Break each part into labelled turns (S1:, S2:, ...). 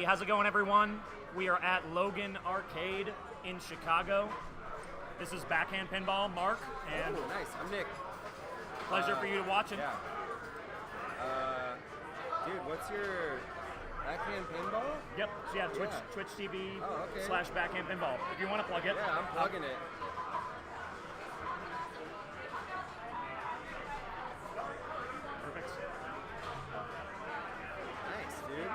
S1: how's it going, everyone? We are at Logan Arcade in Chicago. This is Backhand Pinball, Mark, and
S2: nice. I'm Nick.
S1: Pleasure for you to watch it.
S2: Yeah. Dude, what's your Backhand Pinball?
S1: Yep. So yeah, Twitch TV / Backhand Pinball. If you want to plug it.
S2: Yeah, I'm plugging it.
S1: Perfect.
S2: Nice, dude.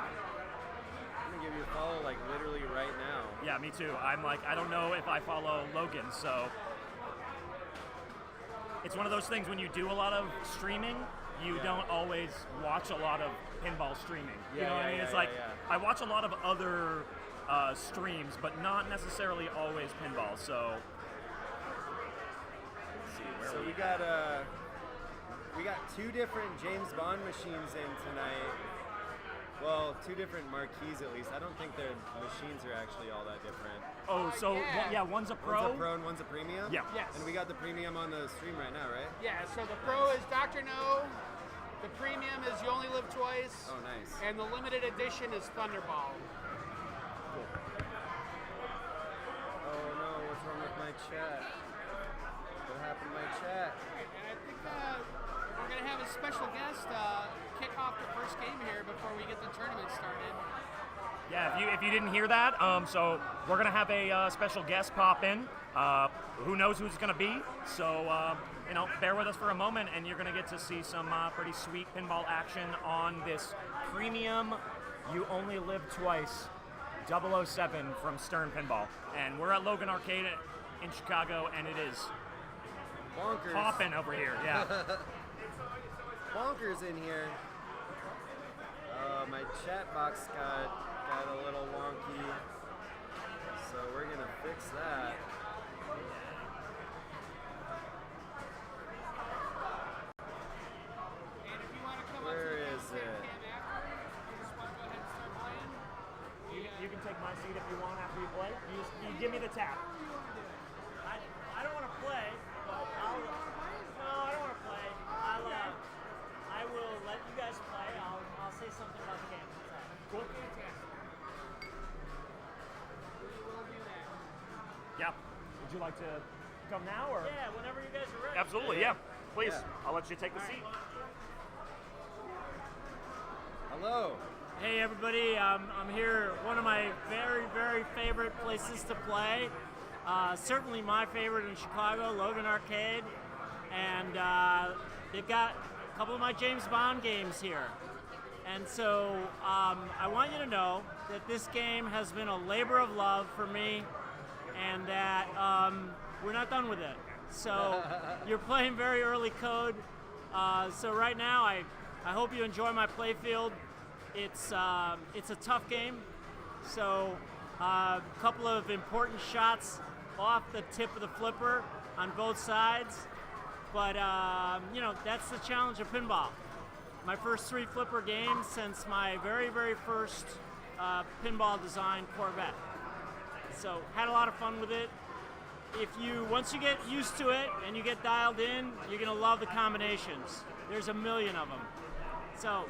S2: I'm gonna give you a follow like literally right now.
S1: Yeah, me too. I'm like, I don't know if I follow Logan, so it's one of those things when you do a lot of streaming, you don't always watch a lot of pinball streaming. You know what I mean? It's like I watch a lot of other streams, but not necessarily always pinball. So let's see where
S2: we got two different James Bond machines in tonight. Well, two different marquees at least. I don't think their machines are actually all that different.
S1: Oh, so one's a pro.
S2: One's a pro and one's a premium?
S1: Yeah.
S3: Yes.
S2: And we got the premium on the stream right now, right?
S3: Yeah, so the pro is Dr. No, the premium is You Only Live Twice.
S2: Oh, nice.
S3: And the limited edition is Thunderball.
S2: Cool. Oh no, what's wrong with my chat? What happened to my chat?
S3: And I think we're going to have a special guest kick off the first game here before we get the tournament started.
S1: Yeah, if you didn't hear that, so we're going to have a special guest pop in. Who knows who's going to be? So, bear with us for a moment, and you're going to get to see some pretty sweet pinball action on this premium You Only Live Twice 007 from Stern Pinball. And we're at Logan Arcade in Chicago, and it is
S2: bonkers.
S1: Popping over here, yeah.
S2: Bonkers in here. My chat box got a little wonky, so we're gonna fix that.
S3: And if you want to come
S2: Where
S3: up to
S2: is
S3: the
S2: it?
S3: cam after, you just want to go ahead and start playing.
S1: You can take my seat if you want after you play. You give me the tap.
S4: I don't want to play, but I don't want to play. I will let you guys play. I'll say something about the game.
S1: Cool.
S3: Fantastic. We will do that.
S1: Yeah. Would you like to come now, or?
S4: Yeah, whenever you guys are ready.
S1: Absolutely, yeah. Please,
S2: Yeah.
S1: I'll let you take the seat.
S2: Hello.
S4: Hey everybody, I'm here. One of my very, very favorite places to play. Certainly my favorite in Chicago, Logan Arcade, and they've got a couple of my James Bond games here. And so I want you to know that this game has been a labor of love for me, and that we're not done with it. So you're playing very early code. So right now, I hope you enjoy my playfield. It's a tough game. So a couple of important shots off the tip of the flipper on both sides. But that's the challenge of pinball. My first 3 flipper games since my very, very first pinball design Corvette. So had a lot of fun with it. Once you get used to it and you get dialed in, you're gonna love the combinations. There's a million of them. So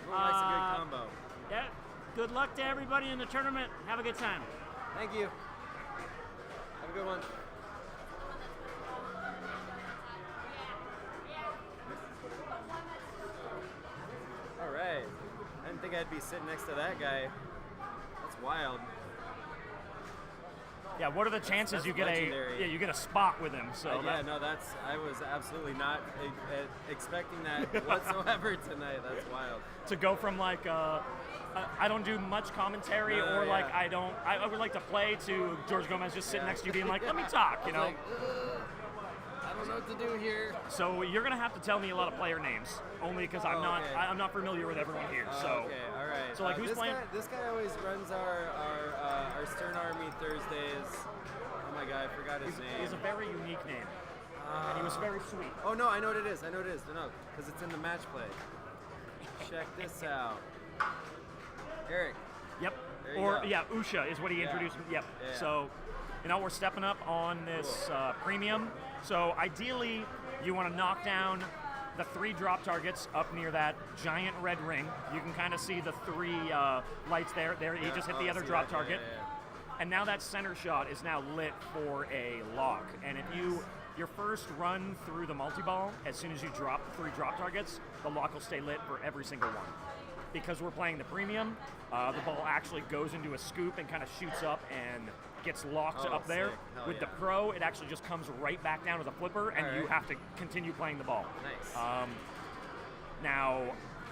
S2: That's a good combo.
S4: yeah, good luck to everybody in the tournament. Have a good time.
S2: Thank you. Have a good one. All right. I didn't think I'd be sitting next to that guy. That's wild.
S1: Yeah, what are the chances
S2: that's
S1: you get
S2: legendary.
S1: you get a spot with him? So
S2: I was absolutely not expecting that whatsoever tonight. That's wild.
S1: to go from like I don't do much commentary I would like to play to George Gomez just sitting next to you being like, let me talk, you know.
S2: Like, I don't know what to do here.
S1: So you're gonna have to tell me a lot of player names, only because I'm not familiar with everyone here. So
S2: okay, all right.
S1: So like, who's playing?
S2: This guy always runs our Stern Army Thursdays. Oh my God, I forgot his name.
S1: He's a very unique name, and he was very sweet.
S2: Oh no, I know what it is. No, because it's in the match play. Check this out, Eric.
S1: Yep.
S2: There you go.
S1: Usha is what he introduced me. Yep.
S2: Yeah.
S1: So, we're stepping up on this premium. So ideally, you want to knock down the 3 drop targets up near that giant red ring. You can kind of see the 3 lights there. There, you just hit the other drop target. And now that center shot is now lit for a lock. And if your first run through the multi-ball, as soon as you drop 3 drop targets, the lock will stay lit for every single one. Because we're playing the premium, the ball actually goes into a scoop and kind of shoots up and gets locked up there. With the pro, it actually just comes right back down to the flipper, and you have to continue playing the ball.
S2: Nice.
S1: Now,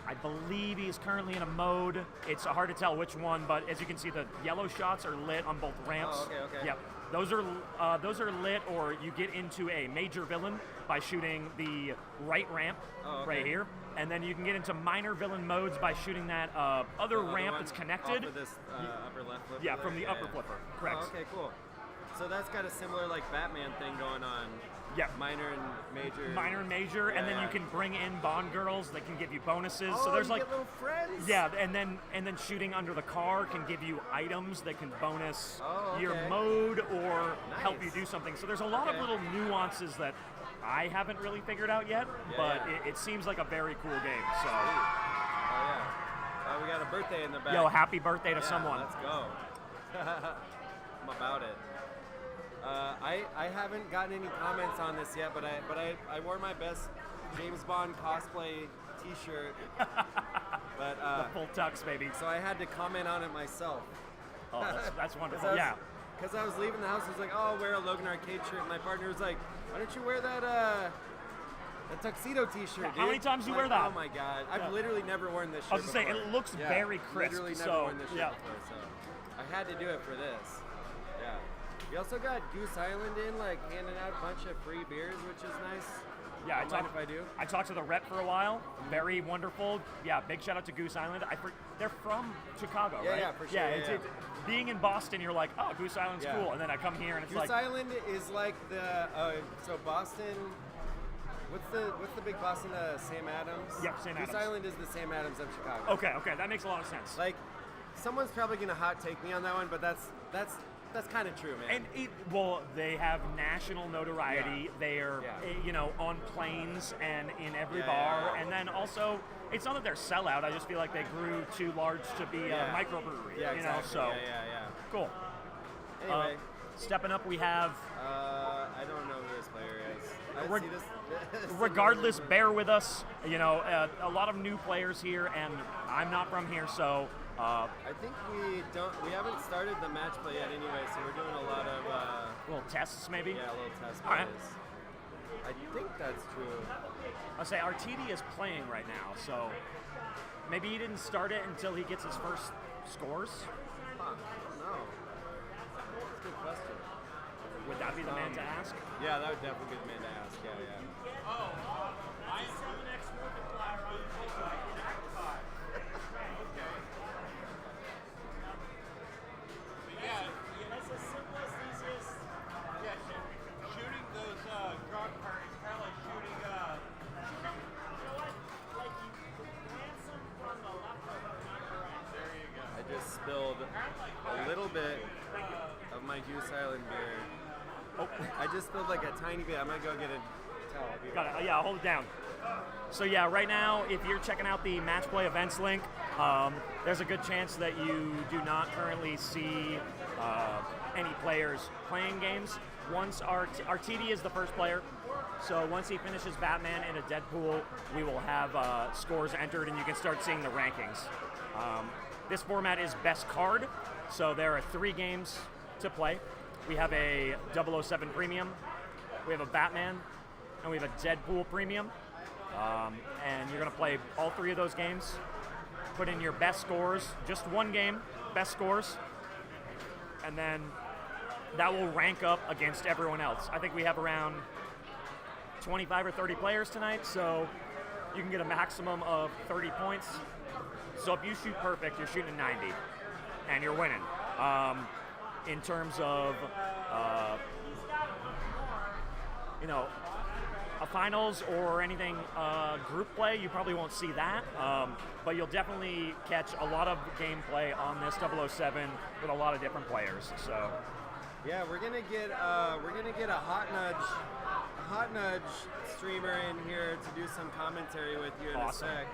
S1: I believe he's currently in a mode. It's hard to tell which one, but as you can see, the yellow shots are lit on both ramps.
S2: Oh, okay.
S1: Yep. Those are lit, or you get into a major villain by shooting the right ramp right here, and then you can get into minor villain modes by shooting that other ramp that's connected.
S2: Off of this upper left flipper.
S1: Yeah, from the upper flipper. Correct.
S2: Oh, okay, cool. So that's got a similar like Batman thing going on.
S1: Yeah.
S2: Minor and major.
S1: Minor and major, and then you can bring in Bond girls that can give you bonuses.
S2: Oh,
S1: so there's
S2: you
S1: like
S2: get little friends.
S1: Yeah, and then shooting under the car can give you items that can bonus your mode or help you do something. So there's a lot of little nuances that I haven't really figured out yet, but it seems like a very cool game. So.
S2: Oh yeah. We got a birthday in the back.
S1: Yo, happy birthday to someone.
S2: Let's go. I'm about it. I haven't gotten any comments on this yet, but I wore my best James Bond cosplay T-shirt. But
S1: the full tux, baby.
S2: So I had to comment on it myself.
S1: Oh, that's wonderful. Yeah.
S2: Because I was leaving the house, I was like, oh, I'll wear a Logan Arcade shirt. And my partner was like, why don't you wear that tuxedo T-shirt, dude?
S1: How many times do you wear that?
S2: Oh my God, I've literally never worn this shirt.
S1: I was gonna say it looks very crisp.
S2: Literally never worn this shirt before, so I had to do it for this. Yeah. We also got Goose Island in, like handing out a bunch of free beers, which is nice.
S1: Yeah,
S2: I
S1: talked to the rep for a while. Very wonderful. Yeah, big shout out to Goose Island. They're from Chicago, right?
S2: Yeah, for sure.
S1: Yeah, being in Boston, you're like, oh, Goose Island's cool, and then I come here and it's
S2: Goose
S1: like
S2: Island is like the so Boston. What's the big Boston? Sam Adams.
S1: Yep, Sam Adams.
S2: Goose Island is the Sam Adams of Chicago.
S1: Okay, that makes a lot of sense.
S2: Like, someone's probably gonna hot take me on that one, but that's kind of true, man.
S1: And they have national notoriety. Yeah. They are, on planes and in every bar. And then also, it's not that they're sellout. I just feel like they grew too large to be a microbrewery.
S2: Yeah, exactly.
S1: So
S2: yeah.
S1: Cool.
S2: Anyway,
S1: stepping up, we have.
S2: I don't know who this player is. See this.
S1: Regardless, bear with us. A lot of new players here, and I'm not from here, so.
S2: I think we haven't started the match play yet anyway, so we're doing a lot of
S1: little tests maybe?
S2: Yeah, little test
S1: All right.
S2: plays. I think that's true.
S1: I'll say RTD is playing right now, so maybe he didn't start it until he gets his first scores?
S2: Huh, I don't know. That's a good question.
S1: Would that be the man to ask?
S2: Yeah, that would definitely be the man to ask, yeah.
S4: I am 7X multiplier on That's the simplest, easiest.
S5: Yeah, shooting those drug parties, kind of like shooting.
S4: You know what? Like you glance them from the left or not the right.
S5: There you go.
S2: I just spilled a little bit of my Goose Island beer.
S1: Oh.
S2: I just spilled like a tiny bit. I'm gonna go get a towel.
S1: Got it. Yeah, hold it down. So yeah, right now, if you're checking out the Match Play events link, there's a good chance that you do not currently see any players playing games. Once RTD is the first player, so once he finishes Batman and a Deadpool, we will have scores entered, and you can start seeing the rankings. This format is best card, so there are 3 games to play. We have a 007 Premium, we have a Batman, and we have a Deadpool Premium. And you're going to play all 3 of those games, put in your best scores, just one game, best scores, and then that will rank up against everyone else. I think we have around 25 or 30 players tonight, so you can get a maximum of 30 points. So if you shoot perfect, you're shooting 90, and you're winning. In terms of, a finals or anything group play, you probably won't see that, but you'll definitely catch a lot of gameplay on this 007 with a lot of different players. So,
S2: yeah, we're gonna get a hot Hot Nudge streamer in here to do some commentary with you in
S1: Awesome.
S2: a sec.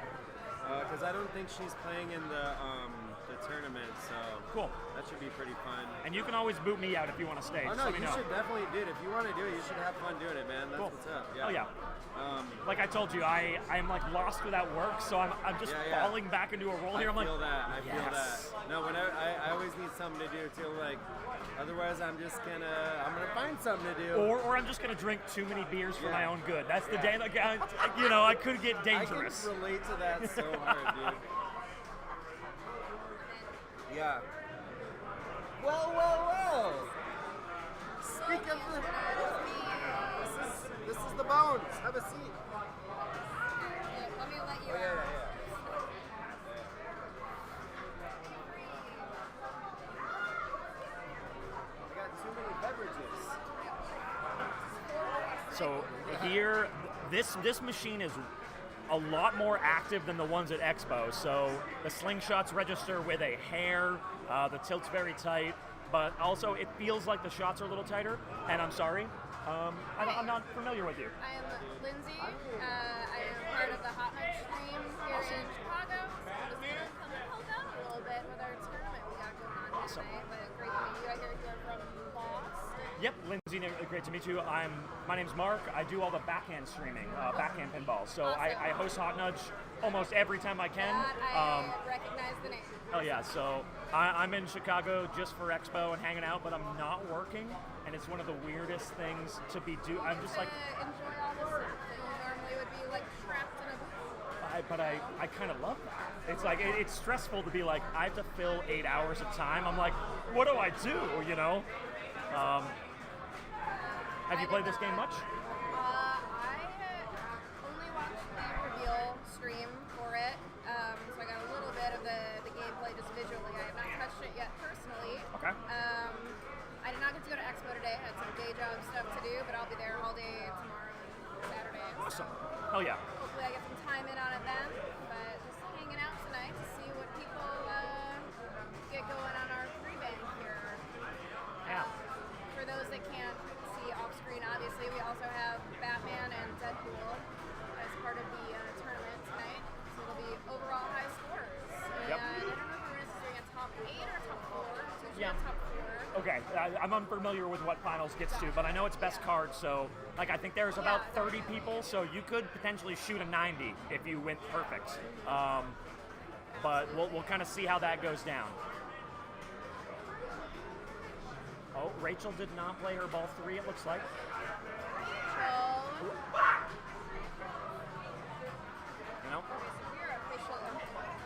S2: Because I don't think she's playing in the tournament, so
S1: Cool.
S2: that should be pretty fun.
S1: And you can always boot me out if you want to stay.
S2: Oh
S1: Just
S2: no,
S1: let me
S2: you
S1: know.
S2: should definitely do it. If you want to do it, you should have fun doing it, man. That's
S1: Cool.
S2: what's up.
S1: Oh yeah.
S2: Um,
S1: Like I told you, I'm like lost without work, so I'm just
S2: Yeah.
S1: falling back into a role
S2: I
S1: here. I'm like,
S2: feel that. I feel
S1: yes.
S2: that. No, whenever I always need something to do too. Like, otherwise I'm gonna find something to do.
S1: Or I'm just gonna drink too many beers for my
S2: Yeah.
S1: own good. That's the
S2: Yeah.
S1: day that I could get dangerous.
S2: I can relate to that so hard, dude. Yeah. Well. Speak of the. This is the bones. Have a seat.
S6: Let me let you
S2: Oh, yeah. I got too many beverages.
S1: So here, this machine is a lot more active than the ones at Expo. So the slingshots register with a hair. The tilt's very tight, but also it feels like the shots are a little tighter. And I'm sorry, I'm not familiar with you.
S6: I am Lindsay. I am part of the Hot Nudge stream here in Chicago. So I'm just gonna come and help out a little bit with our tournament we got going on
S1: Awesome.
S6: tonight. But great to meet you. I hear you're from Boston.
S1: Yep, Lindsay, great to meet you. My name's Mark. I do all the backhand streaming, backhand pinball. So I host Hot Nudge almost every time I can.
S6: That I recognize the name.
S1: Oh yeah, so I'm in Chicago just for Expo and hanging out, but I'm not working, and it's one of the weirdest things to be I'm just like,
S6: Enjoy all the stuff that you normally would be like trapped in a booth.
S1: but I kind of love that. It's like it's stressful to be like I have to fill 8 hours of time. I'm like, what do I do? You know? Have you played this game much?
S6: I only watched the reveal stream for it, so I got a little bit of the gameplay just visually. I have not touched it yet personally.
S1: Okay.
S6: I did not get to go to Expo today. I had some day job stuff to do, but I'll be there all day tomorrow and Saturday.
S1: Awesome. Oh yeah.
S6: Hopefully I get some time in on it then, but just hanging out tonight to see what people get going on our free bank here.
S1: Yeah.
S6: For those that can't see off screen, obviously, we also have Batman and Deadpool as part of the tournament tonight. So it'll be overall high scores. And
S1: Yep.
S6: I don't know if we're doing a top 8 or top 4. It's usually
S1: Yeah.
S6: a top 4.
S1: Okay, I'm unfamiliar with what finals gets to, but I know it's best card, so like I think there's about 30 people, so you could potentially shoot a 90 if you went perfect. But we'll kind of see how that goes down. Oh, Rachel did not play her ball 3, it looks like.
S6: So,
S1: You know?
S6: we're official.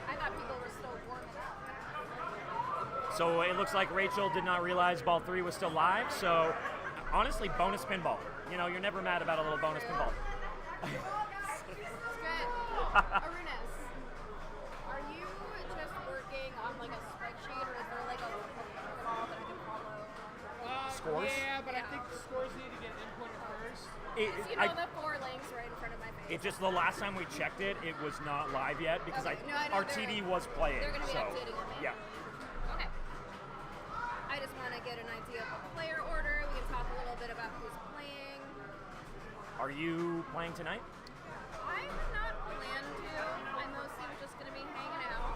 S6: I thought people were still warming up.
S1: So it looks like Rachel did not realize ball 3 was still live, so honestly, bonus pinball. You know, you're never mad about a little bonus pinball.
S6: It's good. Arunas, are you just working on like a spreadsheet, or is there like a protocol that I can follow?
S1: Scores?
S3: Yeah, but I think the scores need to get inputted first.
S6: You know, the 4 links right in front of my face.
S1: It just the last time we checked it, it was not live yet because
S6: Okay. No, I know
S1: our
S6: they're-
S1: TD was playing.
S6: they're gonna be
S1: so
S6: updating it, maybe.
S1: yeah.
S6: Okay. I just want to get an idea of the player order. We can talk a little bit about who's playing.
S1: Are you playing tonight?
S6: I have not planned to. I mostly was just going to be hanging out.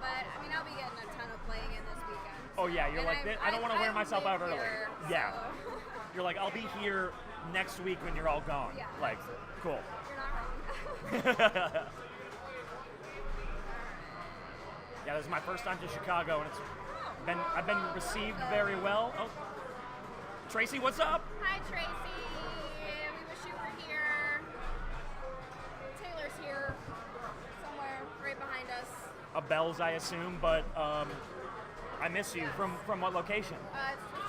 S6: But I mean, I'll be getting a ton of playing in this weekend.
S1: Oh yeah, you're
S6: And
S1: like I don't want to wear myself out early.
S6: here,
S1: Yeah.
S6: so
S1: You're like I'll be here next week when you're all gone.
S6: Yeah.
S1: Like cool.
S6: you're not wrong.
S1: Yeah, this is my first time to Chicago, and I've been received very well. Oh, Tracy, what's up?
S6: Hi, Tracy. We wish you were here. Taylor's here somewhere right behind us.
S1: A Bells, I assume, but I miss you. From what location?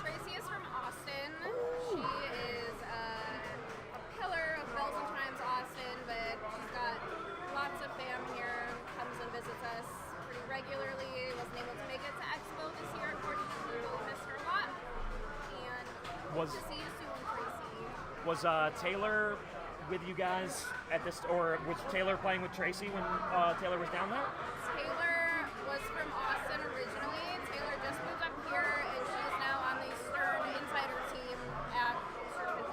S6: Tracy is from Austin. She is a pillar of Bells and Chimes Austin, but she's got lots of fam here, comes and visits us pretty regularly. Wasn't able to make it to Expo this year, unfortunately. We missed her a lot. And hope to see you soon, Tracy.
S1: Was Taylor with you guys at this, or was Taylor playing with Tracy when Taylor was down there?
S6: Taylor was from Austin originally. Taylor just moved up here, and she's now on the Stern Insider team at Stern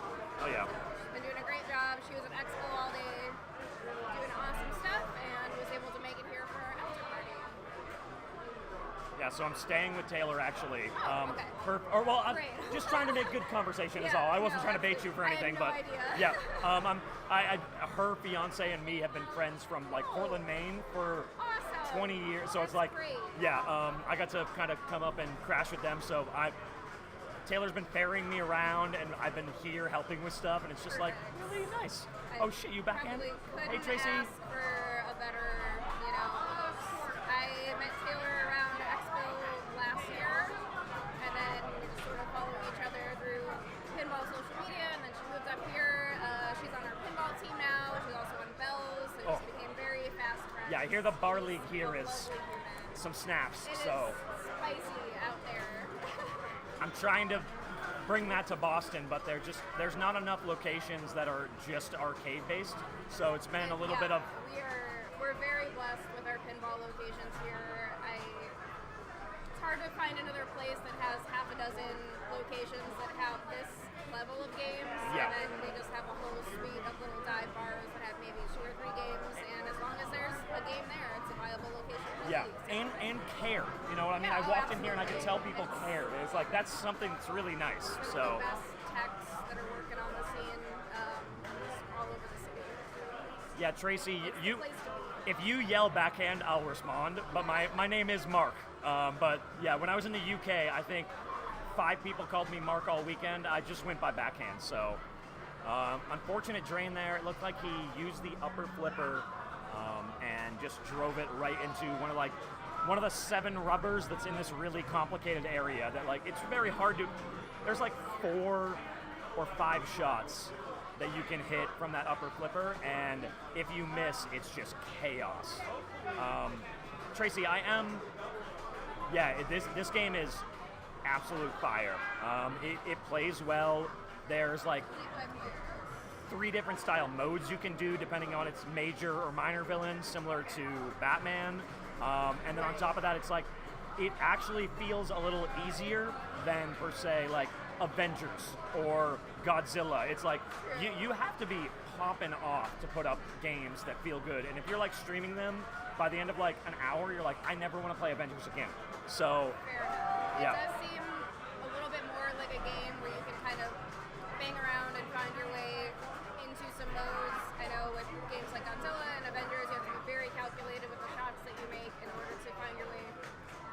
S6: she was at Expo all day doing awesome stuff and was able to make it here for our after party.
S1: Yeah, so I'm staying with Taylor actually.
S6: Okay.
S1: I'm
S6: Great.
S1: just trying to make good conversation is
S6: Yeah,
S1: all. I wasn't
S6: no,
S1: trying to bait you for
S6: I had
S1: anything,
S6: no
S1: but
S6: idea.
S1: yeah. Her fiance and me have been friends from like Portland, Maine for
S6: Awesome.
S1: 20 years. So it's
S6: That's
S1: like,
S6: great.
S1: yeah, I got to kind of come up and crash with them. So Taylor's been ferrying me around, and I've been here helping with stuff, and it's just like
S6: Perfect.
S1: really nice.
S6: I
S1: Oh shit, you backhand?
S6: probably
S1: Hey
S6: couldn't
S1: Tracy.
S6: ask for a better, host. I met Taylor around Expo last year, and then we just sort of followed each other through pinball social media, and then she moved up here. She's on our pinball team now. She's also on Bells, so
S1: Oh.
S6: just became very fast friends.
S1: Yeah, I hear the bar league here is
S6: Lovely human.
S1: some snaps.
S6: It
S1: So
S6: is spicy out there.
S1: I'm trying to bring that to Boston, but there's not enough locations that are just arcade based. So it's been a little bit of
S6: We're very blessed with our pinball locations here. It's hard to find another place that has half a dozen locations that have this level of games.
S1: Yeah.
S6: And then they just have a whole suite of little dive bars that have maybe 2 or 3 games. And as long as there's a game there, it's a viable location for
S1: yeah,
S6: leagues.
S1: and care. You know what I mean?
S6: Yeah,
S1: I walked in here and I could tell
S6: absolutely.
S1: people care. It's like that's something that's really nice.
S6: Some of
S1: So
S6: the best techs that are working on the scene all over the city.
S1: yeah, Tracy,
S6: It's the
S1: you
S6: place to be.
S1: if you yell backhand, I'll respond. But my name is Mark. But yeah, when I was in the UK, I think 5 people called me Mark all weekend. I just went by backhand. So unfortunate drain there. It looked like he used the upper flipper and just drove it right into one of the 7 rubbers that's in this really complicated area. That like it's very hard to. There's like 4 or 5 shots that you can hit from that upper flipper, and if you miss, it's just chaos. Tracy, this game is absolute fire. It plays well. There's like 3 different style modes you can do depending on its major or minor villains, similar to Batman. And then on top of that, it's like it actually feels a little easier than per se like Avengers or Godzilla. It's like you have to be popping off to put up games that feel good. And if you're like streaming them, by the end of like an hour, you're like, I never want to play Avengers again. So
S6: Fair enough.
S1: Yeah.
S6: It does seem a little bit more like a game where you can kind of bang around and find your way into some modes. I know with games like Godzilla and Avengers, you have to be very calculated with the shots that you make in order to find your way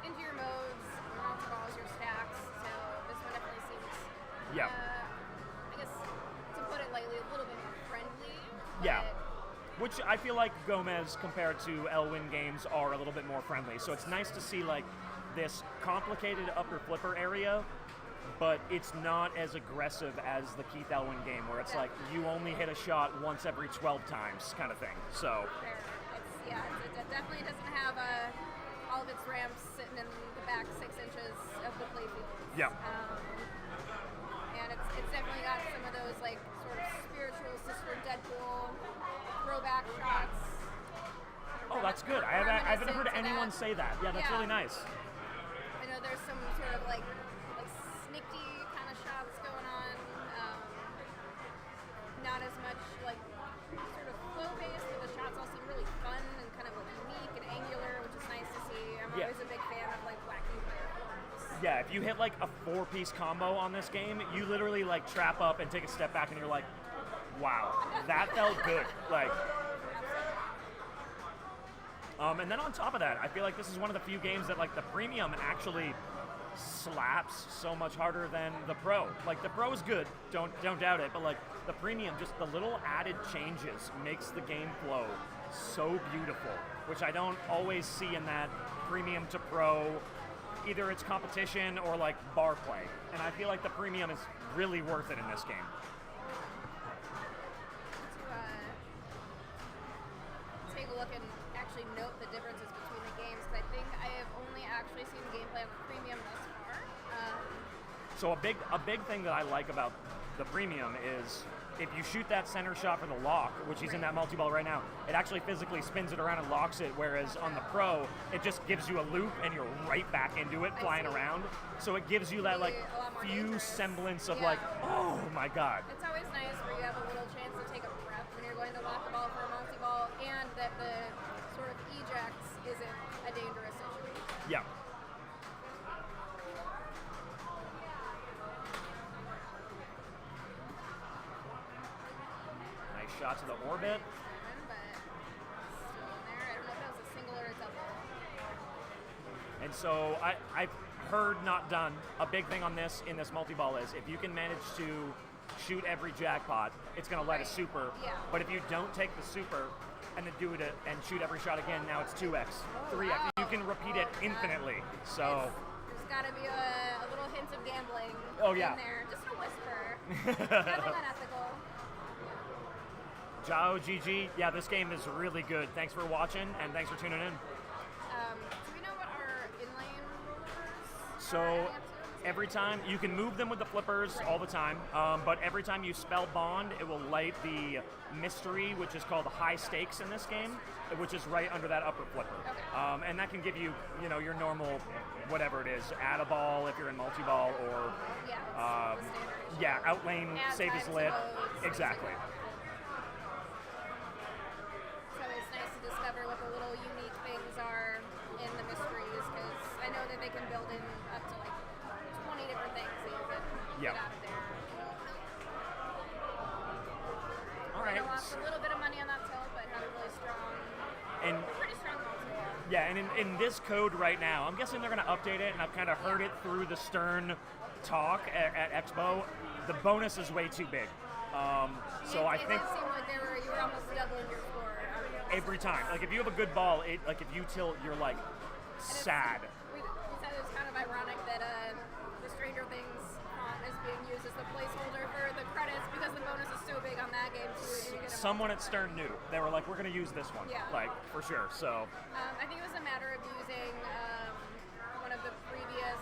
S6: into your modes, your balls, your stacks. So this one definitely seems,
S1: Yeah.
S6: I guess, to put it lightly, a little bit more friendly.
S1: Yeah.
S6: but
S1: Which I feel like Gomez compared to Elwyn games are a little bit more friendly. So it's nice to see like this complicated upper flipper area, but it's not as aggressive as the Keith Elwyn game where it's like you only hit a shot once every 12 times kind of thing. So
S6: Fair. It definitely doesn't have all of its ramps sitting in the back 6 inches of the playfield.
S1: Yeah.
S6: And it's definitely got some of those like sort of spiritual Sister Deadpool throwback shots.
S1: oh, that's good. I haven't heard
S6: Reminiscent to
S1: anyone
S6: that.
S1: say that. Yeah, that's
S6: Yeah.
S1: really nice.
S6: I know there's some sort of like snicky kind of shots going on. Not as much like sort of flow based, but the shots all seem really fun and kind of like unique and angular, which is nice to see. I'm
S1: Yeah.
S6: always a big fan of like wacky fireworks.
S1: Yeah, if you hit like a 4-piece combo on this game, you literally like trap up and take a step back and you're like, wow, that felt good. Like, and then on top of that, I feel like this is one of the few games that like the premium actually slaps so much harder than the pro. Like the pro is good, don't doubt it, but like the premium, just the little added changes makes the game flow so beautiful, which I don't always see in that premium to pro. Either it's competition or like bar play, and I feel like the premium is really worth it in this game.
S6: To take a look and actually note the differences between the games, because I think I have only actually seen gameplay on the premium thus far.
S1: So a big thing that I like about the premium is if you shoot that center shot for the lock, which he's in that multi-ball right now, it actually physically spins it around and locks it, whereas on the pro, it just gives you a loop and you're right back into it, flying around. So it gives you that like
S6: A lot more
S1: few
S6: dangerous.
S1: semblance of
S6: Yeah.
S1: like, oh my god.
S6: It's always nice where you have a little chance to take a breath going to lock the ball for a multi-ball, and that the sort of ejects isn't a dangerous situation.
S1: Yeah. Nice shot to the orbit.
S6: But still in there. I don't know if that was a single or a double.
S1: And so I've heard, not done, a big thing on this in this multi-ball is if you can manage to shoot every jackpot, it's going to let a
S6: Right.
S1: super.
S6: Yeah.
S1: But if you don't take the super and then do it and shoot every shot again, now it's 2x, 3x.
S6: wow.
S1: You can repeat it
S6: Oh,
S1: infinitely. So,
S6: There's got to be a little hint of gambling
S1: Oh, yeah.
S6: in there. Just a whisper. Nothing unethical.
S1: Jao, GG, yeah, this game is really good. Thanks for watching and thanks for tuning in.
S6: Do we know what our inlane rulers are
S1: So
S6: adding up to?
S1: every time you can move them with the flippers all the time, but every time you spell bond, it will light the mystery, which is called high stakes in this game, which is right under that upper flipper.
S6: Okay.
S1: And that can give you, your normal, whatever it is, add a ball if you're in multi-ball, or
S6: Yeah, it's the standard.
S1: yeah, outlane,
S6: Add
S1: save
S6: time
S1: is
S6: to
S1: lit.
S6: loads,
S1: Exactly.
S6: So it's nice to discover what the little unique things are in the mysteries, because I know that they can build in up to like 20 different things that you can
S1: Yeah.
S6: get out of there.
S1: All
S6: They
S1: right.
S6: lost a little bit of money on that tilt, but have a really strong,
S1: And
S6: pretty strong multi-ball.
S1: yeah, and in this code right now, I'm guessing they're going to update it, and I've kind of heard it through the Stern talk at Expo. The bonus is way too big. So I
S6: it
S1: think
S6: did seem like you were almost doubling your score.
S1: every time, like if you have a good ball, like if you tilt, you're like sad.
S6: We said it was kind of ironic that the Stranger Things font is being used as the placeholder for the credits because the bonus is so big on that game too. And you get a
S1: Someone at Stern knew. They were like, we're going to use this one,
S6: Yeah.
S1: like for sure. So
S6: I think it was a matter of using one of the previous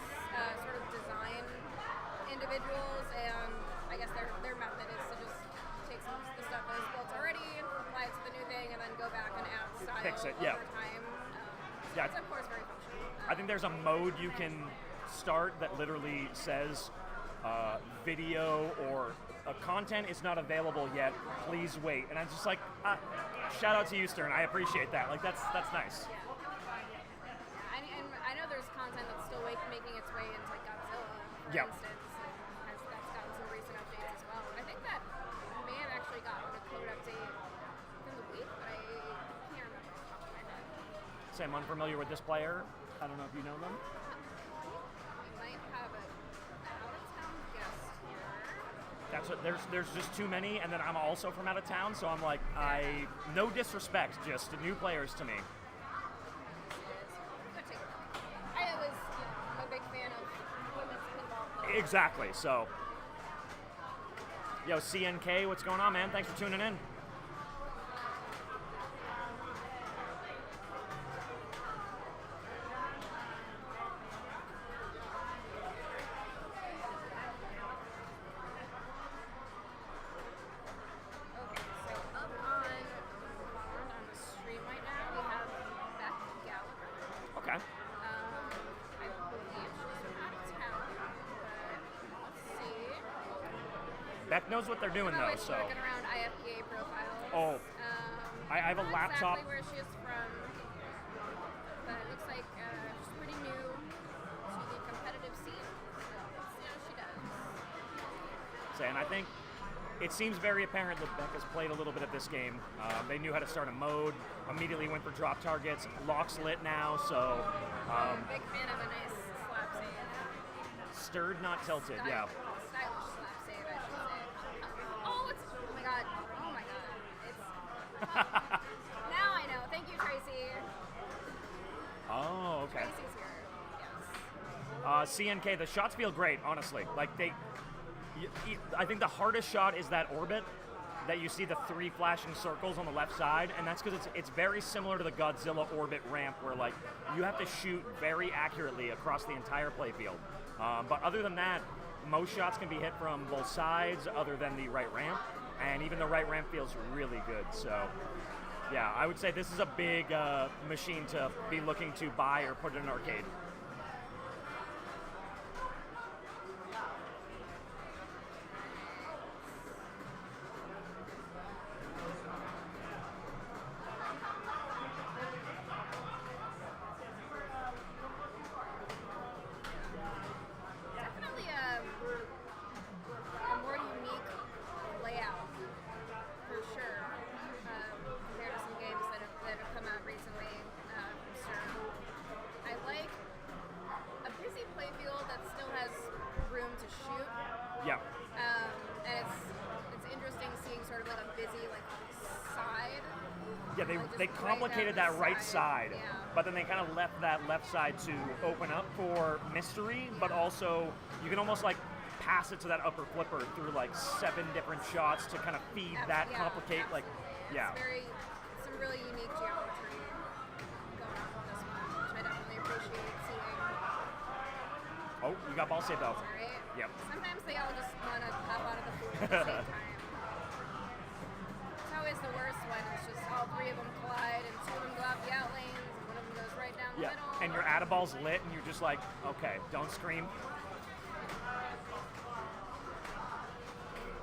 S6: sort of design individuals, and I guess their method is to just take some of the stuff that is built already, apply it to the new thing, and then go back and add style
S1: Fix it,
S6: over
S1: yeah.
S6: time.
S1: Yeah.
S6: It's of course very functional.
S1: I think there's a mode you can start that literally says video or content is not available yet. Please wait. And I'm just like, shout out to you, Stern. I appreciate that. Like that's nice.
S6: And I know there's content that's still making its way into like Godzilla, for
S1: Yeah.
S6: instance. That's gotten some recent updates as well. And I think that may have actually gotten a code update within the week, but I can't remember off the top of my head.
S1: Say I'm unfamiliar with this player. I don't know if you know them.
S6: We might have a out-of-town guest here.
S1: That's what there's just too many, and then I'm also from out of town, so I'm like, no disrespect, just new players to me.
S6: Good take. I was I'm a big fan of women's pinball players.
S1: Exactly. So, yo, CNK, what's going on, man? Thanks for tuning in.
S6: Okay, so up on the stream right now, we have Beth Gallagher.
S1: Okay.
S6: I believe she's from out of town, but let's see.
S1: Beck knows what they're doing
S6: I'm
S1: though,
S6: always
S1: so.
S6: looking around IFPA profiles.
S1: Oh. I have a
S6: not
S1: laptop.
S6: Exactly where she is from, but it looks like she's pretty new to the competitive scene. So let's see how she does.
S1: And I think it seems very apparent that Beck has played a little bit of this game. They knew how to start a mode, immediately went for drop targets. Lock's lit now, so
S6: I'm a big fan of a nice slap save.
S1: stirred, not tilted. Yeah.
S6: Stylish slap save, I should say. Oh, it's, oh my god. Oh my god. It's, now I know. Thank you, Tracy.
S1: Oh, okay.
S6: Tracy's here. Yes.
S1: CNK, the shots feel great, honestly. Like I think the hardest shot is that orbit that you see the 3 flashing circles on the left side, and that's because it's very similar to the Godzilla orbit ramp, where like you have to shoot very accurately across the entire playfield. But other than that, most shots can be hit from both sides, other than the right ramp, and even the right ramp feels really good. So, yeah, I would say this is a big machine to be looking to buy or put in an arcade. Yeah, they
S6: Like,
S1: they
S6: just
S1: complicated
S6: down
S1: that
S6: the
S1: right side,
S6: Yeah.
S1: but then they kind of left that left side to open up for mystery, but also you can almost like pass it to that upper flipper through like 7 different shots to kind of feed that
S6: Yeah,
S1: complicate like yeah.
S6: It's some really unique geometry going on with this one, which I definitely appreciate seeing.
S1: Oh, you got ball saved though.
S6: Right?
S1: Yep.
S6: Sometimes they all just want to pop out of the pool at the same time. It's always the worst when it's just all 3 of them collide and 2 of them go out the out lanes and 1 of them goes right down the
S1: Yeah.
S6: middle.
S1: And your add ball's lit and you're just like, okay, don't scream.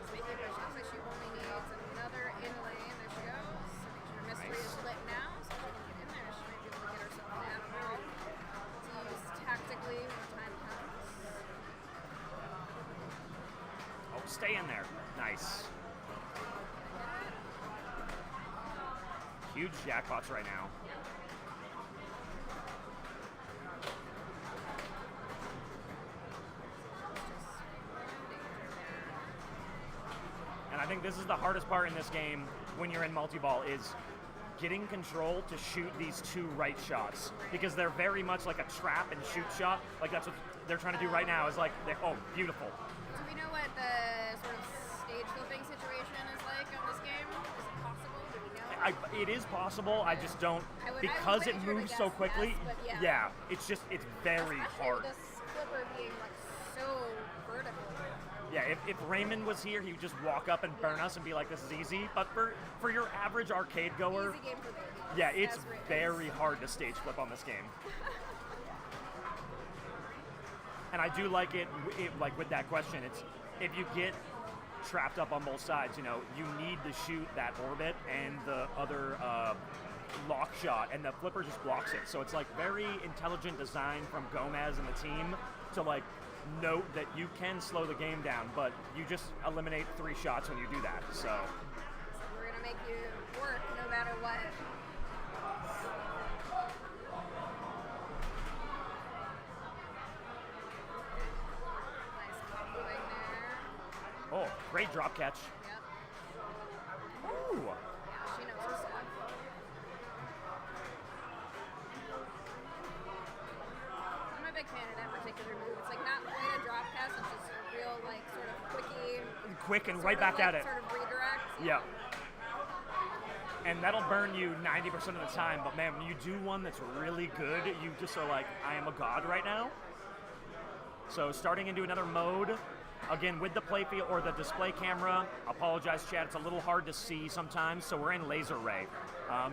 S6: Speaking of which, looks like she only needs another in lane. There she goes. So make sure Mystery is lit now, so she can get in there. She might be able to get herself an add ball to use tactically when the time comes.
S1: Oh, stay in there. Nice. Huge jackpots right now. And I think this is the hardest part in this game when you're in multi-ball is getting control to shoot these 2 right shots because they're very much like a trap and shoot shot. Like that's what they're trying to do right now is like, oh, beautiful.
S6: Do we know what the sort of stage flipping situation is like on this game? Is it possible? Do we know?
S1: It is possible. I just don't
S6: I would
S1: because it
S6: wager to
S1: moves so
S6: guess
S1: quickly.
S6: yes, but yeah.
S1: It's very
S6: Especially
S1: hard.
S6: with this flipper being like so vertical.
S1: Yeah, if Raymond was here, he would just walk up and burn us and be like, "This is easy." But for your average arcade goer,
S6: Easy game for babies.
S1: yeah, it's
S6: as Ravens.
S1: very hard to stage flip on this game. And I do like it, like with that question. It's if you get trapped up on both sides, you know, you need to shoot that orbit and the other lock shot, and the flipper just blocks it. So it's like very intelligent design from Gomez and the team to like note that you can slow the game down, but you just eliminate 3 shots when you do that. So
S6: We're gonna make you work no matter what. Nice comboing there.
S1: oh, great drop catch.
S6: Yep.
S1: Ooh.
S6: Yeah, she knows her stuff. I'm a big fan of that particular move. It's like not quite a drop pass, it's just a real like sort of quickie.
S1: Quick and
S6: sort
S1: right
S6: of,
S1: back
S6: like,
S1: at it.
S6: Sort of redirect.
S1: Yeah. And that'll burn you 90% of the time, but man, when you do one that's really good, you just are like, I am a god right now. So starting into another mode, again with the playfield or the display camera, apologize chat, it's a little hard to see sometimes, so we're in laser ray.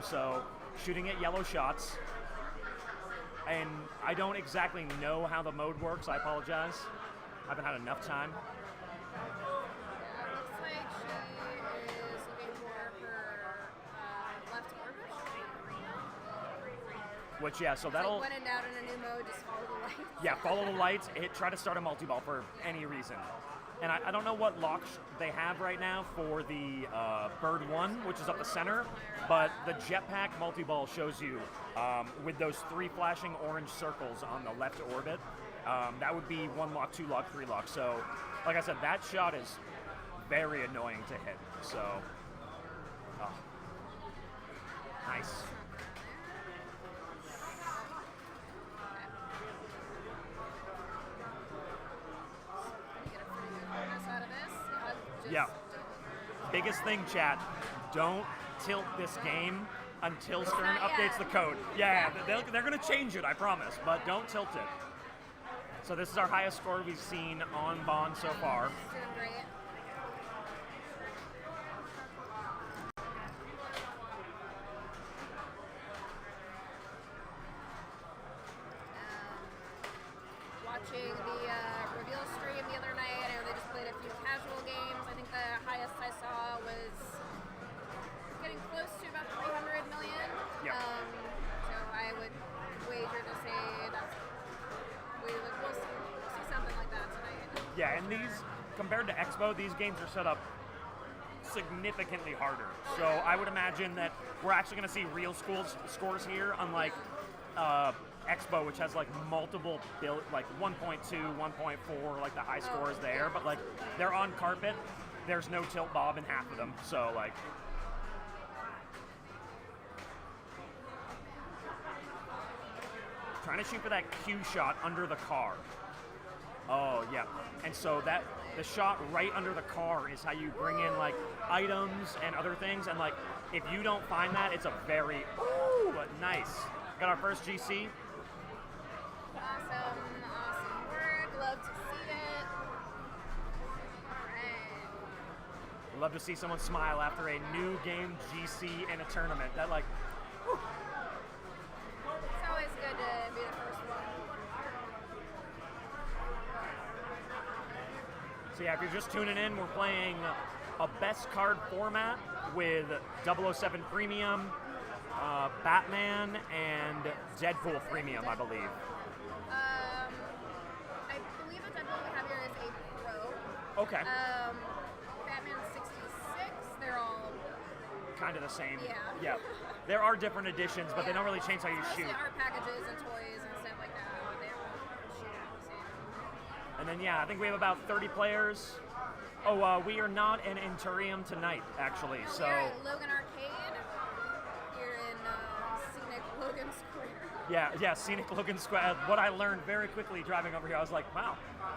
S1: So shooting at yellow shots. And I don't exactly know how the mode works, I apologize. I haven't had enough time.
S6: Yeah, it looks like she is looking for her left orbit.
S1: Which, yeah, so
S6: It's
S1: that'll...
S6: like when in doubt in a new mode, just follow the lights.
S1: Yeah, follow the lights, try to start a multi-ball for any reason. And I don't know what lock they have right now for the Bird 1, which is up the center, but the jetpack multi-ball shows you with those 3 flashing orange circles on the left orbit. That would be 1 lock, 2 lock, 3 lock. So, like I said, that shot is very annoying to hit. So, oh. Nice. Yeah. Biggest thing, chat, don't tilt this game until Stern
S6: Not
S1: updates
S6: yet.
S1: the code. Yeah, they're going to change it, I promise, but don't tilt it. So this is our highest score we've seen on Bond so far.
S6: Doing great. Watching the reveal stream the other night, I know they just played a few casual games. I think the highest I saw was getting close to about 300 million.
S1: Yep.
S6: So I would wager to say that's we'll see something like that tonight.
S1: Yeah, and these, compared to Expo, these games are set up significantly harder. So I would imagine that we're actually going to see real scores here, unlike Expo, which has like multiple like 1.2, 1.4, like the high scores there, but like they're on carpet. There's no tilt bob in half of them, so like. trying to shoot for that cue shot under the car. Oh yeah, and so that the shot right under the car is how you bring in like items and other things, and like if you don't find that, it's a very nice. Got our first GC.
S6: Awesome work. Love to see it. All right.
S1: Love to see someone smile after a new game GC in a tournament. That like, whew.
S6: It's always good to be the first one.
S1: So yeah, if you're just tuning in, we're playing a best card format with 007 Premium, Batman, and Deadpool Premium, I believe.
S6: I believe the Deadpool we have here is a Pro.
S1: Okay,
S6: Batman 66, they're all
S1: kind of the same.
S6: Yeah.
S1: There are different editions, but they don't really change how you
S6: mostly
S1: shoot.
S6: art packages and toys and stuff like that. But they all shoot the same.
S1: And then yeah, I think we have about 30 players. Oh, we are not in Inturium tonight, actually. So
S6: We're at Logan Arcade here in scenic Logan Square.
S1: yeah, scenic Logan Square. What I learned very quickly driving over here, I was like, wow,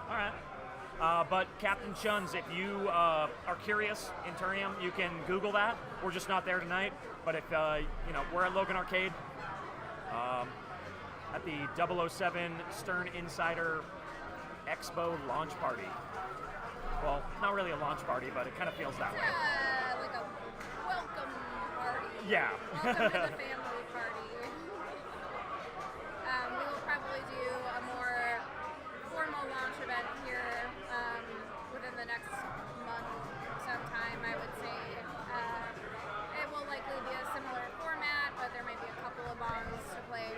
S1: all right. But Captain Chuns, if you are curious, Inturium, you can Google that. We're just not there tonight. But if we're at Logan Arcade at the 007 Stern Insider Expo launch party. Well, not really a launch party, but it kind of feels that way.
S6: Like a welcome party.
S1: Yeah.
S6: Welcome to the family party. We will probably do a more formal launch event here within the next month sometime, I would say. It will likely be a similar format, but there might be a couple of bonds to play.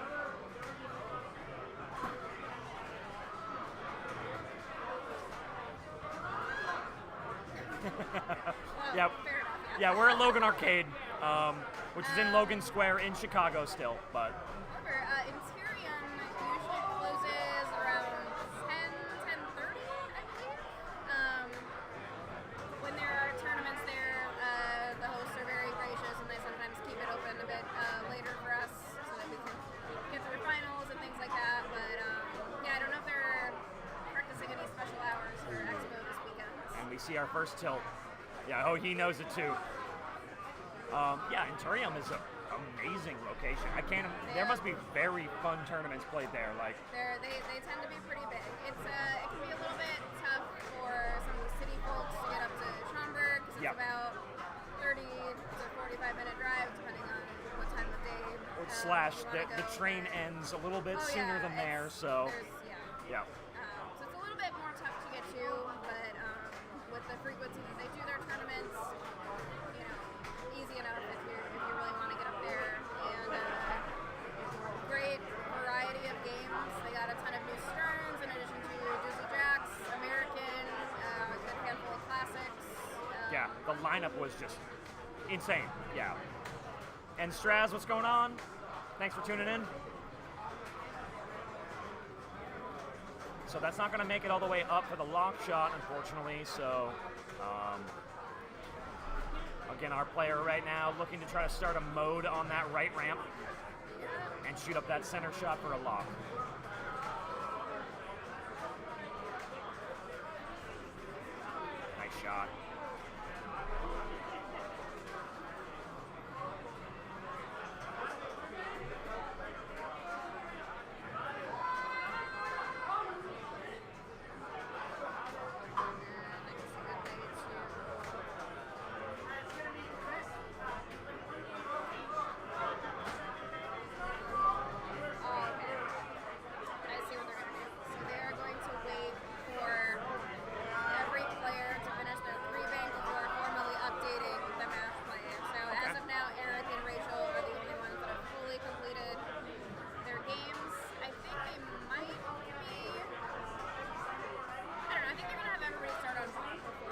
S1: Yep.
S6: Fair enough,
S1: Yeah, we're at Logan Arcade, which is in Logan Square in Chicago still, but
S6: However, Inturium usually closes around 10:30, I believe. When there are tournaments there, the hosts are very gracious and they sometimes keep it open a bit later for us so that we can get through finals and things like that. But yeah, I don't know if they're practicing any special hours for Expo this weekend.
S1: and we see our first tilt. Yeah, oh, he knows it too. Yeah, Inturium is an amazing location. There must be very fun tournaments played there. Like,
S6: They tend to be pretty big. It can be a little bit tough for some of the city folks to get up to Schaumburg because it's
S1: Yep.
S6: about 30 to 45-minute drive depending on what time of day.
S1: slash
S6: you wanna
S1: the
S6: go.
S1: train ends a little bit
S6: Oh,
S1: sooner
S6: yeah,
S1: than there, so
S6: yeah.
S1: yeah.
S6: So it's a little bit more tough to get to, but with the frequency that they do their tournaments, easy enough if you really want to get up there. And great variety of games. They got a ton of new Sterns in addition to Juicy Jacks, American, a good handful of classics.
S1: Yeah, the lineup was just insane. Yeah. And Straz, what's going on? Thanks for tuning in. So that's not going to make it all the way up for the lock shot, unfortunately. So, again, our player right now looking to try to start a mode on that right ramp and shoot up that center shot for a lock. Nice shot.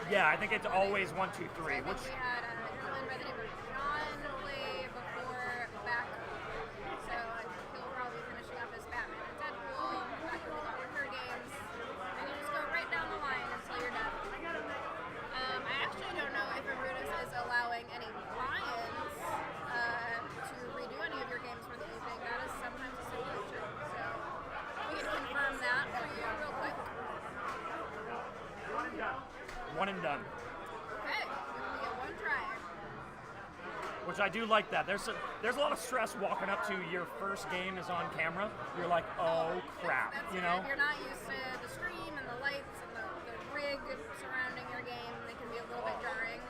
S1: Yeah, I think it's always 1, 2, 3. Which
S6: We had a gentleman by the name of John play before back, so I think he'll probably be finishing up his Batman and Deadpool, back when we got her games, and you just go right down the line until you're done. I actually don't know if Arudis is allowing any buy-ins to redo any of your games for the evening. That is sometimes a stipulation, so
S1: which I do like that. There's a lot of stress walking up to your first game is on camera. You're like, oh crap,
S6: That's
S1: you
S6: it.
S1: know?
S6: You're not used to the stream and the lights and the rig surrounding your game. They can be a little bit jarring.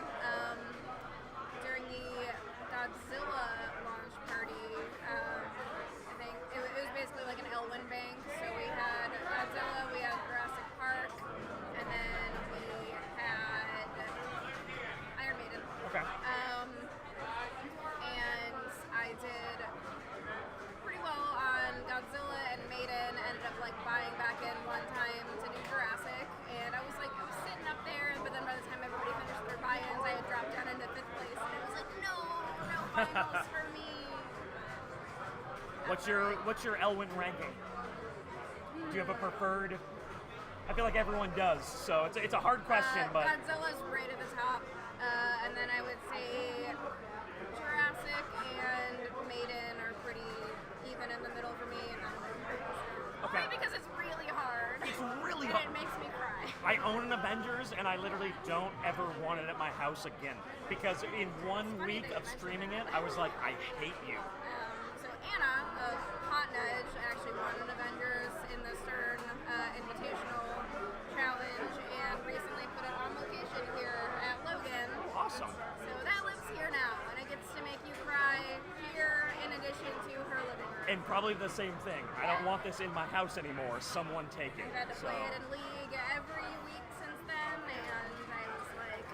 S6: During the Godzilla launch party, I think it was basically like an Elwyn bank. So we had Godzilla, we had Jurassic Park, and then we had Iron Maiden.
S1: Okay.
S6: And I did pretty well on Godzilla and Maiden. Ended up like buying back in one time to do Jurassic, and I was sitting up there. But then by the time everybody finished their buy-ins, I had dropped down into 5th place, and it was like, no finals for me.
S1: What's your Elwyn ranking? Do you have a preferred? I feel like everyone does, so it's a hard question, but
S6: Godzilla's right at the top, and then I would say Jurassic and Maiden are pretty even in the middle for me. And
S1: okay.
S6: Only because it's really hard.
S1: It's really
S6: and
S1: hard.
S6: it makes me cry.
S1: I own an Avengers, and I literally don't ever want it at my house again because in 1 week of streaming it, I was like, I hate you.
S6: So Anna of Hot Nudge actually won an Avengers in the CERN Invitational Challenge and recently put it on location here at Logan.
S1: Awesome.
S6: So that lives here now, and it gets to make you cry here in addition to her living room.
S1: And probably the same thing. I don't want this in my house anymore. Someone take it.
S6: We've had to
S1: So.
S6: play it in League every week since then, and I was like,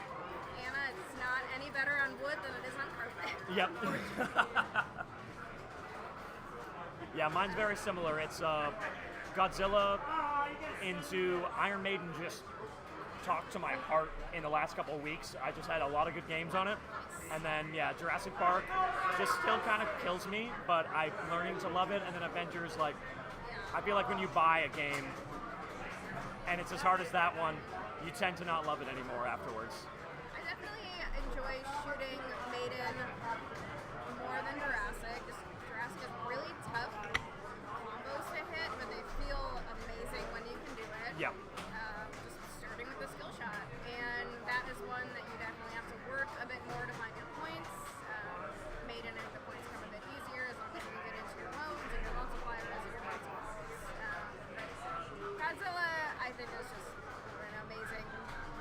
S6: Anna, it's not any better on wood than it is on carpet.
S1: Yep. Yeah, mine's very similar. It's Godzilla into Iron Maiden just talked to my heart in the last couple of weeks. I just had a lot of good games on it. And then, yeah, Jurassic Park just still kind of kills me, but I'm learning to love it. And then Avengers, like, I feel like when you buy a game and it's as hard as that one, you tend to not love it anymore afterwards.
S6: I definitely enjoy shooting Maiden more than Jurassic. Jurassic is really tough combos to hit, but they feel amazing when you can do it.
S1: Yeah.
S6: Just starting with the skill shot. And that is one that you definitely have to work a bit more to find your points. Maiden, the points come a bit easier as long as you get into your modes and your multipliers and your multiples. Godzilla, I think, is just an amazing,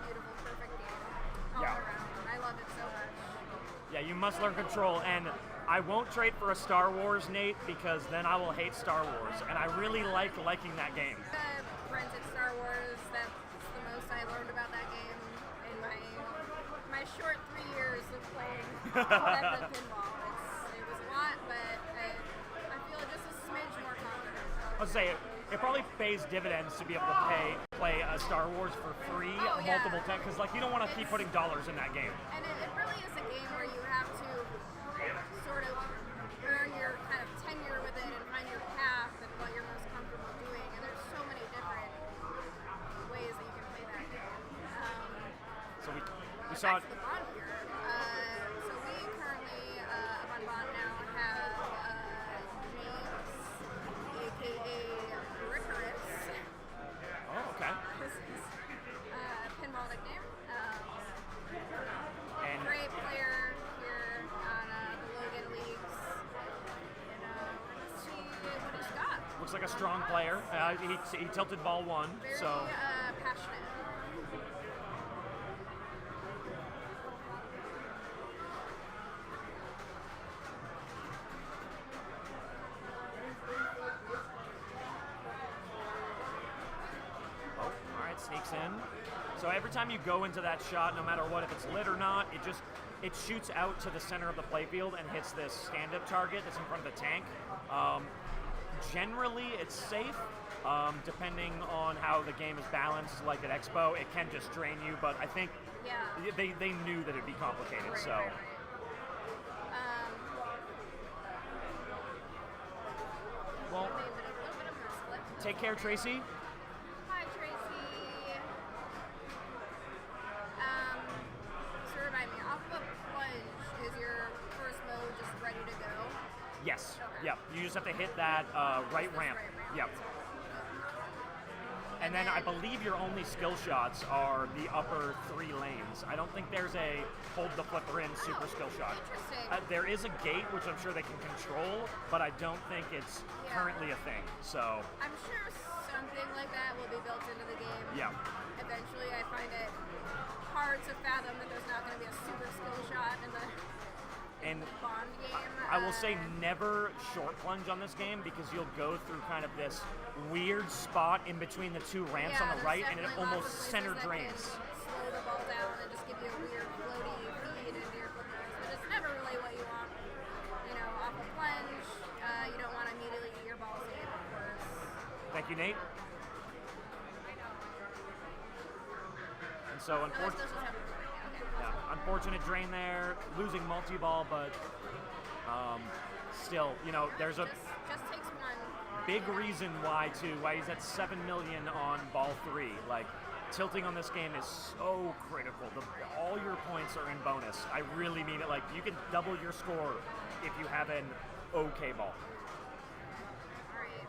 S6: beautiful, perfect game all
S1: Yeah.
S6: around. I love it so much.
S1: Yeah, you must learn control, and I won't trade for a Star Wars, Nate, because then I will hate Star Wars, and I really like liking that game.
S6: Rented Star Wars, that's the most I learned about that game in my short 3 years of playing method pinball. It was a lot, but I feel just a smidge more confident.
S1: I'll say it probably pays dividends to be able to play Star Wars for free
S6: Oh, yeah.
S1: multiple times, because like you don't want to keep putting dollars in that game.
S6: And it really is a game where you have to sort of earn your kind of tenure with it and find your path and what you're most comfortable doing. And there's so many different ways that you can play that game.
S1: So we saw
S6: Back to the Bond here. So we currently, up on Bond now, have James, aka Rickarus.
S1: Oh, okay.
S6: This is pinball nickname.
S1: And
S6: Great player here on the Logan Leagues. And let's see what he's got.
S1: looks like a strong player. He tilted ball 1,
S6: Very
S1: so
S6: passionate.
S1: oh, all right, sneaks in. So every time you go into that shot, no matter what, if it's lit or not, it shoots out to the center of the playfield and hits this stand-up target that's in front of the tank. Generally, it's safe. Depending on how the game is balanced, like at Expo, it can just drain you. But I think
S6: Yeah.
S1: they knew that it'd be complicated.
S6: Right,
S1: So
S6: right, right.
S1: well,
S6: Maybe a little bit of her split.
S1: take care, Tracy.
S6: Hi, Tracy. So remind me, off of plunge is your first mode just ready to go?
S1: Yes.
S6: Okay.
S1: Yep. You just have to hit that right ramp.
S6: Right ramp.
S1: Yep. And then I believe your only skill shots are the upper 3 lanes. I don't think there's a hold the flipper in super skill shot.
S6: Interesting.
S1: There is a gate, which I'm sure they can control, but I don't think it's
S6: Yeah.
S1: currently a thing. So,
S6: I'm sure something like that will be built into the game.
S1: yeah.
S6: Eventually, I find it hard to fathom that there's not going to be a super skill shot in the
S1: And
S6: Bond game.
S1: I will say never short plunge on this game because you'll go through kind of this weird spot in between the 2 ramps
S6: yeah,
S1: on the
S6: there's
S1: right, and it
S6: definitely
S1: almost
S6: lots of places
S1: center
S6: that
S1: drains.
S6: can slow the ball down and just give you a weird floaty feed into your flippers, but it's never really what you want. You know, off a plunge, you don't want to immediately get your ball saved, of course.
S1: Thank you, Nate. And so,
S6: No, that's
S1: unfortunately.
S6: just happening right now. Okay.
S1: Yeah, unfortunate drain there, losing multi-ball, but still, you know, there's a
S6: Just takes one.
S1: big reason why he's at 7 million on ball 3. Like, tilting on this game is so critical. All your points are in bonus. I really mean it. Like, you can double your score if you have an okay ball.
S6: Alright.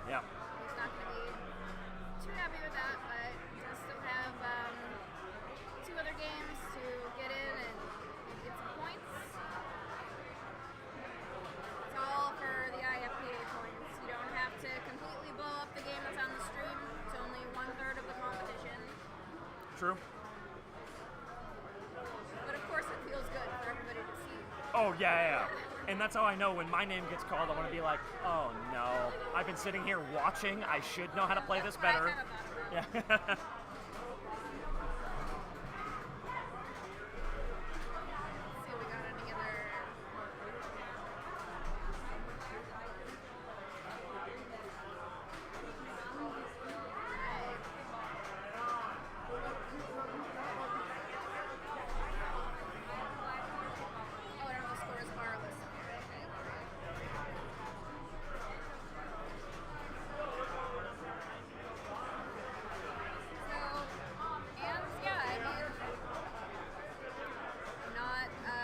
S1: Yeah.
S6: He's not going to be too happy with that, but does still have 2 other games to get in and get some points. It's all for the IFPA points. You don't have to completely blow up the game that's on the stream. It's only 1/3 of the competition.
S1: True.
S6: But of course it feels good for everybody to see.
S1: Oh, yeah. And that's how I know when my name gets called, I want to be like, oh no, I've been sitting here watching. I should know how to play this
S6: That's what
S1: better.
S6: I kind of thought about.
S1: Yeah.
S6: Let's see if we got any other. Alright. Oh, I don't know the scores are listed here. Okay. So, and yeah, I mean, not the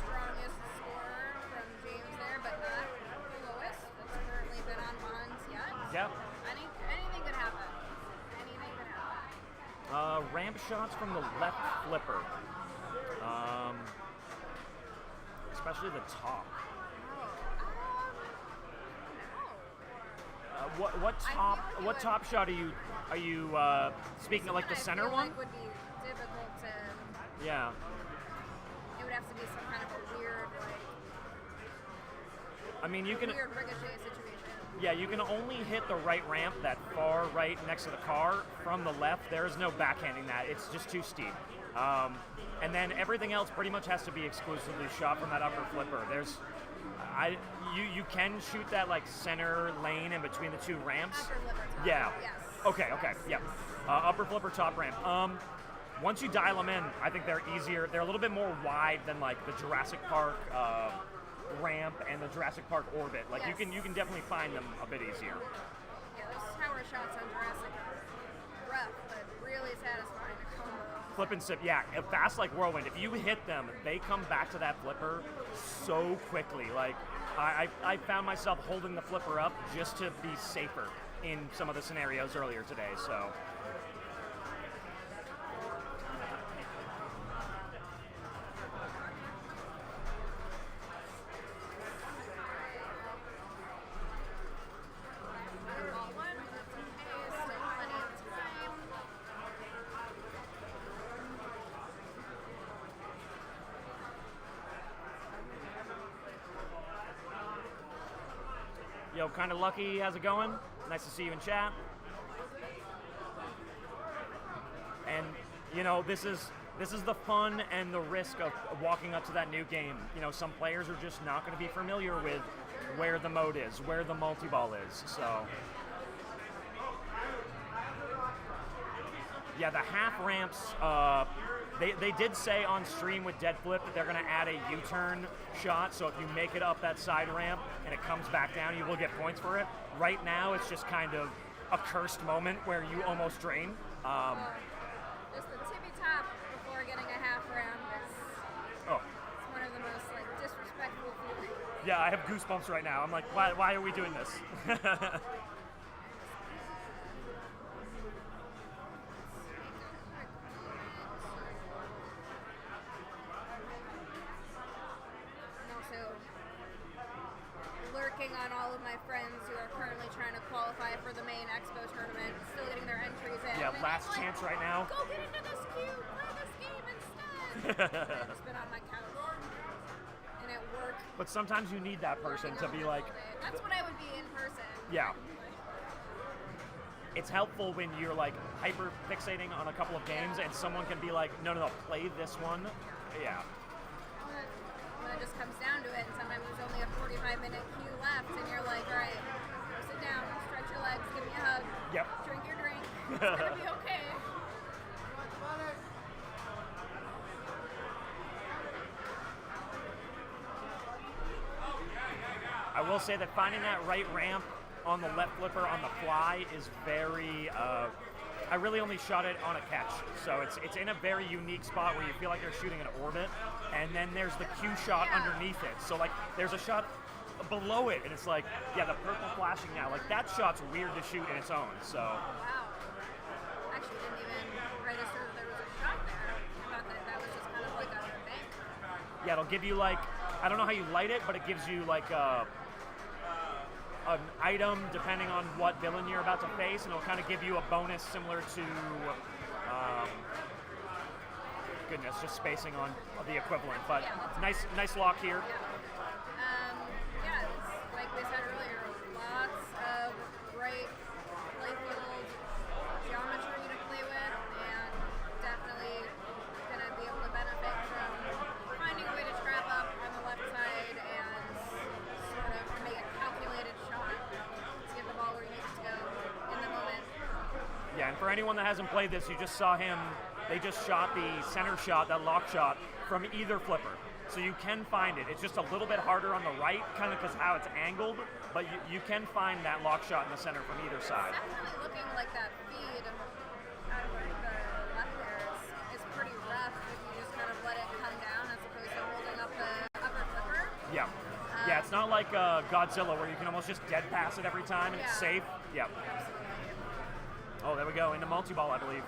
S6: strongest score from James there, but not the lowest that's currently been on Bonds yet.
S1: Yep.
S6: Anything could happen. Anything could happen.
S1: Ramp shots from the left flipper. Especially the top. What
S6: I
S1: top
S6: feel like it
S1: what
S6: would-
S1: top shot are you speaking of, like the
S6: Something I
S1: center
S6: feel
S1: one?
S6: like would be difficult to.
S1: Yeah.
S6: It would have to be some kind of a weird,
S1: I mean, you can
S6: weird ricochet situation.
S1: yeah, you can only hit the right ramp, that far right next to the car, from the left. There is no backhanding that. It's just too steep. And then everything else pretty much has to be exclusively shot from that upper flipper. You can shoot that like center lane in between the 2 ramps.
S6: Upper flipper top.
S1: Yeah.
S6: Yes.
S1: Okay. Yeah. Upper flipper, top ramp. Once you dial them in, I think they're easier. They're a little bit more wide than like the Jurassic Park ramp and the Jurassic Park orbit. Like
S6: Yes.
S1: you can definitely find them a bit easier.
S6: Yeah, those tower shots on Jurassic are rough, but really satisfying to combo.
S1: Flip and sip, yeah, fast like whirlwind. If you hit them, they come back to that flipper so quickly. Like I found myself holding the flipper up just to be safer in some of the scenarios earlier today. So.
S6: Ball one, that's okay, still plenty of time.
S1: Yo, kind of lucky. How's it going? Nice to see you in chat. And you know, this is the fun and the risk of walking up to that new game. You know, some players are just not going to be familiar with where the mode is, where the multi-ball is. So, yeah, the half ramps. They did say on stream with Dead Flip that they're going to add a U-turn shot, so if you make it up that side ramp and it comes back down, you will get points for it. Right now, it's just kind of a cursed moment where you almost drain.
S6: Just the tippy top before getting a half round is
S1: Oh,
S6: it's one of the most like disrespectful feelings.
S1: Yeah, I have goosebumps right now. I'm like, why are we doing this?
S6: I'm also lurking on all of my friends who are currently trying to qualify for the main Expo tournament, still getting their entries in.
S1: Yeah,
S6: And
S1: last
S6: I'm like,
S1: chance right now.
S6: Go get into this queue, play this game instead. I've just been on my couch and at work.
S1: But sometimes you need that person to be like,
S6: That's what I would be in person.
S1: yeah. It's helpful when you're like hyper fixating on a couple of games and someone can be like, no, play this one. Yeah.
S6: When it just comes down to it, and sometimes there's only a 45-minute queue left, and you're like, all right, go sit down, stretch your legs, give me a hug,
S1: Yep.
S6: drink your drink, it's gonna be okay.
S1: I will say that finding that right ramp on the left flipper on the fly is very. I really only shot it on a catch, so it's in a very unique spot where you feel like you're shooting an orbit, and then there's the cue shot underneath it. So like there's a shot below it, and it's like, yeah, the purple flashing now. Like that shot's weird to shoot in its own. So.
S6: Wow. Actually didn't even register that there was a shot there. I thought that was just kind of like a bank.
S1: Yeah, it'll give you like, I don't know how you light it, but it gives you like an item depending on what villain you're about to face, and it'll kind of give you a bonus similar to, goodness, just spacing on the equivalent. But nice lock here.
S6: Yeah, it's like we said earlier, lots of great playfield geometry to play with, and definitely gonna be able to benefit from finding a way to trap up on the left side and sort of make a calculated shot to get the ball where you need it to go in the moment.
S1: Yeah, and for anyone that hasn't played this, you just saw him, they just shot the center shot, that lock shot, from either flipper. So you can find it. It's just a little bit harder on the right, kind of because how it's angled, but you can find that lock shot in the center from either side.
S6: Definitely looking like that feed out of the left there is pretty rough if you just kind of let it come down as opposed to holding up the upper flipper.
S1: Yeah. Yeah, it's not like Godzilla where you can almost just dead pass it every time and it's safe. Yeah. Oh, there we go, into multi-ball, I believe.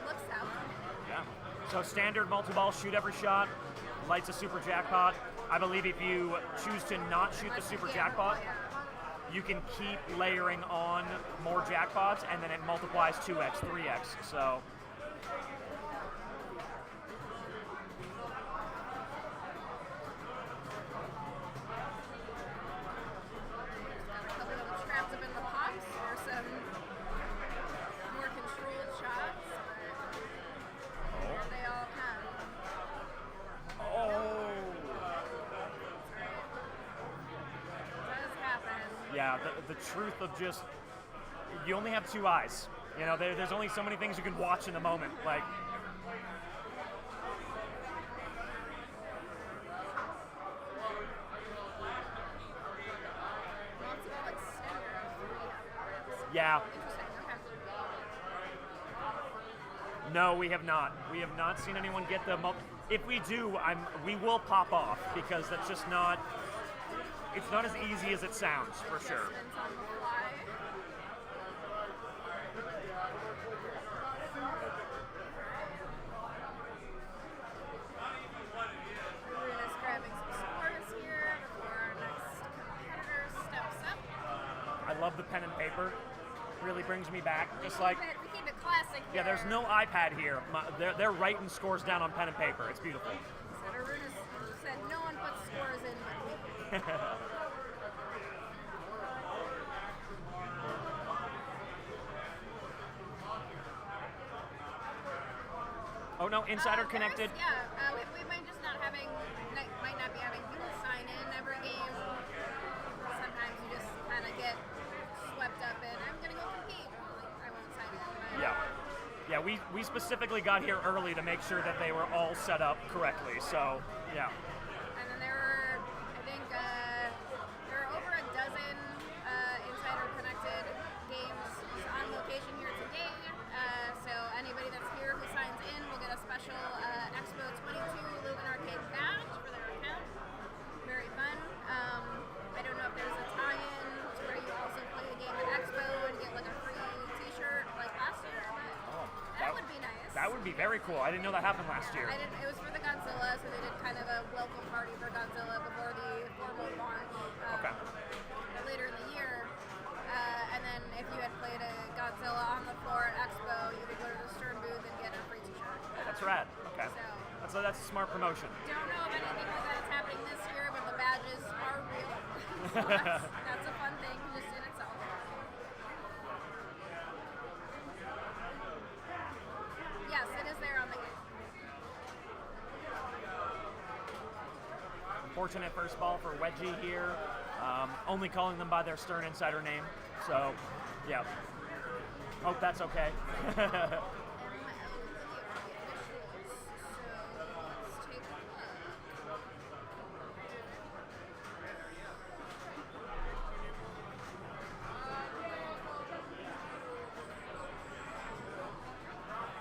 S6: Looks out.
S1: Yeah. So standard multi-ball, shoot every shot, lights a super jackpot. I believe if you choose to not shoot the super jackpot, you can keep layering on more jackpots, and then it multiplies 2x, 3x. So.
S6: A couple of them trapped up in the pops for some more controlled shots, but here they all come.
S1: Oh.
S6: Does happen.
S1: Yeah, the truth of just, you only have two eyes. You know, there's only so many things you can watch in the moment. Like,
S6: Multi-ball extender of 3 upwards.
S1: yeah.
S6: Interesting, okay.
S1: No, we have not. We have not seen anyone get the if we do, we will pop off because that's just not, it's not as easy as it sounds, for sure.
S6: Adjustments on the fly. Runa's grabbing some scores here before our next competitor steps up.
S1: I love the pen and paper. Really brings me back. Just like,
S6: We keep it classic here.
S1: yeah, there's no iPad here. They're writing scores down on pen and paper. It's beautiful.
S6: So Aruna said no one puts scores in with me.
S1: Oh no, insider connected.
S6: Yeah, we might just not might not be having people sign in every game. Sometimes you just kind of get swept up in, I'm gonna go compete. Like, I won't sign in. But
S1: Yeah, we specifically got here early to make sure that they were all set up correctly. So, yeah.
S6: And then there were, I think, there are over a dozen insider connected games on location here today. So anybody that's here who signs in will get a special Expo 22 Logan Arcade badge for their
S1: That would be very cool. I didn't know that happened last year.
S6: It was for the Godzilla, so they did kind of a welcome party for Godzilla before the formal launch
S1: Okay.
S6: later in the year. And then if you had played a Godzilla on the floor at Expo, you could go to the Stern booth and get a free t-shirt.
S1: That's rad. Okay.
S6: So,
S1: That's a smart promotion.
S6: don't know if anything like that is happening this year, but the badges are real. So that's a fun thing just in itself. Yes, it is there on the game.
S1: Fortunate first ball for Wedgie here. Only calling them by their Stern Insider name. So, yeah. Hope that's okay.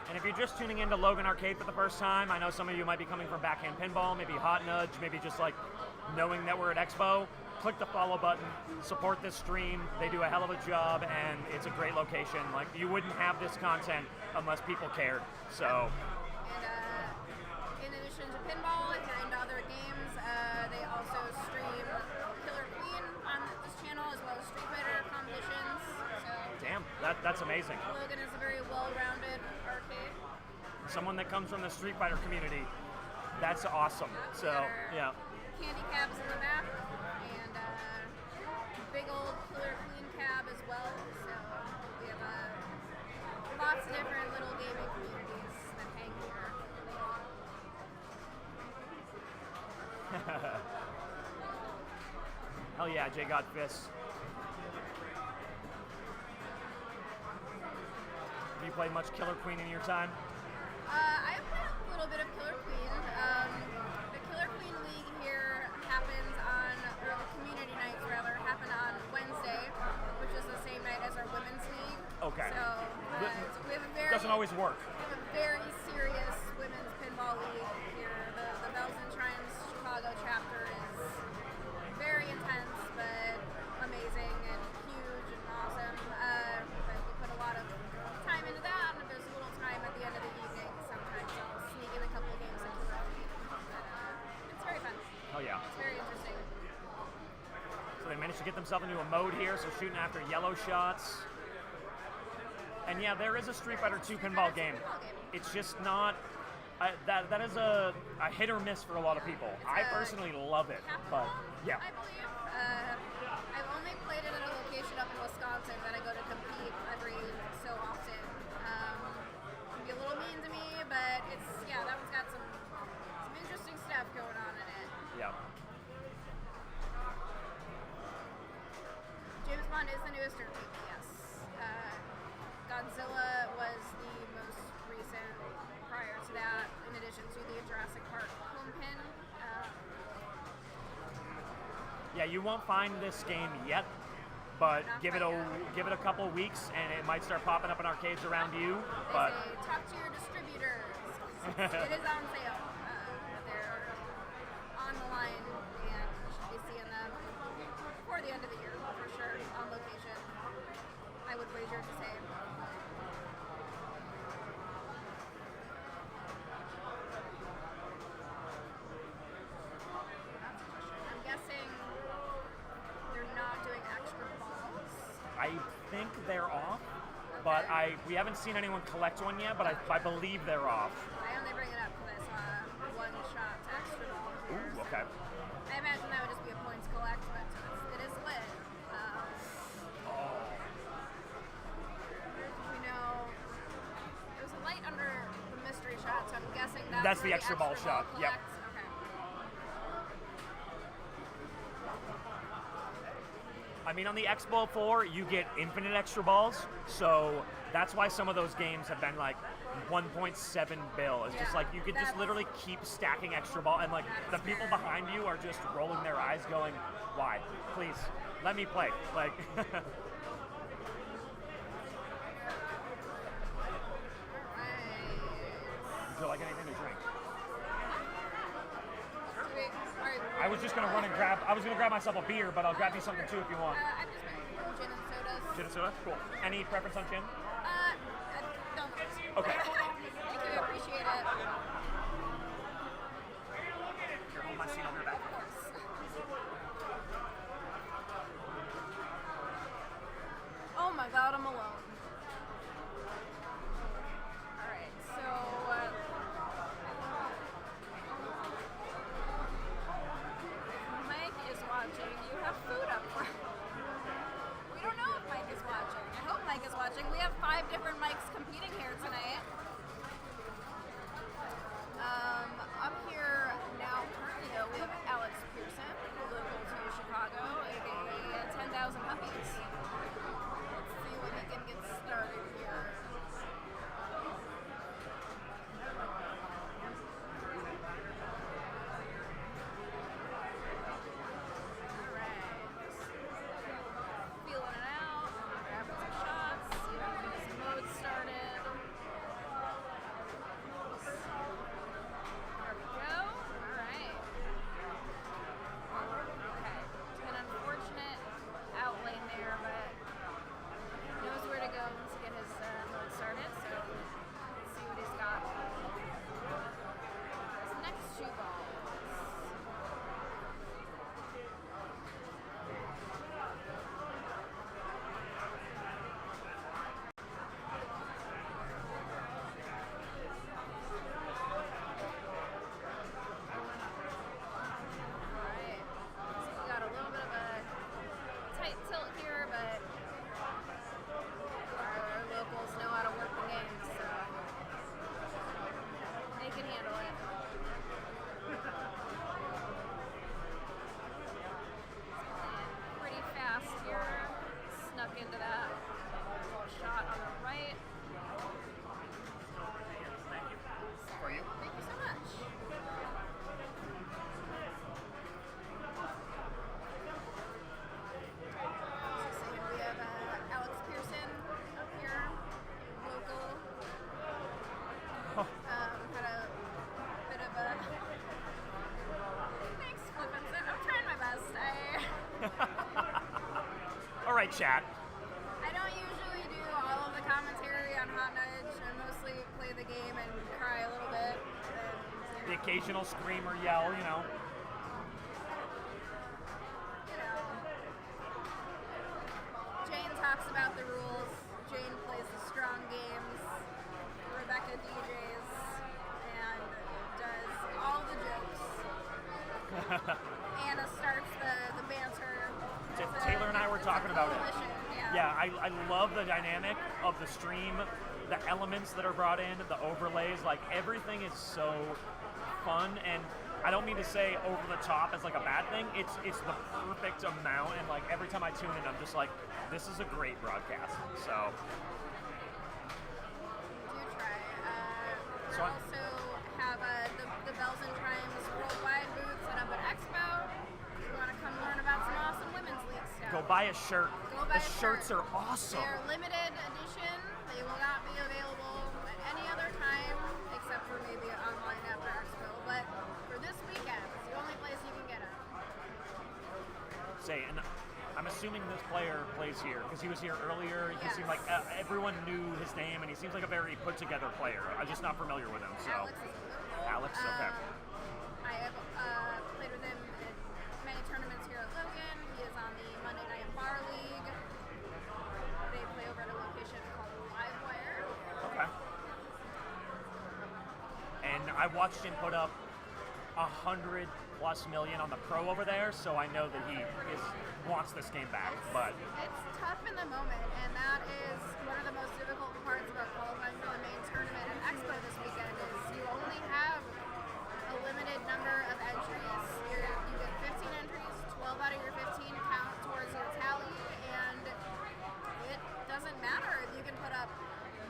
S1: And if you're just tuning into Logan Arcade for the first time, I know some of you might be coming from Backhand Pinball, maybe Hot Nudge, maybe just like knowing that we're at Expo. Click the follow button, support this stream. They do a hell of a job, and it's a great location. Like, you wouldn't have this content unless people cared. So,
S6: And in addition to pinball, if you're into other games, they also stream Killer Queen on this channel as well as Street Fighter competitions. So
S1: damn, that's amazing.
S6: Logan is a very well-rounded arcade.
S1: Someone that comes from the Street Fighter community, that's awesome. So, yeah.
S6: Candy cabs in the back, and big old Killer Queen cab as well. So we have lots of different little gaming communities that hang here.
S1: Hell yeah, Jay got fists. Have you played much Killer Queen in your time?
S6: I played a little bit of Killer Queen. The Killer Queen League here happens on, or the community nights rather, happen on Wednesday, which is the same night as our women's league.
S1: Okay.
S6: So we have a very
S1: Doesn't always work.
S6: We have a very serious women's pinball league here. The Bells and Shrines Chicago chapter is very intense, but amazing and huge and awesome. But we put a lot of time into that, and if there's a little time at the end of the evening, sometimes I'll sneak in a couple of games of Killer Queen. But it's very fun.
S1: Oh yeah.
S6: It's very interesting.
S1: So they managed to get themselves into a mode here, so shooting after yellow shots. And yeah, there is a Street Fighter 2 pinball game. It's just not, that is a hit or miss for a lot of people. I personally love it, but yeah.
S6: I believe. I've only played it at a location up in Wisconsin that I go to compete every so often. Can be a little mean to me, but it's, yeah, that one's got some interesting stuff going on in it.
S1: Yeah.
S6: James Bond is the newest arcade, yes. Godzilla was the most recent prior to that, in addition to the Jurassic Park home pin.
S1: Yeah, you won't find this game yet, but
S6: Not
S1: give it
S6: quite
S1: a
S6: yet.
S1: couple weeks, and it might start popping up in arcades around you.
S6: They
S1: But
S6: say talk to your distributors. It is on sale. They're on the line, and you should be seeing them before the end of the year for sure on location. I would wager to say. I'm guessing they're not doing extra balls.
S1: I think they're off, but we haven't seen anyone collect one yet, but I believe they're off.
S6: I only bring it up because I saw one shot to extra ball.
S1: Ooh, okay.
S6: I imagine that would just be a points collect, but it is lit. We know there's a light under the mystery shot, so I'm guessing that's
S1: the
S6: where
S1: extra ball shot, yep.
S6: collects. Okay.
S1: I mean, on the Expo 4, you get infinite extra balls, so that's why some of those games have been like 1.7 bill. It's just
S6: Yeah,
S1: like you could just
S6: that's-
S1: literally keep stacking extra ball, and like the
S6: That is
S1: people
S6: fair.
S1: behind you are just rolling their eyes, going, "Why? Please, let me play." Like,
S6: Right.
S1: would you like anything to drink?
S6: Alright.
S1: I was just gonna run and grab. I was gonna grab myself a beer, but I'll grab you something too if you want.
S6: I'm just making gin and sodas.
S1: Gin and soda? Cool. Any preference on gin?
S6: Don't know.
S1: Okay.
S6: Thank you.
S1: Here, hold my seat, I'll be back.
S6: Of course. Oh my god, I'm alone. Alright, so Mike is watching. You have food up front. We don't know if Mike is watching. I hope Mike is watching. We have 5 different mics competing here tonight. Up here now, currently though, we have Alex Pearson, local to Chicago, aka 10,000 Puppies. Let's see when he can get started here. Alright. Feeling it out, grabbing some shots, see if we can get some modes started. There we go. Alright. Okay. It's been an unfortunate out lane there, but he knows where to go once he get his mode started, so let's see what he's got. His next 2 balls. Alright. So we got a little bit of a tight tilt here, but our locals know how to work the game, so they can handle it. Playing pretty fast here. Snuck into that shot on the right.
S1: Thank you. For you.
S6: Thank you so much. So we have Alex Pearson up here, local. Had a bit of a thanks, flipping it. I'm trying my best.
S1: All right, chat.
S6: I don't usually do all of the commentary on Hot Nudge. I mostly play the game and cry a little bit. And,
S1: The occasional scream or yell, you know.
S6: you know, Jane talks about the rules. Jane plays the strong games. Rebecca DJs and does all the jokes. Anna starts the banter.
S1: Taylor and I were
S6: It's a
S1: talking about it.
S6: coalition,
S1: Yeah, I love the dynamic of the stream, the elements that are brought in, the overlays, like everything is so fun, and I don't mean to say over the top as like a bad thing. It's the perfect amount, and like every time I tune in, I'm just like, this is a great broadcast. So
S6: Do try. We
S1: So I-
S6: also have the Bells and Chimes Worldwide booth set up at Expo. If you want to come learn about some awesome women's league stuff.
S1: go buy a shirt.
S6: Go buy
S1: The
S6: a
S1: shirts
S6: shirt.
S1: are awesome.
S6: They're limited edition. They will not be available at any other time except for maybe online after Expo. But for this weekend, it's the only place you can get it.
S1: Say, and I'm assuming this player plays here because he was here earlier. He
S6: Yes.
S1: seemed like everyone knew his name, and he seems like a very put together player. I'm just not familiar with him. So
S6: Alex is local.
S1: Alex, okay.
S6: I have played with him in many tournaments here at Logan. He is on the Monday Night Bar League. They play over at a location called Livewire.
S1: Okay. And I watched him put up 100+ million on the pro over there, so I know that he wants this game back. But
S6: It's tough in the moment, and that is one of the most difficult parts about qualifying for the main tournament at Expo this weekend is you only have a limited number of entries. You get 15 entries, 12 out of your 15 count towards your tally, and it doesn't matter if you can put up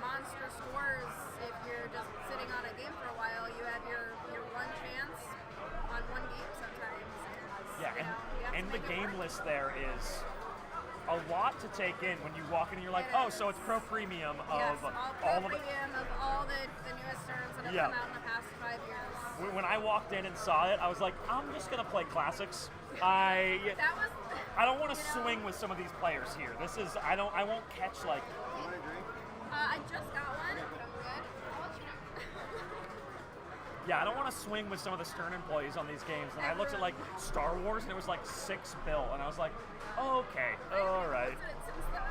S6: monster scores if you're just sitting on a game for a while. You have your one chance on one game sometimes.
S1: yeah,
S6: You know, you have
S1: and
S6: to
S1: the
S6: make it
S1: game
S6: work.
S1: list there is a lot to take in when you walk in and you're like,
S6: It
S1: oh,
S6: is.
S1: so it's pro premium of
S6: Yes,
S1: all of it.
S6: premium of all the newest terms that have
S1: Yeah.
S6: come out in the past 5 years.
S1: When I walked in and saw it, I was like, I'm just gonna play classics. I
S6: That was.
S1: don't want to
S6: you know,
S1: swing with some of these players here. This is I won't catch like.
S2: You want a drink?
S6: I just got one, but I'm good. I'll let you know.
S1: Yeah, I don't want to swing with some of the Stern employees on these games. And I looked at like Star Wars and it was like $6 bill, and I was like, oh, okay, all right.
S6: Since then.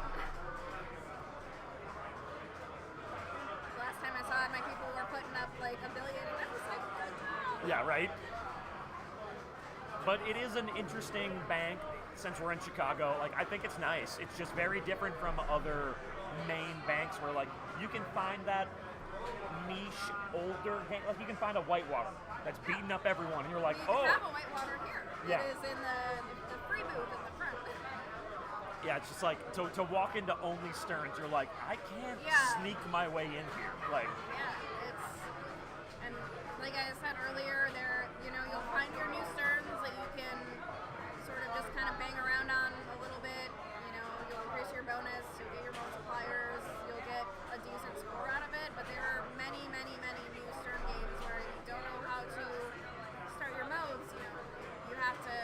S6: Last time I saw it, my people were putting up like $1 billion, and I was like, oh, no.
S1: Yeah, right. But it is an interesting bank since we're in Chicago. Like, I think it's nice. It's just very different from other main banks where like you can find that niche older game. Like you can find a Whitewater that's beating up everyone, and you're like,
S6: You
S1: oh.
S6: can have a Whitewater here.
S1: Yeah.
S6: It is in the free booth in the front.
S1: Yeah, it's just like to walk into only Stearns, you're like, I can't
S6: Yeah.
S1: sneak my way in here. Like,
S6: Yeah, it's, and like I said earlier, you'll find your new Stearns that you can sort of just kind of bang around on a little bit. You'll increase your bonus, you'll get your multipliers, you'll get a decent score out of it. But there are many, many, many new Stern games where you don't know how to start your modes. You have to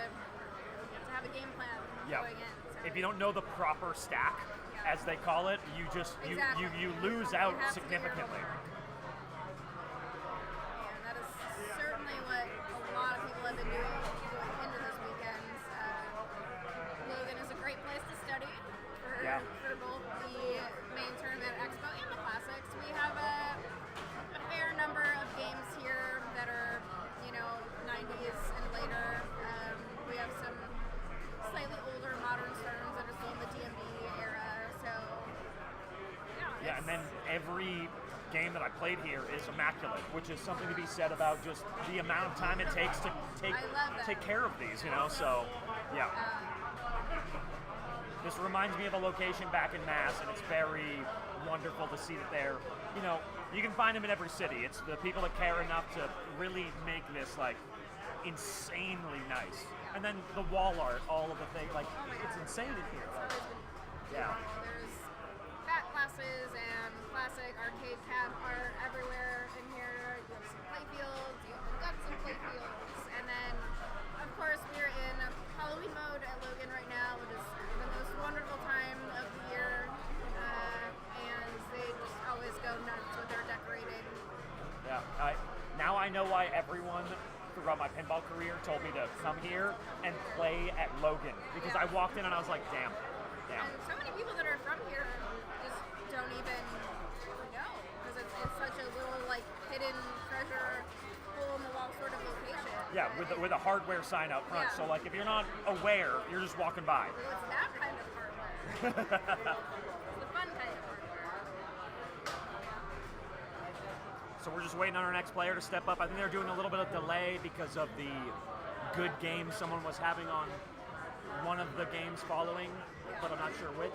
S6: have a game plan
S1: Yeah.
S6: going in. So
S1: if you don't know the proper stack,
S6: Yeah.
S1: as they call it, you just
S6: Exactly.
S1: you lose
S6: You
S1: out
S6: have to do your
S1: significantly.
S6: homework. And that is certainly what a lot of people have been doing going into this weekend. Logan is a great place to study
S1: Yeah.
S6: for both the main tournament expo and the classics. We have a fair number of games here that are 90s and later. We have some slightly older modern Sterns that are still in the DMB era. So
S1: Yeah, and then every game that I played here is immaculate, which is something to be said about just the amount of time it takes to take
S6: I love that.
S1: take care of these, So, yeah. This reminds me of a location back in Mass, and it's very wonderful to see that they're, you can find them in every city. It's the people that care enough to really make this like insanely nice. And then the wall art, all of the things, like it's insane in here.
S6: it's always been
S1: Yeah.
S6: There's fat classes and classic arcade cab art everywhere in here. You have some playfields, you've got some playfields, and then of course we're in Halloween mode at Logan right now, which is the most wonderful time of the year, and they just always go nuts with their decorating.
S1: Yeah. Now I know why everyone throughout my pinball career told me to come here and play at Logan, because I walked in and I was like, damn.
S6: And so many people that are from here just don't even know, because it's such a little like hidden treasure, hole in the wall sort of location.
S1: Yeah, with a hardware sign out front.
S6: Yeah.
S1: So like if you're not aware, you're just walking by.
S6: So it's that kind of hardware. It's the fun kind of hardware.
S1: So we're just waiting on our next player to step up. I think they're doing a little bit of delay because of the good game someone was having on one of the games following, but I'm not sure which.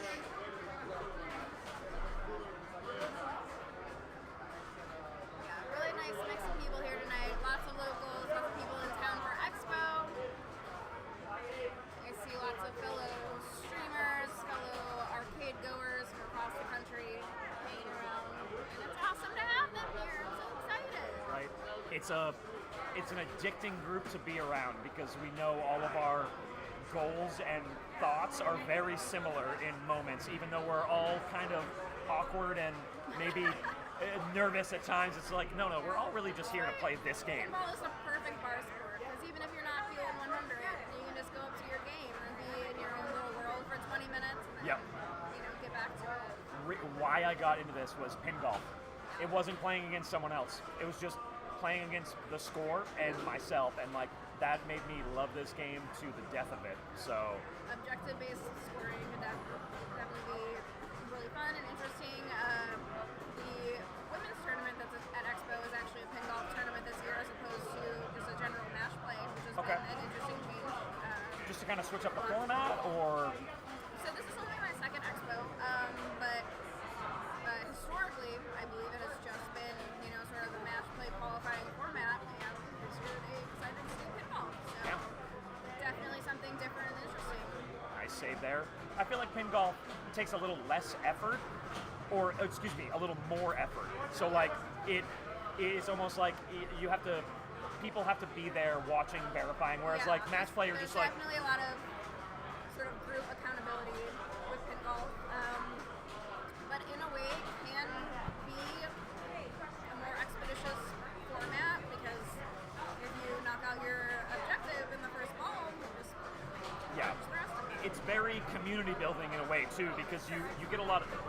S6: Yeah, really nice mix of people here tonight. Lots of locals, lots of people in town for Expo. I see lots of fellow streamers, fellow arcade goers from across the country hanging around. And it's awesome to have them here. I'm so excited.
S1: Right? It's an addicting group to be around because we know all of our goals and thoughts are very similar in moments, even though we're all kind of awkward and maybe nervous at times. It's like, no, we're all really just here to play this game.
S6: Pinball is a perfect bar sport because even if you're not feeling 100, you can just go up to your game and be in your own little world for 20 minutes and then,
S1: Yep.
S6: get back to it.
S1: Why I got into this was pinball. It wasn't playing against someone else. It was just playing against the score and myself, and like that made me love this game to the death of it. So
S6: Objective-based scoring could definitely be really fun and interesting. The women's tournament that's at Expo is actually a pinball tournament this year as opposed to just a general match play, which has
S1: Okay.
S6: been an interesting change.
S1: just to kind of switch up the format, or
S6: So this is only my second Expo, but historically, I believe it has just been, sort of the match play qualifying format, and this year they decided to do pinball. So
S1: Yeah.
S6: definitely something different and interesting.
S1: nice save there. I feel like pinball takes a little less effort, or excuse me, a little more effort. So like it is almost like you have to, people have to be there watching, verifying. Whereas
S6: Yeah,
S1: like match play, you're
S6: there's
S1: just like,
S6: definitely a lot of sort of group accountability with pinball, but in a way can be a more expeditious format because
S1: community building in a way too, because you get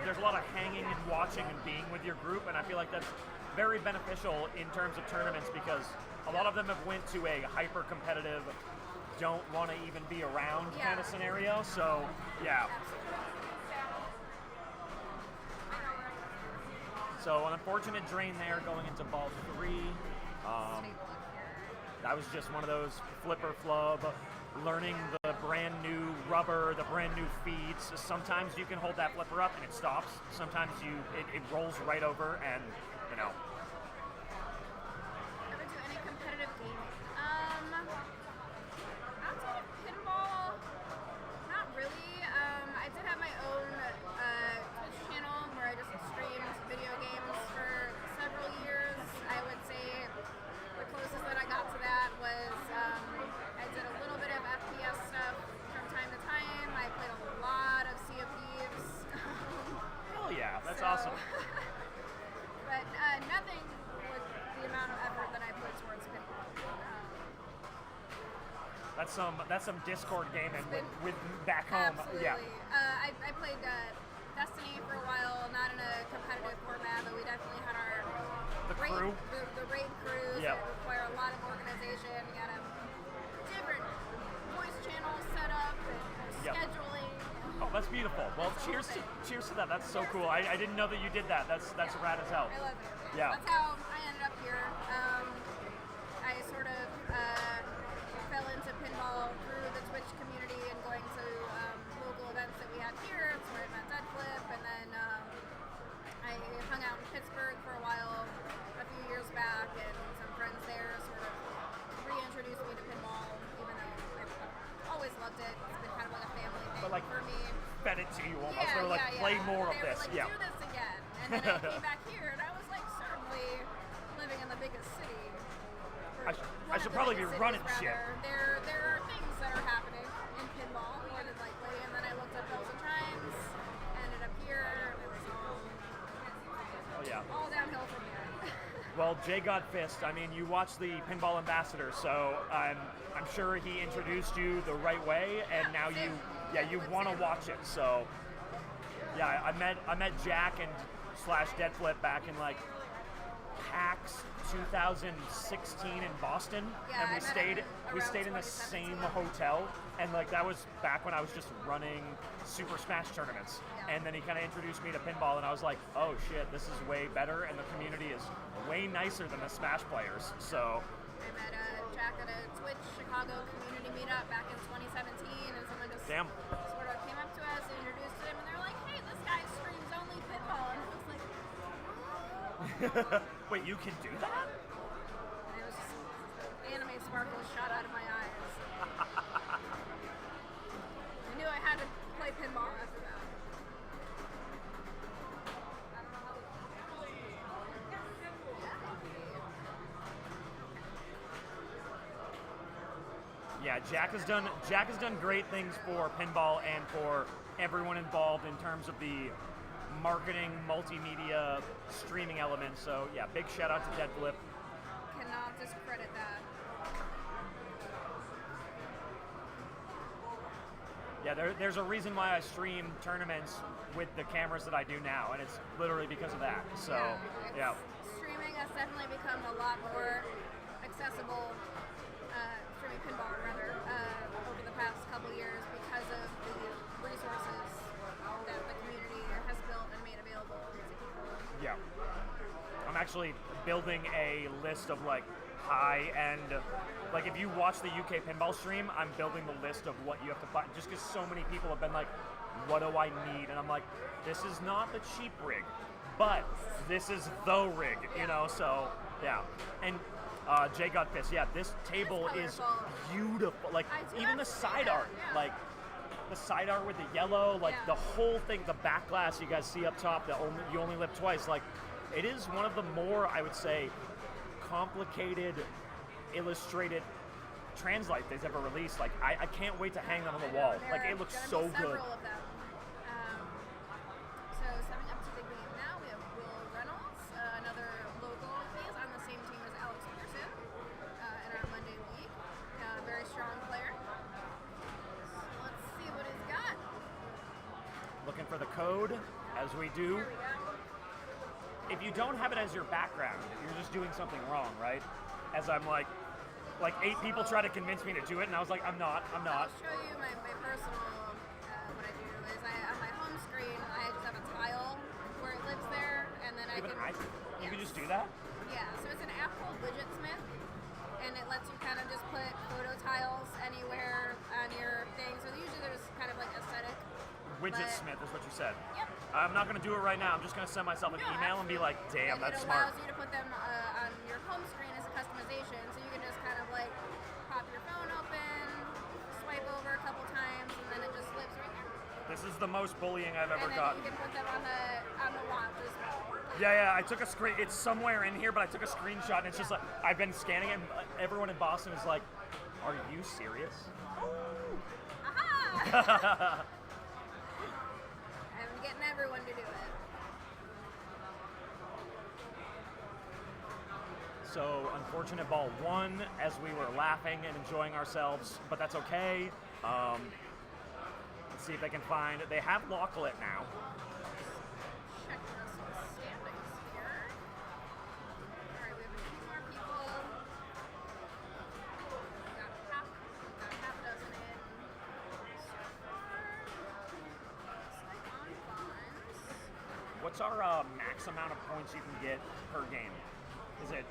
S1: there's a lot of hanging and watching and being with your group, and I feel like that's very beneficial in terms of tournaments, because a lot of them have went to a hyper competitive, don't want to even be around kind of scenario. So yeah. So an unfortunate drain there going into ball 3. That was just one of those flipper flub, learning the brand new rubber, the brand new feeds. Sometimes you can hold that flipper up and it stops. Sometimes it rolls right over, and you know.
S6: Ever do any competitive gaming? Outside of pinball, not really. I did have my own Twitch channel where I just streamed video games for several years. I would say the closest that I got to that was I did a little bit of FPS stuff from time to time. I played a lot of Sea of Thieves.
S1: Hell yeah, that's awesome.
S6: But nothing with the amount of effort that I put towards pinball.
S1: That's some Discord gaming with back home.
S6: Absolutely.
S1: Yeah.
S6: I played Destiny for a while, not in a competitive format, but we definitely had our
S1: crew.
S6: The raid crews
S1: Yep.
S6: that require a lot of organization. We had a different voice channels set up and
S1: Yep.
S6: scheduling.
S1: Oh, that's beautiful. Well, cheers to that. That's so cool. I didn't know that you did that. That's rad as hell.
S6: I love it.
S1: Yeah.
S6: That's how I ended up here. I sort of fell into pinball through the Twitch community and going to local events that we had here. So I met Dead Flip, and then I hung out in Pittsburgh for a while a few years back, and some friends there sort of reintroduced me to pinball, even though I've always loved it. It's been kind of like a family thing
S1: But like
S6: for me.
S1: fed it to you almost. They're like, play more of
S6: They were
S1: this.
S6: like,
S1: Yeah.
S6: do this again. And then I came back here, and I was like, certainly living in the biggest city. or
S1: I should
S6: one of the
S1: probably be
S6: biggest
S1: running
S6: cities,
S1: shit.
S6: rather. There are things that are happening in pinball more than likely. And then I looked up Bells and Chimes, ended up here, and it was
S1: Oh yeah.
S6: all downhill from here.
S1: Well, Jay Godfist, I mean, you watched the Pinball Ambassador, so I'm sure he introduced you the right way, and now you want to watch it. So yeah, I met Jack and / Dead Flip back in like PAX 2016 in Boston,
S6: Yeah,
S1: and
S6: I met him
S1: we
S6: around
S1: stayed in the
S6: 2017.
S1: same hotel, and like that was back when I was just running Super Smash tournaments,
S6: Yeah.
S1: and then he kind of introduced me to pinball, and I was like, oh shit, this is way better, and the community is way nicer than the Smash players. So
S6: I met Jack at a Twitch Chicago community meetup back in 2017, and someone just
S1: damn.
S6: sort of came up to us and introduced him, and they're like, hey, this guy streams only pinball. And I was like,
S1: Wait, you can do that?
S6: and it was just anime sparkles shot out of my eyes. I knew I had to play pinball after that.
S1: Yeah, Jack has done great things for pinball and for everyone involved in terms of the marketing, multimedia, streaming elements. So yeah, big shout out to Dead Flip.
S6: Cannot discredit that.
S1: Yeah, there's a reason why I stream tournaments with the cameras that I do now, and it's literally because of that. So yeah.
S6: Streaming has definitely become a lot more accessible, streaming pinball rather, over the past couple years because of the resources that the community has built and made available to people.
S1: Yeah. I'm actually building a list of like high-end, like if you watch the UK pinball stream, I'm building the list of what you have to buy, just because so many people have been like, what do I need? And I'm like, this is not the cheap rig, but this is the rig, you know, so yeah. And Jay got pissed. Yeah, this table is
S6: colorful.
S1: beautiful. Like
S6: I do
S1: even the
S6: have to say
S1: side
S6: that,
S1: art,
S6: yeah.
S1: like the side art with the yellow, like
S6: Yeah.
S1: the whole thing, the back glass you guys see up top, you only live twice. Like it is one of the more, I would say, complicated illustrated translite they've ever released. Like I can't wait to hang them on the wall.
S6: There
S1: Like
S6: are
S1: it looks
S6: gonna
S1: so
S6: be
S1: good.
S6: several of them. So stepping up to the game now, we have Will Reynolds, another local. He's on the same team as Alex Pearson in our Monday league. Very strong player. So let's see what he's got.
S1: mode, as we do.
S6: There we go.
S1: If you don't have it as your background, you're just doing something wrong, right? As I'm like 8 people try to convince me to do it, and I was like, I'm not.
S6: I'll show you my personal, what I do is on my home screen, I just have a tile where it lives there, and then I can...
S1: You can just do that?
S6: Yeah, so it's an app called Widgetsmith, and it lets you kind of just put photo tiles anywhere on your thing. So usually there's kind of like aesthetic.
S1: Widgetsmith is what you said.
S6: Yep.
S1: I'm not going to do it right now. I'm just going to send myself an
S6: No,
S1: email and be like, damn,
S6: And
S1: that's
S6: it
S1: smart.
S6: allows you to put them on your home screen as a customization, so you can just kind of like pop your phone open, swipe over a couple times, and then it just lives right there.
S1: This is the most bullying I've ever
S6: And then
S1: gotten.
S6: you can put them on the watch as well.
S1: Yeah, I took a screen. It's somewhere in here, but I took a screenshot, and it's just like I've been scanning it. And everyone in Boston is like, "Are you serious?"
S6: Aha! I'm getting everyone to do it.
S1: So unfortunate ball 1 as we were laughing and enjoying ourselves, but that's okay. Let's see if they can find. They have Locklet now.
S6: Check the standings here. Alright, we have a few more people. Got half a dozen in so far. Looks like on bonds.
S1: What's our max amount of points you can get per game? Is it?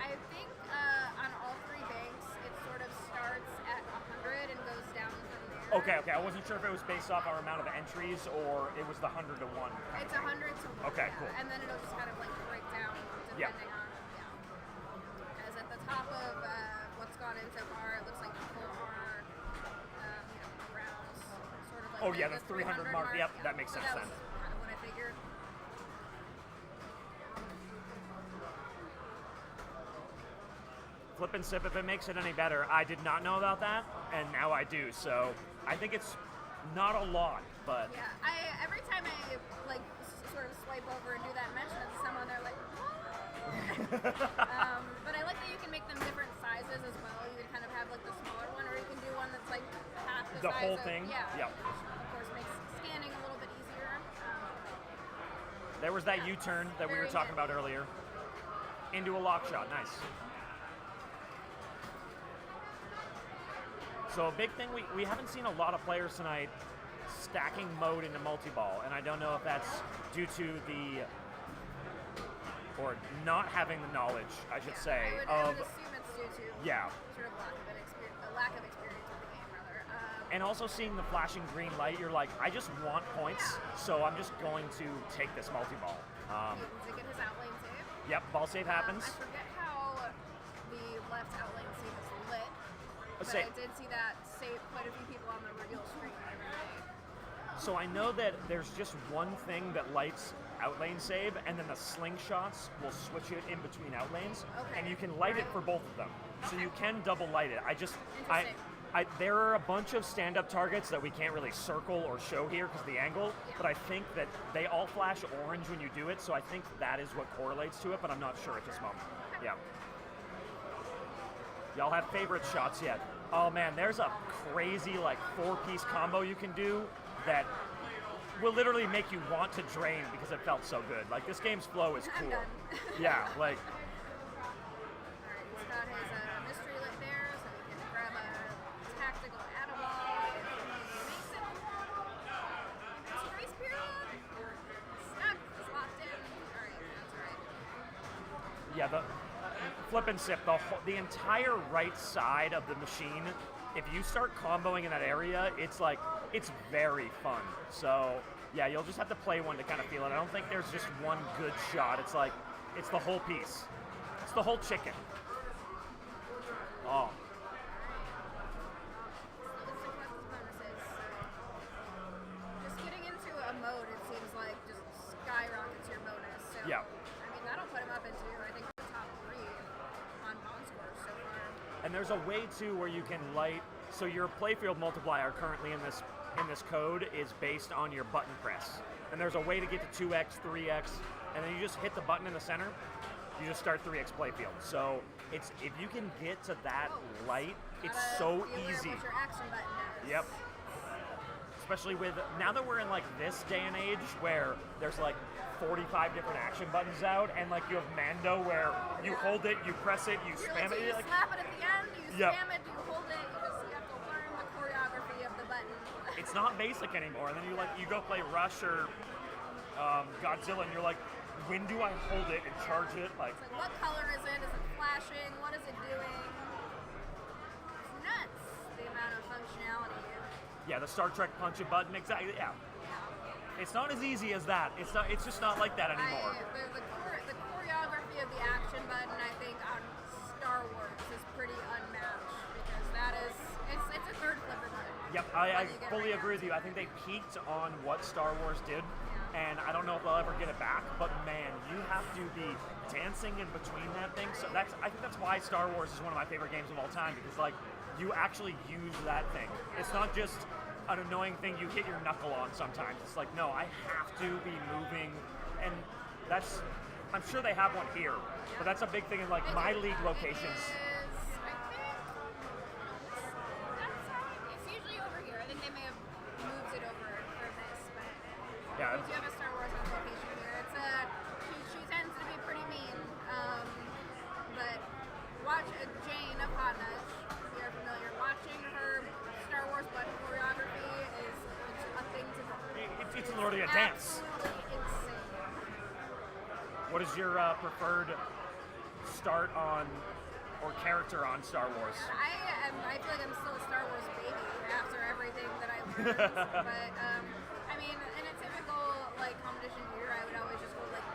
S6: I think on all 3 banks, it sort of starts at 100 and goes down from there.
S1: Okay. I wasn't sure if it was based off our amount of entries or it was the 100 to 1.
S6: It's 100 to 1.
S1: Okay,
S6: yeah.
S1: cool.
S6: And then it'll just kind of like break down
S1: Yeah.
S6: depending on, As at the top of what's gone in so far, it looks like people are, around sort of like
S1: Oh, yeah,
S6: the
S1: the 300 mark. Yep, that makes
S6: so
S1: sense
S6: that was
S1: then.
S6: kind of what I figured.
S1: Flip and sip if it makes it any better. I did not know about that, and now I do. So I think it's not a lot, but
S6: Yeah, every time I like sort of swipe over and do that mention it to someone, they're like, but I like that you can make them different sizes as well. You can kind of have like the smaller one, or you can do one that's like half the
S1: The
S6: size
S1: whole
S6: of,
S1: thing?
S6: Yeah.
S1: Yep.
S6: Which of course makes scanning a little bit easier.
S1: there was that U-turn that we were
S6: Very
S1: talking about
S6: handy.
S1: earlier. Into a lock shot. Nice. So a big thing, we haven't seen a lot of players tonight stacking mode into multi-ball, and I don't know if that's due to or not having the knowledge, I should say,
S6: I
S1: of
S6: would assume it's due to
S1: yeah.
S6: sort of lack of experience with the game, rather.
S1: And also seeing the flashing green light, you're like, I just want points, so I'm just going to take this multi-ball.
S6: To get his outlane save.
S1: Yep, ball save happens.
S6: I forget how the left outlane save is lit, but
S1: Save.
S6: I did see that save quite a few people on the reveal screen.
S1: So I know that there's just one thing that lights outlane save, and then the slingshots will switch it in between outlanes,
S6: Okay.
S1: and you can light it for both of them. So you can double light it.
S6: Interesting.
S1: There are a bunch of stand-up targets that we can't really circle or show here because of the angle, but I think that they all flash orange when you do it, so I think that is what correlates to it, but I'm not sure at this moment. Yeah. Y'all have favorite shots yet? Oh man, there's a crazy like 4-piece combo you can do that will literally make you want to drain because it felt so good. Like this game's flow is
S6: I'm
S1: cool.
S6: done.
S1: Yeah, like
S6: Alright, he's got his mystery lit there, so we can grab a tactical Adaball. Makes it. It's Grace period. Snap is locked in. Alright, that's alright.
S1: yeah, the flip and sip, the entire right side of the machine, if you start comboing in that area, it's very fun. So yeah, you'll just have to play one to kind of feel it. I don't think there's just one good shot. It's the whole piece. It's the whole chicken. Oh.
S6: Let's check out these bonuses. Just getting into a mode, it seems like just skyrockets your bonus. So
S1: Yeah.
S6: I mean, that'll put him up into I think the top 3 on bond scores so far.
S1: And there's a way too where you can light. So your playfield multiplier currently in this code is based on your button press. And there's a way to get to 2x, 3x, and then you just hit the button in the center. You just start 3x playfield. So if you can get to that light, it's
S6: Gotta
S1: so
S6: be aware of
S1: easy.
S6: what your action button does.
S1: Yep. especially with now that we're in like this day and age where there's like 45 different action buttons out, and like you have Mando where you hold it, you press it, you spam it.
S6: You
S1: Like,
S6: slap it at the end, you
S1: Yep.
S6: spam it, you hold it, you have to learn the choreography of the button.
S1: it's not basic anymore. And then you go play Rush or Godzilla, and you're like, when do I hold it and charge it? Like,
S6: It's like, what color is it? Is it flashing? What is it doing? It's nuts, the amount of functionality.
S1: yeah, the Star Trek punch a button, exactly. Yeah,
S6: Yeah.
S1: it's not as easy as that. It's not. It's just not like that anymore.
S6: The choreography of the action button, I think, on Star Wars is pretty unmatched because that is, it's a third flipper button.
S1: Yep,
S6: When
S1: I
S6: you get
S1: fully
S6: right
S1: agree with
S6: down
S1: you. I think they peaked on what Star Wars did, and I don't know if they'll ever get it back. But man, you have to be dancing in between that thing. So I think that's why Star Wars is one of my favorite games of all time, because like you actually use that thing. It's not just an annoying thing you hit your knuckle on sometimes. It's like, no, I have to be moving, and that's. I'm sure they have one here, but that's a big thing in like my league locations.
S6: It's usually over here. I think they may have moved it over for this, but
S1: Yeah.
S6: we do have a Star Wars on location here. It's she tends to be pretty mean, but watch Jane of Hot Nudge, if you're familiar. Watching her Star Wars button choreography is a thing to behold.
S1: It's literally a dance.
S6: Absolutely insane.
S1: What is your preferred start on or character on Star Wars?
S6: I feel like I'm still a Star Wars baby after everything that I've learned. But I mean, in a typical like competition here, I would always just go like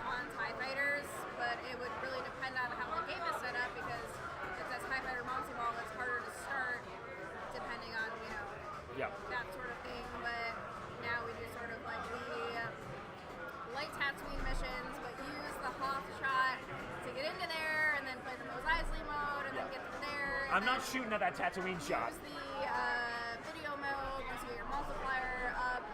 S6: on TIE Fighters, but it would really depend on how the game is set up because if that's TIE Fighter multi-ball, it's harder to start depending on
S1: Yeah.
S6: that sort of thing. But now we do sort of like the light Tatooine missions, but use the Hoth shot to get into there, and then play the Mos Eisley mode, and then get through there.
S1: I'm not shooting at that Tatooine shot.
S6: Use the video mode once you get your multiplier up,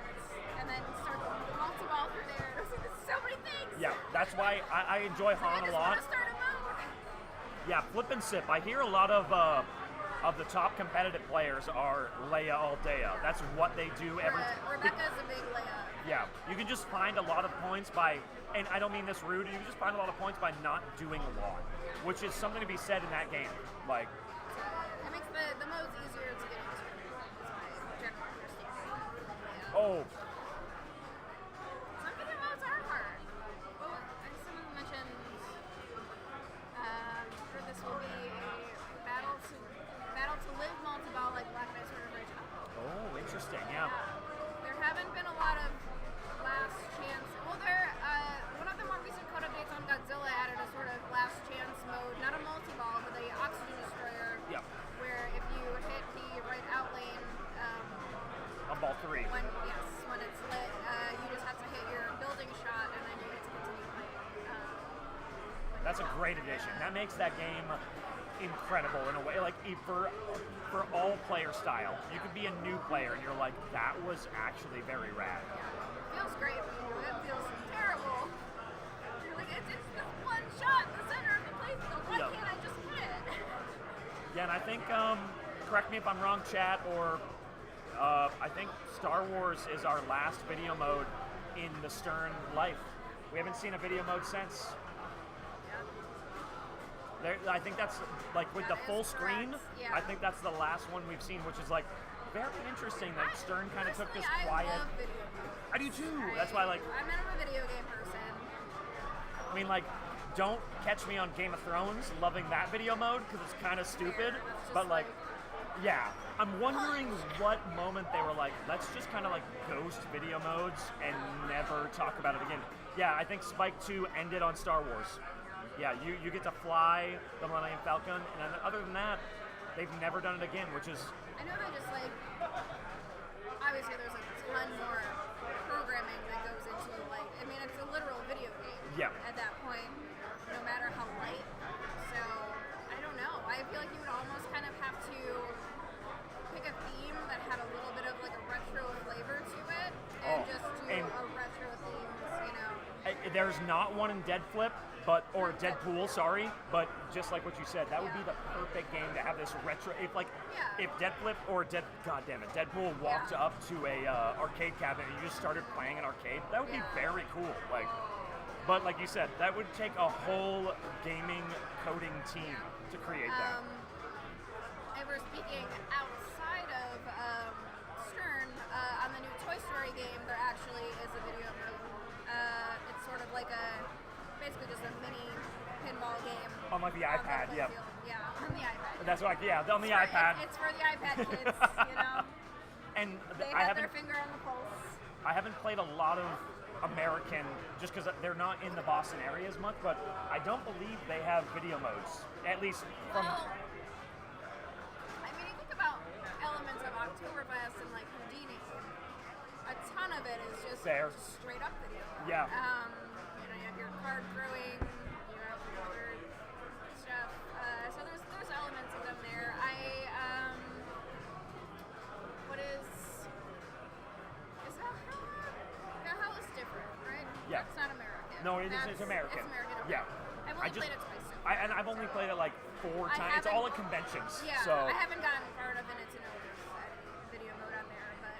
S6: and then start the multi-ball through there. There's so many things.
S1: Yeah, that's why I enjoy
S6: I
S1: Han a
S6: just
S1: lot.
S6: want to start a mode.
S1: Yeah, flip and sip. I hear a lot of the top competitive players are Leia Aldea. That's what they do every
S6: Rebecca's a big layup.
S1: Yeah, you can just find a lot of points by, and I don't mean this rude, you can just find a lot of points by not doing a lot, which is something to be said in that game. Like,
S6: It makes the modes easier to get into. Is my general understanding.
S1: oh,
S6: Some video modes are hard. Well, someone mentioned this will be a battle to live multi-ball like Black Knight sort of original.
S1: oh, interesting, yeah.
S6: There haven't been a lot of last chance. Well, one of the more recent code updates on Godzilla added a sort of last chance mode, not a multi-ball, but the oxygen destroyer.
S1: Yep.
S6: Where if you hit the right out lane,
S1: On ball 3.
S6: when it's lit, you just have to hit your building shot, and then you get to continue playing.
S1: That's a great addition. That makes that game incredible in a way. Like, for all player style, you could be a new player and you're like, that was actually very rad.
S6: Feels great when you do it. Feels terrible. You're like, it's the one shot in the center of the playfield. Why
S1: Yep.
S6: can't I just hit it?
S1: Yeah, and I think, correct me if I'm wrong, chat, or I think Star Wars is our last video mode in the Stern life. We haven't seen a video mode since. I think that's, like, with the
S6: That
S1: full
S6: is
S1: screen,
S6: correct, yeah.
S1: I think that's the last one we've seen, which is, like, very interesting that Stern kind of took this
S6: Personally,
S1: quiet.
S6: I love video games.
S1: I do too. That's why, like,
S6: I'm a video game person.
S1: I mean, like, don't catch me on Game of Thrones loving that video mode because it's kind of stupid.
S6: That's just
S1: But like, yeah, I'm wondering what moment they were like, let's just kind of like ghost video modes and never talk about it again. Yeah, I think Spike 2 ended on Star Wars. Yeah, you get to fly the Millennium Falcon, and then other than that, they've never done it again, which is
S6: I know they just like, obviously there's a ton more programming that goes into like, I mean it's a literal video game
S1: Yeah.
S6: at that point, no matter how light. So, I don't know. I feel like you would almost kind of have to pick a theme that had a little bit of like a retro flavor to it, and
S1: Oh,
S6: just do
S1: and-
S6: a retro themed,
S1: there's not one in Dead Flip, or Deadpool, sorry, but just like what you said, that would be the perfect game to have this retro. If Deadflip or Deadpool walked up to a arcade cabinet and you just started playing an arcade, that would be very cool. But like you said, that would take a whole gaming coding team to create that.
S6: And we're speaking outside of Stern on the new Toy Story game. There actually is a video mode. It's sort of like basically just a mini pinball game.
S1: On like the iPad,
S6: yeah. Yeah, on the iPad.
S1: That's right, on the iPad.
S6: It's for the iPad kids,
S1: And
S6: They have their finger on the pulse.
S1: I haven't played a lot of American, just because they're not in the Boston area as much, but I don't believe they have video modes, at least from...
S6: Well, I mean, you think about elements of Oktoberfest and like Houdini, a ton of it is just straight up video.
S1: Yeah.
S6: You have your card throwing, you have other stuff. So there's elements of them there. What is Hell is different, right?
S1: Yeah.
S6: That's not American.
S1: No, it's American.
S6: It's American. Okay.
S1: Yeah.
S6: I've only played it twice. So.
S1: And I've only played it like 4 times. It's all at conventions.
S6: Yeah,
S1: So
S6: I haven't gotten far enough in it to know there's any video mode on there, but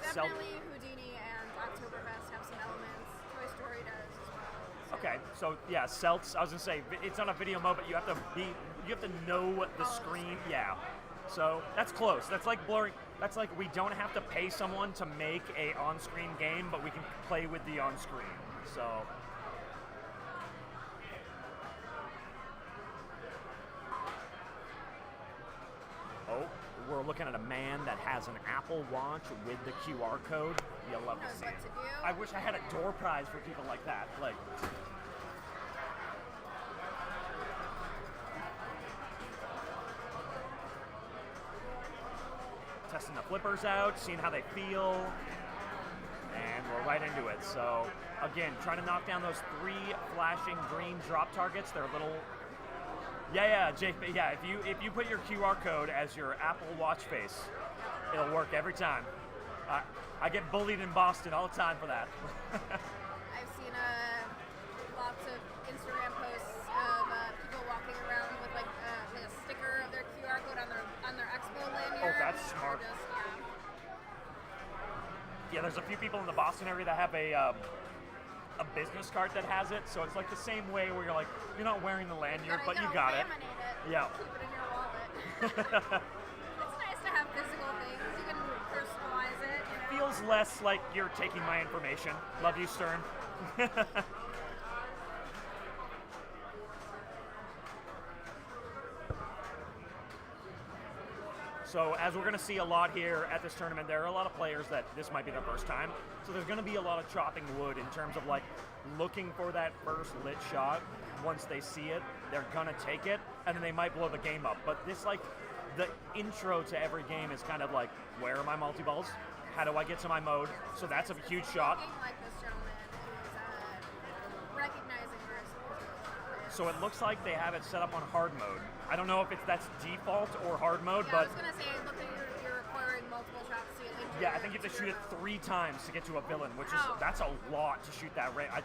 S6: definitely Houdini and Oktoberfest have some elements. Toy Story does as well.
S1: Okay, so yeah, Celts. I was gonna say it's not a video mode, but you have to know the screen. Yeah, so that's close. That's like blurring. That's like we don't have to pay someone to make a on-screen game, but we can play with the on-screen. So. Oh, we're looking at a man that has an Apple Watch with the QR code. You'll love to see it. I wish I had a door prize for people like that. Testing the flippers out, seeing how they feel, and we're right into it. So, again, trying to knock down those 3 flashing green drop targets. They're a little... Yeah, Jake. Yeah, if you put your QR code as your Apple Watch face, it'll work every time. I get bullied in Boston all the time for that.
S6: I've seen lots of Instagram posts of people walking around with like a sticker of their QR code on their Expo lanyard.
S1: Oh, that's smart. Yeah, there's a few people in the Boston area that have a business card that has it, so it's like the same way where you're not wearing the lanyard, but you got it. Yeah.
S6: Keep it in your wallet. It's nice to have physical things. You can personalize it.
S1: Feels less like you're taking my information. Love you, Stern. So as we're going to see a lot here at this tournament, there are a lot of players that this might be their first time. So there's going to be a lot of chopping wood in terms of looking for that first lit shot. Once they see it, they're going to take it, and then they might blow the game up. But this, the intro to every game is kind of like, where are my multi-balls? How do I get to my mode? So that's a huge shot.
S6: Like this gentleman is recognizing their skills.
S1: So it looks like they have it set up on hard mode. I don't know if that's default or hard mode,
S6: yeah,
S1: but...
S6: I was going to say, look like you're requiring multiple shots to get into
S1: yeah, I think you have to shoot it 3 times to get to a villain, which is, that's a lot to shoot that range.
S6: Yeah.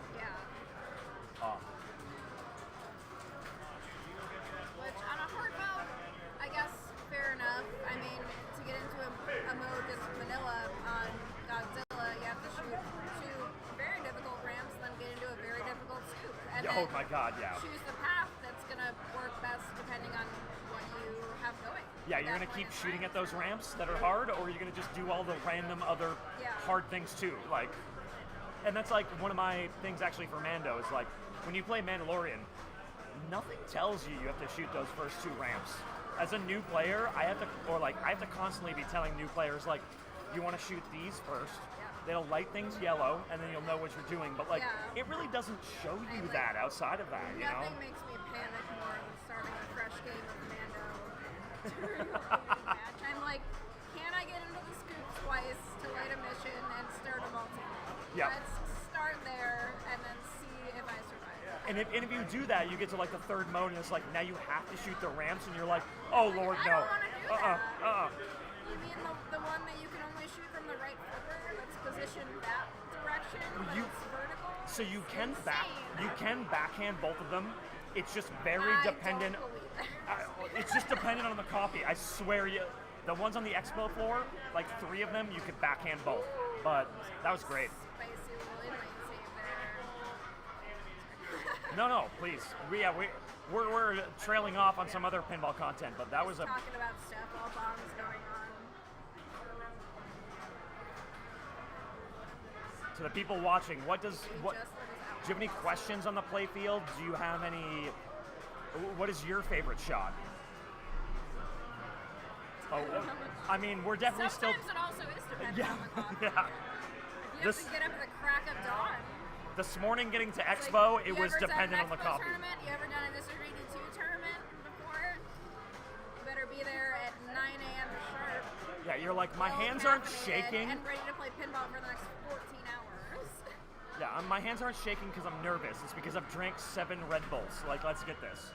S6: Which, on a hard mode, I guess, fair enough. I mean, to get into a mode that's vanilla on Godzilla, you have to shoot 2 very difficult ramps, then get into a very difficult scoop. And
S1: oh my god, yeah.
S6: Choose the path that's going to work best depending on what you have going.
S1: Yeah, you're going to keep shooting at those ramps that are hard, or you're going to just do all the random other hard things too. And that's one of my things actually for Mando is when you play Mandalorian, nothing tells you have to shoot those first 2 ramps. As a new player, I have to constantly be telling new players you want to shoot these first. They'll light things yellow, and then you'll know what you're doing. But it really doesn't show you that outside of that, you know?
S6: Nothing makes me panic more than starting a fresh game of Mando. I'm like, can I get into the scoop twice to light a mission and start a multi?
S1: Yeah.
S6: Let's start there and then see if I survive.
S1: And if you do that, you get to the 3rd mode, and it's now you have to shoot the ramps, and you're like, oh Lord, no.
S6: I don't want to do that. You mean the one that you can only shoot from the right flipper that's positioned that direction, but it's vertical?
S1: So you can
S6: insane.
S1: backhand both of them. It's just very
S6: I
S1: dependent.
S6: don't believe that.
S1: It's just dependent on the copy. I swear you. The ones on the expo floor, like 3 of them, you could backhand both. But that was great.
S6: Spicy little inmate save there.
S1: No, please. We're trailing off on some other pinball content, but that was a.
S6: Talking about stuff while bombs going on.
S1: To the people watching, what
S6: Just let us
S1: do you have any questions on the play field? Do you have any? What is your favorite shot? Oh, I mean, we're definitely
S6: Sometimes it also is dependent
S1: Yeah,
S6: on the coffee.
S1: yeah.
S6: You
S1: This-
S6: have to get up at the crack of dawn.
S1: This morning, getting to
S6: It's
S1: Expo,
S6: like,
S1: it
S6: you
S1: was
S6: ever done
S1: dependent
S6: an
S1: on the
S6: Expo
S1: coffee.
S6: Tournament? You ever done a Disagree 2 tournament before? You better be there at 9 a.m. sharp.
S1: Yeah, you're like, my
S6: all
S1: hands aren't
S6: caffeinated
S1: shaking.
S6: And ready to play pinball for the next 14 hours.
S1: Yeah, my hands aren't shaking because I'm nervous. It's because I've drank 7 Red Bulls. Like, let's get this.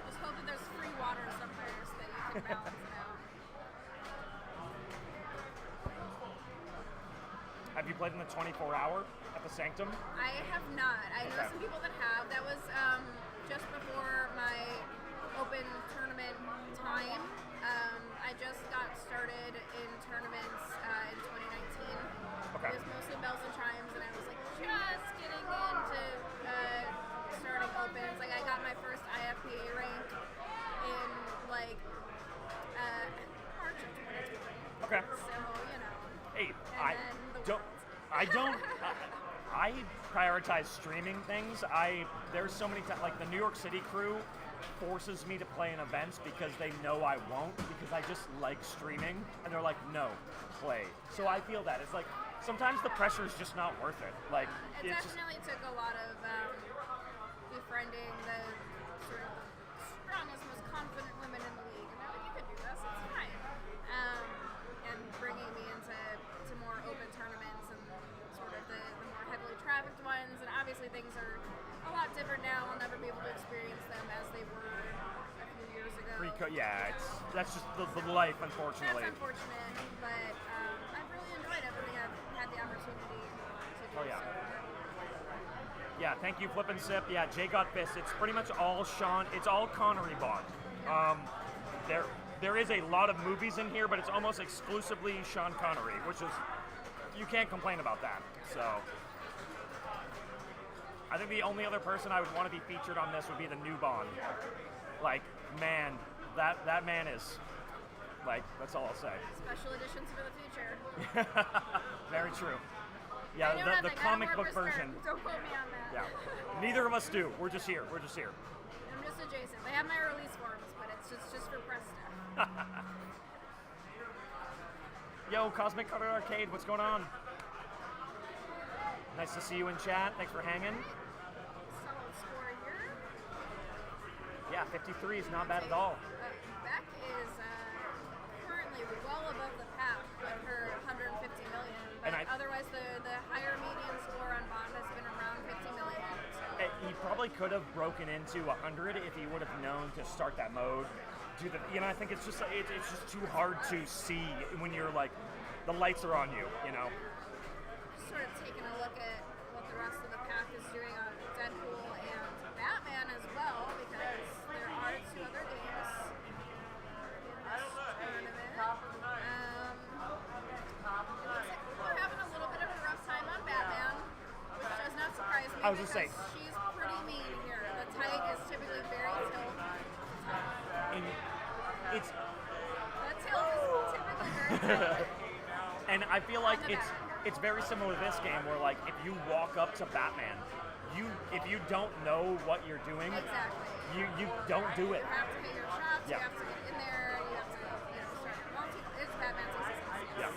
S6: Just hope that there's free water somewhere so that you can balance it out.
S1: Have you played in the 24-hour at the Sanctum?
S6: I have not. I know
S1: Okay.
S6: some people that have. That was just before my open tournament time. I just got started in tournaments in 2019.
S1: Okay.
S6: It was mostly bells and chimes, and I was like just getting into starting opens. Like I got my first IFPA rank in like March of 2020.
S1: Okay.
S6: So you know.
S1: Hey,
S6: And then the
S1: don't. I don't. I prioritize streaming things. There's so many times, like the New York City crew forces me to play in events because they know I won't, because I just like streaming, and they're like, no, play. So I feel that it's like sometimes the pressure is just not worth it. Like
S6: It
S1: it's just.
S6: definitely took a lot of befriending the sort of strongest, most confident women in the league. And they're like, you can do this, it's fine. And bringing me into more open tournaments and sort of the more heavily trafficked ones. And obviously things are a lot different now. I'll never be able to experience them as they were a few years ago.
S1: Yeah, that's just the life, unfortunately.
S6: That's unfortunate, but I've really enjoyed everything I've had the opportunity to do.
S1: Oh, yeah.
S6: So.
S1: Yeah, thank you, Flip and Sip. Yeah, Jay got fists. It's pretty much all Sean. It's all Connery bought. There is a lot of movies in here, but it's almost exclusively Sean Connery, which is, you can't complain about that. So, I think the only other person I would want to be featured on this would be the new Bond. Like, man, that man is, like, that's all I'll say.
S6: Special editions for the future.
S1: Very true.
S6: I
S1: Yeah,
S6: know
S1: the
S6: nothing. I don't
S1: comic
S6: work
S1: book
S6: for
S1: version.
S6: Stern. Don't quote me on that.
S1: Yeah. Neither of us do. We're just here.
S6: I'm just adjacent. They have my release forms, but it's just for press stuff.
S1: Yo, Cosmic Cutter Arcade, what's going on? Nice to see you in chat. Thanks for hanging.
S6: Solid score here.
S1: Yeah, 53 is not bad at all.
S6: Beck is currently well above the pack with her 150 million. But
S1: And
S6: otherwise, the higher median score on Bond has been around 50 million. So.
S1: He probably could have broken into 100 if he would have known to start that mode. I think it's just too hard to see when you're like, the lights are on you, you know.
S6: Just sort of taking a look at what the rest of the pack is doing on Deadpool and Batman as well, because there are 2 other games in this tournament. It looks like people are having a little bit of a rough time on Batman, which does not surprise me.
S1: I was gonna say-
S6: because she's pretty mean here. The tight is typically very tilt.
S1: And it's
S6: The tilt is typically very tilt.
S1: and I feel like
S6: On the
S1: it's very similar to this game where like if you walk up to Batman, if you don't know what you're doing,
S6: Exactly.
S1: you don't do it.
S6: You have to hit your shots,
S1: Yeah.
S6: you have to get in there, you have to start it's Batman 66.
S1: Yeah.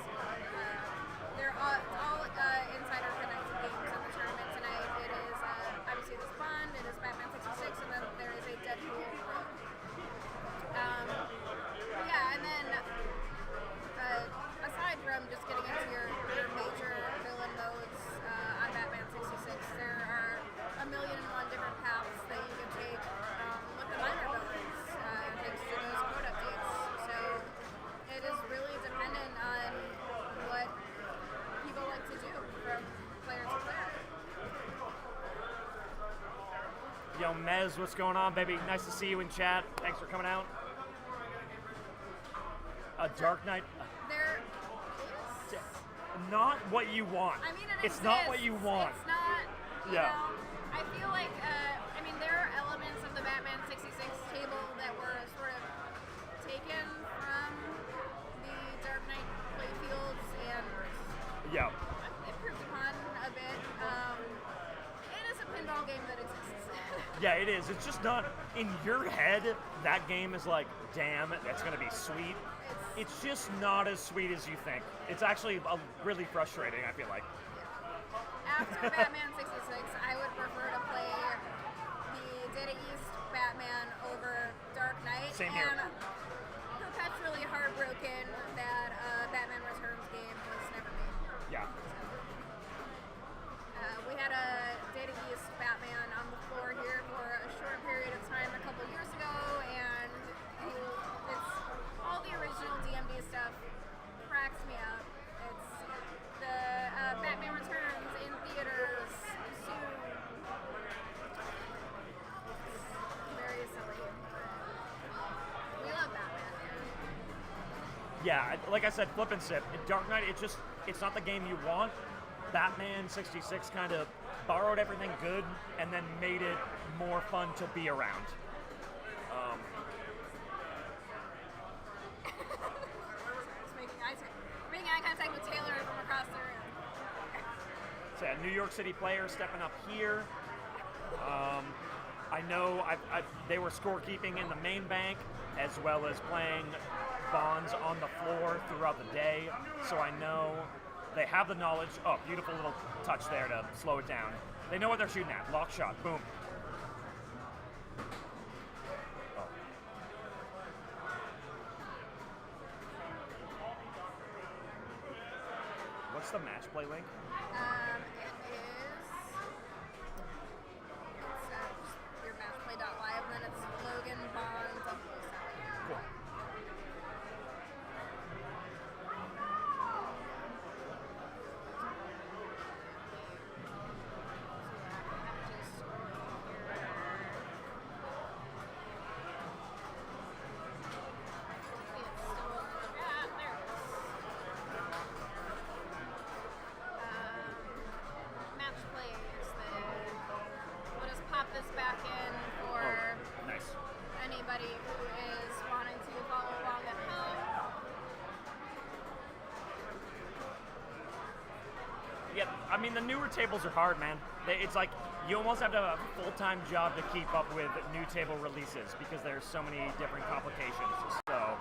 S6: They're all insider connected games in the tournament tonight. It is obviously this Bond, it is Batman 66, and then there is a Deadpool Rogue. Yeah, and then aside from just getting into your major villain modes on Batman 66, there are a million and one different paths that you can take with the minor villains, thanks to those code updates
S1: Mez, what's going on, baby? Nice to see you in chat. Thanks for coming out. A Dark Knight.
S6: There is.
S1: Not what you want.
S6: I mean,
S1: it's not what you
S6: exists.
S1: want.
S6: It's not. You
S1: Yeah.
S6: know, I feel like. I mean, there are elements of the Batman 66 table that were sort of taken from the Dark Knight playfields and
S1: Yeah.
S6: improved upon a bit. It is a pinball game that exists.
S1: Yeah, it is. It's just not in your head. That game is like, damn, that's gonna be sweet. It's just not as sweet as you think. It's actually really frustrating, I feel like.
S6: After Batman 66, I would prefer to play the Data East Batman over Dark Knight.
S1: Same here.
S6: And perpetually heartbroken that Batman Returns game was never made.
S1: Yeah.
S6: We had a Data East Batman on the floor here for a short period of time a couple years ago, and it's all the original DMD stuff cracks me up. It's the Batman Returns in theaters soon. It's very silly. We love Batman.
S1: Yeah, like I said, flip and sip. Dark Knight, it's not the game you want. Batman 66 kind of borrowed everything good and then made it more fun to be around.
S6: Just making eye contact with Taylor from across the room.
S1: So yeah, New York City players stepping up here. I know they were scorekeeping in the main bank as well as playing bonds on the floor throughout the day. So I know they have the knowledge. Oh, beautiful little touch there to slow it down. They know what they're shooting at. Lock shot. Boom. Oh. What's the match play link?
S6: It is. It's just your matchplay.live, and then it's Logan Bond 007.
S1: Cool.
S6: Match plays. We'll just pop this back in for
S1: Oh, nice.
S6: anybody who is wanting to follow along at home.
S1: Yeah, I mean, the newer tables are hard, man. It's like you almost have to have a full-time job to keep up with new table releases because there's so many different complications. So,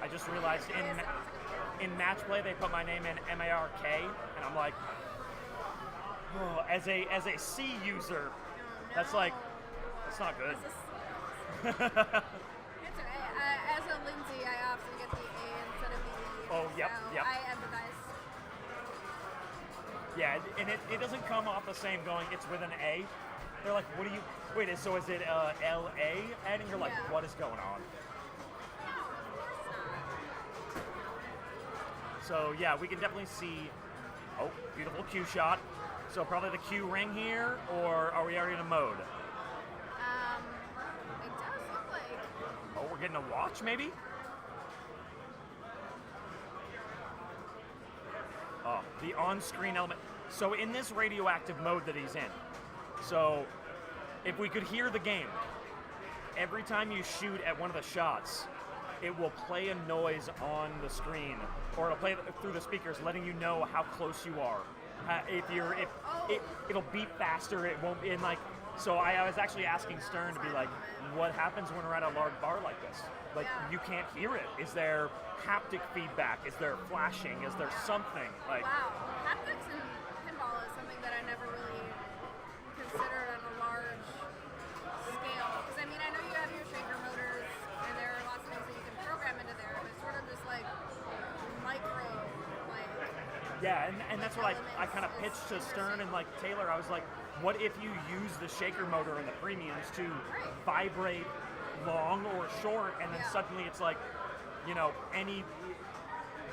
S1: I just realized in match play they put my name in MARK, and I'm like, oh, as a C user, that's like, that's not good.
S6: It's okay. As a Lindsay, I often get the A instead of the E.
S1: Oh, yep,
S6: so
S1: yep.
S6: I empathize.
S1: Yeah, and it doesn't come off the same going, it's with an A. They're like, what do you, wait, so is it L-A? And you're like,
S6: Yeah.
S1: what is going on?
S6: No, of course not.
S1: So yeah, we can definitely see, oh, beautiful Q shot. So probably the Q ring here, or are we already in a mode?
S6: It does look like.
S1: Oh, we're getting a watch maybe? Oh, the on-screen element. So in this radioactive mode that he's in, so if we could hear the game, every time you shoot at one of the shots, it will play a noise on the screen, or it'll play through the speakers, letting you know how close you are. It'll beat faster. It won't. In like, so I was actually asking Stern to be like, what happens when we're at a large bar like this? Like,
S6: Yeah.
S1: you can't hear it. Is there haptic feedback? Is there flashing? Is there something like?
S6: Wow, haptics in pinball is something that I never really considered on a large scale. Because I mean, I know you have your shaker motors, and there are lots of things that you can program into there, but it's sort of just like micro, like.
S1: Yeah, and that's what I kind of pitched to Stern and like Taylor. I was like, what if you use the shaker motor in the premiums to vibrate long or short, and then
S6: Yeah.
S1: suddenly it's like, you know, any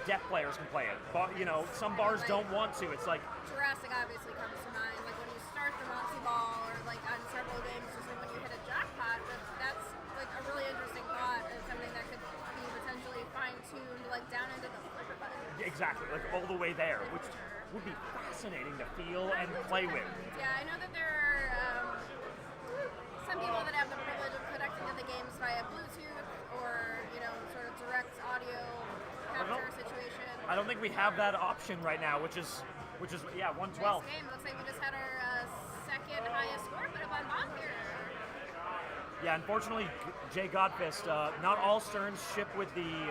S1: deaf players can play it. But you know, some bars don't want to. It's like
S6: Jurassic obviously comes to mind. Like when you start the Monty Ball, or like on several games, just like when you hit a jackpot. But that's like a really interesting thought, and something that could be potentially fine-tuned, like down into the flipper button.
S1: exactly like all the way there, which would be fascinating to feel and play with.
S6: Yeah, I know that there are some people that have the privilege of connecting to the games via Bluetooth or, you know, sort of direct audio capture situation.
S1: I don't think we have that option right now, which is yeah, 112.
S6: Nice game. Looks like we just had our second highest score put up on Bob here.
S1: Yeah, unfortunately, Jay Godfist, not all Sterns ship with the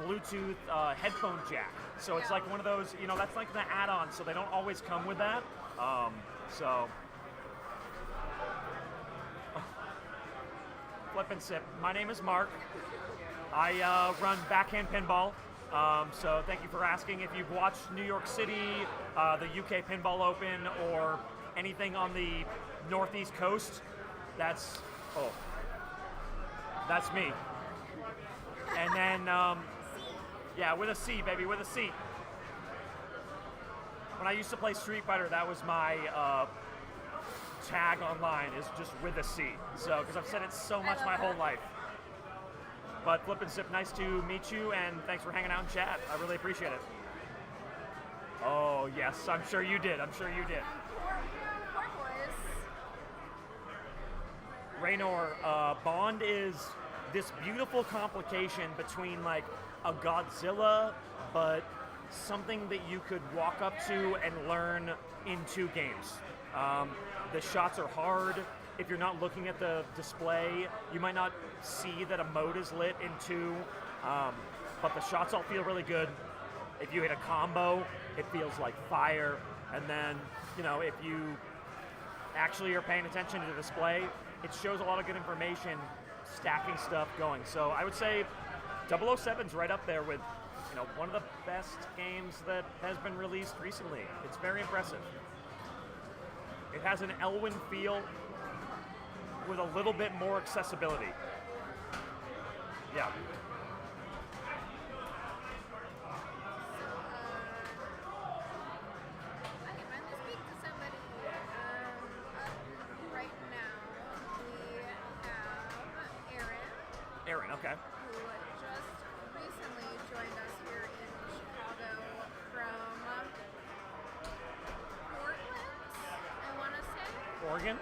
S1: Bluetooth headphone jack. So it's
S6: Yeah.
S1: like one of those, you know, that's like the add-on, so they don't always come with that. So, flip and sip. My name is Mark. I run Backhand Pinball. So thank you for asking. If you've watched New York City, the UK Pinball Open, or anything on the Northeast Coast, that's me. And then, yeah, with a C, baby, with a C. When I used to play Street Fighter, that was my tag online, is just with a C. So, because I've said it so much my whole life. But Flip and Sip, nice to meet you, and thanks for hanging out in chat. I really appreciate it. Oh, yes, I'm sure you did. I'm sure you did.
S6: Poor boys.
S1: Raynor, Bond is this beautiful complication between like a Godzilla, but something that you could walk up to and learn in 2 games. The shots are hard. If you're not looking at the display, you might not see that a mode is lit in 2, but the shots all feel really good. If you hit a combo, it feels like fire. And then, you know, if you actually are paying attention to the display, it shows a lot of good information, stacking stuff going. So I would say 007's right up there with, you know, one of the best games that has been released recently. It's very impressive. It has an Elwyn feel with a little bit more accessibility. Yeah.
S6: I can finally speak to somebody. Up right now, we have
S1: Aaron, okay.
S6: who just recently joined us here in Chicago from Portland, I want to say.
S1: Oregon?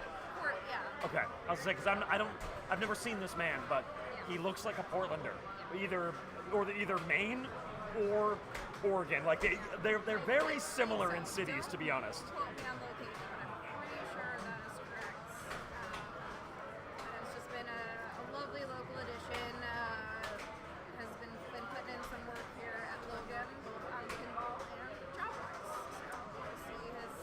S6: Yeah.
S1: Okay. I was gonna say, because I've never seen this man, but he looks like a Portlander. Either Maine or Oregon. Like they're very similar in cities, to be honest.
S6: Quote me on location, but I'm pretty sure that is correct. But it's just been a lovely local addition. Has been putting in some work here at Logan, both on pinball and job wise. So we'll see his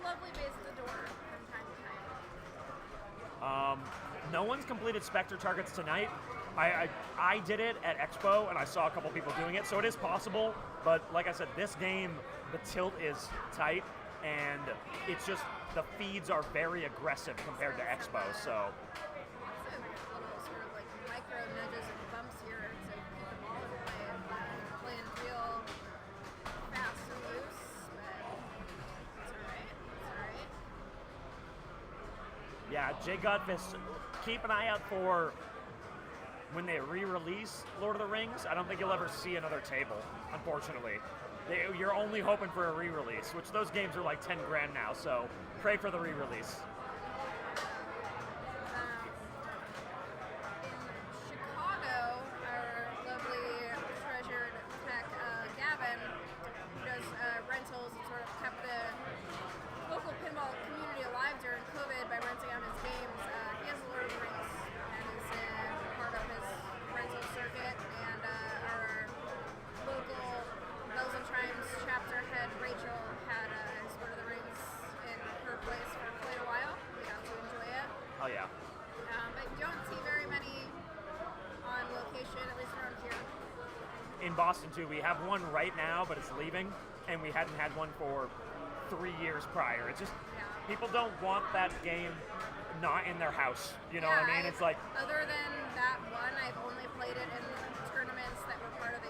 S6: lovely face at the door from time to time.
S1: No one's completed Spectre targets tonight. I did it at Expo, and I saw a couple people doing it, so it is possible. But like I said, this game, the tilt is tight, and it's just the feeds are very aggressive compared to Expo. So
S6: Lots of little sort of like micro nudges and bumps here to keep the ball in play and playing real fast and loose. But it's alright. It's alright.
S1: yeah, Jay Godfist, keep an eye out for when they re-release Lord of the Rings. I don't think you'll ever see another table, unfortunately. You're only hoping for a re-release, which those games are like 10 grand now, so pray for the re-release.
S6: In Chicago, our lovely treasured tech Gavin, who does rentals and sort of kept the local pinball community alive during COVID by renting out his games. He has a Lord of the Rings and is part of his rental circuit, and our local Bells and Chimes chapter head Rachel had his Lord of the Rings in her place for quite a while. We got to enjoy it.
S1: Oh yeah.
S6: But you don't see very many on location, at least around here.
S1: In Boston too, we have one right now, but it's leaving, and we hadn't had one for 3 years prior. It's just, people don't want that game not in their house. You know what I mean? It's like,
S6: other than that one, I've only played it in tournaments that were part of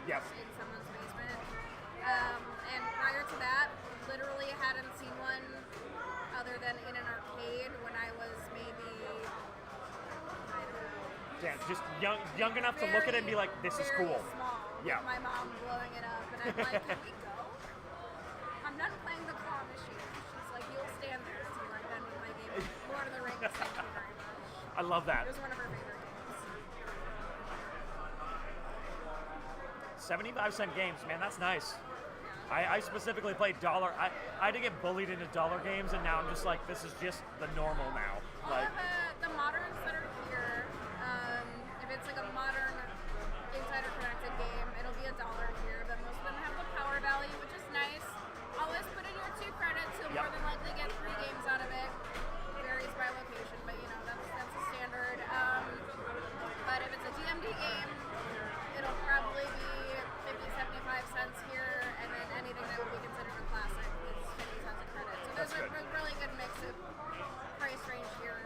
S1: Yes.
S6: in someone's basement. And prior to that, literally hadn't seen one other than in an arcade when I was maybe, I don't know,
S1: Damn, just young enough to look at it and be like, this is
S6: very
S1: cool.
S6: Small,
S1: Yeah.
S6: with my mom blowing it up, and I'm like, can we go? I'm done playing the claw machine. She's like, you'll stand there until I'm done with my game. Lord of the Rings, thank you very much.
S1: I love that.
S6: It was one of her favorite games.
S1: 75-cent games, man, that's nice. I specifically played dollar. I had to get bullied into dollar games, and now I'm just like, this is just the normal now.
S6: All
S1: Like,
S6: of the moderns that are here, if it's like a modern insider connected game, it'll be $1 here, but most of them have the power value, which is nice. Always put in your 2 credits, you'll more than likely get 3 games out of it. Varies by location, but you know, that's a standard. But if it's a DMD game, it'll probably be 50, 75 cents here, and then anything that would be considered a classic is 50 cents a credit. So there's a really good mix of price range here.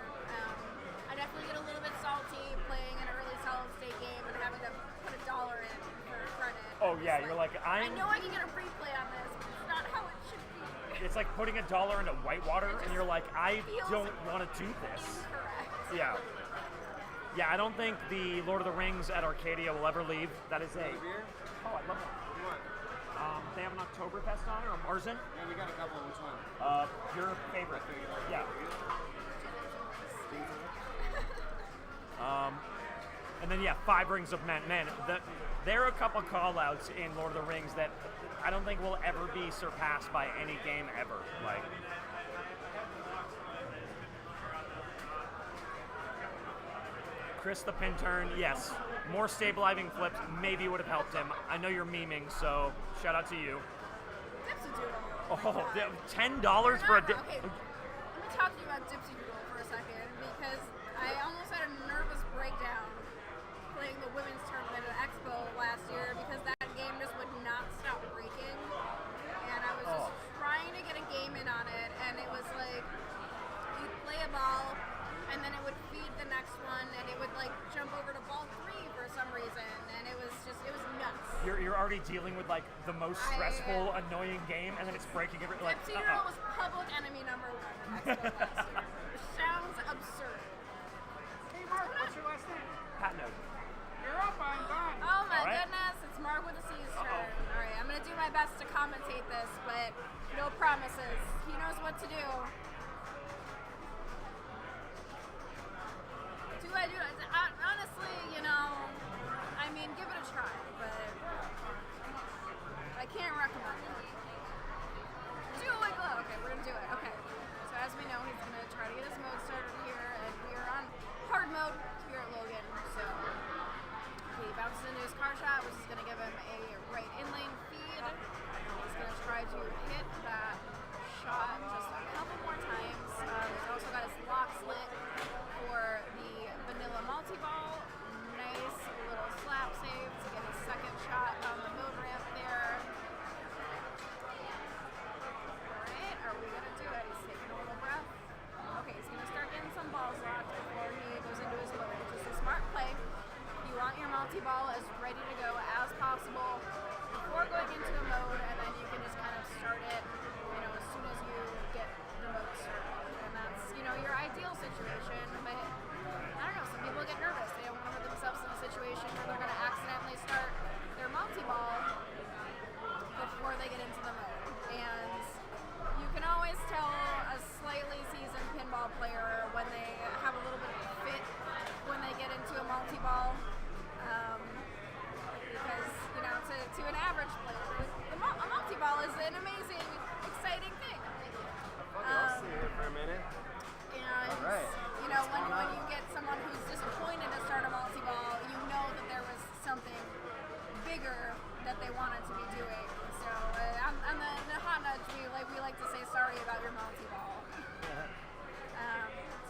S6: I definitely get a little bit salty playing an early solid state game and having to put $1 in for a credit.
S1: oh yeah, you're like,
S6: I know I can get a free play on this, but it's not how it should be.
S1: it's like putting $1 into Whitewater, and you're like, I
S6: feels
S1: don't want to do this.
S6: Incorrect.
S1: Yeah. Yeah, I don't think the Lord of the Rings at Arcadia will ever leave. That is a.
S2: Any beer?
S1: Oh, I love that.
S2: What?
S1: They have an Oktoberfest on it, or Marzen.
S2: Yeah, we got a couple. Which one?
S1: Your favorite. Yeah. And then, yeah, 5 Rings of Men. Man, there are a couple call-outs in Lord of the Rings that I don't think will ever be surpassed by any game ever. Like, Chris the Pin Turn, yes. More stabilizing flips maybe would have helped him. I know you're memeing, so shout out to you.
S6: Dipsy Doodle.
S1: Oh,
S6: my God.
S1: $10 for a dip.
S6: Okay, let me talk to you about Dipsy Doodle for a second, because I almost had a nervous breakdown playing the women's tournament at Expo last year because that game just would not stop breaking. And I was just trying to get a game in on it, and it was like, you'd play a ball, and then it would feed the next one, and it would like jump over to ball 3 for some reason, and it was nuts.
S1: You're already dealing with like the most stressful, annoying game, and then it's breaking every like.
S6: Dipsy Doodle was public enemy number 1 at Expo last year. It sounds absurd.
S3: Hey, Mark, what's your last name?
S1: Patno.
S3: You're up, I'm gone.
S6: Oh my
S1: All right.
S6: goodness, it's Mark with a C's turn. All right, I'm gonna do my best to commentate this, but no promises. He knows what to do. Honestly, you know, I mean, give it a try, but I can't recommend it. Do it like that. Okay, we're gonna do it. Okay. So as we know, he's gonna try to get his mode started here, and we are on hard mode here at Logan. So he bounces into his car shot, which is gonna give him a right in lane feed. He's gonna try to hit that shot just a couple more times. He's also got his lock slit for the vanilla multi-ball. Nice little slap save to get his second shot on the mode ramp there. Alright, are we gonna do it? He's taking a little breath. Okay, he's gonna start getting some balls locked before he goes into his mode, which is a smart play. You want your multi-ball as ready to go as possible before going into a mode, and then you can just kind of start it, you know, as soon as you get the mode started. And that's, you know, your ideal situation, but I don't know, some people get nervous. They don't want to put themselves in a situation where they're going to accidentally start their multi-ball before they get into the mode. And you can always tell a slightly seasoned pinball player when they have a little bit of fit when they get into a multi-ball. Because, you know, to an average player, a multi-ball is an amazing, exciting thing.
S2: I'll see you for a minute.
S6: And,
S2: Alright.
S6: you know, when you get someone who's disappointed to start a multi-ball, you know that there was something bigger that they wanted to be doing. So, on the hot nudge, we like to say sorry about your multi-ball.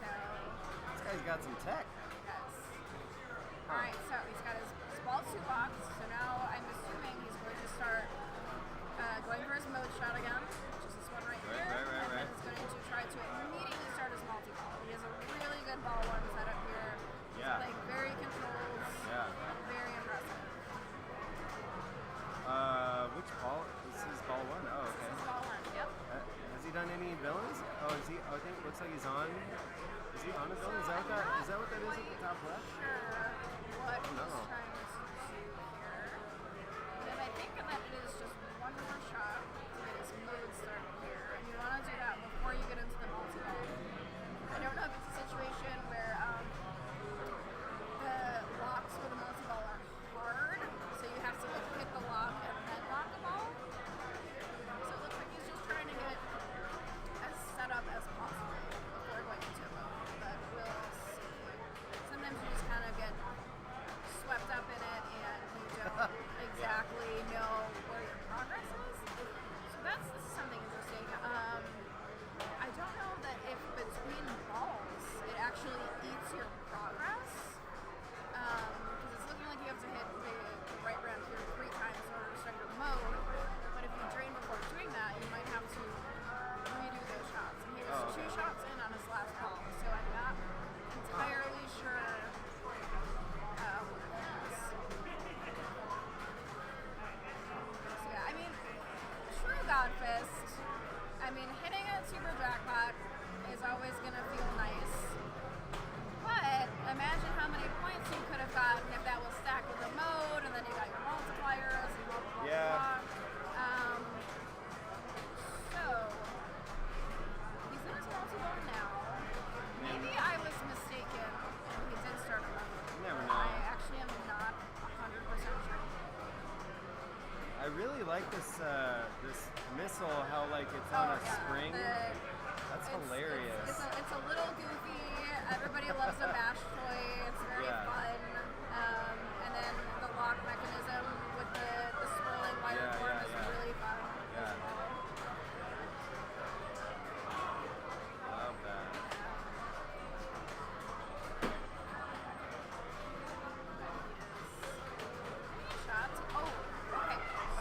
S6: So,
S2: This guy's got some tech.
S6: yes. Alright, so he's got his ball 2 box, so now I'm assuming he's going to start going for his mode shot again, which is this one right here. And then he's going to try to immediately start his multi-ball. He has a really good ball 1 set up here.
S2: Yeah.
S6: He's playing very controlled,
S2: Yeah.
S6: very impressive.
S2: need villains? Oh, is he? Oh, I think it looks like he's on. Is he on a villain? Is that what that? Is that what that is at the top left?
S6: Sure what he's
S2: No.
S6: trying to do here. And I think that it is just one more shot to get his mode started here. And you want to do that before you get into the multi-ball. I don't know if it's a situation where the locks for the multi-ball are hard, so you have to like hit the lock and then lock the ball. So it looks like he's just trying to get as set up as possible before going into a mode. But we'll see. Sometimes you just kind of get swept up in it and you don't exactly know where your progress is. So this is something interesting. I don't know that if between balls it actually eats your progress. Because it's looking like you have to hit the right ramp here 3 times in order to start your mode. But if you drain before doing that, you might have to redo those shots. And he was 2 shots in on his last ball, so I'm not entirely sure what it is. So yeah, I mean, true God Fist. I mean, hitting a super jackpot is always gonna feel nice. But imagine how many points you could have gotten if that was stacked with a mode, and then you got your multipliers and blah blah blah.
S2: Yeah.
S6: Blah. So he's in his multi-ball now. Maybe I was mistaken and he did start a mode.
S2: You never know.
S6: I actually am not 100% sure.
S2: I really like this this missile. How like it's on a spring. That's hilarious.
S6: It's a little goofy. Everybody loves a bash toy. It's very
S2: Yeah.
S6: fun. And then the lock mechanism with the swirling wire form is really fun
S2: Yeah.
S6: as well.
S2: Love that.
S6: Shots. Oh, okay.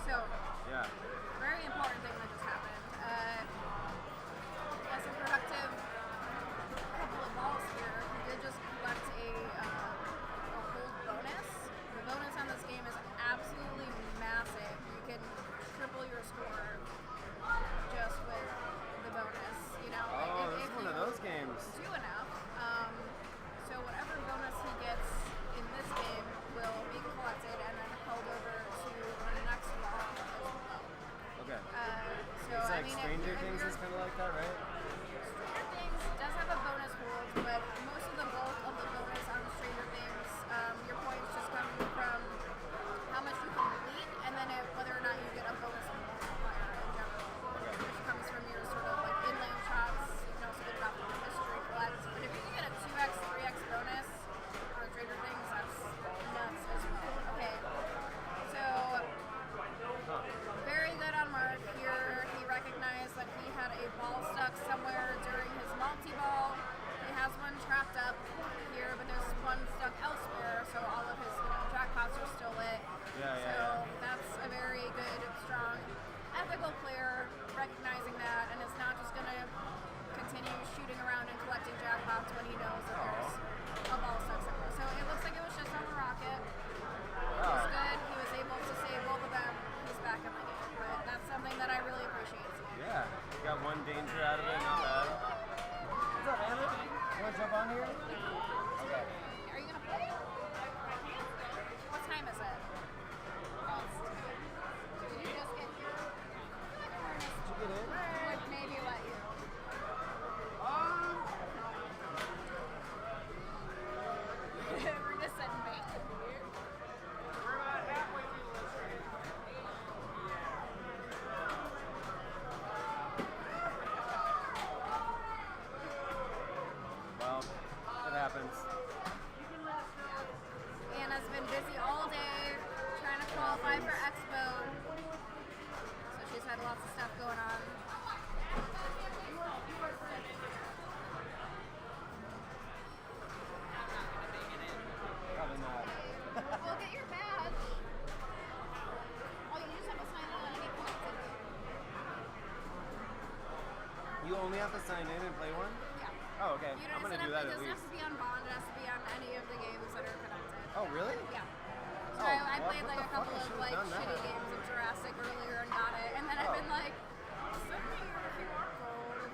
S6: So,
S2: Yeah.
S6: very important thing that just happened. As a productive couple of balls here, he did just collect a hold bonus. The bonus on this game is absolutely massive. You can triple your score just with the bonus. You know,
S2: Oh, this
S6: if
S2: is one of
S6: you
S2: those games.
S6: do enough. So whatever bonus he gets in this game will be collected and then held over to the next ball as well.
S2: Okay.
S6: So
S2: It's
S6: I
S2: like
S6: mean,
S2: Stranger
S6: if
S2: Things
S6: you're-
S2: is kind of like that, right?
S6: Stranger Things does have a bonus hold, but most of the bulk of the bonus on Stranger Things, your points just come from how much you complete, and then whether or not you get a bonus multiplier in general, which comes from your sort of like in-lane shots. You can also get it off of your mystery collect. But if you can get a 2x, 3x bonus on Stranger Things, that's nuts as well. Okay, so very good on Mark here. He recognized that he had a ball stuck somewhere during his multi-ball. He has one trapped up here, but there's one stuck elsewhere, so all of his jackpots are still lit. So that's a very good, strong, ethical player recognizing that, and is not just going to continue shooting around and collecting jackpots when he knows that there's a ball stuck somewhere. So it looks like it was just on the rocket. It was good. He was able to save both of them. He's back in the game, but that's something that I really appreciate.
S2: Yeah. Got one danger out of it, not bad. What's up, Anna? You want to jump on here? Okay.
S6: Are you gonna play? What time is it? Oh, it's 2. Did you just get here? I feel like
S2: Did you get in?
S6: Ernest would maybe let you. We're just sitting back here.
S5: We're about halfway through the list.
S2: Well, it happens.
S6: Anna's been busy all day trying to qualify for Expo. So she's had lots of stuff going on.
S2: Probably not.
S6: We'll get your badge. Oh, you just have to sign in and get connected.
S2: You only have to sign in and play one?
S6: Yeah.
S2: Oh, okay.
S6: You
S2: I'm
S6: don't,
S2: going to do that
S6: it
S2: at
S6: doesn't have
S2: least.
S6: to be on Bond, it has to be on any of the games that are connected.
S2: Oh, really?
S6: Yeah. So
S2: Oh,
S6: I
S2: well,
S6: played
S2: what
S6: like
S2: the
S6: a
S2: fuck?
S6: couple
S2: I
S6: of
S2: should've
S6: like
S2: done that.
S6: shitty games of Jurassic earlier and got it, and then I've
S2: Oh.
S6: been like, send me your QR code.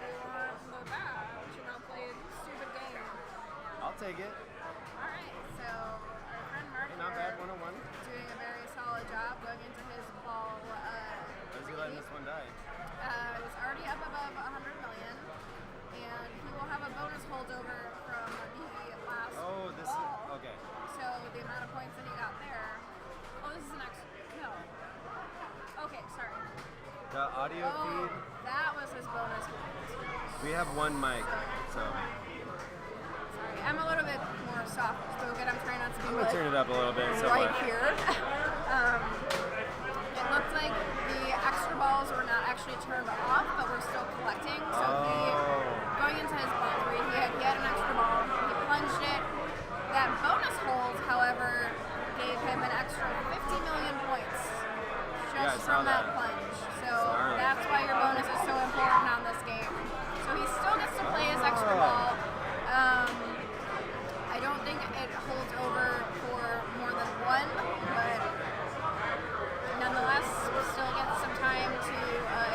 S2: audio feed.
S6: That was his bonus point.
S2: We have one mic, so
S6: Sorry, I'm a little bit more soft spoken. I'm trying not to be
S2: I'm gonna turn it up a little bit. So
S6: right
S2: much.
S6: here. It looked like the extra balls were not actually turned off, but we're still collecting. So going into his ball three, he had an extra ball. He plunged it. That bonus hold, however, gave him an extra 50 million points
S2: Yeah, I
S6: just
S2: saw
S6: from that
S2: that.
S6: plunge. So
S2: Gnarly.
S6: that's why your bonus is so important on this game. So he still gets to play his extra ball. I don't think it holds over for more than one, but nonetheless, we still get some time to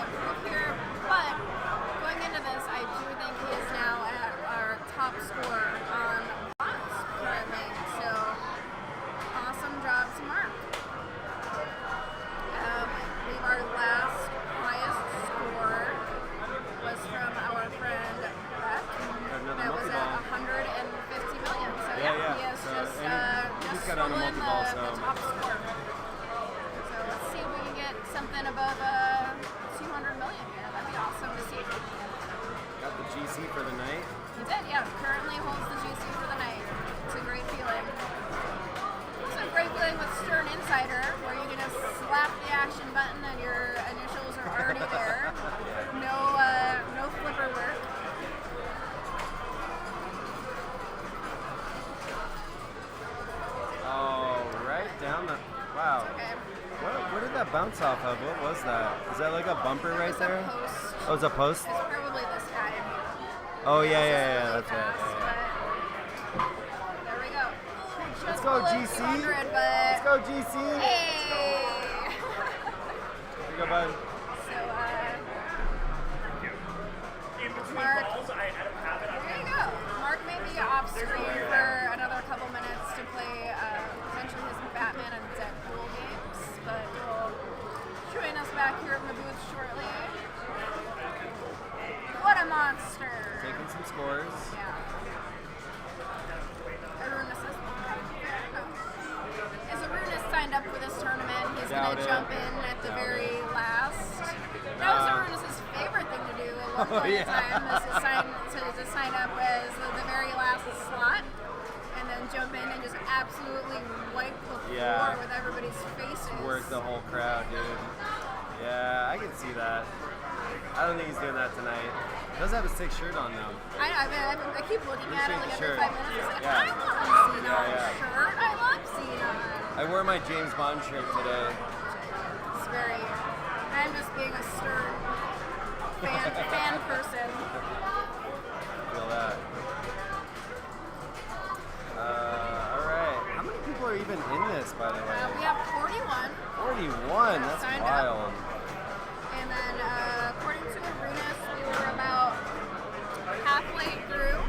S6: improve here. But going into this, I do think he is now at our top scorer on box currently. So awesome job to Mark. I believe our last highest score was from our friend Beck.
S2: Another
S6: That was
S2: multi-ball.
S6: at 150 million. So
S2: Yeah.
S6: he has
S2: So,
S6: just
S2: and he's got on a
S6: stolen
S2: multi-ball,
S6: the
S2: so-
S6: top score. So let's see if we can get something above 200 million here. That'd be awesome to see.
S2: Got the GC for the night.
S6: He did, yeah. Currently holds the GC for the night. It's a great feeling. It's a great feeling with Stern Insider, where you can just slap the action button and your initials are already there. No flipper work.
S2: Oh, right down the. Wow.
S6: Okay.
S2: What did that bounce off of? What was that? Is that like a bumper right
S6: It's
S2: there?
S6: a post.
S2: Oh, it's a post?
S6: It's probably this guy.
S2: Oh, yeah,
S6: This is
S2: yeah,
S6: really
S2: that's right.
S6: fast,
S2: Yeah,
S6: but there we go.
S2: Let's
S6: Just
S2: go,
S6: below
S2: GC.
S6: 200, but
S2: Let's go, GC.
S6: hey!
S2: Here you go, bud.
S6: So,
S1: In between
S6: Mark.
S1: balls, I don't have it.
S6: there you go. Mark may be off screen for another couple minutes to play potentially his Batman and Deadpool games, but he'll join us back here in the booth shortly. What a monster!
S2: Taking some scores.
S6: Yeah. Arun assist. Is Arun is signed up for this tournament? He's
S2: Doubt
S6: going to
S2: it.
S6: jump in at the
S2: Doubt
S6: very last. That was Arun's favorite thing to do at one point in time. Is to sign up as the very last slot, and then jump in and just absolutely wipe the floor
S2: Yeah.
S6: with everybody's faces.
S2: Work the whole crowd, dude. Yeah, I can see that. I don't think he's doing that tonight. He does have a sick shirt on though.
S6: I keep looking at it like every
S2: Shirt.
S6: 5 minutes. It's like,
S2: Yeah.
S6: I want a Xenon
S2: Yeah.
S6: shirt. I love Xenon.
S2: I wore my James Bond shirt today.
S6: It's very. I'm just being a stern fan person.
S2: Feel that. Alright. How many people are even in this, by the way?
S6: We have 41,
S2: 41. That's
S6: signed up.
S2: wild.
S6: and then according to Arenas, we were about halfway through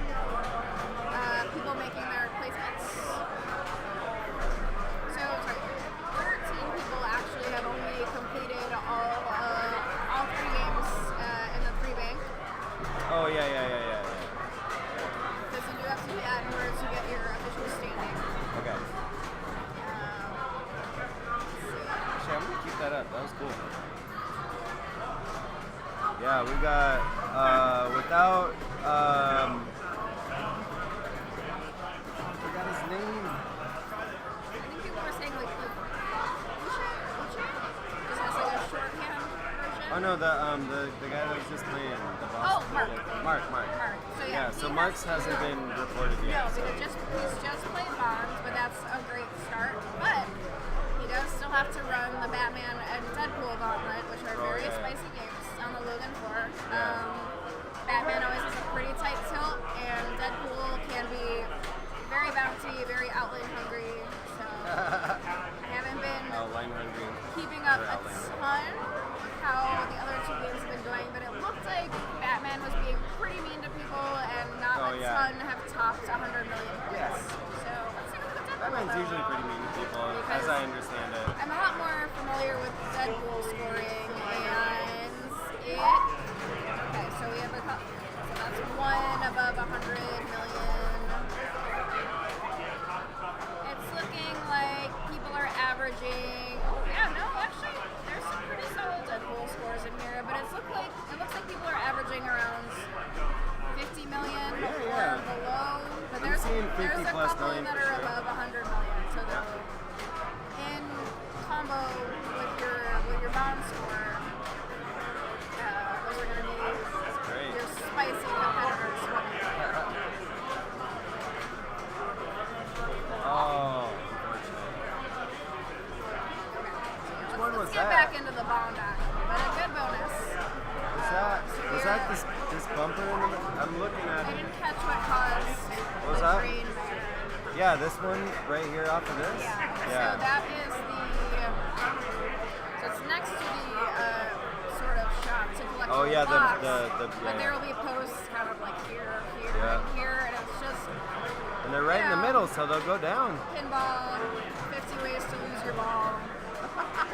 S6: people making their placements. So, sorry, 13 people actually have only completed all 3 games in the 3-bank.
S2: Oh, yeah.
S6: Because you do have to do that in order to get your official standing.
S2: Okay. Actually, I'm gonna keep that up. That was cool. Yeah, we got without I forgot his name.
S6: I think people were saying like Uche? Just as like a shorthand version.
S2: Oh no, the guy that was just playing the boss.
S6: Oh, Mark.
S2: Mark.
S6: Mark. So
S2: Yeah,
S6: he
S2: so
S6: has
S2: Mark's
S6: to-
S2: hasn't been reported
S6: No,
S2: yet.
S6: because he's just played Bonds, but that's a great start. But he does still have to run the Batman and Deadpool gauntlet, which are
S2: Oh,
S6: very
S2: yeah.
S6: spicy games on the Logan floor.
S2: Yeah.
S6: Batman always has a pretty tight tilt, and Deadpool can be very bouncy, very outlet hungry. So I haven't been
S2: Oh, line hungry.
S6: keeping up
S2: Or
S6: a
S2: outlet.
S6: ton with how the other 2 games have been going, but it looked like Batman was being pretty mean to people, and not
S2: Oh,
S6: a
S2: yeah.
S6: ton have topped 100 million points.
S2: Yeah.
S6: So let's take a look at Deadpool.
S2: Batman's
S6: though.
S2: usually pretty mean to people, as I understand it.
S6: I'm a lot more familiar with Deadpool scoring, and it. Okay, so we have a couple. So that's one above 100 million. It's looking like people are averaging. Oh, yeah, no, actually, there's some pretty solid Deadpool scores in here, but it's floating around 50 million
S2: Yeah.
S6: or below. But
S2: I'm
S6: there's
S2: seeing 50
S6: a
S2: plus
S6: couple
S2: million
S6: that
S2: for
S6: are
S2: sure.
S6: above 100 million. So they're in combo with your bond score. Those are going to be
S2: Great.
S6: your spicy competitors.
S2: Oh, unfortunate.
S6: Let's get back into the bond action, but a good bonus.
S2: Was that this bumper in the I'm looking
S6: I
S2: at it.
S6: didn't catch what caused
S2: What was
S6: the
S2: that?
S6: green there.
S2: Yeah, this one right here off of this?
S6: Yeah. So that is so it's next to the sort of shop to collect
S2: Oh, yeah,
S6: blocks,
S2: the
S6: but there will be posts kind of like here,
S2: Yeah.
S6: and here, and it's just
S2: And they're right in the middle, so they'll go down.
S6: pinball, 50 ways to lose your ball,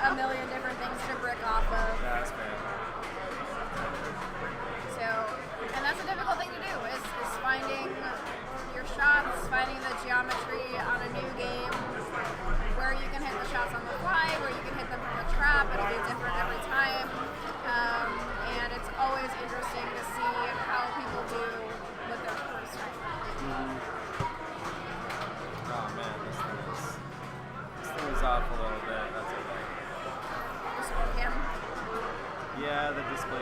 S6: a million different things to brick off of.
S2: Yeah, that's fair.
S6: So, and that's a difficult thing to do, is finding your shots, finding the geometry on a new game, where you can hit the shots on the fly, where you can hit them from the trap. It'll be different every time. And it's always interesting to see how people do with their first time.
S2: Oh man, this thing is off a little bit. That's okay.
S6: Just one cam.
S2: Yeah, the display.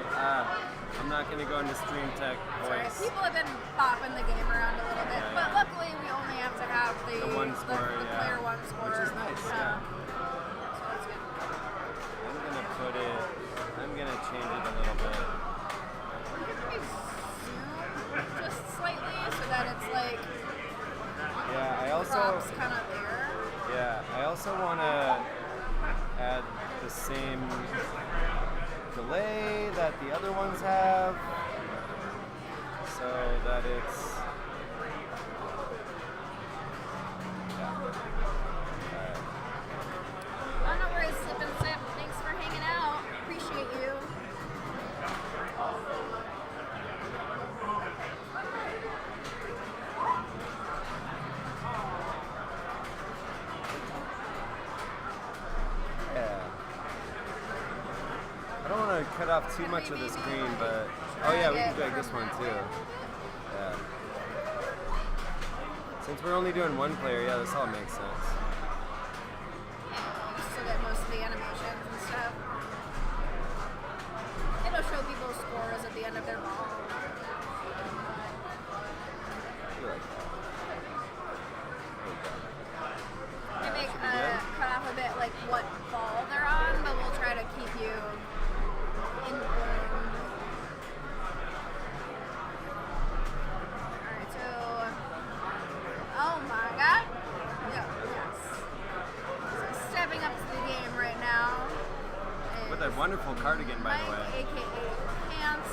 S2: I'm not gonna go into Stream Tech
S6: Sorry,
S2: voice.
S6: people have been bopping the game around a little bit,
S2: Yeah,
S6: but
S2: yeah.
S6: luckily we only have to have the
S2: one score,
S6: the
S2: yeah.
S6: player one score.
S2: Which is nice, yeah.
S6: So that's good.
S2: I'm gonna change it a little bit.
S6: You can maybe zoom just slightly so that it's like
S2: Yeah, I also
S6: props kind of there.
S2: I also wanna add the same delay that the other ones have, so that it's
S6: Oh, no worries, Sip and Sip. Thanks for hanging out. Appreciate you.
S2: yeah. I don't want to cut off too much of the screen, but oh yeah, we can drag this one too. Yeah. Since we're only doing one player, yeah, this all makes sense.
S6: You still get most of the animations and stuff. It'll show people's scores at the end of their ball.
S2: I feel like that.
S6: We may cut off a bit like what ball they're on, but we'll try to keep you informed. Alright, so oh my god. Yeah, yes. So stepping up to the game right now.
S2: With a wonderful cardigan, by the
S6: Mike,
S2: way.
S6: aka Pants.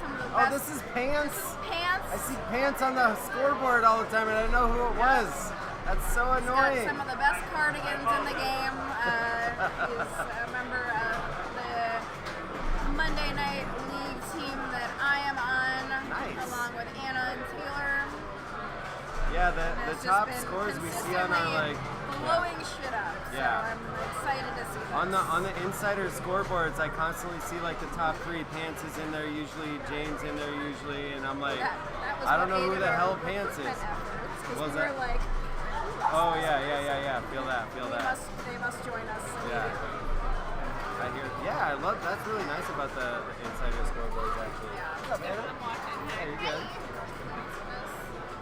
S6: Some of the
S2: Oh,
S6: best.
S2: this is Pants.
S6: Pants.
S2: I see Pants on the scoreboard all the time, and I don't know who it was. That's so
S6: He's got
S2: annoying.
S6: some of the best cardigans in the game. He's a member of the Monday Night League team that I am on,
S2: Nice.
S6: along with Anna and Taylor.
S2: Yeah,
S6: And
S2: the
S6: it's just
S2: top
S6: been
S2: scores we see on our like
S6: blowing shit up. So
S2: Yeah.
S6: I'm excited to see
S2: on
S6: this.
S2: the insider scoreboards. I constantly see like the top three. Pants is in there usually. Jane's in there usually, and I'm like,
S6: That was
S2: I don't
S6: what
S2: know who
S6: aided
S2: the
S6: our
S2: hell Pants is.
S6: recruitment efforts, 'cause
S2: Was
S6: we were
S2: that-
S6: like,
S2: Oh yeah. Feel that.
S6: they must join us.
S2: Yeah. I hear. Yeah, I love. That's really nice about the insider scoreboards actually.
S6: Yeah.
S2: What's up, Anna? Yeah, you're good.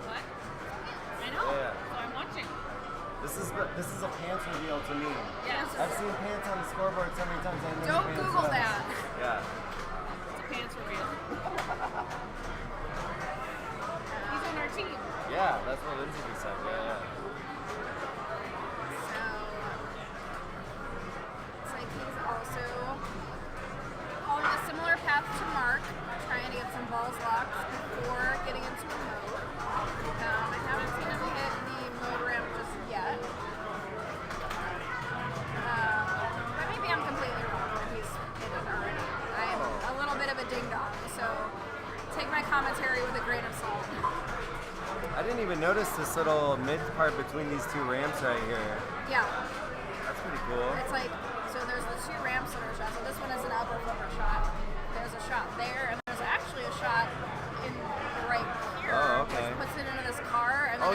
S7: What? I know.
S2: Yeah.
S7: So I'm watching.
S2: This is a Pants reveal to me.
S7: Yes.
S2: I've seen Pants on the scoreboard so many times. I know who
S6: Don't
S2: Pants
S6: Google
S2: was.
S6: that.
S2: Yeah.
S7: It's a pants reveal. He's on our team.
S2: Yeah, that's what Lindsay just said. Yeah.
S6: So it's like he's also following a similar path to Mark, trying to get some balls locked before getting into a mode. I haven't seen him hit the mode ramp just yet. But maybe I'm completely wrong that he's hit it already. I'm a little bit of a ding dong, so take my commentary with a grain of salt.
S2: I didn't even notice this little mid part between these two ramps right here.
S6: Yeah.
S2: That's pretty cool.
S6: It's like, so there's the two ramps that are shot. So this one is an upper flipper shot. There's a shot there, and there's actually a shot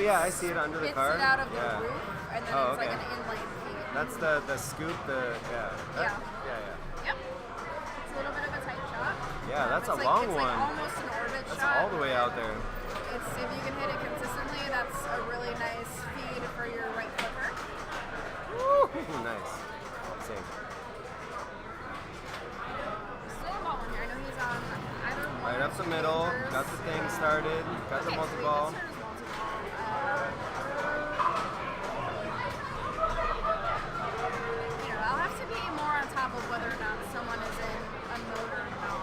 S2: yeah, I see it under the
S6: spits
S2: car.
S6: it out of the
S2: Yeah.
S6: roof, and then
S2: Oh,
S6: it's like
S2: okay.
S6: an inline feed.
S2: That's the scoop. Yeah.
S6: Yeah.
S2: Yeah.
S6: Yep. It's a little bit of a tight shot.
S2: Yeah, that's
S6: It's
S2: a long
S6: it's
S2: one.
S6: Like almost an orbit
S2: That's
S6: shot.
S2: all the way out there.
S6: It's if you can hit it consistently, that's a really nice feed for your right flipper.
S2: Woo, nice. Same.
S6: Still a ball one here. I know he's on either one.
S2: Right
S6: or
S2: up the
S6: two
S2: middle.
S6: dangers.
S2: Got the thing started. Got the
S6: Okay, so
S2: multi-ball.
S6: we can start his multi-ball. I'll have to be more on top of whether or not someone is in a mode or not.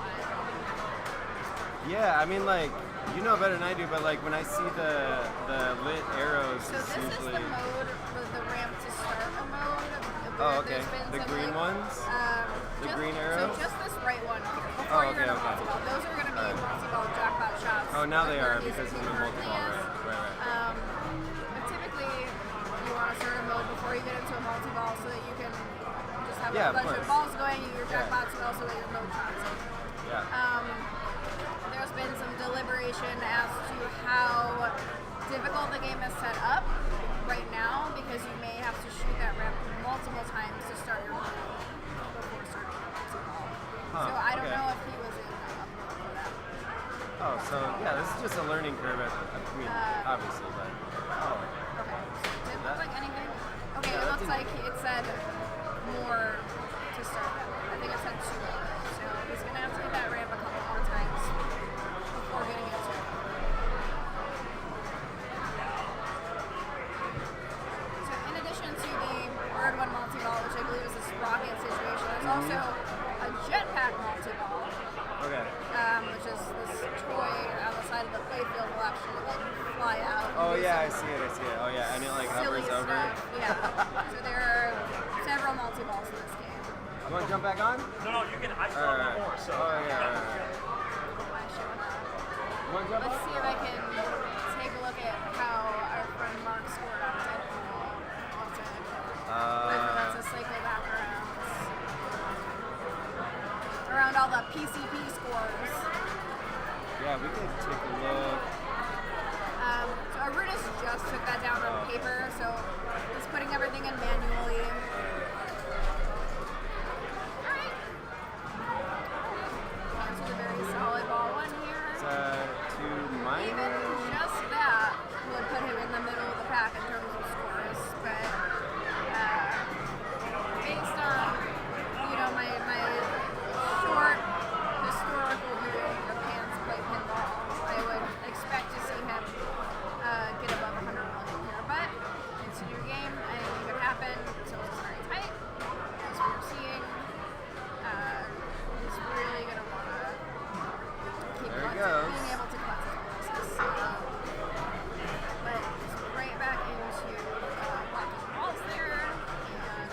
S2: Yeah, I mean, like, you know better than I do, but like when I see the lit arrows,
S6: So
S2: it's
S6: this is
S2: usually.
S6: the mode, the ramp to start a mode.
S2: Oh,
S6: where
S2: okay.
S6: there's been
S2: The
S6: some,
S2: green
S6: like,
S2: ones? The
S6: just-
S2: green arrows?
S6: So just this right one here. Before
S2: Oh,
S6: you're in a
S2: okay, okay.
S6: multi-ball. Those are going to be
S2: Alright.
S6: multi-ball jackpot shots.
S2: Oh, now they
S6: where
S2: are
S6: he's-
S2: because of
S6: he
S2: the
S6: currently
S2: multi-ball,
S6: is.
S2: right?
S6: But typically, you want to start a mode before you get into a multi-ball so that you can just have
S2: Yeah,
S6: a
S2: of
S6: bunch of
S2: course.
S6: balls going, your
S2: Yeah.
S6: jackpots, and also get your mode shots in.
S2: Yeah.
S6: There's been some deliberation as to how difficult the game is set up right now because you may have to shoot that ramp multiple times to start your mode before starting your multi-ball. So I don't
S2: okay.
S6: know if he was in a mode for that.
S2: Oh, so yeah, this is just a learning curve. I mean, obviously, but. Oh.
S6: Okay. So it didn't look like anything. Okay,
S2: Yeah,
S6: it
S2: that
S6: looks
S2: didn't-
S6: like it said more to start that with. I think it said 2 more. So he's going to have to hit that ramp a couple more times before getting into it. So in addition to the bird one multi-ball, which I believe is this rocket situation, there's also a jetpack multi-ball,
S2: Okay.
S6: which is this toy on the side of the playfield will actually like fly out. and
S2: Oh
S6: do
S2: yeah, I
S6: some
S2: see it. Oh yeah, and it like
S6: silly
S2: hovers over.
S6: stuff. Yeah. So there are several multi-balls in this game.
S2: You want to jump back on?
S1: No, you can. I still have
S2: Alright.
S1: one more. So.
S2: Oh yeah.
S6: Am I showing up?
S2: You want to jump
S6: Let's
S2: on?
S6: see if I can take a look at how our friend Mark scored on Deadpool. That's a cycle back around all the PCP scores.
S2: Yeah, we could take a look.
S6: So Arudis just took that down on paper, so he's putting everything in manually. Alright. Answered a very solid ball one here.
S2: It's to mine.
S6: Even just that would put him in the middle of the pack in terms of scores, but based on my short historical viewing of Hans play pinball, I would expect to see him get above 100 million here. But it's a new game, anything could happen. So it's very tight, as we're seeing. He's really gonna want to keep
S2: There he
S6: being
S2: goes.
S6: able to collect his bonuses. But it's right back into blocking balls there, and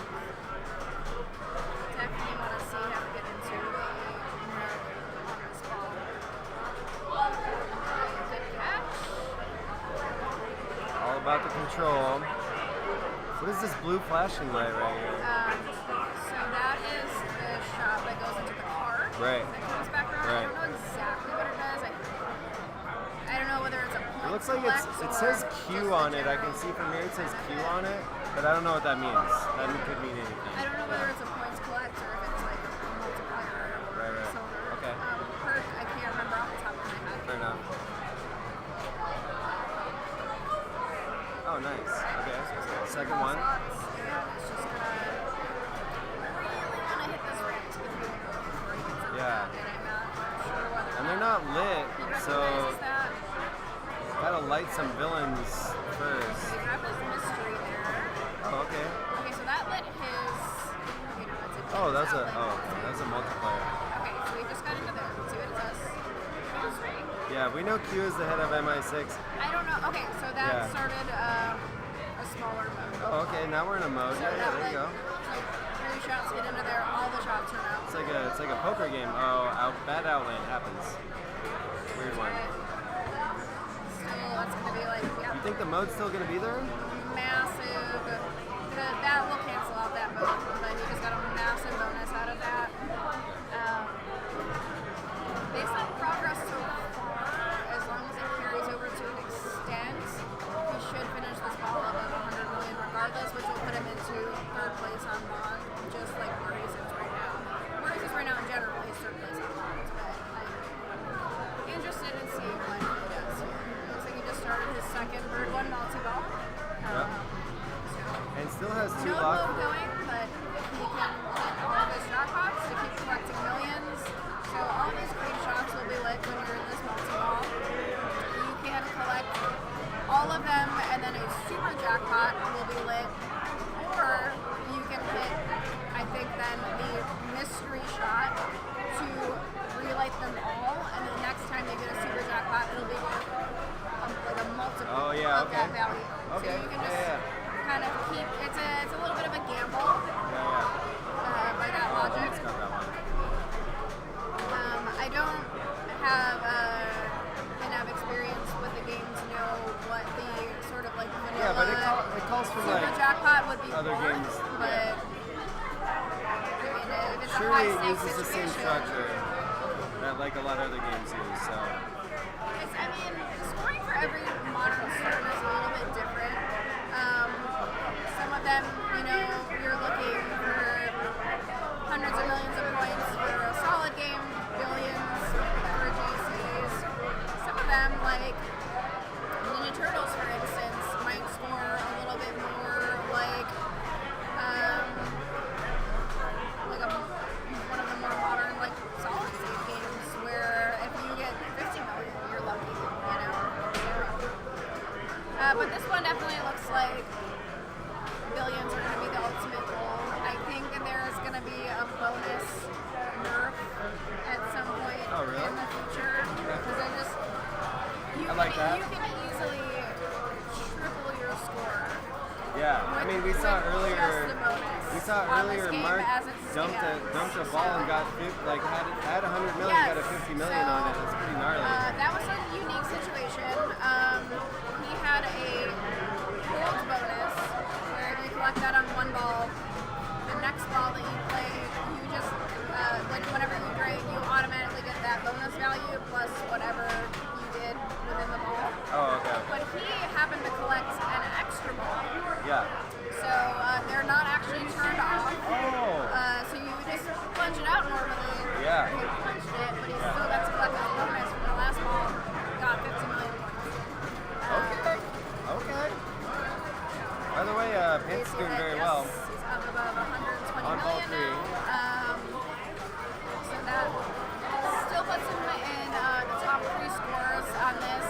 S6: definitely want to see him get into a honors ball. Good catch.
S2: All about the control. What is this blue flashing light right here?
S6: So that is the shot that goes into the car.
S2: Right.
S6: That comes back around.
S2: Right.
S6: I don't know exactly what it does. I don't know whether it's a point
S2: It looks like
S6: select
S2: it
S6: or
S2: says
S6: just
S2: Q
S6: a
S2: on it. I
S6: general
S2: can see from here it says Q
S6: benefit.
S2: on it, but I don't know what that means. That could mean anything.
S6: I don't know whether it's a points collect or if it's like a multiplier or
S2: Right.
S6: so on.
S2: Okay.
S6: Perk, I can't remember off the top of my head.
S2: Fair enough. Oh, nice. Okay. Second one.
S6: And it's just gonna really hit this ramp to get the before he gets into
S2: Yeah.
S6: that, and I'm not sure whether
S2: And they're not lit,
S6: he
S2: so
S6: recognizes that.
S2: gotta light some villains first.
S6: So he grabbed his mystery there.
S2: Oh, okay.
S6: Okay, so that lit his. Okay, no, that's a
S2: Oh, that's a
S6: outlet.
S2: that's a multiplier.
S6: Okay, so we just got into there. Let's see what it does. Mystery.
S2: Yeah, we know Q is the head of MI6.
S6: I don't know. Okay, so that
S2: Yeah.
S6: started a smaller mode.
S2: Oh, okay. Now we're in a mode.
S6: So
S2: Yeah,
S6: that,
S2: there you go.
S6: So 3 shots get into there, all the shots turn out.
S2: It's like a poker game. Oh, bad outland happens. Weird one.
S6: Still, that's gonna be like
S2: You think the mode's still gonna be there?
S6: massive. That will cancel out that mode, but he just got a massive bonus out of that. Based on progress so far, as long as it carries over to an extent, he should
S2: True
S6: no
S2: luck.
S6: move going, but he can hit all of his jackpots to keep collecting millions. So all of his green shots will be lit when you're in this multi-ball. You can collect all of them, and then a super jackpot will be lit, or you can hit, I think, then the mystery shot to relight them all, and then next time you get a super jackpot, it'll be worth like a multiple
S2: Oh, yeah,
S6: of that
S2: okay.
S6: value.
S2: Okay,
S6: So you can
S2: yeah,
S6: just
S2: yeah.
S6: kind of keep, it's a little bit of a gamble
S2: Yeah.
S6: by that
S2: Oh,
S6: logic.
S2: it's got that one.
S6: I don't have enough experience with the game to know what the sort of like vanilla
S2: Yeah, but it calls for
S6: super
S2: like
S6: jackpot would be
S2: other
S6: for,
S2: games,
S6: but
S2: yeah.
S6: I mean, if it's a
S2: Surely
S6: high
S2: it
S6: stakes
S2: uses the same
S6: situation,
S2: structure that like a lot of other games use. So
S6: I mean, scoring for every modern start is a little bit different. Some of them, you know, you're looking for hundreds of millions of points for a solid game, billions for GCs. Some of them, like Ninja Turtles, for instance, might score a little bit more like one of the more modern, like solid state games, where if you get 50 million, you're lucky, you know. But this one definitely looks like billions are going to be the ultimate goal. I think that there's going to be a bonus nerf at some point
S2: Oh, really?
S6: in the future, because
S2: I like that.
S6: You can easily triple your score.
S2: yeah, I mean we saw
S6: with
S2: earlier.
S6: just the bonus
S2: We saw
S6: on this
S2: earlier
S6: game
S2: Mark
S6: as it
S2: dumped
S6: stands.
S2: a ball and got had 100 million, got a 50 million
S6: so,
S2: on it. That's pretty gnarly.
S6: That was a unique situation. He had a gold bonus where if you collect that on one ball, the next ball that you play, you just whenever you drain, you automatically get that bonus value plus whatever you did within the ball.
S2: Oh, okay.
S6: But he happened to collect an extra ball.
S2: Yeah.
S6: So they're not actually turned off.
S2: Oh.
S6: So you would just plunge it out normally.
S2: Yeah.
S6: He plunged it, but he still got to collect his bonus from the last ball. Got 50 million points.
S2: Okay. Okay. By the way, Pence is doing very well.
S6: He's up above 120
S2: On ball
S6: million
S2: three.
S6: now. So that still puts him in the top 3 scorers on this.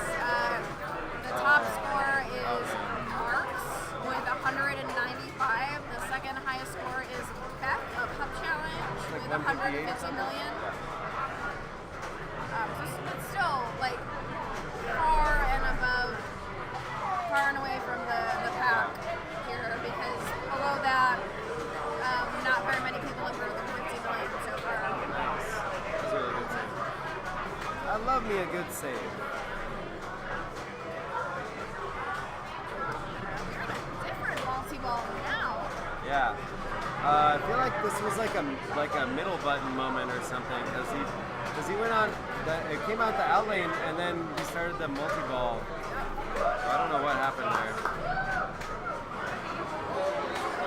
S6: The top score is Marks with 195. The second highest score is Beck of Hub Challenge with 150 million. It's still like far and away from the pack here, because below that, not very many people have more than 50 million so far.
S2: That's a really good save. I love me a good save.
S6: You're in a different multi-ball now.
S2: Yeah. I feel like this was like a middle button moment or something, because he went on. It came out the out lane and then he started the multi-ball. So I don't know what happened there.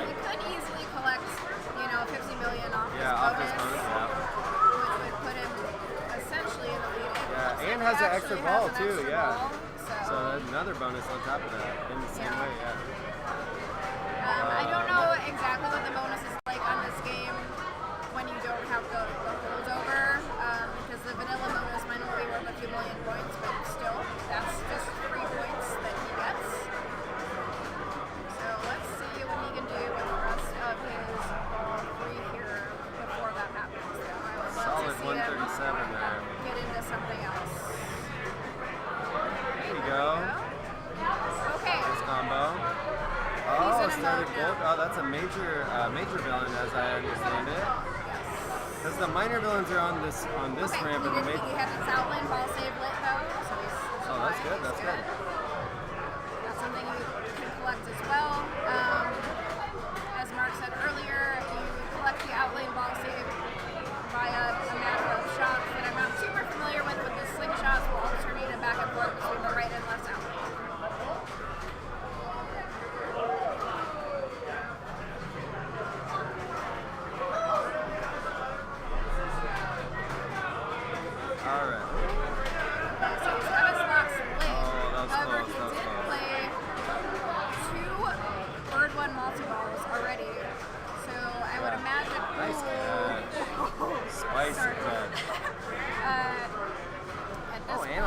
S6: He could easily collect, 50 million off
S2: Yeah, off
S6: his
S2: his
S6: bonus,
S2: bonus, yeah.
S6: which would put him essentially in the lead. It
S2: Yeah,
S6: looks
S2: and
S6: like
S2: has
S6: he
S2: an extra
S6: actually
S2: ball
S6: has an
S2: too,
S6: extra
S2: yeah.
S6: ball,
S2: So another bonus on top of that in the same
S6: Yeah.
S2: way, yeah.
S6: I don't know exactly what the bonus is like on this game when you don't have the holdover, because the vanilla bonus might only be worth a few million points, but still, that's just 3 points that he gets. So let's see what he can do with the rest of his ball 3 here before that happens. So I would love
S2: Solid
S6: to see him
S2: 137 there.
S6: get into something else.
S2: There you go.
S6: Okay.
S2: Nice combo.
S6: He's
S2: Oh,
S6: in a
S2: started
S6: mode
S2: gold.
S6: now.
S2: Oh, that's a major villain as I understand it. Because the minor villains are on this
S6: Okay,
S2: ramp and the
S6: he
S2: major.
S6: had his outline ball save lit though, so he's
S2: Oh, that's
S6: fine,
S2: good.
S6: he's
S2: That's good.
S6: That's something you can collect as well. As Mark said earlier, you collect the outlane ball save via a matter of shots that I'm not super familiar with, but the sling shots will alternate it back and forth between the right and left outlane.
S2: All right.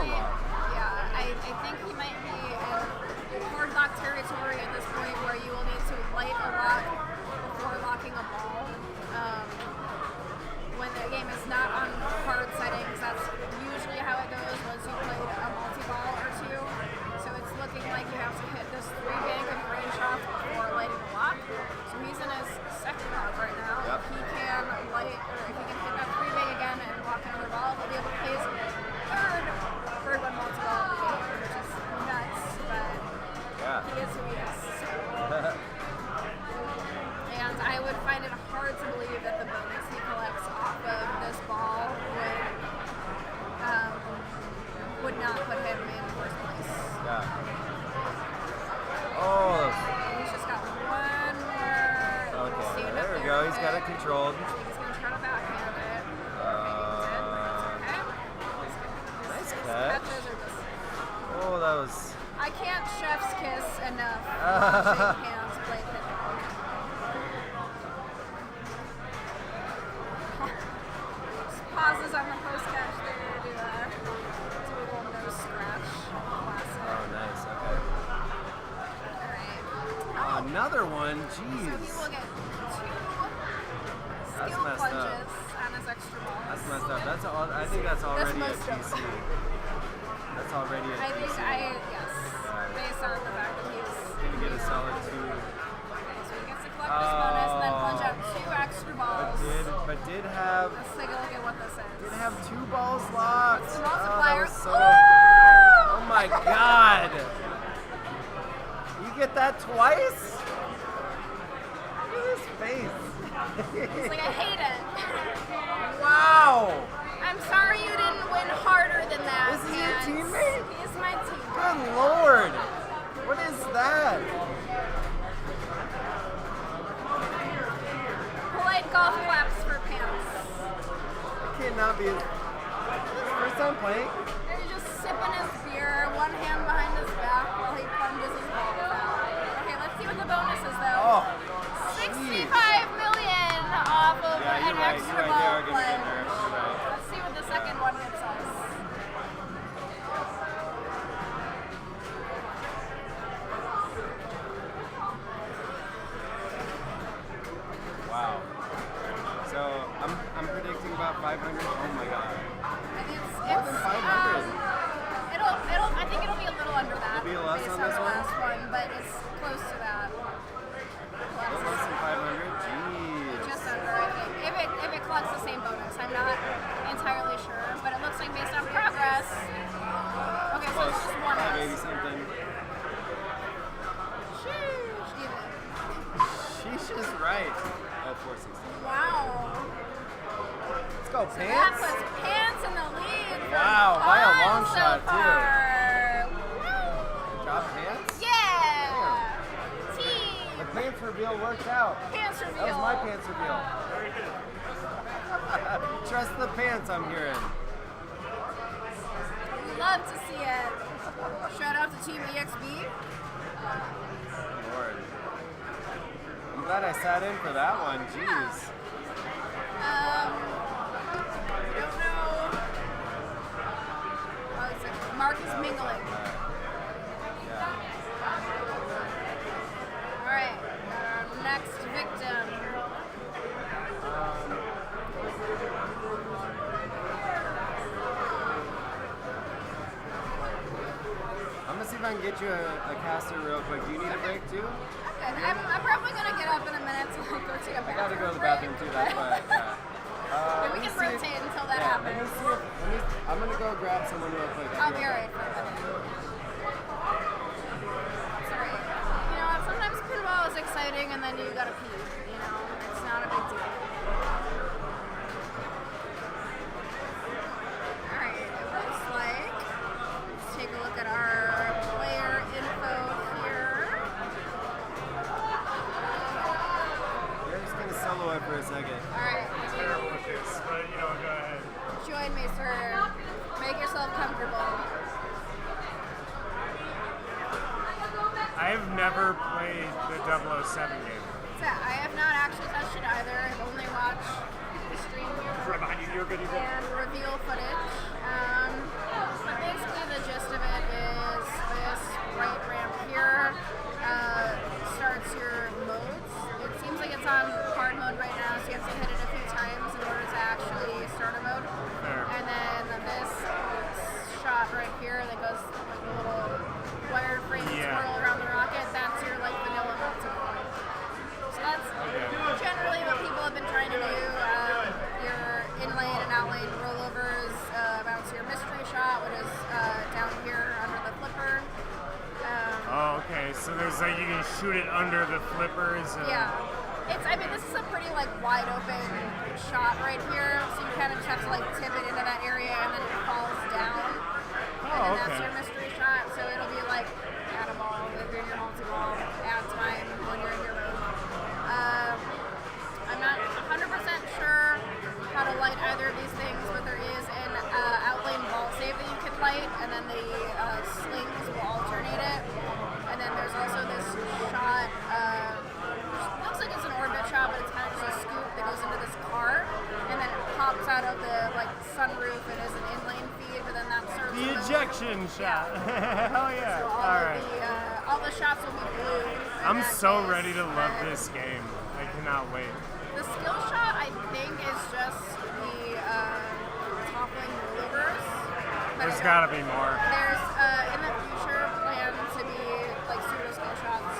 S2: lock.
S6: Yeah, I think he might be in hard lock territory at this point where you will need to light a lock before locking a ball. When the game is not on hard settings, that's usually how it goes once you played a multi-ball or two. So it's looking like you have to hit this 3 bank of range shots before lighting the lock. So he's in his second lock right now.
S2: Yep.
S6: If he can light, or if he can hit that 3 bank again and lock another ball, he'll be able to play his third one multi-ball of the game, which is nuts, but
S2: Yeah.
S6: he is who he is. And I would find it hard to believe that the bonus he collects off of this ball would not put him in first place.
S2: Yeah. Oh.
S6: He's just got one more
S2: Okay.
S6: stand
S2: There
S6: up
S2: we
S6: there
S2: go. He's got it
S6: hit.
S2: controlled.
S6: I think he's going to try to backhand it.
S2: Nice
S6: His
S2: catch.
S6: catches are just...
S2: Oh, that was.
S6: I can't chef's kiss enough watching hands play pinball. Just pauses on the post catch there to do a little nose scratch. Classic.
S2: Oh, nice. Okay.
S6: Alright.
S2: Another one.
S6: So he
S2: Jeez.
S6: will get 2
S2: That's
S6: skill
S2: messed up.
S6: plunges on his extra balls.
S2: That's messed up. That's all. I think that's already a
S6: messed up.
S2: TC. That's already a
S6: I think
S2: TC.
S6: yes. Based on the fact that he's
S2: Gonna get a solid 2.
S6: Okay, so he gets to collect this bonus and then plunge out 2 extra balls.
S2: But did have
S6: Let's take a look at what this is.
S2: did have 2 balls locked.
S6: What's the
S2: Oh, that
S6: multiplier?
S2: was so.
S6: Oh!
S2: Oh my God! You get that twice? Look at his face.
S6: It's like, I hate it.
S2: Wow!
S6: I'm sorry you didn't win harder than that.
S2: This is your
S6: Hans.
S2: teammate?
S6: He is my teammate.
S2: Good Lord! What is that?
S6: Polite golf claps for Pants.
S2: That cannot be. First time playing?
S6: And he's just sipping his beer, one hand behind his back while he plunges his balls out. Okay, let's see what the bonus is though.
S2: Oh,
S6: 65 million off of
S2: yeah,
S6: an
S2: you're right.
S6: extra
S2: You're right. They
S6: ball
S2: are gonna
S6: play.
S2: get nerfed. You're right.
S6: Let's see what the second one gets us.
S2: Wow. So I'm predicting about 500. Oh my God.
S6: And it's
S2: More than 500.
S6: I think it'll be a little under that.
S2: It'll be less
S6: based
S2: on
S6: on
S2: this
S6: the
S2: one?
S6: last one, but it's close to that.
S2: A little less than 500. Jeez.
S6: Just under, I think. If it collects the same bonus, I'm not entirely sure, but it looks like based on progress. Okay, so
S2: Close.
S6: it's just one
S2: 580
S6: less.
S2: something.
S6: Sheesh, even.
S2: Sheesh is right. Oh, 460.
S6: Wow.
S2: Let's go,
S6: So that
S2: Pants.
S6: puts Pants in the lead. For
S2: Wow, by a
S6: fun
S2: long
S6: so
S2: shot, too.
S6: far. Woo.
S2: Good job, Pants.
S6: Yeah.
S2: The
S6: Team.
S2: pants reveal worked out.
S6: Pants
S2: That
S6: reveal.
S2: was my pants reveal. Trust the pants, I'm hearing.
S6: Love to see it. Shout out to Team EXB.
S2: Lord. I'm glad I sat in for that one. Jeez.
S6: Don't know. Oh, it's like Mark is mingling.
S2: Yeah.
S6: All right, our next victim.
S2: I'm gonna see if I can get you a caster real quick. Do you need a break too?
S6: I'm good. I'm probably gonna get up in a minute to like go take a
S2: I
S6: bathroom.
S2: gotta go to the
S6: break.
S2: bathroom too. That's why. Yeah.
S6: Yeah,
S2: Let
S6: we
S2: me
S6: can
S2: see if-
S6: rotate until that
S2: yeah, let me
S6: happens.
S2: see if, I'm gonna go grab someone real quick.
S6: I'll be alright for a minute. Sorry. You know, sometimes pinball is exciting and then you gotta pee. You know, it's not a big deal. Alright, it looks like. Let's take a look at our player info here.
S2: You're just gonna solo it for a second.
S6: Alright.
S5: Terrible with this, but you know, go ahead.
S6: Join me, sir. Make yourself comfortable.
S5: I have never played the 007 game.
S6: So, I have not actually touched it either. I've only watched the stream
S5: Right behind you, you're good, you're good.
S6: and reveal footage. But basically, here that goes like a little wireframe swirl around the rocket. That's your like vanilla multiplier. So that's generally what people have been trying to do. Your inlane and outlane rollovers bounce your mystery shot, which is down here under the flipper.
S8: Oh, okay. So there's like you can shoot it under the flippers.
S6: Yeah. I mean, this is a pretty like wide open shot right here, so you kind of just have to like tip it into that area and then it falls down. And then that's your mystery shot. So it'll be like add a ball if you're in your multi-ball, add time when you're in your mode. I'm not 100% sure how to light either of these things, but there is an outlane ball save that you can light, and then the slings will alternate it. And then there's also this shot, looks like it's an orbit shot, but it's kind of just a scoop that goes into this car, and then it pops out of the like sunroof and is an inlane feed, but then that serves
S8: The ejection shot. Hell yeah.
S6: So all the shots will be blue.
S8: I'm so ready to love this game. I cannot wait.
S6: The skill shot, I think, is just the toppling rollovers.
S8: There's gotta be more.
S6: There's, in the future, planned to be, like, pseudo skill shots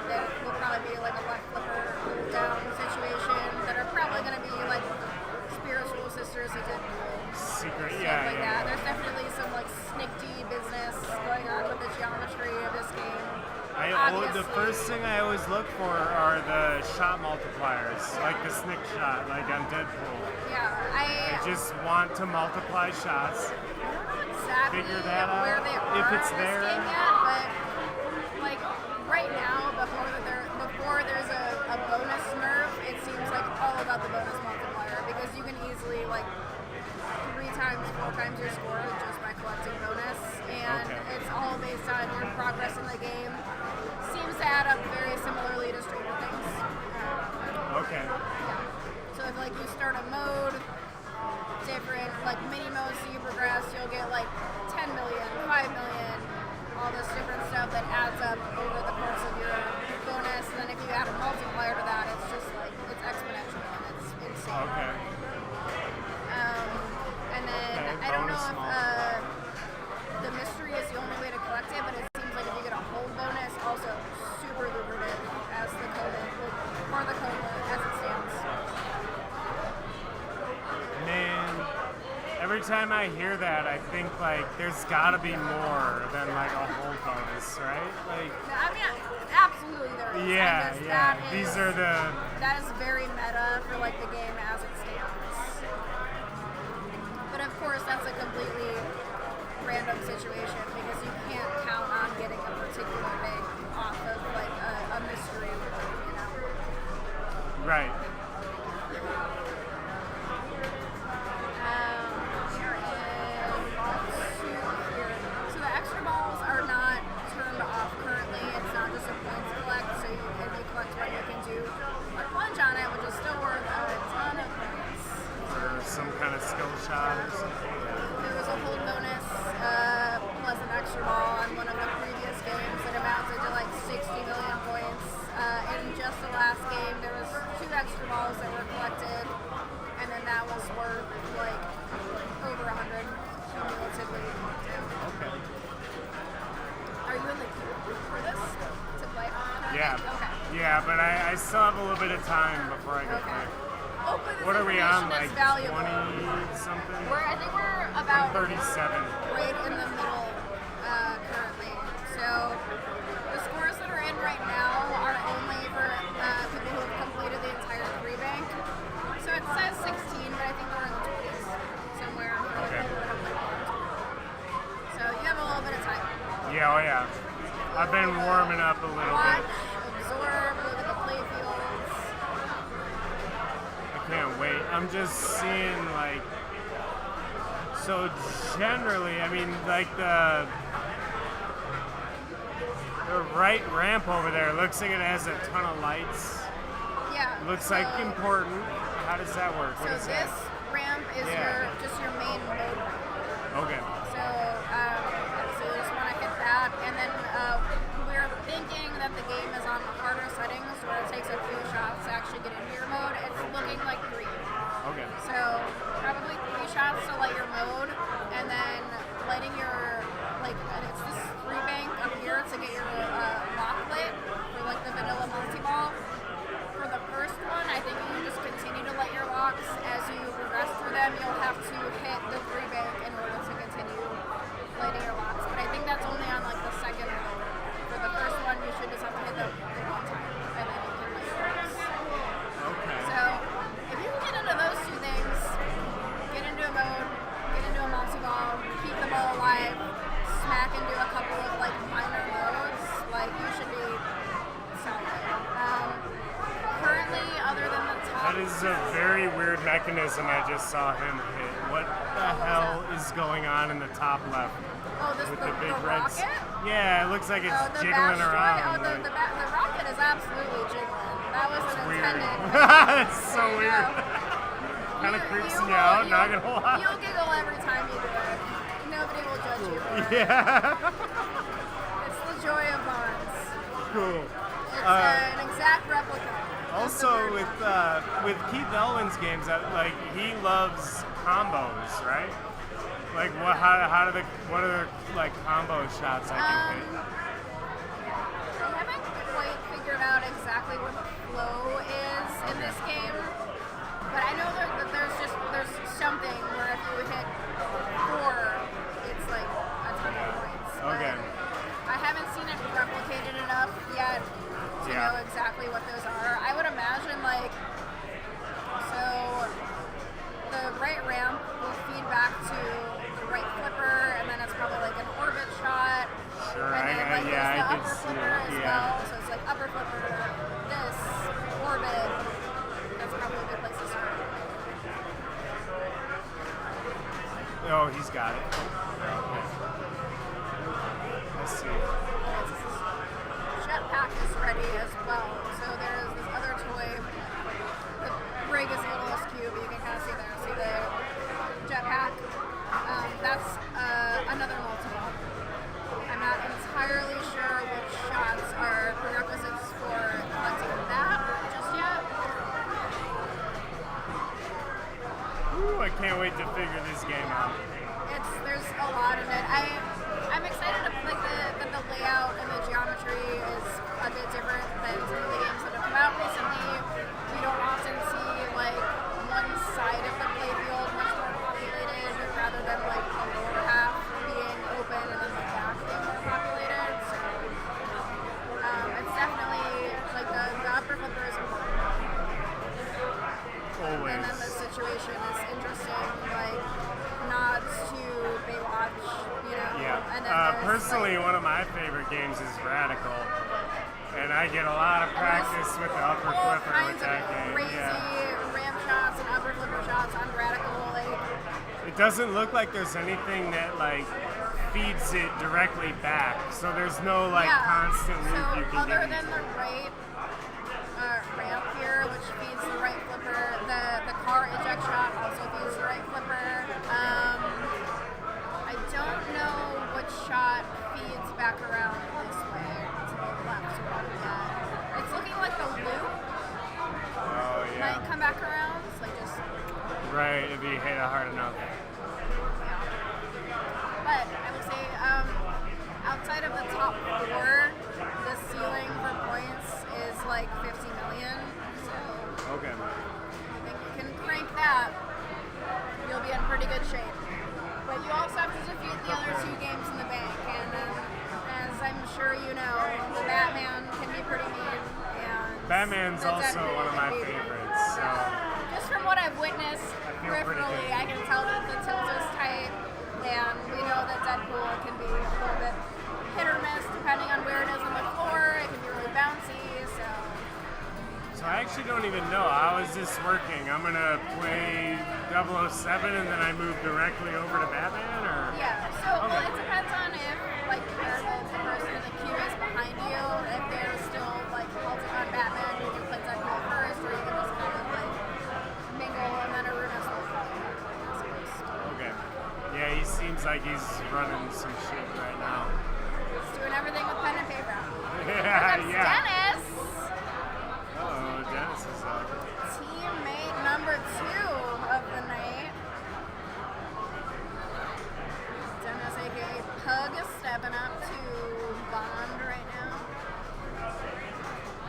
S6: that will probably be, like, a left flipper, hold down situation that are probably going to be, like, spiritual sisters who did
S8: Secret,
S6: stuff like that. There's definitely some, like, snickety business going on with the geometry of this game.
S8: The first thing I always look for are the shot multipliers, like the snick shot, like on Deadpool.
S6: Yeah,
S8: I just want to multiply shots.
S6: I don't know exactly
S8: Figure that out,
S6: where they are
S8: if it's
S6: in
S8: there.
S6: this game yet, but like right now, before there's a bonus nerf, it seems like all about the bonus multiplier because you can easily like 3 times, 4 times your score just by collecting bonus, and it's all based on your progress in the game. Seems to add up very similarly to Stranger Things.
S8: Okay.
S6: Yeah. So if like you start a mode, different like mini modes that you progress, you'll get like 10 million, 5 million, all this different stuff that adds up over the course of your bonus. And then if you add a multiplier to that, it's just like it's exponential and it's insane.
S8: Okay.
S6: And then I don't know if the mystery is the only way to collect it, but it seems like if you get a hold bonus, also super lucrative as the code for the code as it stands.
S8: Man, every time I hear that, I think like there's gotta be more than like a whole bonus, right? Like.
S6: I mean, absolutely there is.
S8: Yeah, yeah. These are the.
S6: That is very meta for like the game as it stands. But of course, that's a completely random situation because you can't count on getting a particular thing off of like a mystery, you know.
S8: Right.
S6: So the extra balls are not turned off currently. It's not just a points collect. So if you collect one, you can do a plunge on it, which is still worth a ton of points.
S8: Or some kind of skill shot or something.
S6: There was a hold bonus plus an extra ball on one of the previous games that amounted to like 60 million points. In just the last game, there was 2 extra balls that were collected, and then that was worth like over 100 cumulatively.
S8: Okay.
S6: Are you in the queue for this to play?
S8: Yeah.
S6: Okay.
S8: Yeah, but I still have a little bit of time before I go
S6: Okay.
S8: play.
S6: Hopefully this
S8: What are we on?
S6: information
S8: Like
S6: is valuable.
S8: 20 something?
S6: I think we're about
S8: 37.
S6: right in the middle currently. So the scores that are in right now are only for people who have completed the entire 3 bank. So it says 16, but I think we're in the 20s somewhere.
S8: Okay.
S6: So you have a little bit of time.
S8: Yeah, oh yeah. I've been warming up a little
S6: Watch,
S8: bit.
S6: absorb, look at the play fields.
S8: I can't wait. I'm just seeing like. So generally, I mean, like the right ramp over there looks like it has a ton of lights.
S6: Yeah.
S8: Looks
S6: so,
S8: like important. How does that work? What
S6: So
S8: is
S6: this
S8: that?
S6: ramp is just your main mode ramp.
S8: Okay.
S6: So you just want to hit that, and then we're thinking that the game is on harder settings where it takes a few shots to actually get into your mode. It's looking like 3.
S8: Okay.
S6: So probably 3 shots to light your mode, and then lighting your
S8: a very weird mechanism I just saw him hit. What the hell is going on in the top left?
S6: Oh, this
S8: With
S6: the
S8: the big red.
S6: rocket?
S8: Yeah, it looks like it's
S6: Oh, the
S8: jiggling
S6: bash
S8: around.
S6: joy? Oh, the rocket is absolutely jiggling. That wasn't
S8: Weird.
S6: intended.
S8: That's so
S6: There you
S8: weird.
S6: go.
S8: Kind of creeps me
S6: will-
S8: out, not
S6: you'll-
S8: gonna lie.
S6: You'll giggle every time you do it. Nobody will judge you for it.
S8: Yeah.
S6: It's the joy of Bonds.
S8: Cool.
S6: It's an exact replica. Just the
S8: Also,
S6: version.
S8: with Keith Elwin's games, like he loves combos, right? Like what? What are the like combo shots I can hit?
S6: I haven't quite figured out exactly what the flow is in this game, but I know that there's something where if you hit 4, it's like a ton of points. But
S8: Okay.
S6: I haven't seen it replicated enough yet to
S8: Yeah.
S6: know exactly what those are. I would imagine so the right ramp will feed back to the right flipper, and then it's probably like an orbit shot.
S8: Sure,
S6: And then
S8: I
S6: there's
S8: can
S6: the upper
S8: see
S6: flipper
S8: it.
S6: as
S8: Yeah.
S6: well. So it's like upper flipper, this, orbit. That's probably a good place to start.
S8: Oh, he's got it. Okay. Let's see.
S6: Jetpack is ready as well. So there's this other toy. The rig is a little askew, but you can kind of see there. See the jetpack? That's another multi-ball. I'm not entirely sure which shots are prerequisites for collecting that just yet.
S8: Ooh, I can't wait to figure this game out.
S6: There's a lot in it. I'm excited like that the layout and the geometry is a bit different than some of the games that have come out recently. We don't often see like one side of the playfield much more populated rather than like the lower half being open and then the back being more populated. So it's definitely like the upper flipper is important.
S8: Always.
S6: And then the situation is interesting, like nods to Baywatch, you know.
S8: Yeah.
S6: And then there's,
S8: Personally,
S6: like,
S8: one of my favorite games is Radical, and I get a lot of practice with the upper
S6: all
S8: flipper
S6: kinds
S8: with that
S6: of
S8: game.
S6: crazy
S8: Yeah.
S6: ramp shots and upper flipper shots on Radical, like
S8: It doesn't look like there's anything that like feeds it directly back, so there's no like
S6: yeah.
S8: constant loop
S6: So
S8: you can
S6: other
S8: get
S6: than
S8: into.
S6: the right ramp here, which feeds the right flipper, the car eject shot also feeds the right flipper. I don't know which shot feeds back around this way to the left yet. It's looking like the loop
S8: Oh
S6: might
S8: yeah.
S6: come back around. It's like just
S8: Right, if you hit it hard enough.
S6: yeah. But I would say outside of the top 4, the ceiling for points is like 50 million. So
S8: Okay.
S6: I think you can crank that, you'll be in pretty good shape. But you also have to defeat the other 2 games in the bank, and as I'm sure you know, the Batman can be pretty mean, and
S8: Batman's
S6: the
S8: also
S6: Deadpool
S8: one of my
S6: can be-
S8: favorites. So
S6: Just from what I've witnessed
S8: feel pretty
S6: peripherally,
S8: good.
S6: I can tell that the tilt is tight, and we know that Deadpool can be a little bit hit or miss depending on where it is on the floor. It can be really bouncy, so
S8: I actually don't even know. How is this working? I'm gonna play 007 and then I move directly over to Batman, or?
S6: yeah. So well, it depends on if like the person in the queue is behind you. If they're still like halting on Batman, you can play Deadpool first, or you can just kind of like mingle and then Arunas will follow.
S8: Okay. Yeah, he seems like he's running some shit right now.
S6: He's doing everything with pen and paper.
S8: Yeah,
S6: That's
S8: yeah.
S6: Dennis.
S8: Oh, Dennis is up.
S6: Teammate number 2 of the night. Dennis, aka Pug, is stepping up to Bond right now.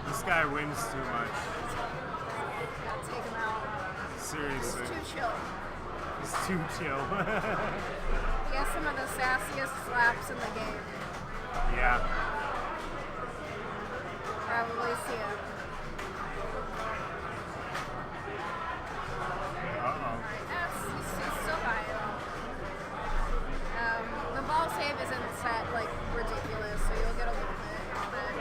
S8: This guy wins too much.
S6: Gotta take him out.
S8: Seriously.
S6: He's too chill.
S8: He's too chill.
S6: He has some of the sassiest slaps in the game.
S8: Yeah.
S6: Probably see it.
S8: Uh-oh.
S6: He's still fine. The ball save isn't set like ridiculous, so you'll get a little bit. But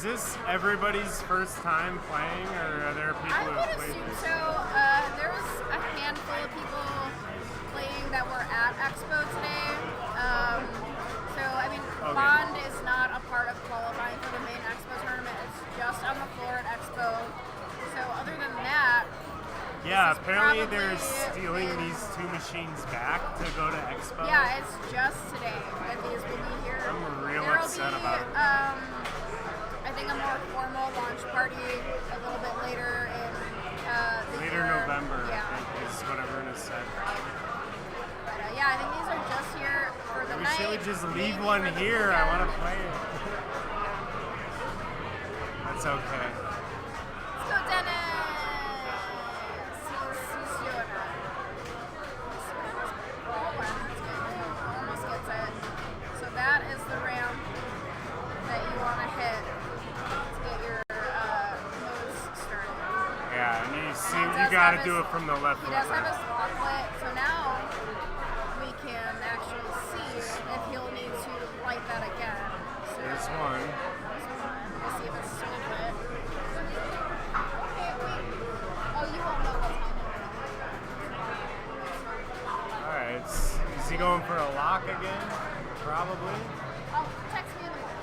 S8: Is this everybody's first time playing, or are there people
S6: I
S8: who
S6: would
S8: have played
S6: assume
S8: this?
S6: so. There was a handful of people playing that were at Expo today. So, I mean,
S8: Okay.
S6: Bond is not a part of qualifying for the main Expo tournament. It's just on the floor at Expo. So, other than that,
S8: Yeah,
S6: this is
S8: apparently
S6: probably
S8: they're stealing
S6: in-
S8: these two machines back to go to Expo.
S6: yeah, it's just today that these will be here.
S8: I'm real
S6: There'll
S8: upset
S6: be,
S8: about it.
S6: I think a more formal launch party a little bit later in the
S8: Later
S6: year.
S8: November,
S6: Yeah.
S8: I think, is what everyone has said.
S6: But, yeah, I think these are just here for the
S8: We
S6: night.
S8: should we just leave
S6: maybe
S8: one
S6: for the
S8: here? I want to
S6: weekend.
S8: play it. That's okay.
S6: Let's go, Dennis! He's doing it. Oh, wow, that's good. Almost gets it. So that is the ramp that you want to hit to get your moves started.
S8: Yeah, and you see,
S6: And he
S8: you
S6: does
S8: got to
S6: have
S8: do
S6: his-
S8: it from the left
S6: He
S8: foot.
S6: does have his lock lit, so now we can actually see if he'll need to light that again. So
S8: There's one.
S6: we'll see if it's still lit. Okay, wait. Oh, you won't know what's happening.
S8: All right. Is he going for a lock again? Probably.
S6: Oh, text me in the morning.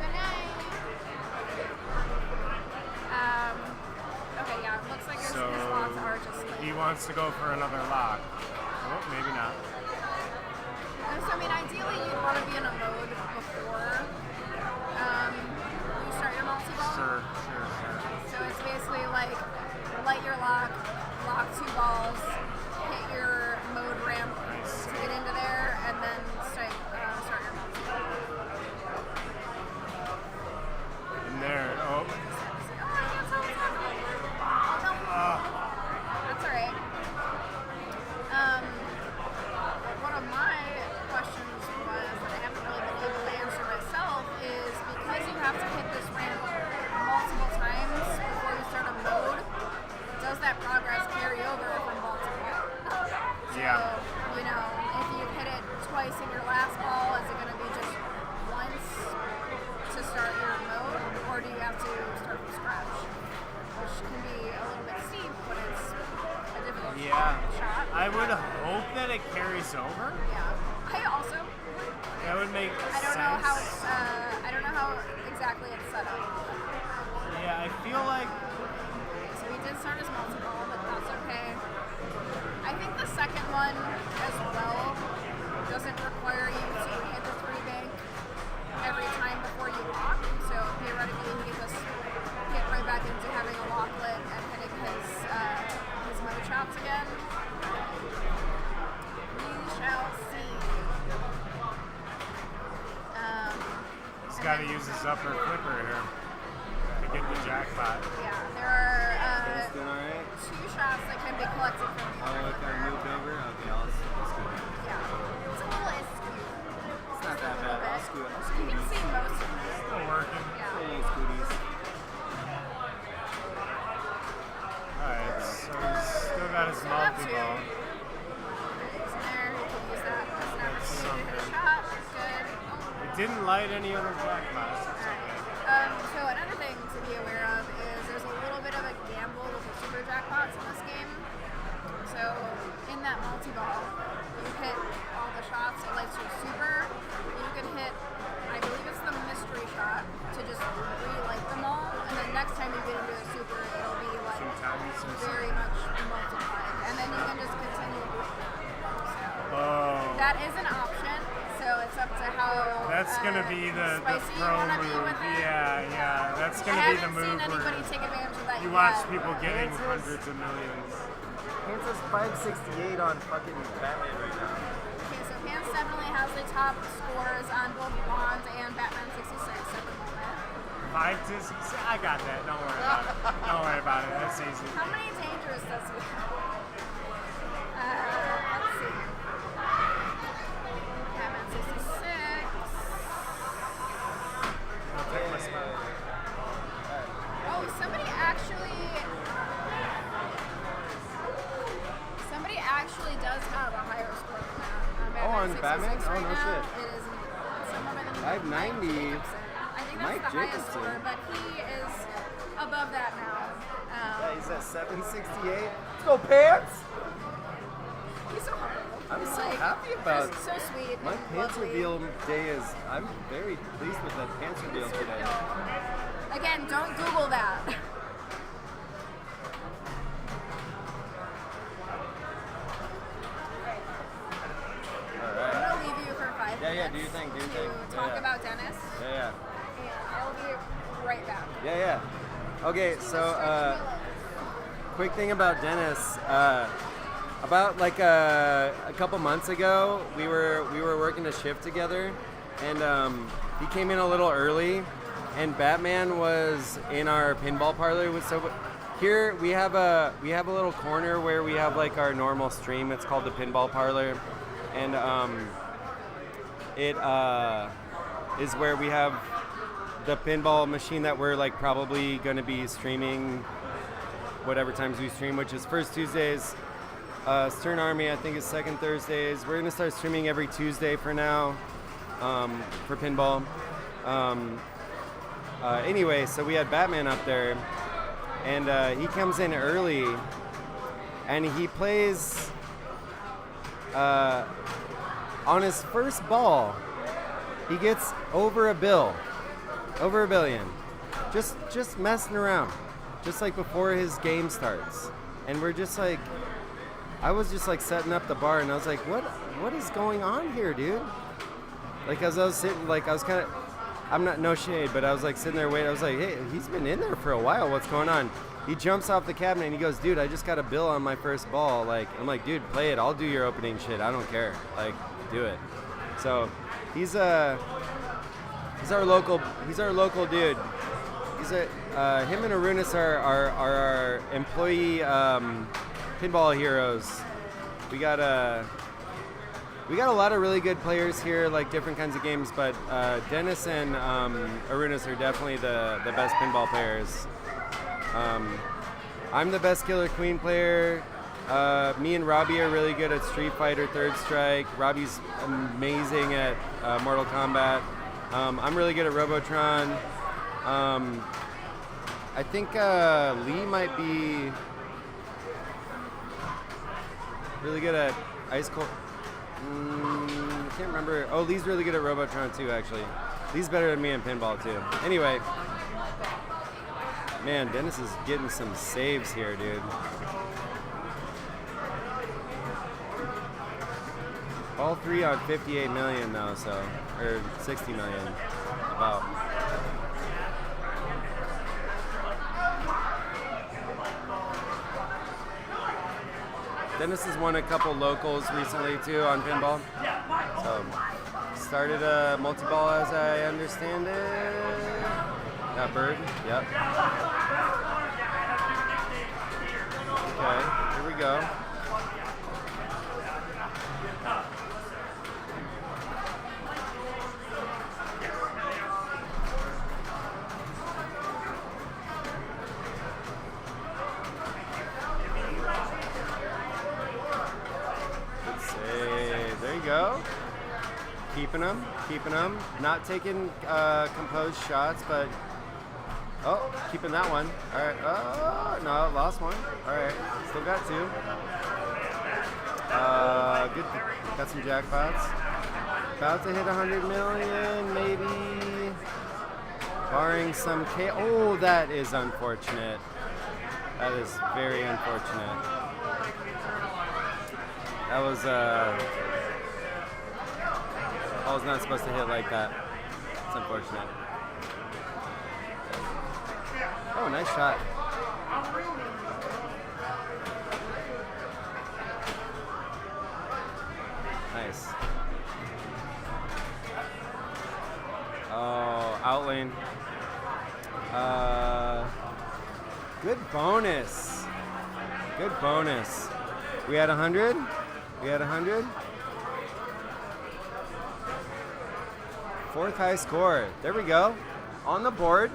S6: Good night. Okay, yeah, it looks like his
S8: So
S6: locks are just lit.
S8: he wants to go for another lock. Oh, maybe not.
S6: So, I mean, ideally, you'd want to be in a mode before you start your multi-ball.
S8: Sure.
S6: So it's basically like light your lock 2 balls, hit your mode ramp
S8: Nice.
S6: to get into there, and then start your multi-ball.
S8: In there. Oh.
S6: Oh, I can't tell what's happening. Oh, no. That's alright. One of my questions was, that I haven't really been able to answer myself, is because you have to hit this ramp multiple times before you start a mode, does that progress carry over from ball to ball? So,
S8: Yeah.
S6: you know, if you hit it twice in your last ball, is it going to be just once to start your mode, or do you have to start from scratch? Which can be a little bit steep when it's a difficult
S8: Yeah.
S6: shot.
S8: I would hope that it carries over.
S6: Yeah. I also,
S8: That would make
S6: I
S8: sense.
S6: don't know how it's, I don't know how exactly it's set up.
S8: Yeah, I feel like
S6: So we did start as multi-ball, but that's okay. I think the second one as well doesn't require you to hit the 3 bank every time before you lock. So theoretically, he can just get right back into having a lock lit and hitting his mode shots again. We shall see.
S8: he's got to use his upper flipper here to get the jackpot.
S6: Yeah, there are
S2: It's doing all right.
S6: 2 shots that can be collected from the
S2: Oh, it kind of moved over. Okay, I'll scoot it.
S6: Yeah. It's a little askew.
S2: It's not that bad. I'll scoot. I'll
S6: You
S2: scoot
S6: can
S2: these.
S6: see most of it.
S8: Still working.
S6: Yeah.
S2: Little scooties.
S8: Alright, so he's still got his
S6: Still got
S8: multi-ball.
S6: 2. It's there. You can use that as an
S8: That's
S6: opportunity to hit a
S8: something.
S6: shot. Good. Oh.
S8: It didn't light any other jackpots.
S6: Alright. So another thing to be aware of is there's a little bit of a gamble with the super jackpots in this game. So in that multi-ball, you hit all the shots, it lights your super. You can hit, I believe it's the mystery shot, to just relight them all. And then next time you get into a super, it'll be like
S8: Sometimes there's
S6: very much multiplied. And then you can just continue. So
S8: Oh.
S6: that is an option. So it's up to how
S8: That's gonna be the
S6: spicy you
S8: pro
S6: wanna be
S8: move.
S6: with it.
S8: Yeah. That's
S6: I
S8: gonna be the
S6: haven't
S8: move
S6: seen anybody
S8: where
S6: take advantage of that
S8: you
S6: yet.
S8: watch people getting hundreds of millions.
S9: It says 568 on fucking Batman right now.
S6: Okay, so Pants definitely has the top scores on both Bond and Batman 66 at the moment.
S8: 5 to 6. I got that. Don't worry about it. Don't worry about it. That's easy.
S6: How many dangerous does he have? Let's see. Batman 66.
S8: I'll take my spot.
S6: Oh, somebody actually does have a higher score than that.
S2: Oh, on
S6: 66
S2: Batman? Oh,
S6: right
S2: no
S6: now.
S2: shit.
S6: It is somewhere by the
S2: I have 90.
S6: I think think that's
S9: Mike
S6: the highest
S9: Jacobson.
S6: score, but he is above that now.
S9: Yeah, he's at 768. Let's go, Pants!
S6: He's so humble.
S9: I'm
S6: He's,
S9: so
S6: like,
S9: happy about
S6: just so sweet.
S9: my
S6: and
S9: pants
S6: lovely.
S9: reveal day is. I'm very pleased with that pants reveal today.
S6: Again, don't Google that.
S9: All right.
S6: I'm gonna leave you for 5
S9: Yeah,
S6: minutes.
S9: do your thing, do your
S6: to
S9: thing.
S6: talk
S9: Yeah.
S6: about Dennis,
S9: Yeah,
S6: and I will be right back.
S9: yeah. Okay, so quick thing about Dennis. About like a couple months ago, we were working a shift together, and he came in a little early, and Batman was in our pinball parlor. So here we have a little corner where we have like our normal stream. It's called the Pinball Parlor, and it is where we have the pinball machine that we're like probably going to be streaming whatever times we stream, which is first Tuesdays. Stern Army, I think, is second Thursdays. We're gonna start streaming every Tuesday for now, for pinball. Anyway, so we had Batman up there, and he comes in early, and he plays on his first ball. He gets over a billion, just messing around, just like before his game starts, and we're just like. I was just like setting up the bar, and I was like, what is going on here, dude? Like, as I was sitting, like, I was kind of, I'm not, no shade, but I was like sitting there waiting. I was like, hey, he's been in there for a while. What's going on? He jumps off the cabinet and he goes, dude, I just got a bill on my first ball. Like, I'm like, dude, play it. I'll do your opening shit. I don't care. Like, do it. So he's our local dude. He's him and Arunas are our employee pinball heroes. We got a lot of really good players here, like different kinds of games, but Dennis and Arunas are definitely the best pinball players. I'm the best Killer Queen player. Me and Robbie are really good at Street Fighter Third Strike. Robbie's amazing at Mortal Kombat. I'm really good at Robotron. I think Lee might be really good at Ice Cold. I can't remember. Oh, Lee's really good at Robotron too, actually. Lee's better than me in pinball too. Anyway, man, Dennis is getting some saves here, dude. All three on 58 million though, so, or 60 million, about. Dennis has won a couple locals recently too on pinball. So started a multi-ball as I understand it. That bird, yep. Okay, here we go. Go. Keeping them. Not taking composed shots, but keeping that one. All right. Oh no, lost one. All right, still got two. Good. Got some jackpots. About to hit 100 million, maybe. Barring some Oh, that is unfortunate. That is very unfortunate. That was I was not supposed to hit like that. It's unfortunate. Oh, nice shot. Nice. Oh, out lane. Good bonus. Good bonus. We had 100. We had 100. Fourth high score. There we go. On the board.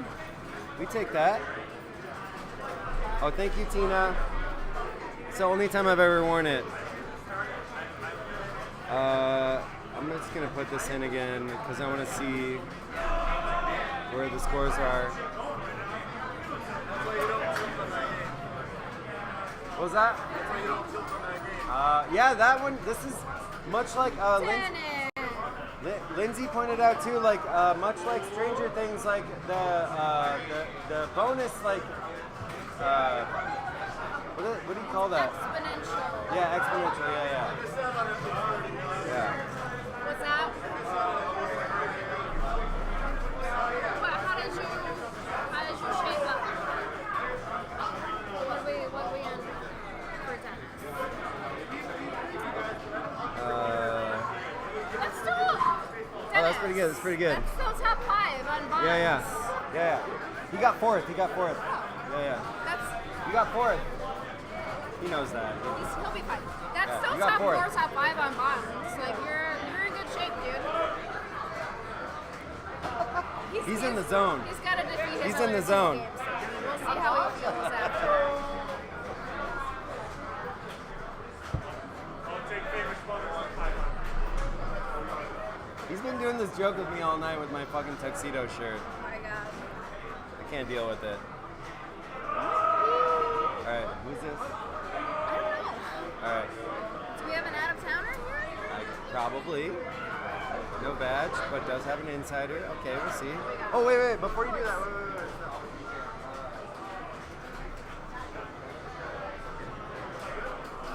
S9: We take that. Oh, thank you, Tina. It's the only time I've ever worn it. I'm just going to put this in again because I want to see. where the scores are. What was that? Yeah, that one. This is much like Lindsay pointed out too. Like much like Stranger Things, like the bonus, like what do you call that?
S6: Exponential.
S9: Yeah, exponential. Yeah.
S6: What's that? How did you shape up? What we in for tennis? That's still tennis.
S9: Oh, that's pretty good. That's pretty good.
S6: That's still top 5 on bonds.
S9: Yeah. He got fourth. Yeah.
S6: That's
S9: You got fourth. He knows that.
S6: he'll be fine. That's
S9: Yeah,
S6: still
S9: you got
S6: top 4,
S9: fourth.
S6: top 5 on bonds. Like you're in good shape, dude.
S9: He's in the zone.
S6: He's got to defeat his
S9: He's in the
S6: other
S9: zone.
S6: games. We'll see how he feels after.
S9: He's been doing this joke with me all night with my fucking tuxedo shirt.
S6: Oh my god.
S9: I can't deal with it. Alright, who's this?
S6: I don't know.
S9: Alright.
S6: Do we have an out-of-towner here?
S9: Probably. No badge, but does have an insider. Okay, we'll see. Oh, wait. Before you do that, wait.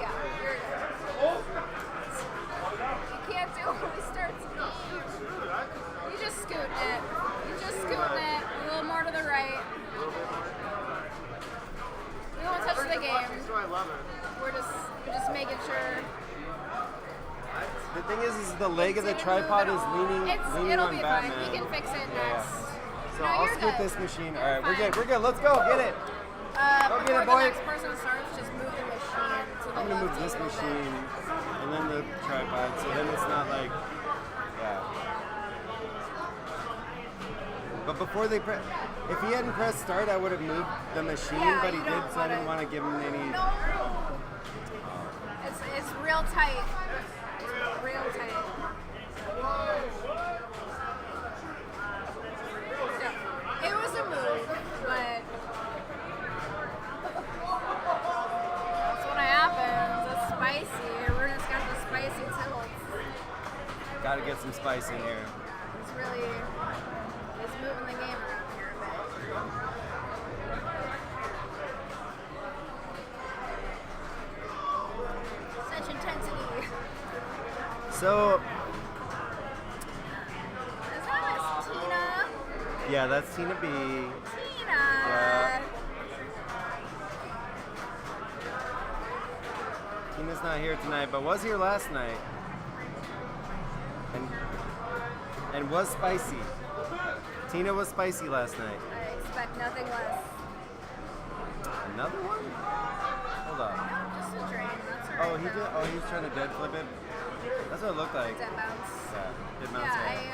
S6: Yeah, you're good. You can't do it when we start to game. You just scooting it. A little more to the right. We won't touch the game. We're just making sure.
S9: The thing is the leg of the tripod is leaning
S6: It'll
S9: on
S6: be
S9: Batman.
S6: fine. We can fix it next.
S9: So
S6: No,
S9: I'll
S6: you're
S9: scoot
S6: good.
S9: this machine.
S6: You're
S9: All right, we're
S6: fine.
S9: good. Let's go. Get it. Go get
S6: Before
S9: it, boy.
S6: the next person starts, just move the machine to the
S9: I'm gonna move
S6: left
S9: this
S6: a little bit.
S9: machine and then the tripod, so then it's not like, yeah. But before they press, if he hadn't pressed start, I would have moved the machine,
S6: Yeah,
S9: but he
S6: you
S9: did,
S6: don't
S9: so I didn't
S6: wanna-
S9: want to give him any.
S6: No. It's real tight. Real tight. Yeah. It was a move, but that's what happens. It's spicy. Runa's got the spicy tilts.
S9: Gotta get some spice in here.
S6: It's moving the game around here a bit. Such intensity.
S9: So,
S6: Is that Miss Tina?
S9: yeah, that's Tina B.
S6: Tina!
S9: Yeah. Tina's not here tonight, but was here last night. And was spicy. Tina was spicy last night.
S6: I expect nothing less.
S9: Another one? Hold on.
S6: No, just a drain. That's alright.
S9: Oh, he did. Oh, he was trying to dead flip it. That's what it looked like.
S6: Dead bounce.
S9: Yeah, did not
S6: Yeah,
S9: say.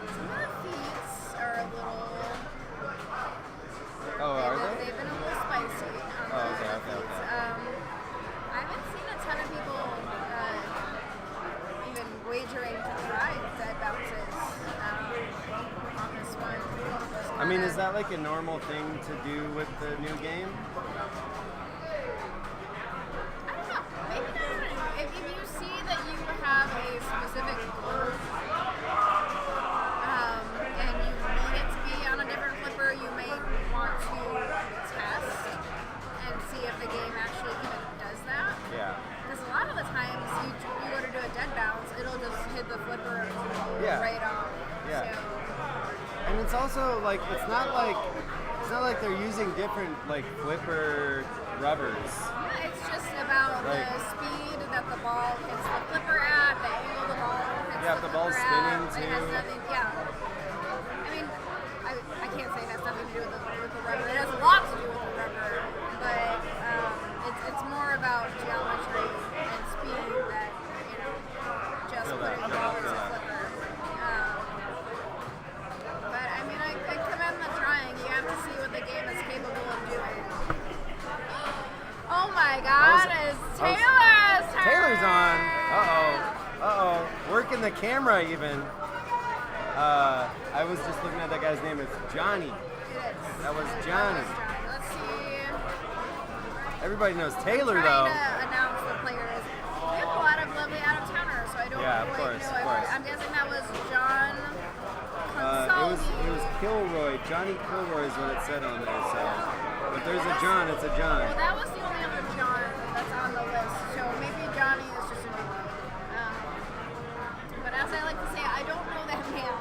S6: some of the feats are a little.
S9: Oh, are they?
S6: They've been a little spicy. On
S9: Oh,
S6: the
S9: okay.
S6: feats. I haven't seen a ton of people even wagering to try dead bounces on this one.
S9: I mean, is that like a normal thing to do with the new game?
S6: I don't know. Maybe not. If you see that you have a specific group and you need it to be on a different flipper, you may want to test and see if the game actually even does that.
S9: Yeah.
S6: Because a lot of the times you go to do a dead bounce, it'll just hit the flipper
S9: Yeah.
S6: right off.
S9: Yeah.
S6: So,
S9: And it's also like it's not like they're using different like flipper rubbers.
S6: yeah, it's just about
S9: Like-
S6: the speed that the ball hits the flipper at, the angle the ball hits
S9: Yeah, if
S6: the
S9: the ball's
S6: flipper
S9: spinning,
S6: at. It has
S9: too.
S6: nothing, yeah. I mean, I can't say it has nothing to do with the rubber. It has a lot to do with the rubber, but it's more about geometry and speed that, just
S9: Feel
S6: putting
S9: that,
S6: the ball
S9: feel
S6: into
S9: that.
S6: flipper. But I mean, I commend the trying. You have to see what the game is capable of doing. Oh my God! It's Taylor's turn.
S9: Taylor's on. Uh oh. Working the camera even. I was just looking at that guy's name. It's Johnny.
S6: It is.
S9: That was Johnny.
S6: Let's see.
S9: Everybody knows Taylor,
S6: I'm
S9: though.
S6: trying to announce the players. We have a lot of lovely out-of-towners, so I don't
S9: Yeah, of
S6: quite
S9: course,
S6: know.
S9: of course.
S6: I'm guessing that was John
S9: It was Kilroy. Johnny Kilroy is what it said on there. So, but there's a John. It's a John.
S6: Well, that was the only other John that's on the list, so maybe Johnny is just a newbie. But as I like to say, I don't know that man.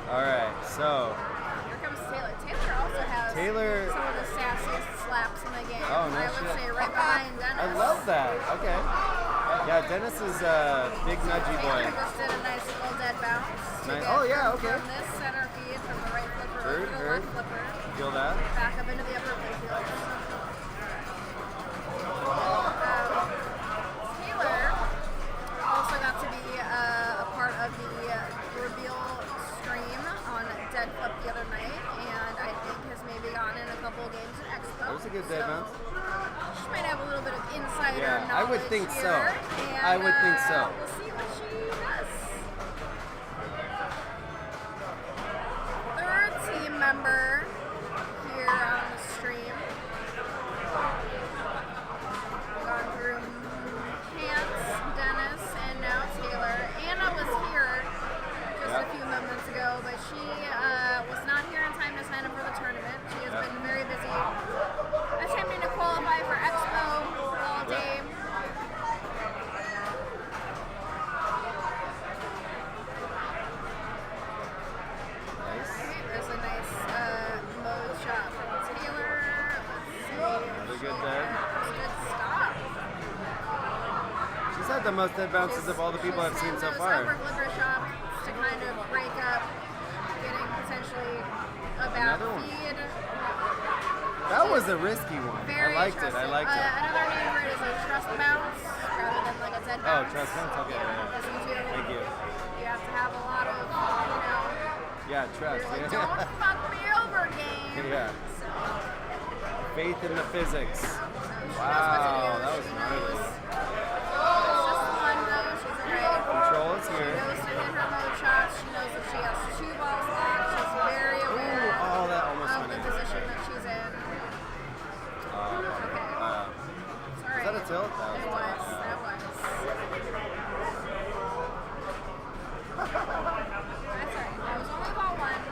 S9: All right. So
S6: Here comes Taylor. Taylor also has
S9: Taylor.
S6: some of the sassiest slaps in the game.
S9: Oh, no
S6: I would
S9: shit.
S6: say right behind Dennis.
S9: I love that. Okay. Yeah, Dennis is a big nudgy boy.
S6: Taylor just did a nice little dead bounce. To
S9: Nice.
S6: get
S9: Oh, yeah, okay.
S6: From this center feed, from the right flipper
S9: Heard,
S6: over to the
S9: heard.
S6: left flipper,
S9: Feel that?
S6: back up into the upper playfield. Taylor also got to be a part of the reveal stream on Dead Flip the other night, and I think has maybe gotten in a couple of games at Expo.
S9: That was a good dead bounce.
S6: She might have a little bit of insider
S9: Yeah,
S6: knowledge
S9: I would think so.
S6: here,
S9: I
S6: and,
S9: would think so.
S6: We'll see what she does. Third team member here on the stream. Gone through Hans, Dennis, and now Taylor. Anna was here just a few moments ago, but she was not here in time to sign up for the tournament. She has been very busy attempting to qualify for Expo all day.
S9: Nice.
S6: There's a nice mode shot from Taylor. Let's see.
S9: Another good dead.
S6: Good stop.
S9: She's had the most dead bounces of all the people I've seen so
S6: Those
S9: far.
S6: upper flipper shots to kind of break up, getting potentially a bad
S9: Another one.
S6: feed.
S9: That was a risky one.
S6: Very
S9: I liked it. I
S6: trusted.
S9: liked it.
S6: Another name for it is a trust bounce rather than like a dead
S9: Oh,
S6: bounce.
S9: trust bounce? Okay, yeah.
S6: Because you do.
S9: Thank you.
S6: You have to have a lot of,
S9: Yeah, trust.
S6: you're like,
S9: Yeah.
S6: don't fuck me over, game.
S9: Yeah.
S6: So,
S9: Faith in the physics.
S6: she knows what to
S9: Wow,
S6: do.
S9: that was
S6: She
S9: gnarly.
S6: knows. It's just one though. She's alright.
S9: Control is
S6: She
S9: here.
S6: knows to hit her mode shots. She knows that she has two balls locked. She's very aware
S9: Ooh, oh, that almost
S6: of
S9: went
S6: the
S9: in.
S6: position that she's in. Okay. It's alright.
S9: Is that a tilt? That was
S6: It
S9: a
S6: was.
S9: tilt, yeah.
S6: That was. That's alright. That was only ball one.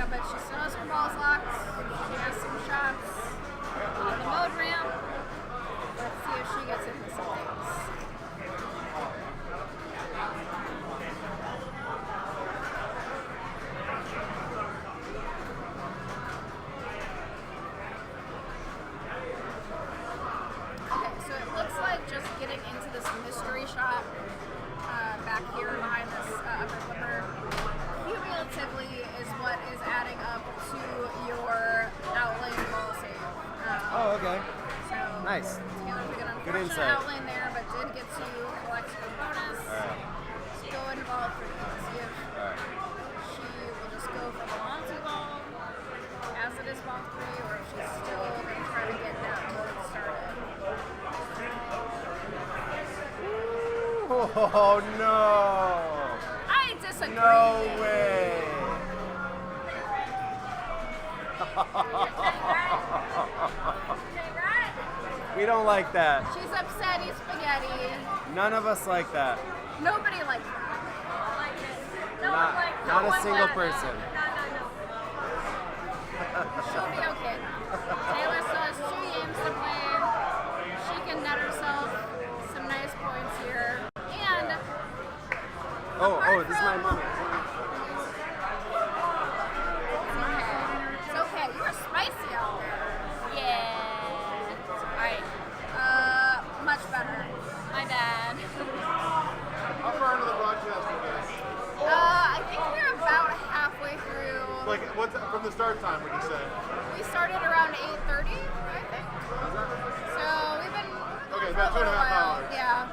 S6: But she still has her balls locked. She has some shots on the mode ramp. Let's see if she gets into some things. Okay, so it looks like just getting into this mystery shot back here behind this upper flipper cumulatively is what is adding up to your outlane ball save.
S9: Oh, okay.
S6: So
S9: Nice.
S6: Taylor took an
S9: Good
S6: unfortunate
S9: insight.
S6: outlane there, but did get to collect her bonus.
S9: All right.
S6: Let's go into ball three. Let's see if
S9: All right.
S6: she will just go for the Monty ball as it is ball three, or if she's still going to try to get that mode started.
S9: Oh, no.
S6: I disagree.
S9: No way. We don't like that.
S6: She's upsetty spaghetti.
S9: None of us like that.
S6: Nobody likes that.
S9: Not a single person.
S6: She'll be okay. Taylor still has 2 games to play. She can net herself some nice points here. And
S9: Oh, this is my moment.
S6: it's okay. You were spicy out there.
S7: Yeah. Alright.
S6: Much better.
S7: My bad.
S5: How far into the broadcast are you guys?
S6: I think we're about halfway through.
S5: Like, what's from the start time, would you say?
S6: We started around 8:30, I think. So we've been
S5: Okay,
S6: for a
S5: about 2.5
S6: little while.
S5: hours.
S6: Yeah.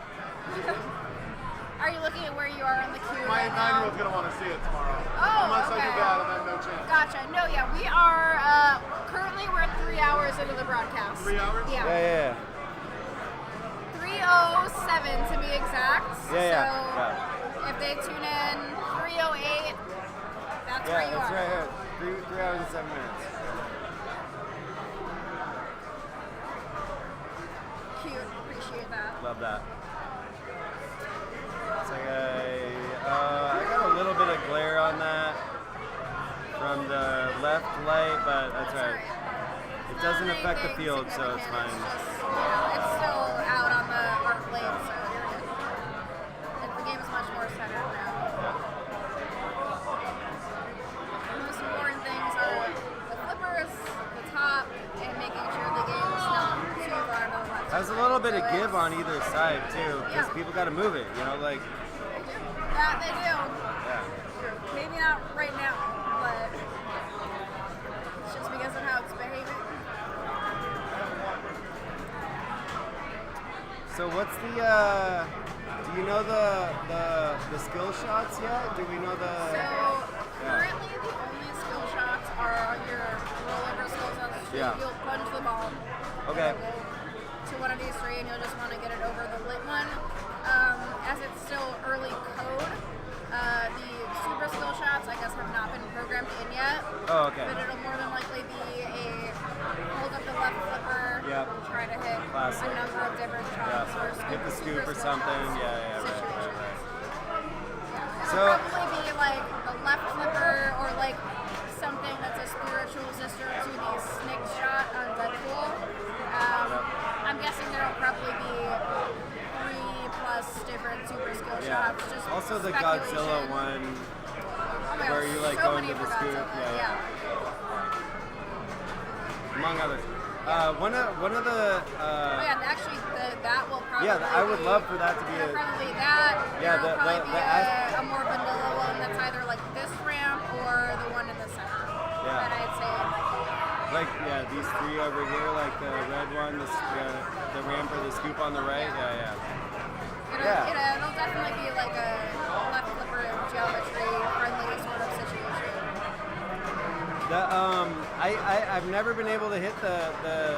S6: Are you looking at where you are on the queue
S5: My
S6: right now?
S5: 9-year-old's going to want to see it tomorrow.
S6: Oh,
S5: Unless I do
S6: okay.
S5: bad, and then no chance.
S6: Gotcha. No, yeah, we are currently we're at hours into the broadcast.
S5: 3 hours?
S6: Yeah.
S9: Yeah.
S6: 3:07 to be exact.
S9: Yeah.
S6: So if they tune in 3:08, that's where
S9: Yeah,
S6: you
S9: that's
S6: are.
S9: right here. 3 hours and 7 minutes.
S6: Cute. Appreciate that.
S9: Love that. It's like I got a little bit of glare on that from the left light, but that's right. It doesn't
S6: Not
S9: affect the
S6: anything
S9: field, so it's
S6: significant.
S9: fine.
S6: It's just, it's still out on the arc lane, so you're good. The game is much more centered now.
S9: Yeah.
S6: The most important things are the flippers, the top, and making sure the game is not too far on the left.
S9: Has a little bit of
S6: So
S9: give
S6: it's-
S9: on either side too, because
S6: Yeah.
S9: people got to move it. You know, like
S6: That they do.
S9: yeah.
S6: Maybe not right now, but it's just because of how it's behaving.
S9: So what's the? Do you know the skill shots yet? Do we know the?
S6: So currently the only skill shots are your rollover skill shots. So
S9: Yeah.
S6: You'll plunge the ball.
S9: Okay.
S6: To one of these three, and you'll just want to get it over the lit one. As it's still early code, the super skill shots, I guess, have not been programmed in yet.
S9: Oh, okay.
S6: But it'll more than likely be a hold up the left flipper,
S9: Yep.
S6: try to hit
S9: Classic.
S6: a number of different
S9: Yeah.
S6: shots or
S9: Get the
S6: super
S9: scoop or
S6: skill
S9: something.
S6: shots
S9: Yeah, right.
S6: situations.
S9: So-
S6: It'll probably be like the left flipper or like something that's a spiritual sister to the snick shot on Deadpool. I'm guessing there'll probably be 3+ different super skill
S9: Yeah.
S6: shots. Just
S9: Also the
S6: speculation.
S9: Godzilla one,
S6: Oh my
S9: where
S6: God,
S9: you like
S6: so
S9: go
S6: many
S9: into the
S6: for
S9: scoop.
S6: Godzilla,
S9: Yeah. Among others. One of the.
S6: Oh yeah, actually, that will probably.
S9: Yeah, I would
S6: be,
S9: love for that to be
S6: it'll
S9: a.
S6: probably that.
S9: Yeah,
S6: There'll probably
S9: the
S6: be a more vanilla one that's either like this ramp or the one in the center.
S9: Yeah.
S6: That I'd say.
S9: Like these three over here, like the red one, the ramp or the scoop on the right. Yeah.
S6: It'll definitely be like a left flipper geometry friendly sort of situation.
S9: I've never been able to hit the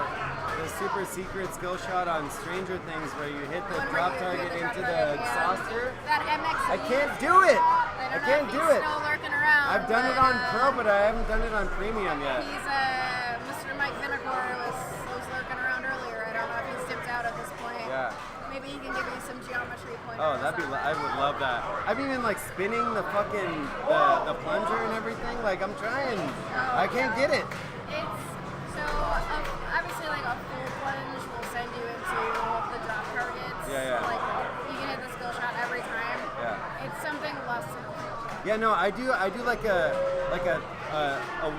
S9: super secret skill shot on Stranger Things where you hit the
S6: One where
S9: drop
S6: you
S9: target
S6: do the drop
S9: into
S6: target,
S9: the
S6: yeah.
S9: exhauster.
S6: That MX.
S9: I can't do it. I can't do it.
S6: Still lurking around.
S9: I've done it
S6: but,
S9: on Pro, but I haven't done it on Premium yet.
S6: He's Mr. Mike Vinegar was lurking around earlier. I don't know if he's dipped out at this point.
S9: Yeah.
S6: Maybe he can give you some geometry pointers.
S9: Oh, that'd be.
S6: on
S9: I
S6: that.
S9: would love that. I'm even like spinning the fucking the plunger and everything. Like I'm trying. I can't get it.
S6: It's so obviously like a full plunge will send you into the drop targets.
S9: Yeah.
S6: Like you can hit the skill shot every time.
S9: Yeah.
S6: It's something less than a full plunge.
S9: Yeah, no, I do like a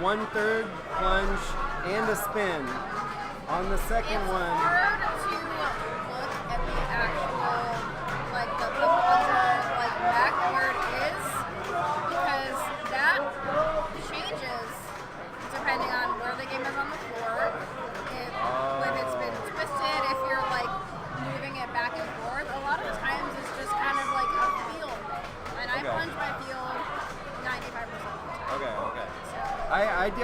S9: 1/3 plunge and a spin on the second
S6: It's
S9: one.
S6: hard to look at the actual like the plunger like back where it is because that changes depending on where the game is on the floor. If it's been twisted, if you're like moving it back and forth, a lot of times it's just kind of like a feel thing. And I
S9: Okay.
S6: plunge my field 95% of the time.
S9: Okay.
S6: So,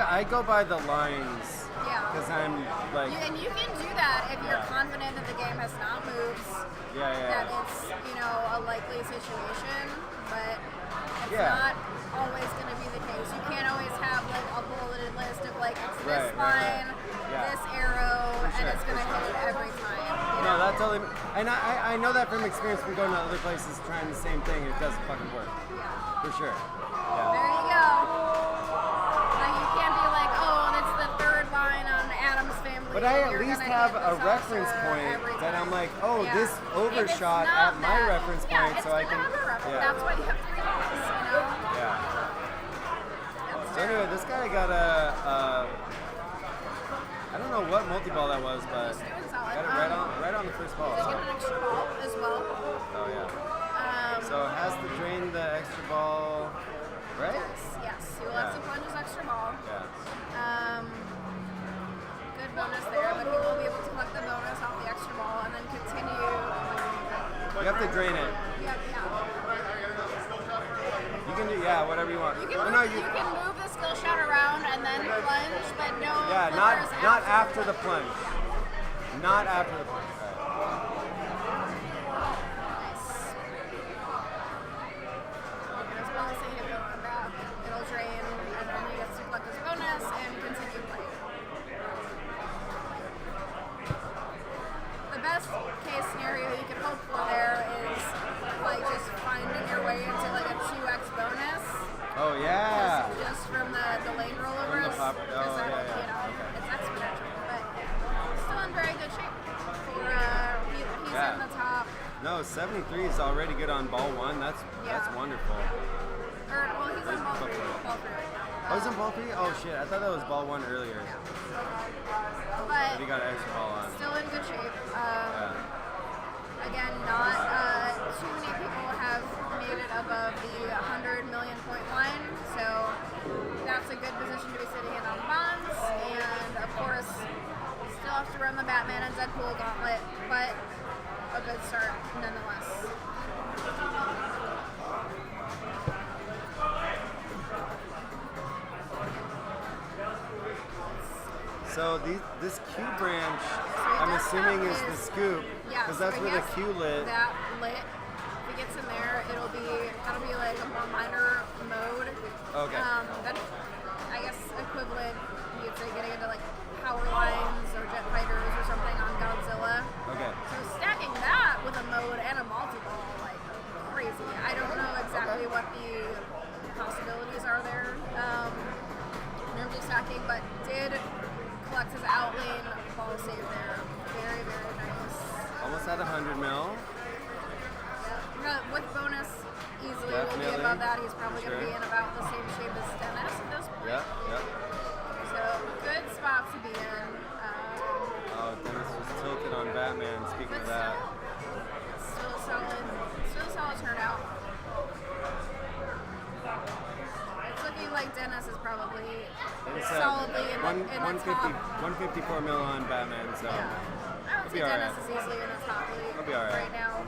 S9: I go by the lines
S6: yeah.
S9: because I'm like
S6: And you can do that if you're confident that the game has not moves, that
S9: yeah.
S6: it's, a likely situation, but it's
S9: Yeah.
S6: not always going to be the case. You can't always have like a bulleted list of like, it's this
S9: Right.
S6: line,
S9: Yeah.
S6: this arrow,
S9: For
S6: and
S9: sure,
S6: it's going to
S9: for
S6: hit it every time.
S9: No, that totally. And I know that from experience from going to other places trying the same thing. It doesn't fucking work.
S6: Yeah.
S9: For sure.
S6: There you go. Like you can't be like, oh, that's the third line on Adam's Family.
S9: But I
S6: and
S9: at
S6: you're
S9: least
S6: gonna
S9: have
S6: hit
S9: a
S6: the
S9: reference
S6: saucer
S9: point
S6: every
S9: that I'm
S6: time.
S9: like, oh,
S6: Yeah.
S9: this
S6: If it's
S9: overshot
S6: not
S9: at my
S6: that-
S9: reference
S6: yeah,
S9: point,
S6: it's
S9: so I
S6: gonna
S9: can.
S6: have a reference.
S9: Yeah.
S6: That's why you have to realize,
S9: Yeah.
S6: That's
S9: So anyway, this guy got a. I don't know what multi-ball that was, but
S6: He's doing solid.
S9: got it right on the first ball.
S6: They
S9: So.
S6: get an extra ball as well.
S9: Oh yeah.
S6: Um,
S9: So it has to drain the extra ball, right?
S6: yes, he will have to
S9: Yeah.
S6: plunge his extra ball.
S9: Yeah.
S6: Good bonus there, but he will be able to collect the bonus off the extra ball and then continue.
S9: You have to drain it.
S6: Yeah.
S2: You can do, yeah, whatever you want.
S6: You can,
S2: Oh,
S6: move,
S2: no,
S6: you can move the skill shot around and then plunge, but no
S2: yeah,
S6: flippers
S2: not
S6: after
S2: after the plunge. Not after the plunge. All right.
S6: Nice. As well as saying, if you come back, it'll drain, and then he gets to collect his bonus and continue playing. The best case scenario you could hope for there is like just finding your way into like a 2x bonus.
S2: Oh yeah.
S6: Just from the lane rollovers.
S2: From the pop- oh,
S6: because
S2: yeah, yeah.
S6: you know,
S2: Okay.
S6: it's exponential, but still in very good shape. For he's
S2: Yeah.
S6: in the top.
S2: No, 73 is already good on ball 1. That's
S6: Yeah.
S2: wonderful.
S6: Or well, he's on ball 3. Ball 3 right now.
S2: Oh, he's on ball 3? Oh shit, I thought that was ball 1 earlier. But he
S6: But
S2: got an extra ball on.
S6: still in good shape.
S2: Yeah.
S6: Again, not too many people have made it above the 100 million point line, so that's a good position to be sitting in on the bonds. And of course, still have to run the Batman and Deadpool gauntlet, but a good start nonetheless.
S2: So this Q branch,
S6: he
S2: I'm
S6: does
S2: assuming
S6: have
S2: is the
S6: his-
S2: scoop,
S6: Yeah,
S2: because that's
S6: so
S2: where
S6: he
S2: the
S6: has
S2: Q lit.
S6: That lit. If he gets in there, that'll be like a more minor mode.
S2: Okay.
S6: That's, I guess, equivalent, you'd say, getting into like power lines or jet fighters or something on Godzilla.
S2: Okay.
S6: So stacking that with a mode and a multi-ball, like crazy. I don't know exactly what the possibilities are there in terms of stacking, but did collect his out lane ball save there. Very, very nice.
S2: Almost at 100 mil.
S6: With bonus, easily will be
S2: Definitely.
S6: above that. He's probably going to
S2: Sure.
S6: be in about the same shape as Dennis at this point.
S2: Yep, yep.
S6: So good spot to be in.
S2: Oh, Dennis was tilted on Batman, speaking
S6: But
S2: of that.
S6: still a solid turnout. It's looking like Dennis is probably
S2: It's,
S6: solidly in the top.
S2: 154 mil on Batman, so.
S6: Yeah. I would
S2: He'll be
S6: say Dennis
S2: alright.
S6: is easily in the top league
S2: He'll be alright.
S6: right now.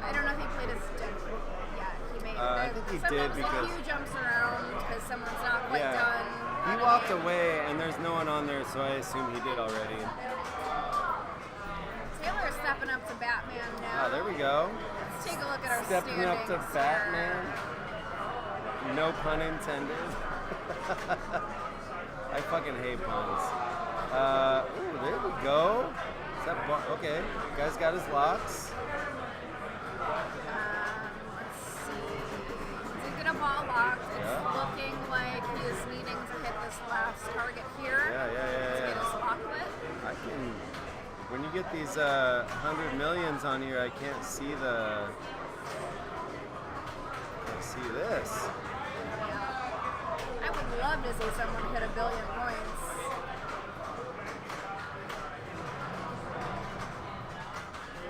S6: I don't know if he played his Deadpool yet. He may.
S2: I think he did
S6: sometimes
S2: because-
S6: a few jumps around because someone's not quite
S2: Yeah.
S6: done.
S2: He walked away, and there's no one on there, so I assume he did already.
S6: Taylor is stepping up to Batman now.
S2: Oh, there we go.
S6: Let's take a look at our
S2: Stepping up to
S6: standings here.
S2: Batman. No pun intended. I fucking hate puns. Ooh, there we go. Is that okay, guy's got his locks.
S6: Let's see. Did get a ball locked. It's
S2: Yeah.
S6: looking like he is needing to hit this last target here
S2: Yeah,
S6: to get his lock lit.
S2: I can. When you get these 100 millions on here, I can't see the. Can't see this.
S6: I would love to see someone hit 1 billion points.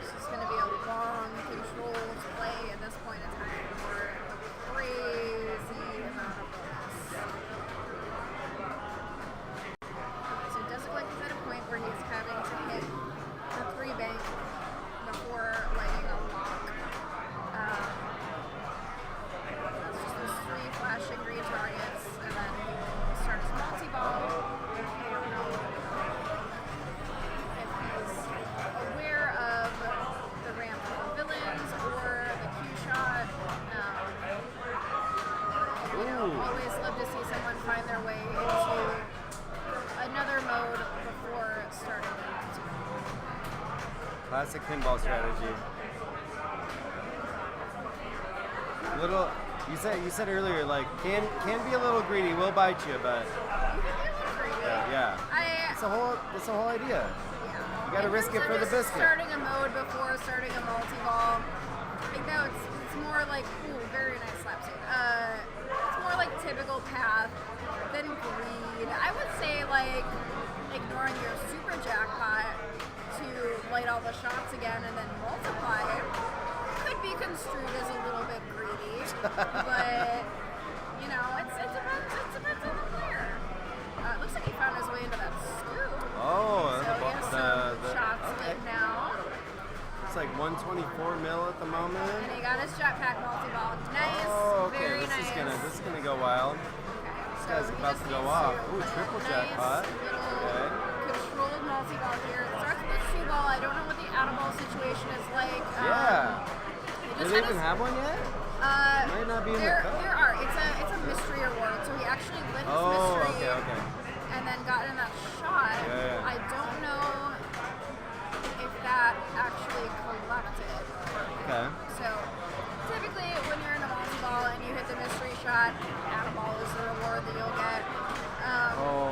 S6: This is going to be a long, controlled play at this point in time for a crazy amount of bonus. So it does look like he's at a point where he's having to hit the 3 bank before lighting a lock. That's just those 3 flashing green targets, and then he starts multi-ball. I don't know if he's aware of the ramp of the villains or the Q shot. You know,
S2: Ooh.
S6: always love to see someone find their way into another mode before starting the multi-ball.
S2: Classic pinball strategy. Little. You said earlier, like can be a little greedy, will bite you, but
S6: You can be a little greedy.
S2: yeah.
S6: I
S2: That's the whole idea.
S6: Yeah.
S2: You gotta
S6: In
S2: risk it
S6: terms
S2: for
S6: of
S2: the
S6: just
S2: biscuit.
S6: Starting a mode before starting a multi-ball. I think that it's more like, ooh, very nice slapstick. It's more like typical path than greed. I would say like ignoring your super jackpot to light all the shots again and then multiply could be construed as a little bit greedy, but you know, it depends on the player. Looks like he found his way into that scoop.
S2: Oh,
S6: So he has some shots
S2: okay.
S6: lit now.
S9: It's like 124 mil at the moment.
S6: And he got his jetpack multi-ball. Nice.
S9: Oh, okay.
S6: Very
S9: This
S6: nice.
S9: is gonna go wild. This guy's about to go off. Ooh, triple jackpot. Okay.
S6: Controlled multi-ball here. It starts with the 2 ball. I don't know what the out-of-ball situation is like.
S9: Yeah.
S6: He
S9: Do
S6: just
S9: they
S6: had
S9: even
S6: his-
S9: have one yet? Might not be in the
S6: there,
S9: cup.
S6: there are. It's a mystery award. So he actually lit his
S9: Oh,
S6: mystery
S9: okay.
S6: and then got in that shot.
S9: Yeah.
S6: I don't know if that actually collected.
S9: Okay.
S6: So typically when you're in a multi-ball and you hit the mystery shot, out-of-ball is the reward that you'll get.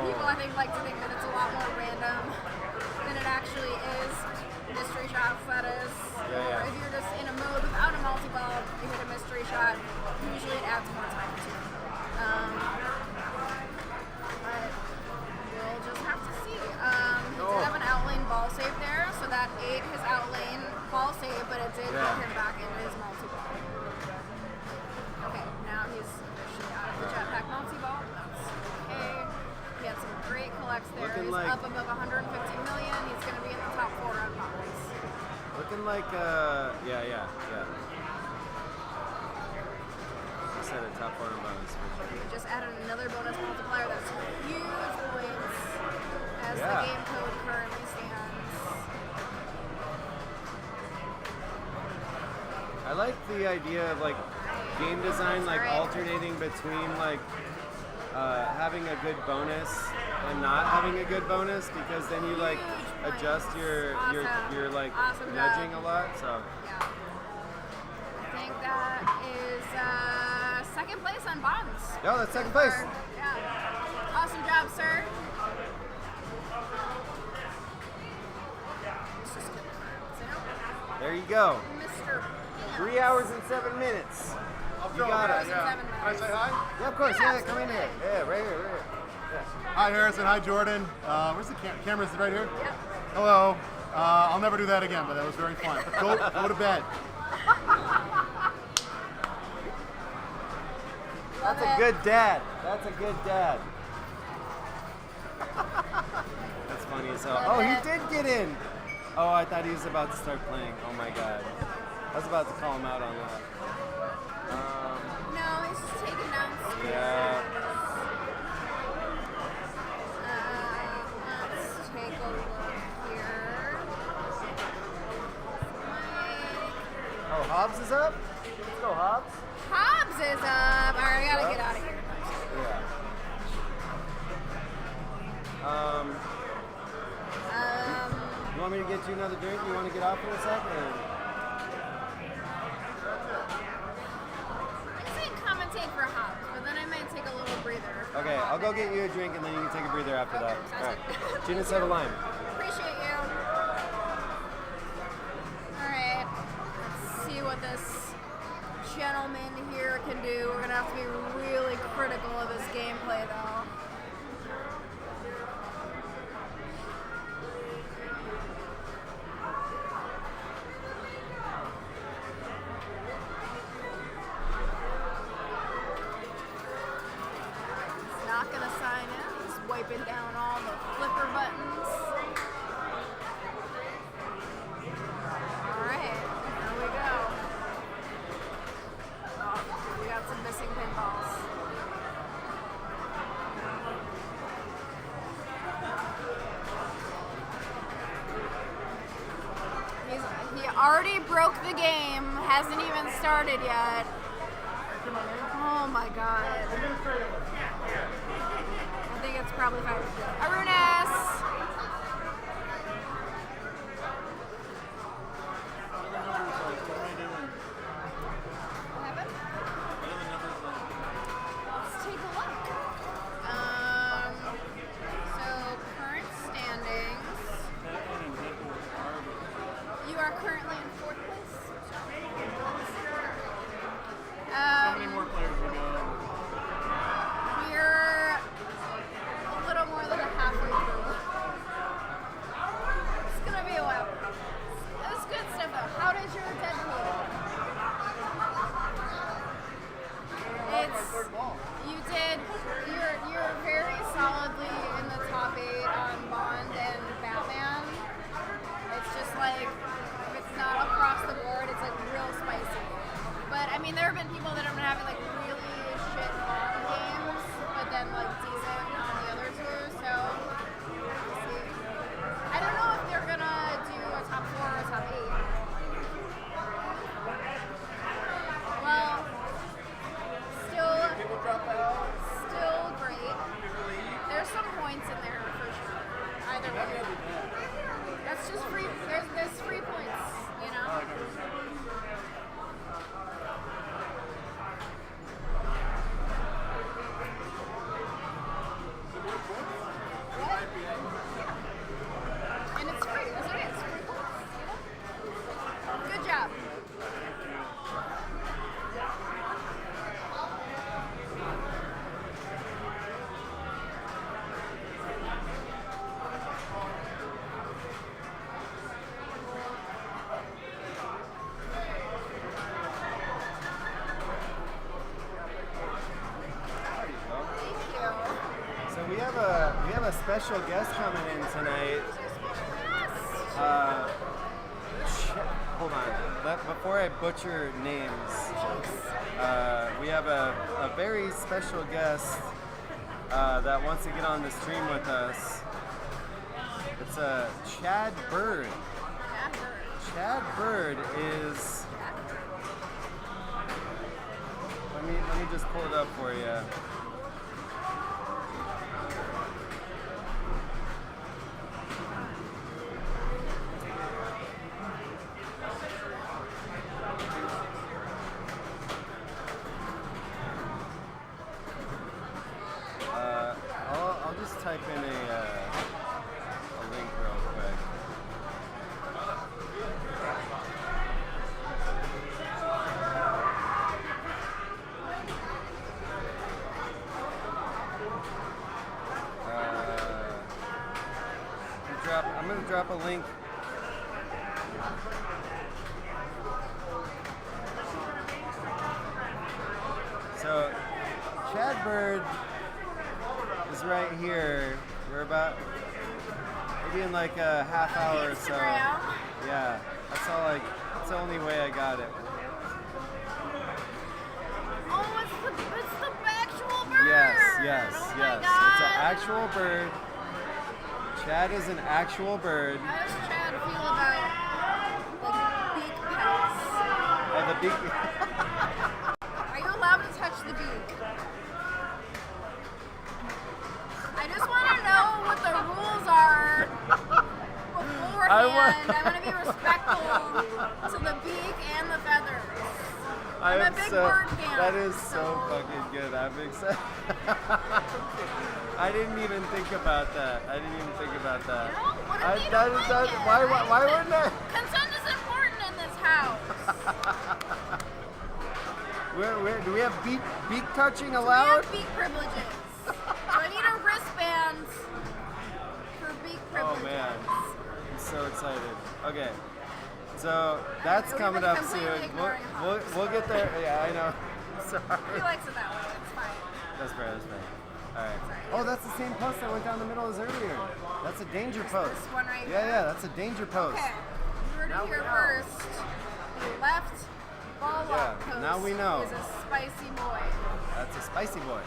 S6: People I think like to think that it's a lot more random than it actually is. Mystery shots, that is.
S9: Yeah.
S6: Or if you're just in a mode without a multi-ball, you hit a mystery shot, usually it adds more time to it. But we'll just have to see. He did have an outlane ball save there, so that ate his outlane ball save, but it did get him back into his multi-ball. Okay, now he's officially out of the jetpack multi-ball. That's okay. He had some great collects there.
S9: Looking
S6: He's
S9: like-
S6: up above 150 million. He's going to be in the top 4 on bonds.
S9: Looking like, yeah. He said a top 4 on bonus.
S6: We just added another bonus multiplier. That's huge points as the
S9: Yeah.
S6: game code currently stands.
S9: I like the idea of like game design, like
S6: Alright.
S9: alternating between like having a good bonus and not having a good bonus, because then you like
S6: Huge
S9: adjust
S6: points.
S9: your like
S6: Awesome
S9: nudging
S6: job.
S9: a lot. So
S6: Yeah. I think that is second place on bonds.
S9: yeah, that's second place.
S6: Yeah. Awesome job, sir.
S9: There you go.
S6: Mr.
S9: 3 hours and 7 minutes. You got it.
S6: Yeah.
S10: Can I say hi?
S9: Yeah, of course.
S6: Yeah,
S9: Yeah, come in here. Yeah, right here.
S10: Hi, Harrison. Hi, Jordan. Where's the camera? Is it right here?
S6: Yep.
S10: Hello. I'll never do that again, but that was very fun. Go to bed.
S9: That's a good dad. That's a good dad. That's funny as hell. Oh, he did get in. Oh, I thought he was about to start playing. Oh my god. I was about to call him out on that.
S6: No, he's just taking down screens.
S9: Yeah.
S6: Let's take a look here.
S9: Oh, Hobbs is up? Let's go, Hobbs.
S6: Hobbs is up. All right, I gotta get out of here.
S9: Yeah. You want me to get you another drink? You want to get off for a second?
S6: I say commentate for Hobbs, but then I might take a little breather. for
S9: Okay,
S6: a
S9: I'll go
S6: minute.
S9: get you a drink and then you can take a breather after
S6: Okay,
S9: that.
S6: sounds
S9: All
S6: good.
S9: right. Gina, set a line.
S6: Appreciate you. Alright, let's see what this gentleman here can do. We're gonna have to be really critical of his gameplay though. He's not gonna sign in. He's wiping down all the flipper buttons. Alright, here we go. Oh, we got some missing pinballs. He already broke the game, hasn't even started yet. Oh my god. I think it's probably fine. Arunas! What happened? Let's take a look. So current standings. You are currently in 4th place.
S5: How many more players we go?
S6: We're a little more than halfway through.
S9: a special guest coming in tonight. Hold on. Before I butcher names, we have a very special guest that wants to get on the stream with us. It's Chad Bird. Chad Bird is. Let me just pull it up for you. I'll just type in a link real quick. I'm gonna drop a link. So, Chad Bird is right here. We're about maybe in like a half hour or so. Yeah, that's the only way I got it.
S6: Oh, it's the actual bird.
S9: Yes.
S6: Oh my
S9: It's
S6: God.
S9: an actual bird. Chad is an actual bird.
S6: How does Chad feel about like beak pets?
S9: The beak.
S6: Are you allowed to touch the beak? I just want to know what the rules are beforehand. I want to be respectful to the beak and the feathers. I'm a big bird fan.
S9: That is so fucking good. I'm excited. I didn't even think about that.
S6: You know, what if
S9: Why
S6: they don't like it?
S9: why wouldn't I?
S6: Consent is important in this house.
S9: Do we have beak touching
S6: We
S9: allowed?
S6: have beak privileges. So I need a wristband for beak privileges.
S9: Oh man, I'm so excited. Okay, so that's
S6: We've
S9: coming
S6: been
S9: up
S6: completely
S9: soon.
S6: ignoring
S9: We'll get there. Yeah, I know. Sorry.
S6: He likes it that way. It's fine.
S9: That's fair. All right. Oh, that's the same post that went down the middle as earlier. That's a danger post.
S6: This one right
S9: Yeah,
S6: here?
S9: that's a danger post.
S6: Okay. You heard
S9: Now
S6: it
S9: we
S6: here
S9: know.
S6: first. The left ball
S9: Yeah,
S6: lock post
S9: now we know.
S6: is a spicy boy.
S9: That's a spicy boy.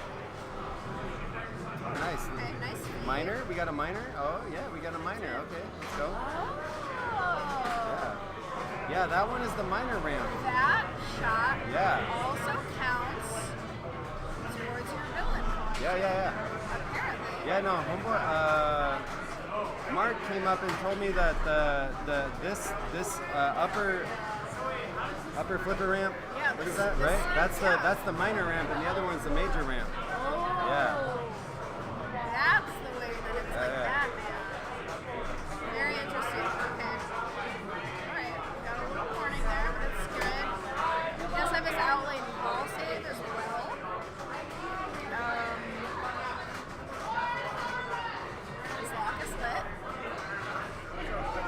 S9: Nice.
S6: Okay, nice feed.
S9: Minor? We got a minor? Oh, yeah, we got a minor. Okay, let's go.
S6: Oh.
S9: Yeah, that one is the minor ramp.
S6: That shot
S9: Yeah.
S6: also counts towards your villain.
S9: Yeah.
S6: Apparently.
S9: Yeah, no, homeboy. Mark came up and told me that this upper flipper ramp.
S6: Yeah,
S9: What is
S6: this-
S9: that?
S6: this
S9: Right?
S6: side,
S9: That's the minor ramp, and the other one's the major ramp.
S6: Oh.
S9: Yeah.
S6: That's the way that it's like
S9: yeah.
S6: that, man. Very interesting. Okay. Alright, got a little warning there, but it's good. He does have his outlane ball save as well. His lock is lit.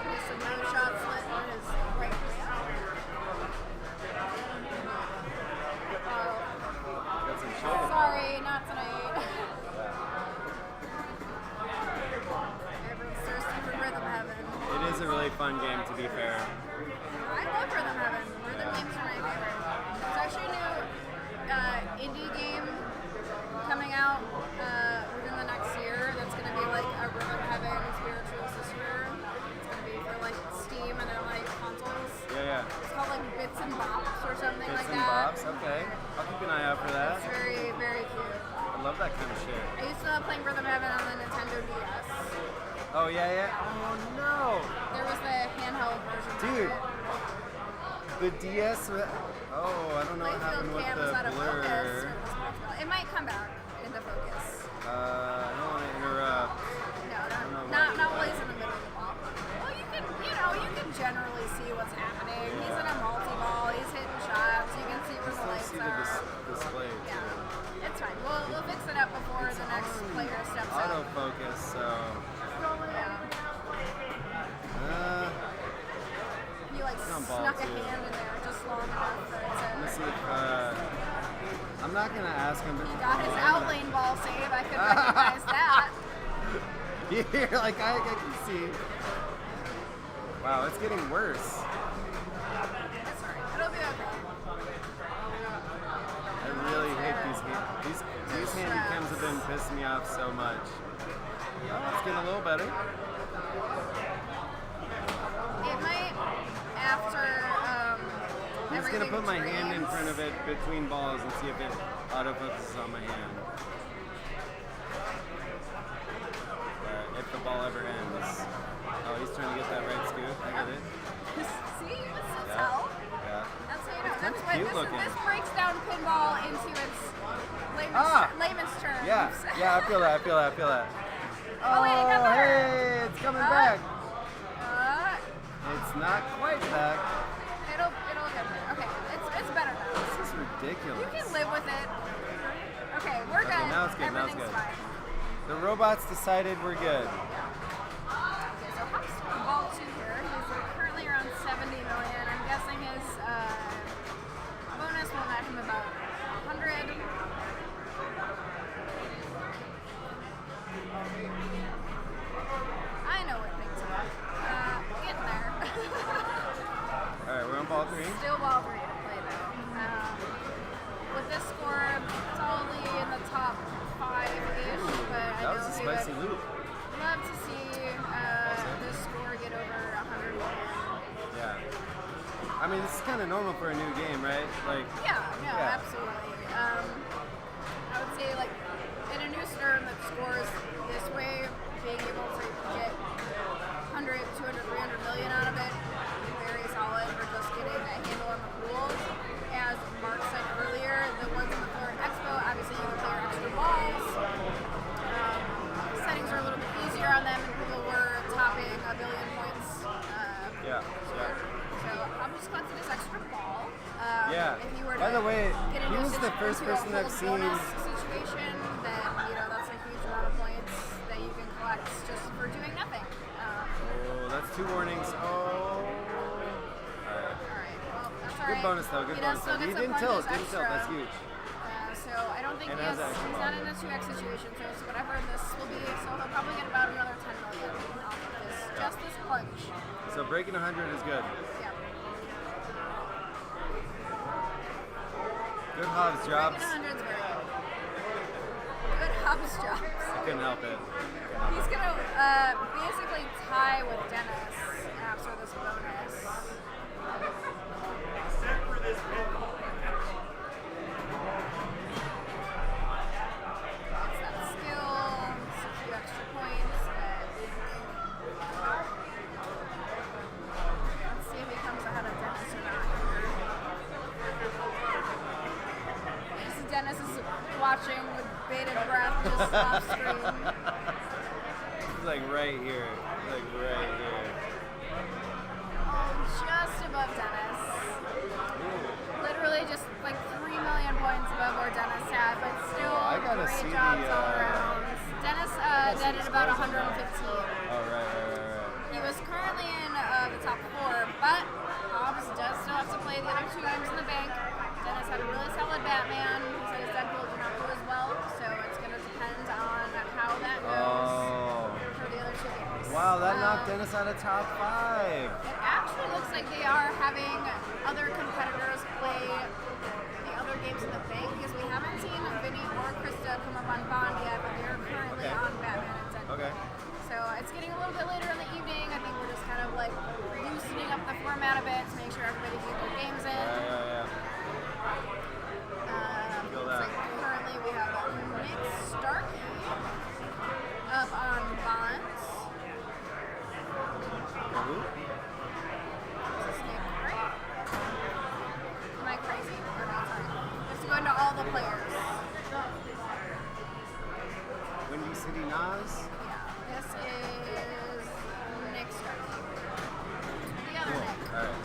S6: There's some no shots lit on his right ramp.
S9: Got some shoulder.
S6: Sorry, not tonight. Everyone's thirsty for Rhythm Heaven.
S9: It is a really fun game, to be fair.
S6: I love Rhythm Heaven. Rhythm games are my favorite. There's actually a new indie game coming out within the next year that's going to be like a Rhythm Heaven spiritual sister. It's going to be for like Steam and then like consoles.
S9: Yeah.
S6: It's called like Bits and Bops or something
S9: Bits
S6: like
S9: and
S6: that.
S9: bobs. Okay. I'll keep an eye out for that.
S6: It's very, very cute.
S9: I love that kind of shit.
S6: I used to love playing Rhythm Heaven on the Nintendo DS.
S9: Oh, yeah. Oh, no.
S6: There was the handheld version.
S9: Dude.
S6: Of
S9: The
S6: it.
S9: DS. Oh, I don't know what happened with
S6: Cam
S9: the
S6: was out of focus.
S9: blur.
S6: It might come back into focus.
S9: I don't want to interrupt.
S6: No, not while he's in the middle of the ball. Well, you can generally see what's happening. He's in a multi-ball. He's hitting shots. You can see where the
S9: Still
S6: lights
S9: see the
S6: are.
S9: display too.
S6: Yeah, it's fine. We'll fix it up before the next player steps out.
S9: Autofocus, so.
S6: Yeah. He like
S9: on ball,
S6: snuck a
S9: too.
S6: hand in there just long enough for it
S9: Let me
S6: to.
S9: see if. I'm not gonna ask him, but
S6: He got his outlane ball save. I could recognize that.
S9: You're like, I can see. Wow, it's getting worse.
S6: It's alright. It'll be okay.
S9: I really hate these handy cams have been pissing me off so much. Oh, it's getting a little better.
S6: It might after
S9: I'm just gonna put my hand in front of it between balls and see if it autofocuses on my hand. If the ball ever ends. Oh, he's trying to get that right scoop. I get it.
S6: See, this is how.
S9: Yeah.
S6: That's how you know.
S9: It's
S6: That's
S9: kinda cute
S6: what
S9: looking.
S6: this breaks down pinball into its layman's terms.
S9: Yeah, I feel that.
S6: Oh, wait, it got better.
S9: Hey, it's coming back.
S6: Uh,
S9: It's not quite back.
S6: it'll get better. Okay, it's better now.
S9: This is ridiculous.
S6: You can live with it. Okay, we're good.
S9: Now it's good. Now it's
S6: Everything's
S9: good.
S6: fine.
S9: The robots decided we're good.
S6: Okay, so Hop's ball 2 here. He's currently around 70 million. I'm guessing his bonus will net him about 100. I know what things are. Getting there.
S9: All right, we're on ball 3.
S6: Still ball 3 to play though. With this score, probably in the top 5-ish, but I
S9: That was
S6: know
S9: a
S6: he
S9: spicy
S6: would
S9: loop.
S6: love to see this score get over 100 million.
S9: Yeah. I mean, this is kind of normal for a new game, right? Like.
S6: Yeah, no,
S9: Yeah.
S6: absolutely. I would say, like, in a new Stern that scores this way, being able to get 100, 200, 300 million out of it, very solid for just getting a handle on the rules. As Mark said earlier, the ones in the Pinball Expo, obviously you can clear extra balls. Settings are a little bit easier on them, and people were topping a billion points.
S9: Yeah.
S6: So I'm just glad to this extra ball.
S9: Yeah.
S6: If you were
S9: By
S6: to
S9: the way,
S6: get
S9: he
S6: into
S9: was the first
S6: into a
S9: person I've
S6: full
S9: seen.
S6: bonus situation, then that's a huge amount of points that you can collect just for doing nothing.
S9: Oh, that's 2 warnings. Oh.
S6: All right. Well, that's all right.
S9: Good bonus though. Good
S6: He does
S9: bonus
S6: still
S9: though.
S6: get
S9: He
S6: some
S9: didn't tilt.
S6: punches
S9: That's
S6: extra.
S9: huge.
S6: So I don't think
S9: And
S6: he's
S9: has extra
S6: not
S9: ball.
S6: in a 2x situation. So it's whatever this will be. So he'll probably get about another 10 million off of this. Just this punch.
S9: So breaking 100 is good.
S6: Yeah.
S9: Good Hobbs jobs.
S6: Breaking 100 is very good. Good Hobbs jobs.
S9: I couldn't help it.
S6: He's gonna basically tie with Dennis after this bonus.
S5: Except for this pinball.
S6: It's that skill, it's a few extra points. Let's see if he comes ahead of Dennis or not. So Dennis is watching with bated breath just off screen.
S9: It's like right here. Like right here.
S6: Oh, just above Dennis. Literally just like 3 million points above where Dennis had, but still
S9: I gotta
S6: great
S9: see
S6: jobs
S9: the,
S6: all around. Dennis netted about 115.
S9: Oh, right.
S6: He was currently in the top 4, but Hobbs does still have to play the other 2 games in the bank. Dennis had a really solid Batman. He said his Deadpool did not go as well, so it's going to depend on how that goes for the other 2 games.
S9: Wow, that knocked Dennis out of top 5.
S6: It actually looks like they are having other competitors play the other games in the bank because we haven't seen Vinny or Krista come up on Bond yet, but they're currently on Batman and Deadpool.
S9: Okay.
S6: So it's getting a little bit later in the evening. I think we're just kind of like loosening up the format a bit to make sure everybody can get their games in.
S9: Yeah. Feel
S6: Looks
S9: that.
S6: like currently we have Nick Starkey up on Bonds.
S9: Who?
S6: Is this Nick right? Am I crazy? Or no, sorry. Just to go into all the players.
S9: Windy City Nas?
S6: Yeah, this is Nick Starkey. The other
S9: Cool.
S6: Nick.
S9: Alright.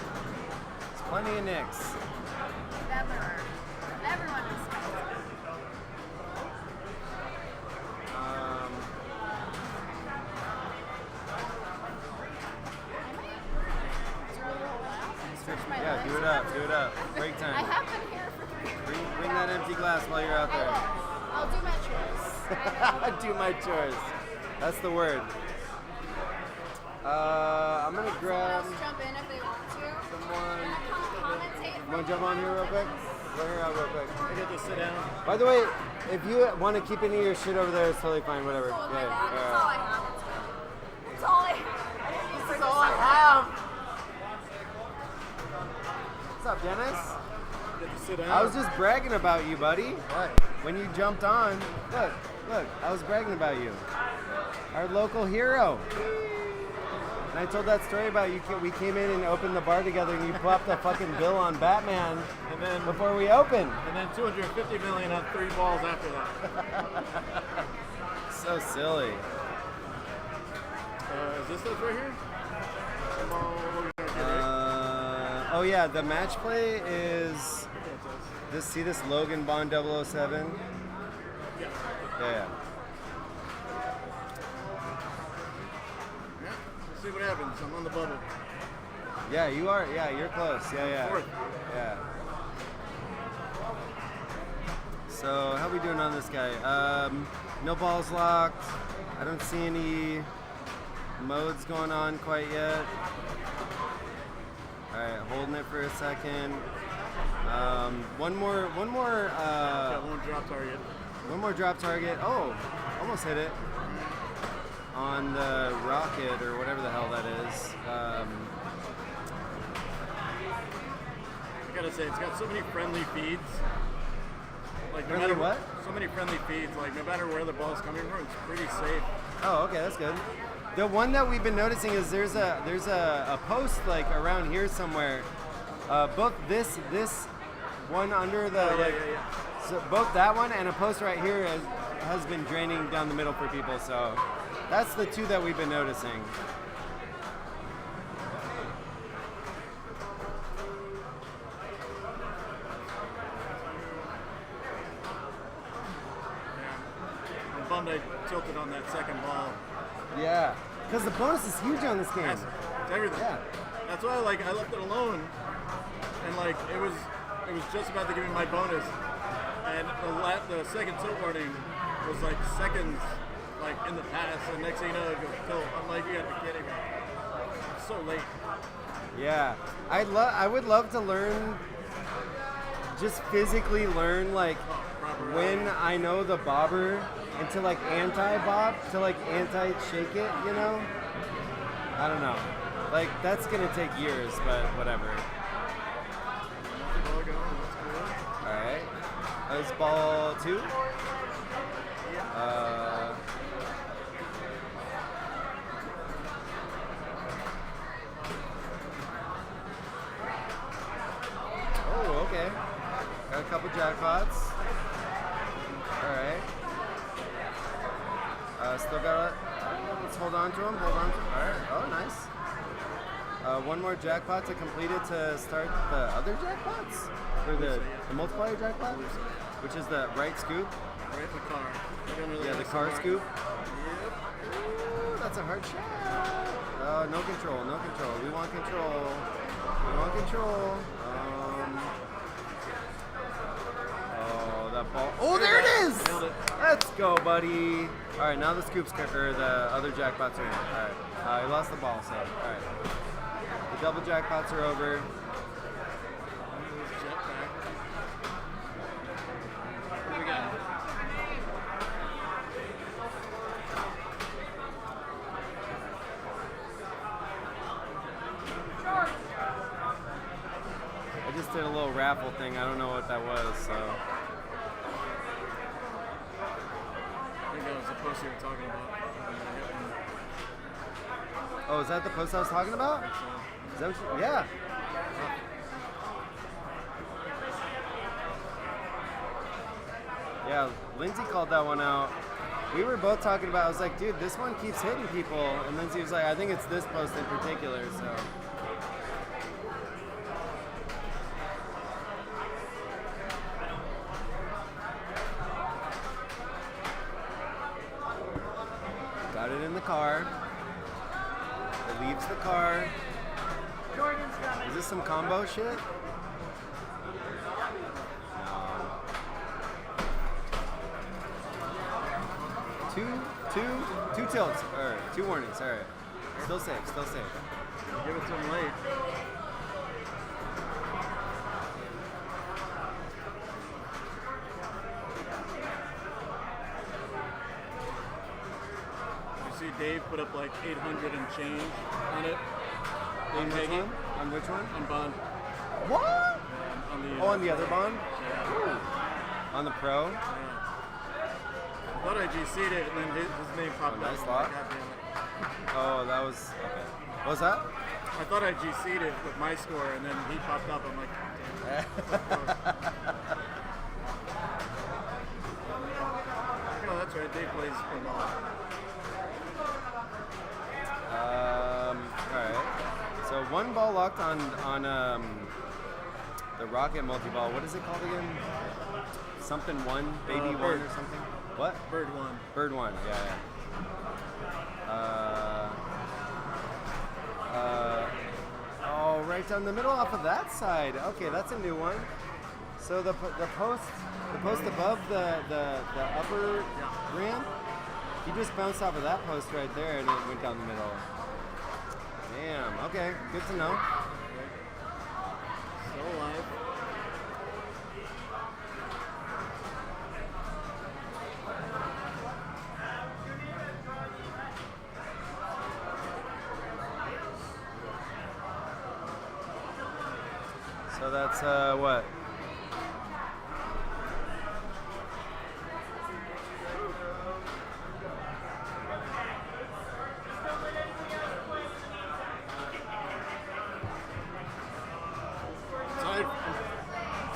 S9: There's plenty of Nicks.
S6: That there are. Everyone is spicy.
S9: Yeah, do it up. Break time.
S6: I have been here for 3 years.
S9: Bring that empty glass while you're out
S6: I
S9: there.
S6: will. I'll do my chores.
S9: Do my chores. That's the word. I'm gonna
S6: Someone
S9: grab
S6: else jump in if they want to.
S9: someone.
S6: Commentate.
S9: You wanna jump on here real quick? Go here out real quick.
S5: I get to sit down.
S9: By the way, if you want to keep any of your shit over there, it's totally fine. Whatever.
S6: Cool with
S9: Yeah.
S6: my bag. That's all I have. That's all I have.
S9: That's all I have. What's up, Dennis?
S5: Get to sit down.
S9: I was just bragging about you, buddy.
S10: What?
S9: When you jumped on, look, I was bragging about you. Our local hero. And I told that story about you. We came in and opened the bar together, and you popped a fucking bill on Batman
S5: and then
S9: before we opened.
S5: and then 250 million on 3 balls after that.
S9: So silly.
S5: Is this this right here?
S9: Oh yeah, the match play is this. See this Logan Bond 007?
S5: Yeah.
S9: Yeah.
S5: Let's see what happens. I'm on the bubble.
S9: Yeah, you are. Yeah, you're close. Yeah.
S5: Fourth.
S9: Yeah. So how we doing on this guy? No balls locked. I don't see any modes going on quite yet. All right, holding it for a second. One more.
S5: Got one drop target.
S9: One more drop target. Oh, almost hit it on the rocket or whatever the hell that is.
S5: I gotta say, it's got so many friendly feeds. Like no
S9: Friendly
S5: matter
S9: what?
S5: So many friendly feeds. Like no matter where the ball's coming from, it's pretty safe.
S9: Oh, okay, that's good. The one that we've been noticing is there's a post like around here somewhere. Both this one under the
S5: Yeah.
S9: so both that one and a post right here has been draining down the middle for people. So that's the two that we've been noticing.
S5: I'm bummed I tilted on that second ball.
S9: Yeah, because the bonus is huge on this game.
S5: It's everything.
S9: Yeah.
S5: That's why I left it alone, and it was just about to give me my bonus, and the second tilt warning was seconds in the pass, and next thing you know it goes tilt. I'm like, you gotta be kidding me. It's so late.
S9: Yeah, I would love to learn, just physically learn when I know the bobber and to anti-bob, to anti-shake it, you know? I don't know. That's gonna take years, but whatever. Alright. That was ball 2. Oh, okay. Got a couple jackpots. Alright. Still got let's hold on to them. Alright. Oh, nice. One more jackpot to complete it to start the other jackpots? Or the multiplier jackpot? Which is the right scoop?
S5: Right in the car.
S9: Yeah, the car scoop. Yep. Ooh, that's a hard shot. No control. We want control. Oh, that ball. Oh, there it is!
S5: Nailed it.
S9: Let's go, buddy. All right, now the scoops kicker, the other jackpots are in. All right, he lost the ball, so all right. The double jackpots are over.
S5: What we got?
S9: I just did a little raffle thing. I don't know what that was, so.
S5: I think that was the post you were talking about.
S9: Oh, is that the post I was talking about? Is that what you, yeah. Yeah, Lindsay called that one out. We were both talking about, I was like, dude, this one keeps hitting people. And Lindsay was like, I think it's this post in particular, so. Got it in the car. It leaves the car. Is this some combo shit? No. Two Two tilts, or 2 warnings. All right. Still safe. Still safe.
S5: Give it to him late. You see Dave put up like 800 and change on it.
S9: On
S5: Dave
S9: which
S5: Hagee.
S9: one? On which one?
S5: On Bond.
S9: What?
S5: Yeah, on the,
S9: Oh, on the other bond?
S5: Yeah.
S9: Ooh. On the pro?
S5: Yeah. I thought I GC'd it, and then his name popped
S9: Oh,
S5: up.
S9: nice
S5: I'm
S9: lock.
S5: like, God damn it.
S9: Oh, that was okay. What was that?
S5: I thought I GC'd it with my score, and then he popped up. I'm like, damn it. Oh, that's right. Dave plays pinball.
S9: All right. So 1 ball locked on the rocket multi-ball. What is it called again? Something 1, baby 1
S5: Bird.
S9: or something? What?
S5: Bird 1.
S9: Bird 1. Yeah, yeah. Oh, right down the middle off of that side. Okay, that's a new one. So the post above the upper ramp, he just bounced off of that post right there and it went down the middle. Damn. Okay, good to know.
S5: Still alive.
S9: So that's what?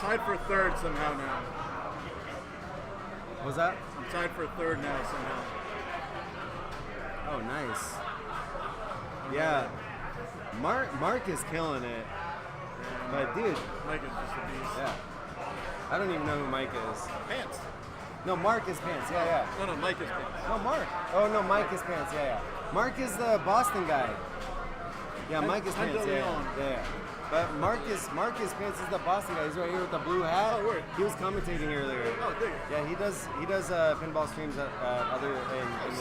S5: Tied for third somehow now.
S9: What was that?
S5: I'm tied for third now somehow.
S9: Oh, nice. Yeah. Mark is killing it. But dude,
S5: Mike is just a beast.
S9: yeah. I don't even know who Mike is.
S5: Pants.
S9: No, Mark is Pants. Yeah, yeah.
S5: No, Mike is pants.
S9: No, Mark. Oh no, Mike is Pants. Yeah, yeah. Mark is the Boston guy. Yeah, Mike is Pants. Yeah, yeah, yeah. But Mark is Pants is the Boston guy. He's right here with the blue hat.
S5: Oh, word.
S9: He was commentating earlier.
S5: Oh, dig it.
S9: Yeah, he does pinball streams in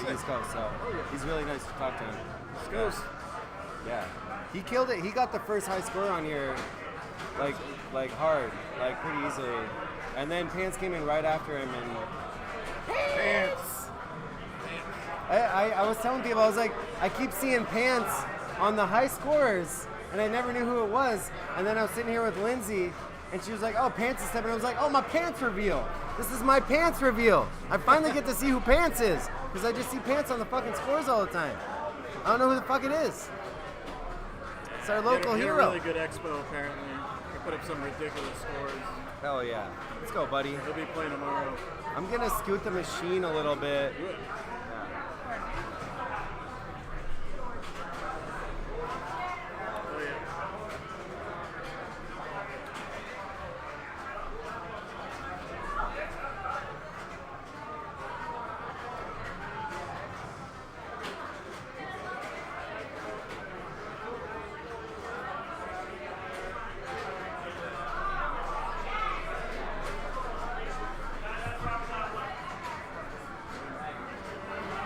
S9: the East Coast. So he's really nice to talk to him.
S5: East Coast.
S9: Yeah, he killed it. He got the first high score on here, like hard, like pretty easily. And then Pants came in right after him and
S5: Pants.
S9: I was telling people, I was like, I keep seeing Pants on the high scores, and I never knew who it was. And then I was sitting here with Lindsay, and she was like, oh, Pants is stepping. I was like, oh, my Pants reveal. This is my Pants reveal. I finally get to see who Pants is, because I just see Pants on the fucking scores all the time. I don't know who the fuck it is. It's our local
S5: He had a
S9: hero.
S5: really good expo, apparently. He put up some ridiculous scores.
S9: Hell yeah. Let's go, buddy.
S5: He'll be playing tomorrow.
S9: I'm gonna scoot the machine a little bit.
S5: Do it. Oh, yeah.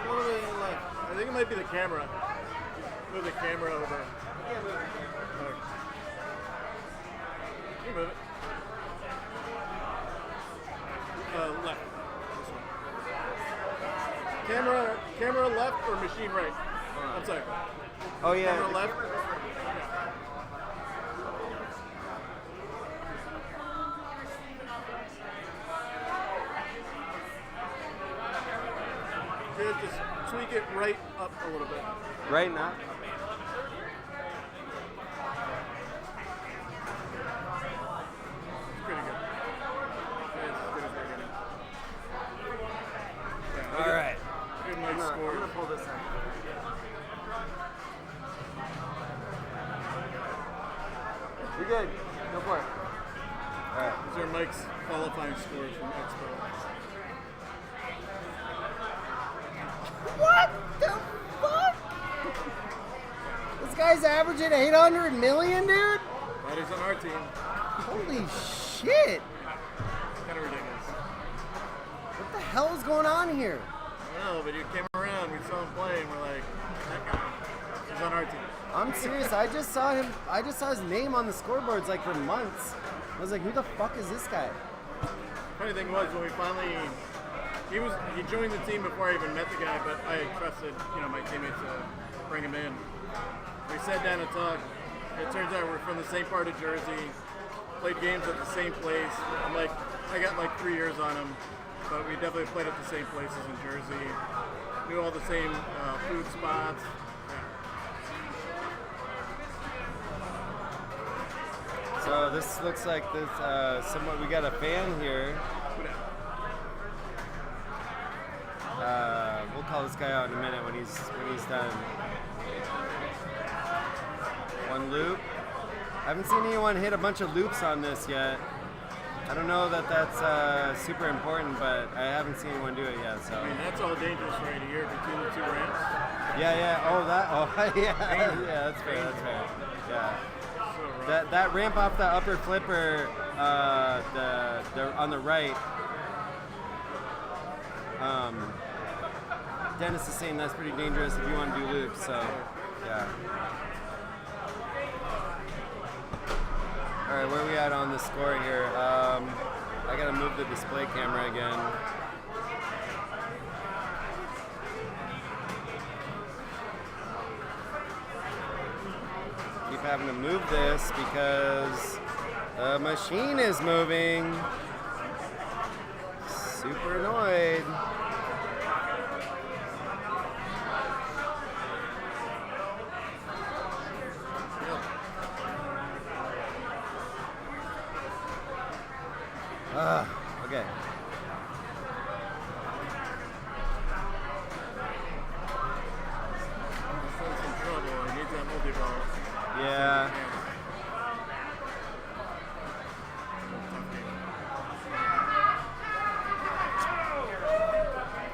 S5: What are they like? I think it might be the camera. Move the camera over.
S9: Yeah, but
S5: You move it. Left. This one. Camera left or machine right? I'm sorry.
S9: oh
S5: Camera
S9: yeah.
S5: left. Good, just tweak it right up a little bit.
S9: Right now.
S5: It's pretty good. It's as good as we're getting. Yeah,
S9: All right.
S5: Good
S9: I'm
S5: nice
S9: gonna
S5: score.
S9: pull this in. You're good. Go for it. All right.
S5: These are Mike's qualifying scores from Expo.
S9: What the fuck? This guy's averaging 800 million, dude.
S5: But he's on our team.
S9: Holy shit!
S5: Kind of ridiculous.
S9: What the hell is going on here?
S5: I don't know, but you came around. we saw him play, and we're like, that guy, he's on our team.
S9: I'm serious. I just saw his name on the scoreboards like for months. I was like, who the fuck is this guy?
S5: Funny thing was when we finally, he joined the team before I even met the guy, but I trusted, my teammates to bring him in. We sat down and talked. It turns out we're from the same part of Jersey, played games at the same place. I got like 3 years on him, but we definitely played at the same places in Jersey. Knew all the same food spots.
S9: So this looks like this. Somewhat, we got a fan here. We'll call this guy out in a minute when he's done. One loop. I haven't seen anyone hit a bunch of loops on this yet. I don't know that that's super important, but I haven't seen anyone do it yet. So.
S5: I mean, that's all dangerous right here between the two ramps.
S9: Yeah. Oh, yeah. Yeah, that's fair. That's fair. Yeah. That ramp off the upper flipper, the on the right. Dennis is saying that's pretty dangerous if you want to do loops. So, yeah. All right, where are we at on the score here? I gotta move the display camera again. Keep having to move this because the machine is moving. Super annoyed. Okay.
S5: This one's in trouble. He needs that multi-ball.
S9: Yeah.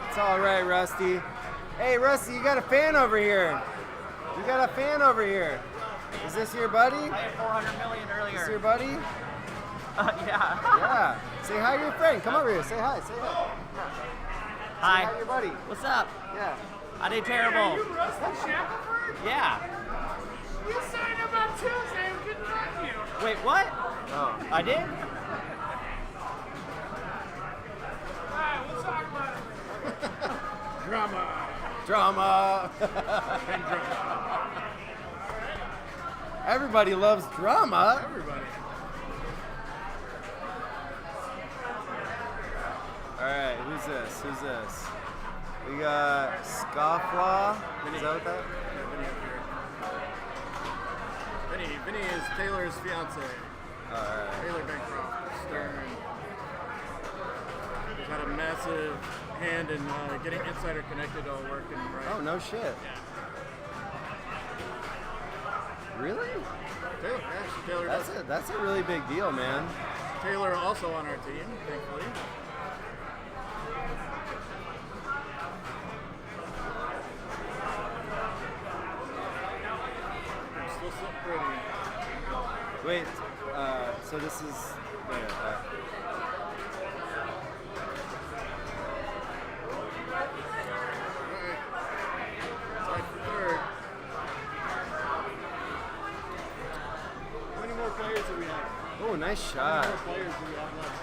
S9: It's all right, Rusty. Hey, Rusty, you got a fan over here. You got a fan over here. Is this your buddy?
S11: I had 400 million earlier.
S9: Is this your buddy?
S11: Yeah.
S9: Yeah. Say hi to your friend. Come over here. Say hi. Say hi.
S11: Hi.
S9: Say hi to your buddy.
S11: What's up?
S9: Yeah.
S11: I did terrible.
S3: You Rusty Shackelford?
S11: Yeah.
S3: You signed up on Tuesday. We couldn't find you.
S11: Wait, what?
S9: Oh.
S11: I did?
S3: Alright, we'll talk about it.
S5: Drama.
S9: Drama.
S5: And drama.
S9: Everybody loves drama.
S5: Everybody.
S9: All right, who's this? Who's this? We got Scofflaw. Is that what that?
S5: Vinny is Taylor's fiance.
S9: Alright.
S5: Taylor Bancroft Stern. He's had a massive hand in getting Insider connected all working right.
S9: Oh, no shit. Really?
S5: Taylor, actually, Taylor does.
S9: That's a really big deal, man.
S5: Taylor also on our team, thankfully. Still sitting pretty.
S9: Wait, so this is.
S5: Tied for third. How many more players do we have?
S9: Oh, nice
S5: How
S9: shot.
S5: many more players do we have left?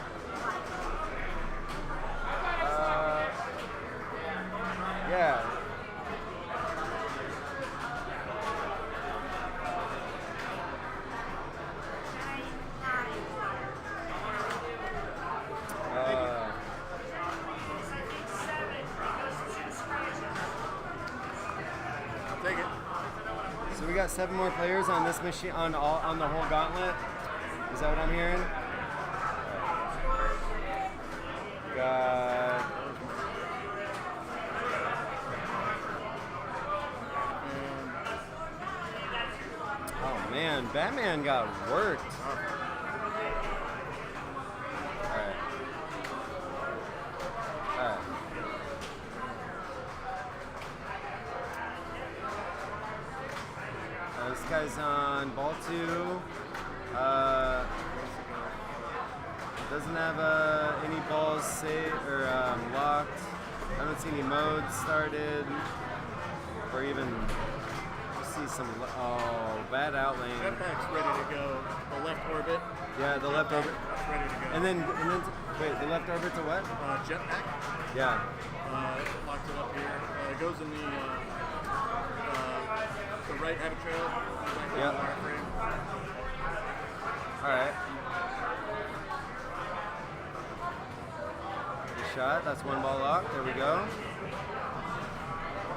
S9: Yeah.
S5: I'll take it.
S9: So we got 7 more players on this machine on the whole gauntlet. Is that what I'm hearing? Got oh man, Batman got worked. Alright. Alright. This guy's on ball 2. Doesn't have any balls saved or locked. I don't see any modes started. or even just see some. Oh, bad out lane.
S5: Jetpack's ready to go. The left orbit.
S9: Yeah, the left orbit.
S5: That's ready to go.
S9: And then wait, the left orbit to what?
S5: Jetpack.
S9: Yeah.
S5: Locks it up here. It goes in the right habit trail.
S9: Yep.
S5: Wireframe.
S9: All right. Good shot. That's one ball locked. There we go.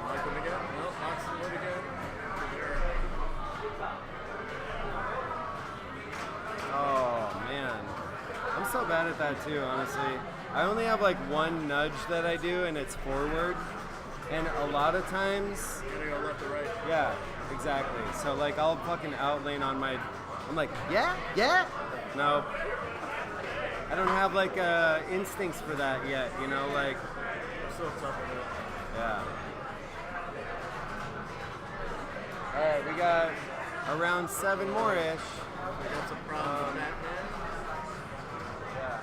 S5: Like them again. No, locks the wood again.
S9: Oh man, I'm so bad at that too. Honestly, I only have like one nudge that I do, and it's forward. And a lot of times,
S5: You gotta go left or right.
S9: yeah, exactly. So like I'll fucking outlane on my. I'm like, yeah. No, I don't have like instincts for that yet. You know, like.
S5: I'm still tough with it.
S9: Yeah. All right, we got around 7 more-ish.
S5: I got some problems with Batman.
S9: Yeah.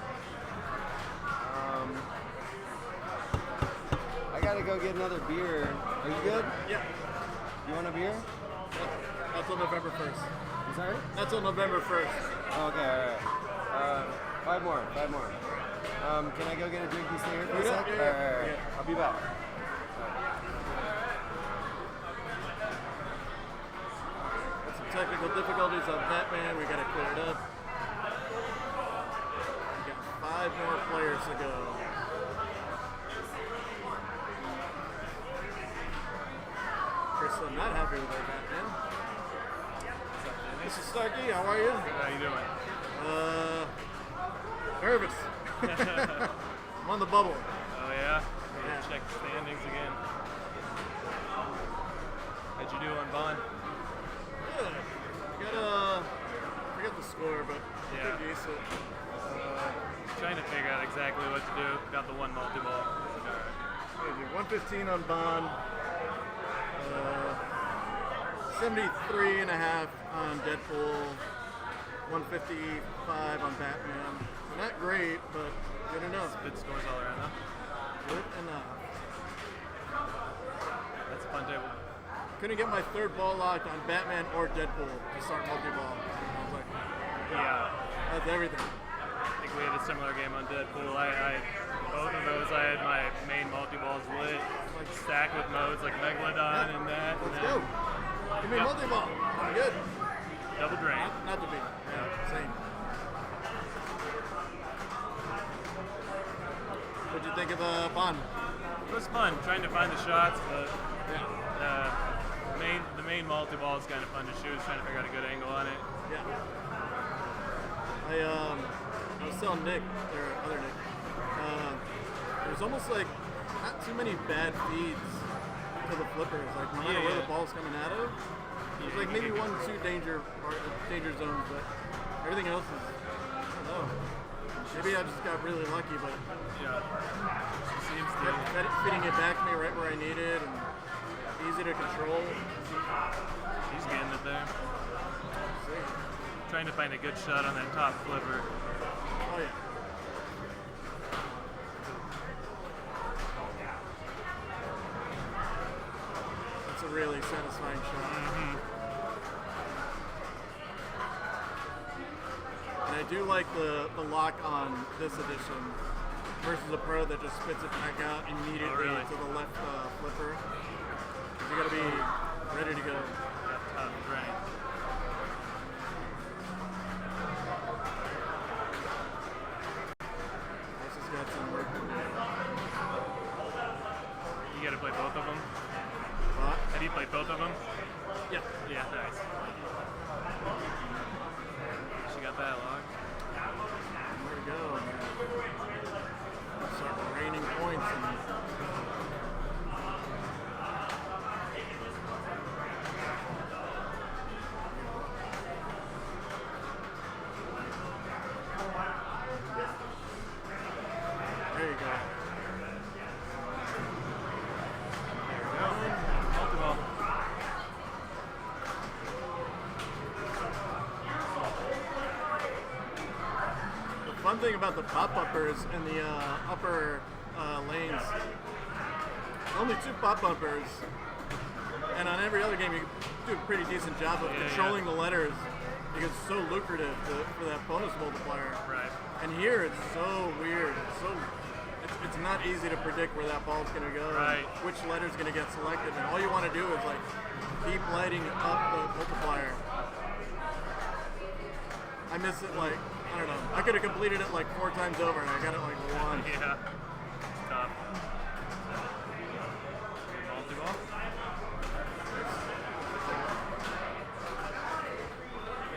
S9: I gotta go get another beer. Are you good?
S5: Yeah.
S9: You want a beer?
S5: Not till November 1st.
S9: I'm sorry?
S5: Not till November 1st.
S9: Oh, okay, all right. 5 more. Can I go get a drink? You stay here for a sec?
S5: Yeah.
S9: All right. I'll be back.
S5: Got some technical difficulties on Batman. We gotta clear it up. We got 5 more players to go. Chris, I'm not happy with our Batman. This is Starkey. How are you?
S8: How you doing?
S5: Nervous. I'm on the bubble.
S8: Oh yeah?
S5: Yeah.
S8: Check the standings again. How'd you do on Bond?
S5: Good. Got I forget the score, but
S8: Yeah.
S5: pretty decent.
S8: Trying to figure out exactly what to do. Got the one multi-ball.
S5: 115 on Bond. 73 and a half on Deadpool. 155 on Batman. So not great, but good enough.
S8: Good scores all around though.
S5: Good enough.
S8: That's a fun table.
S5: Couldn't get my third ball locked on Batman or Deadpool to start multi-ball. I was like,
S8: Yeah.
S5: that's everything.
S8: I think we had a similar game on Deadpool. I both of those I had my main multi-balls lit, like stacked with modes like Megalodon and that.
S5: Let's
S8: and
S5: go.
S8: then
S5: Give me multi-ball. I'm good.
S8: Double drain.
S5: Not to be. Yeah, same. What'd you think of Bond?
S8: It was fun trying to find the shots, but the main multi-ball is kind of fun to shoot. Trying to figure out a good angle on it.
S5: Yeah. I was telling Nick, or other Nick, there's almost like not too many bad feeds to the flippers. Like no matter where the ball's coming out of, there's like maybe 1 or 2 danger zones, but everything else is, I don't know. Maybe I just got really lucky, but
S8: Yeah. She seems to.
S5: fitting it back to me right where I need it and easy to control.
S8: She's getting it there.
S5: See.
S8: Trying to find a good shot on that top flipper.
S5: Oh yeah. That's a really satisfying shot. And I do like the lock on this edition versus a Pro that just spits it back out immediately
S8: really?
S5: to the left flipper. 'Cause you gotta be ready to go.
S8: Top drain.
S5: This has got some work to do.
S8: You gotta play both of them.
S5: But,
S8: Have you played both of them?
S5: yeah.
S8: Yeah, nice. She got that locked.
S5: Where to go? Start raining points and there you go.
S8: Multi-ball.
S5: The fun thing about the pop-uppers in the upper lanes, only 2 pop-uppers, and on every other game you do a pretty decent job of controlling the letters because it's so lucrative for that bonus multiplier.
S8: Right.
S5: And here it's so weird. It's not easy to predict where that ball's going to go,
S8: Right.
S5: and which letter's going to get selected, and all you want to do is like keep lighting up the multiplier. I miss it like, I don't know, I could have completed it like 4 times over and I got it like 1.
S8: Yeah. Tough. Multi-ball?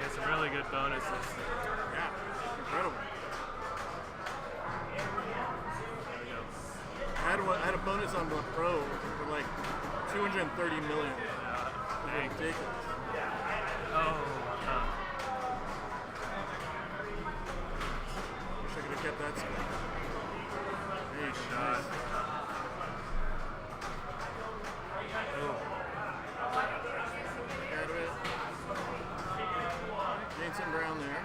S8: Yeah, some really good bonuses.
S5: Yeah, incredible.
S8: There we go.
S5: I had a bonus on the Pro for like 230 million.
S8: Dang.
S5: Ridiculous.
S8: Oh,
S5: Wish I could have kept that score. Hey,
S8: shot.
S5: nice. Out of it. Gained some ground there.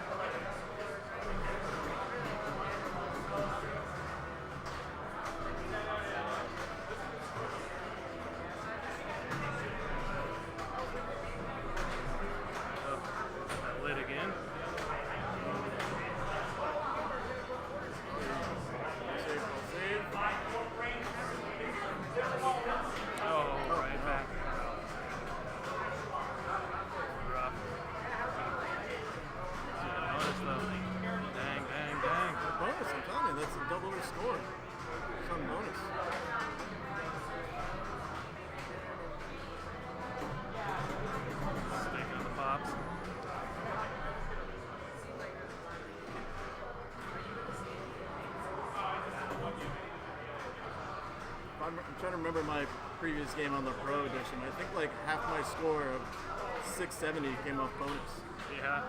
S8: that lit again.
S5: Save, save.
S8: Oh, right back. Rough. Bonus though. Dang, dang, dang.
S5: Bonus, I'm telling you, that's a double their score. It's on bonus.
S8: Sticking on the pops.
S5: I'm trying to remember my previous game on the Pro Edition. I think like half my score of 670 came off bonus.
S8: Yeah.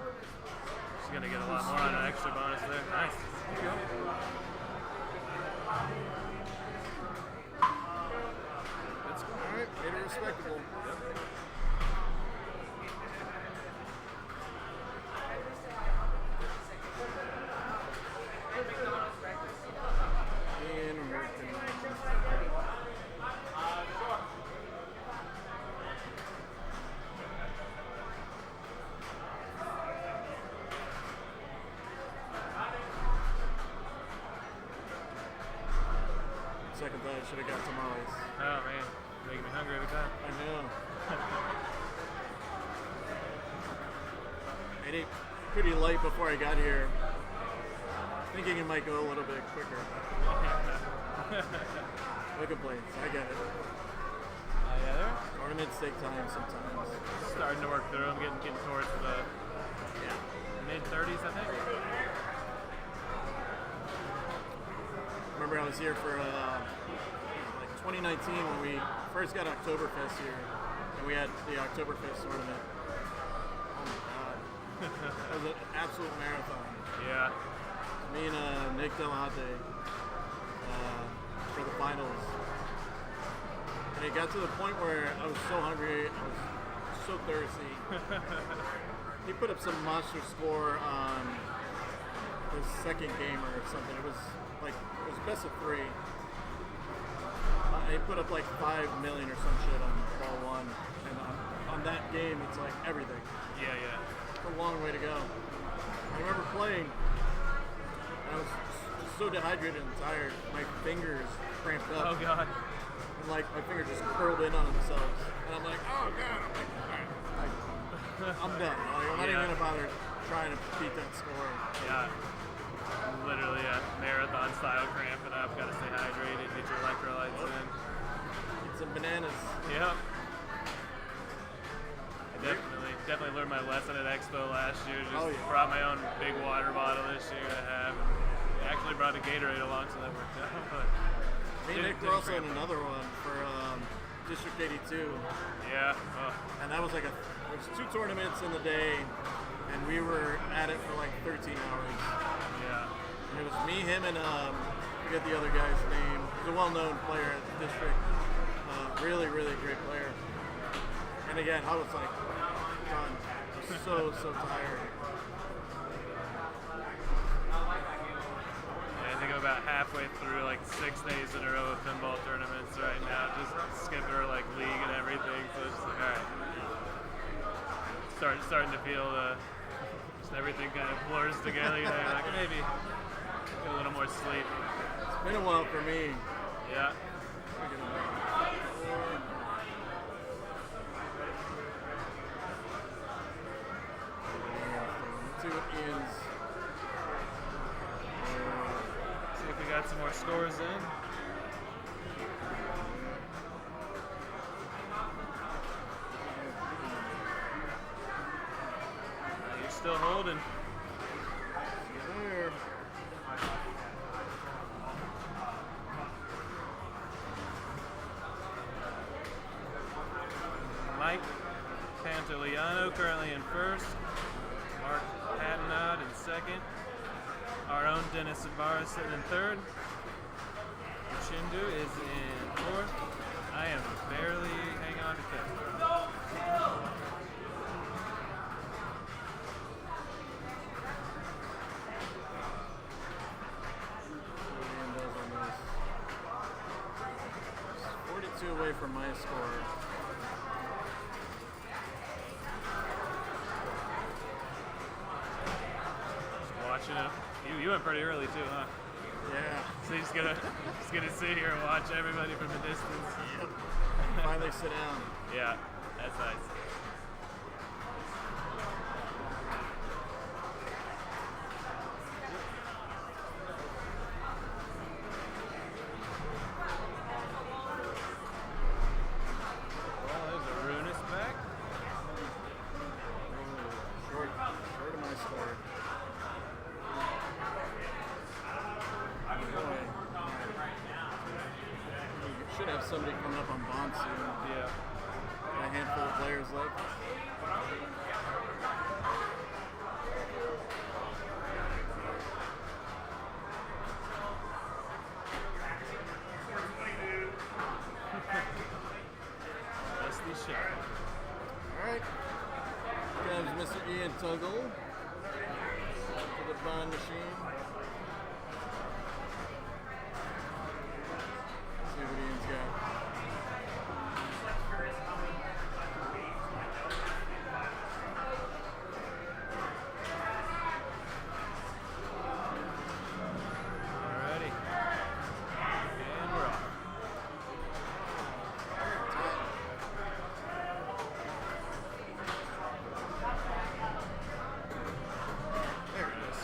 S8: She's gonna get a lot more on an extra bonus there. Nice.
S5: That's all right. Made it respectable. And I'm working. Second thought, I should have got tamales.
S8: Oh man, making me hungry every time.
S5: I know. I ate pretty late before I got here, thinking it might go a little bit quicker. No complaints. I get it.
S8: Yeah, there.
S5: Tournaments take time sometimes.
S8: Starting to work through them, getting towards the mid 30s, I think.
S5: Remember I was here for like 2019 when we first got Oktoberfest here, and we had the Oktoberfest tournament. Oh my god. It was an absolute marathon.
S8: Yeah.
S5: Me and Nick Delahunty for the finals. And it got to the point where I was so hungry, I was so thirsty. He put up some monster score on his second game or something. It was best of 3. He put up like 5 million or some shit on ball 1. And on that game, it's like everything.
S8: Yeah, yeah.
S5: It's a long way to go. I remember playing, and I was just so dehydrated and tired. My fingers cramped up.
S8: Oh god.
S5: And like my fingers just curled in on themselves. And I'm like, oh god. I'm like, all right. I'm done. Like, I'm not even gonna bother trying to beat that score.
S8: Yeah. Literally a marathon style cramping up. Gotta stay hydrated, get your electrolytes in.
S5: Eat some bananas.
S8: Yep. I definitely learned my lesson at Expo last year. Just brought my own big water bottle this year I have. Actually brought a Gatorade along, so that worked out. But
S5: me and Nick were also in another one for District 82.
S8: Yeah. Oh.
S5: And that was like there's 2 tournaments in the day, and we were at it for like 13 hours.
S8: Yeah.
S5: And it was me, him, and I forget the other guy's name. He's a well-known player at the district. Really, really great player. And again, I was like done. I was so tired.
S8: Yeah, I think I'm about halfway through like like 6 days in a row of pinball tournaments right now, just skipping our like league and everything. So it's just like, all right, starting to feel just everything kind of blurs together. You know, like maybe get a little more sleep.
S5: It's been a while for me.
S8: Yeah.
S5: Let's see what Ian's.
S8: See if we got some more scores in. You're still holding.
S5: There.
S8: Mike Pantoliano currently in first. Mark Patenod in second. Our own Dennis Ibarra sitting in third. Chindu is in fourth. I am barely hanging on to fifth.
S5: Ian does on this. 42 away from my score.
S8: Watching it. You went pretty early too, huh?
S5: Yeah.
S8: So you're just gonna sit here and watch everybody from a distance.
S5: Yep. Finally sit down.
S8: Yeah, that's nice. Well, there's a Runus back.
S5: Short of my score. We should have somebody coming up on bond soon.
S8: Yeah.
S5: Got a handful of players left.
S8: Dusty shot.
S5: Alright. Comes Mr. Ian Tuggle to the bond machine. See what Ian's got.
S8: Alrighty. And we're off.
S5: There it is.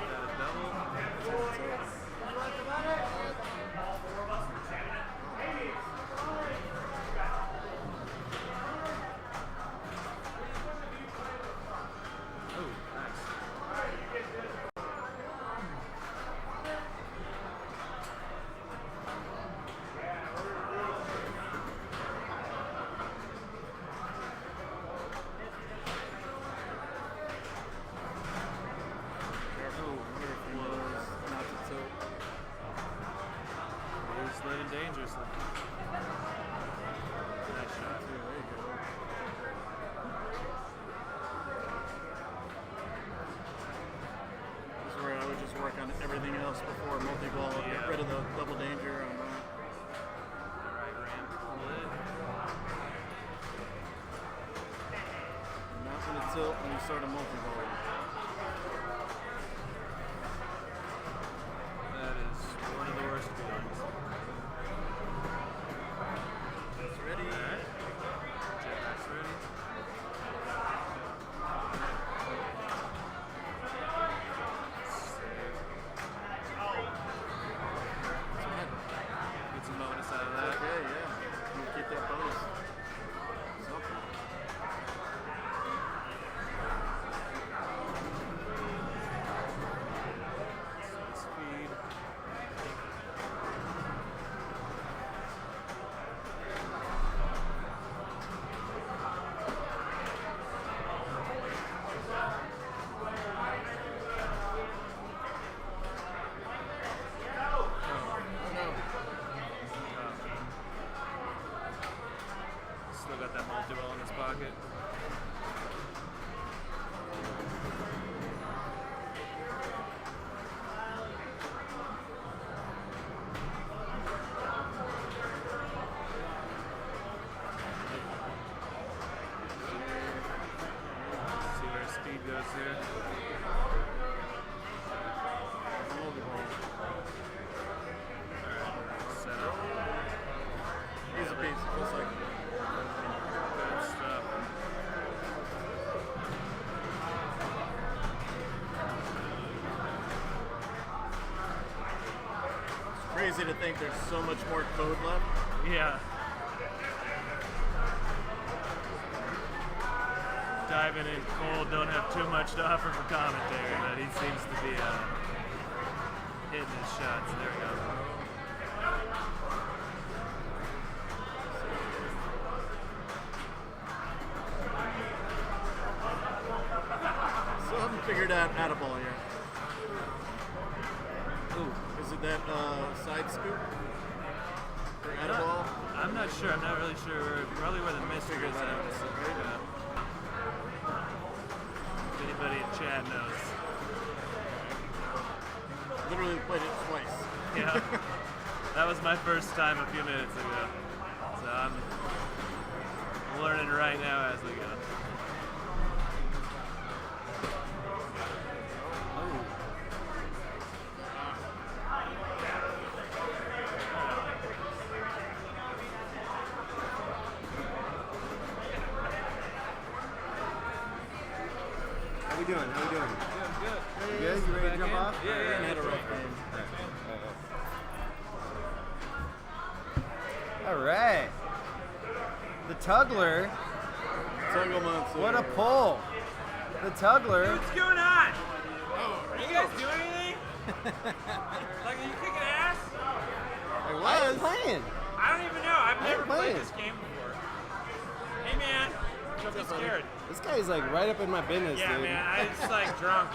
S8: Got a double. Oh, nice.
S5: Careful. Wonder if he knows not to tilt.
S8: He's living dangerously. Nice shot.
S5: There you go. This is where I would just work on everything else before multi-ball.
S8: Yeah.
S5: Get rid of the double danger on that.
S8: Right ram lid.
S5: Not going to tilt when you start a multi-ball.
S8: That is one of the worst feelings.
S5: It's ready.
S8: Alright. Jetpack's ready. Get some bonus out of that.
S5: Okay, yeah. You keep that bonus. Something. to think there's so much more code left.
S8: Yeah. Diving in cold, don't have too much to offer for commentary, but he seems to be hitting his shots. There we go.
S5: Still haven't figured out how to ball here. Ooh, is it that side scoop? Or out of ball?
S8: I'm not sure. I'm not really sure. Probably where the mystery is at. Yeah. If anybody in chat knows.
S5: Literally played it twice.
S8: Yeah. That was my first time a few minutes ago. So I'm learning right now as we go.
S9: How we doing? How we doing?
S8: Good.
S9: You good? You ready to jump off?
S8: Yeah.
S5: Had a rough game.
S9: All right. The Tuggler.
S5: Tuggle monster.
S9: What a pull. The Tuggler.
S8: What's going on? Are you guys doing anything? Like, are you kicking ass?
S9: I'm playing.
S8: I don't even know. I've never played
S9: playing.
S8: this game before. Hey, man. Don't be scared.
S9: This guy's like right up in my business,
S8: Yeah,
S9: dude.
S8: man. I just like drunk.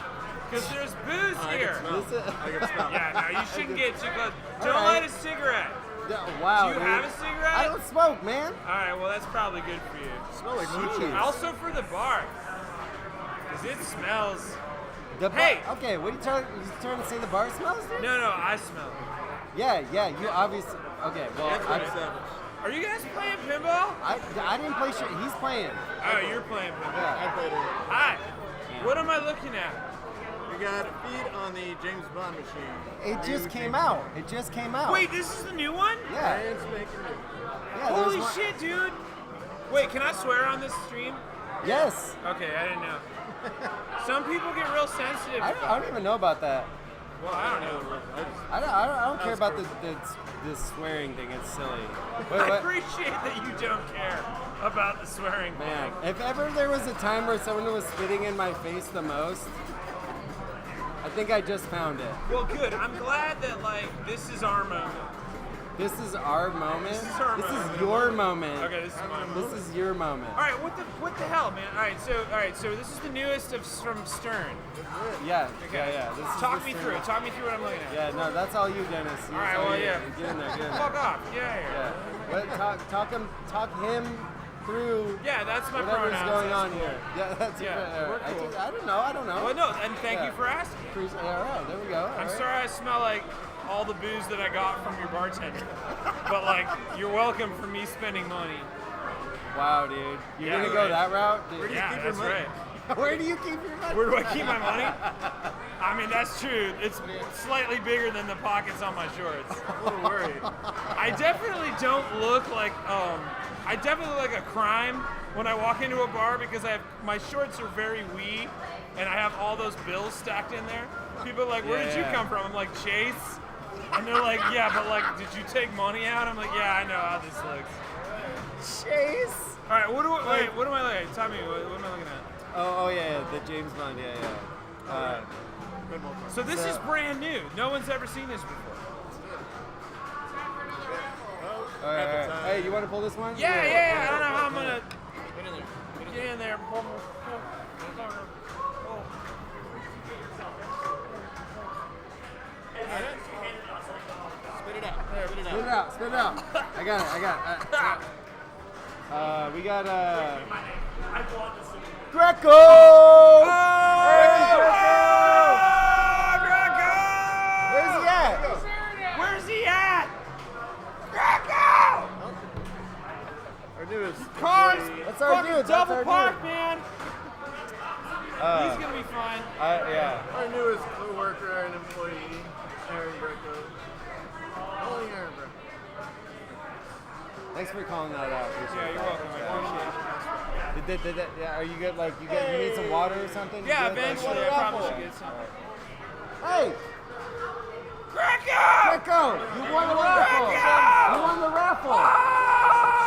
S8: Because there's booze here.
S9: This is-
S5: I can smell.
S8: Yeah, no, you shouldn't get too close. Don't
S9: Alright.
S8: light a cigarette.
S9: Wow,
S8: Do you
S9: dude.
S8: have a cigarette?
S9: I don't smoke, man.
S8: Alright, well, that's probably good for you.
S5: Smell like
S9: Jeez.
S5: moochie.
S8: Also for the bar. Because it smells.
S9: The
S8: Hey!
S9: Okay, what are you trying to say the bar smells, dude?
S8: No, I smell it.
S9: Yeah, you obviously. Okay, well,
S5: That's what I said.
S8: Are you guys playing pinball?
S9: I didn't play shit. He's playing.
S8: Oh, you're playing pinball.
S5: I
S9: Yeah.
S5: played it.
S8: Hi. What am I looking at?
S5: We got a feed on the James Bond machine.
S9: It just
S5: New
S9: came
S5: James
S9: out.
S5: Bond.
S9: It just came out.
S8: Wait, this is the new one?
S9: Yeah.
S5: Brand spanking new.
S9: Yeah. there's
S8: Holy
S9: one-
S8: shit, dude. Wait, can I swear on this stream?
S9: Yes.
S8: Okay, I didn't know. Some people get real sensitive.
S9: I don't even know about that.
S8: Well, I don't know.
S9: I don't care about the swearing thing. It's silly. Wait,
S8: I
S9: what?
S8: appreciate that you don't care about the swearing.
S9: Man, if ever there was a time where someone was spitting in my face the most, I think I just found it.
S8: Well, good. I'm glad that, like, this is our moment.
S9: This is our moment.
S8: This is our
S9: This
S8: moment.
S9: is your moment.
S8: Okay, this is my moment.
S9: This is your moment.
S8: All right, what the hell, man? All right, so this is the newest from Stern.
S9: Yeah.
S8: Okay.
S9: Yeah. This is
S8: Talk
S9: the
S8: me
S9: stream.
S8: through it. Talk me through what I'm looking at.
S9: Yeah, no, that's all you, Dennis.
S8: All right, well, yeah.
S9: Get in there. Get in there.
S8: Fuck off. Yeah.
S9: Yeah. But talk him through
S8: Yeah, that's my
S9: whatever's
S8: pronouns.
S9: going
S8: That's
S9: on
S8: cool.
S9: here. Yeah, that's
S8: Yeah,
S9: it.
S8: we're cool.
S9: I don't know.
S8: Well, no, and thank
S9: Yeah.
S8: you for asking.
S9: All right, there we go.
S8: I'm sorry I smell like all the booze that I got from your bartender. But, like, you're welcome for me spending money.
S9: Wow, dude. You're
S8: Yeah,
S9: gonna go
S8: right.
S9: that route? Dude.
S8: Yeah, that's right.
S9: Where do you keep your money?
S8: Where do I keep my money? I mean, that's true. It's slightly bigger than the pockets on my shorts.
S5: A little worried.
S8: I definitely don't look like I definitely look like a crime when I walk into a bar because my shorts are very wee and I have all those bills stacked in there. People are like, where did you
S9: Yeah.
S8: come from? I'm like, Chase. And they're like, yeah, but like, did you take money out? I'm like, yeah, I know how this looks.
S9: Chase.
S8: All right, what am I looking at? Tell me, what am I looking at?
S9: Oh yeah, the James Bond. Yeah.
S8: So this is brand new. No one's ever seen this before.
S9: All right. Hey, you want to pull this one?
S8: Yeah. I don't know how I'm gonna get in there.
S5: Spit it out. There, spit it
S9: Spit
S5: out.
S9: it out. I got it. We got Greco. Hey, Greco. Where's he at?
S8: Where's he at? Greco!
S5: Our newest.
S8: Cars!
S9: That's our
S8: fucking
S9: dude. That's
S8: double
S9: our
S8: park,
S9: dude.
S8: man. He's gonna be fine.
S9: Yeah.
S5: Our newest co-worker and employee, Aaron Greco. Only Aaron Greco.
S9: Thanks for calling that out. Appreciate
S8: Yeah, you're
S9: that.
S8: welcome. I appreciate it.
S9: Yeah, are you good? Like, you need some water or something? You
S8: Yeah,
S9: good? Like,
S8: eventually I probably should get some.
S9: Hey!
S8: Greco!
S9: Greco, you won the raffle. You won the raffle.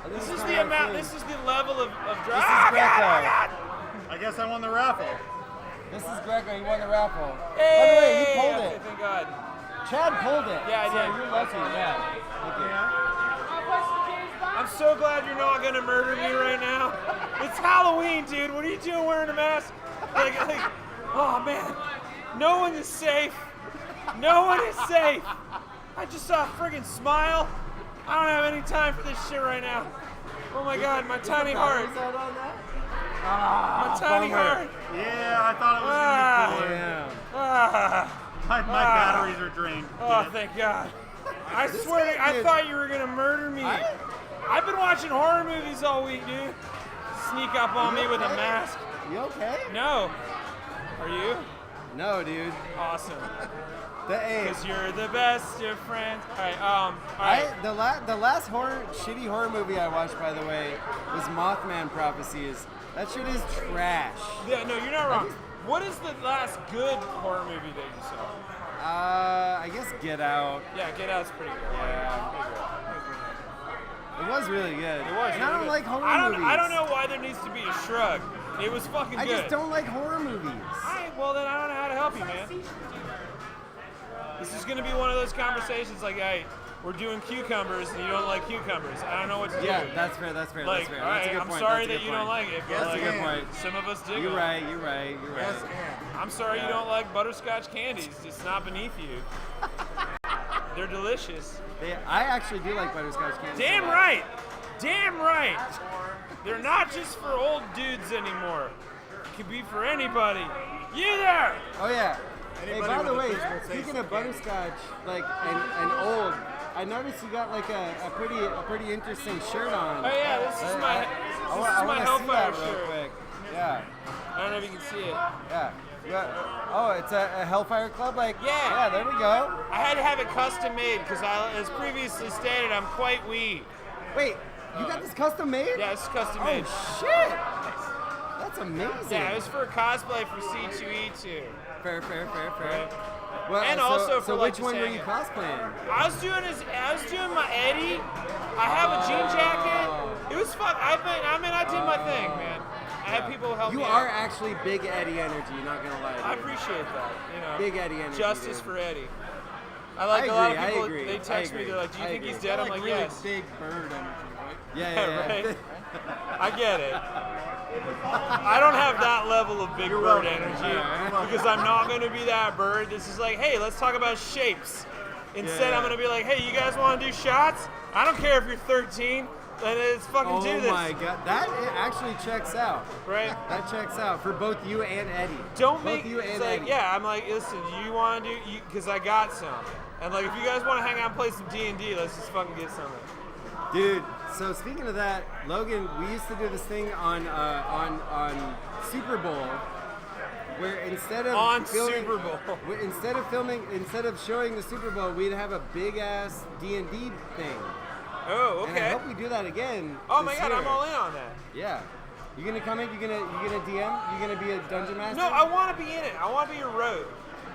S8: This is the amount. This is the level of
S9: This is Greco.
S10: I guess I won the raffle.
S9: This is Greco. You won the raffle.
S8: Hey,
S9: By the way, you pulled
S8: okay,
S9: it.
S8: thank God.
S9: Chad pulled it.
S8: Yeah, I
S9: so
S8: did.
S9: You're lucky. Yeah. Thank you.
S8: I'm so glad you're not gonna murder me right now. It's Halloween, dude. What are you doing wearing a mask? Like, oh man, no one is safe. No one is safe. I just saw a friggin' smile. I don't have any time for this shit right now. Oh my God, my tiny heart. My tiny heart.
S10: Yeah, I thought it was going to be cooler. My batteries are drained.
S8: Oh, thank God. I swear, I thought you were gonna murder me. I've been watching horror movies all week, dude. Sneak up on me with a mask.
S9: You okay?
S8: No. Are you?
S9: No, dude.
S8: Awesome.
S9: Hey,
S8: Because you're the best of friends. All right, all right.
S9: the last shitty horror movie I watched, by the way, was Mothman Prophecies. That shit is trash.
S8: Yeah, no, you're not wrong. What is the last good horror movie that you saw?
S9: I guess Get Out.
S8: Yeah, Get Out's pretty good.
S9: Yeah. It was really good.
S8: It was.
S9: And
S8: really
S9: I don't
S8: good.
S9: like horror movies.
S8: I don't know why there needs to be a shrug. It was fucking good.
S9: I just don't like horror movies.
S8: Well, then I don't know how to help you, man. This is going to be one of those conversations like, hey, we're doing cucumbers and you don't like cucumbers. I don't know what to do.
S9: Yeah, that's fair. That's fair.
S8: Like,
S9: that's fair.
S8: all right,
S9: That's a good
S8: I'm
S9: point.
S8: sorry
S9: That's a
S8: that
S9: good
S8: you
S9: point.
S8: don't like it, but
S9: That's
S8: like,
S9: a good point.
S8: some of us dig
S9: You're
S8: them.
S9: right. You're right. You're right.
S8: I'm sorry you don't like butterscotch candies. It's not beneath you. They're delicious.
S9: I actually do like butterscotch candy.
S8: Damn right. Damn right. They're not just for old dudes anymore. It can be for anybody. You there?
S9: Oh yeah. Hey,
S10: Anybody
S9: by
S10: with
S9: the
S10: a
S9: way,
S10: physical taste
S9: speaking
S10: of
S9: of butterscotch, like and old, I noticed you got like a pretty interesting shirt on.
S8: Oh yeah, this is my
S9: I wanna see
S8: Hellfire
S9: that real
S8: shirt.
S9: quick. Yeah.
S8: I don't know if you can see it.
S9: Yeah. Oh, it's a Hellfire Club? Like,
S8: Yeah.
S9: there we go.
S8: I had to have it custom made because, as previously stated, I'm quite wee.
S9: Wait, you got this custom made?
S8: Yeah, it's custom
S9: Oh,
S8: made.
S9: shit. That's amazing.
S8: Yeah, it was for cosplay for C2E2.
S9: Fair.
S8: Right.
S9: Well,
S8: And
S9: so,
S8: also for
S9: so
S8: like
S9: which one were
S8: just
S9: you
S8: hanging.
S9: cosplaying?
S8: I was doing my Eddie. I have a jean jacket. It was fun. I did my thing, man. I had people help me
S9: You
S8: out.
S9: are actually big Eddie energy, not gonna lie.
S8: I
S9: dude.
S8: appreciate that. You know,
S9: Big Eddie energy.
S8: justice
S9: dude.
S8: for Eddie. I like
S9: I
S8: a lot of
S9: agree, I
S8: people.
S9: agree,
S8: They
S9: I
S8: text me.
S9: agree,
S8: They're like, "Do you
S9: I
S8: think he's
S9: agree.
S8: dead?" I'm like,
S10: really
S8: "Yes."
S10: big bird energy, right?
S9: Yeah.
S8: Right. I get it. I don't have that level of big bird energy because I'm not going to be that bird. This is like, hey, let's talk about shapes. Instead, I'm going to be like, hey, you guys want to do shots? I don't care if you're 13. Let's fucking do this.
S9: Oh my god, that actually checks out.
S8: Right?
S9: That checks out for both you and Eddie.
S8: Don't
S9: both
S8: make
S9: you
S8: it's
S9: and
S8: like,
S9: Eddie.
S8: yeah, I'm like, listen, do you want to do, because I got some. And like, if you guys want to hang out and play some D&D, let's just fucking get some.
S9: Dude, so speaking of that, Logan, we used to do this thing on Super Bowl, where instead of instead of showing the Super Bowl, we'd have a big ass D&D thing.
S8: Oh,
S9: And I
S8: okay.
S9: hope we do that again.
S8: Oh
S9: this
S8: my god,
S9: year.
S8: I'm all in on that.
S9: Yeah. You gonna come in? You gonna DM? You gonna be a dungeon master?
S8: No, I want to be in it. I want to be your rogue.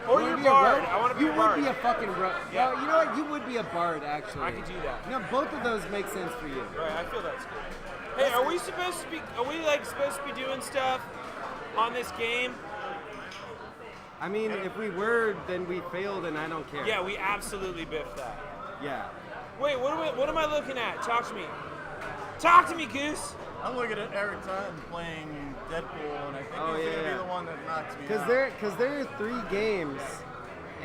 S8: Or
S9: You
S8: your
S9: wanna be a
S8: bard.
S9: rogue?
S8: I want to be
S9: You
S8: a bard.
S9: would be a fucking rogue.
S8: Yeah.
S9: No, you know what? You would be a bard, actually.
S8: I could do that.
S9: You know, both of those make sense for you.
S8: Right, I feel that's good. Hey, are we supposed to be doing stuff on this game?
S9: I mean, if we were, then we failed, and I don't care.
S8: Yeah, we absolutely biffed that.
S9: Yeah.
S8: Wait, what am I looking at? Talk to me. Talk to me, Goose.
S10: I'm looking at Eric Totten playing Deadpool, and I think he's going to be the one that knocks me out.
S9: Because there are 3 games,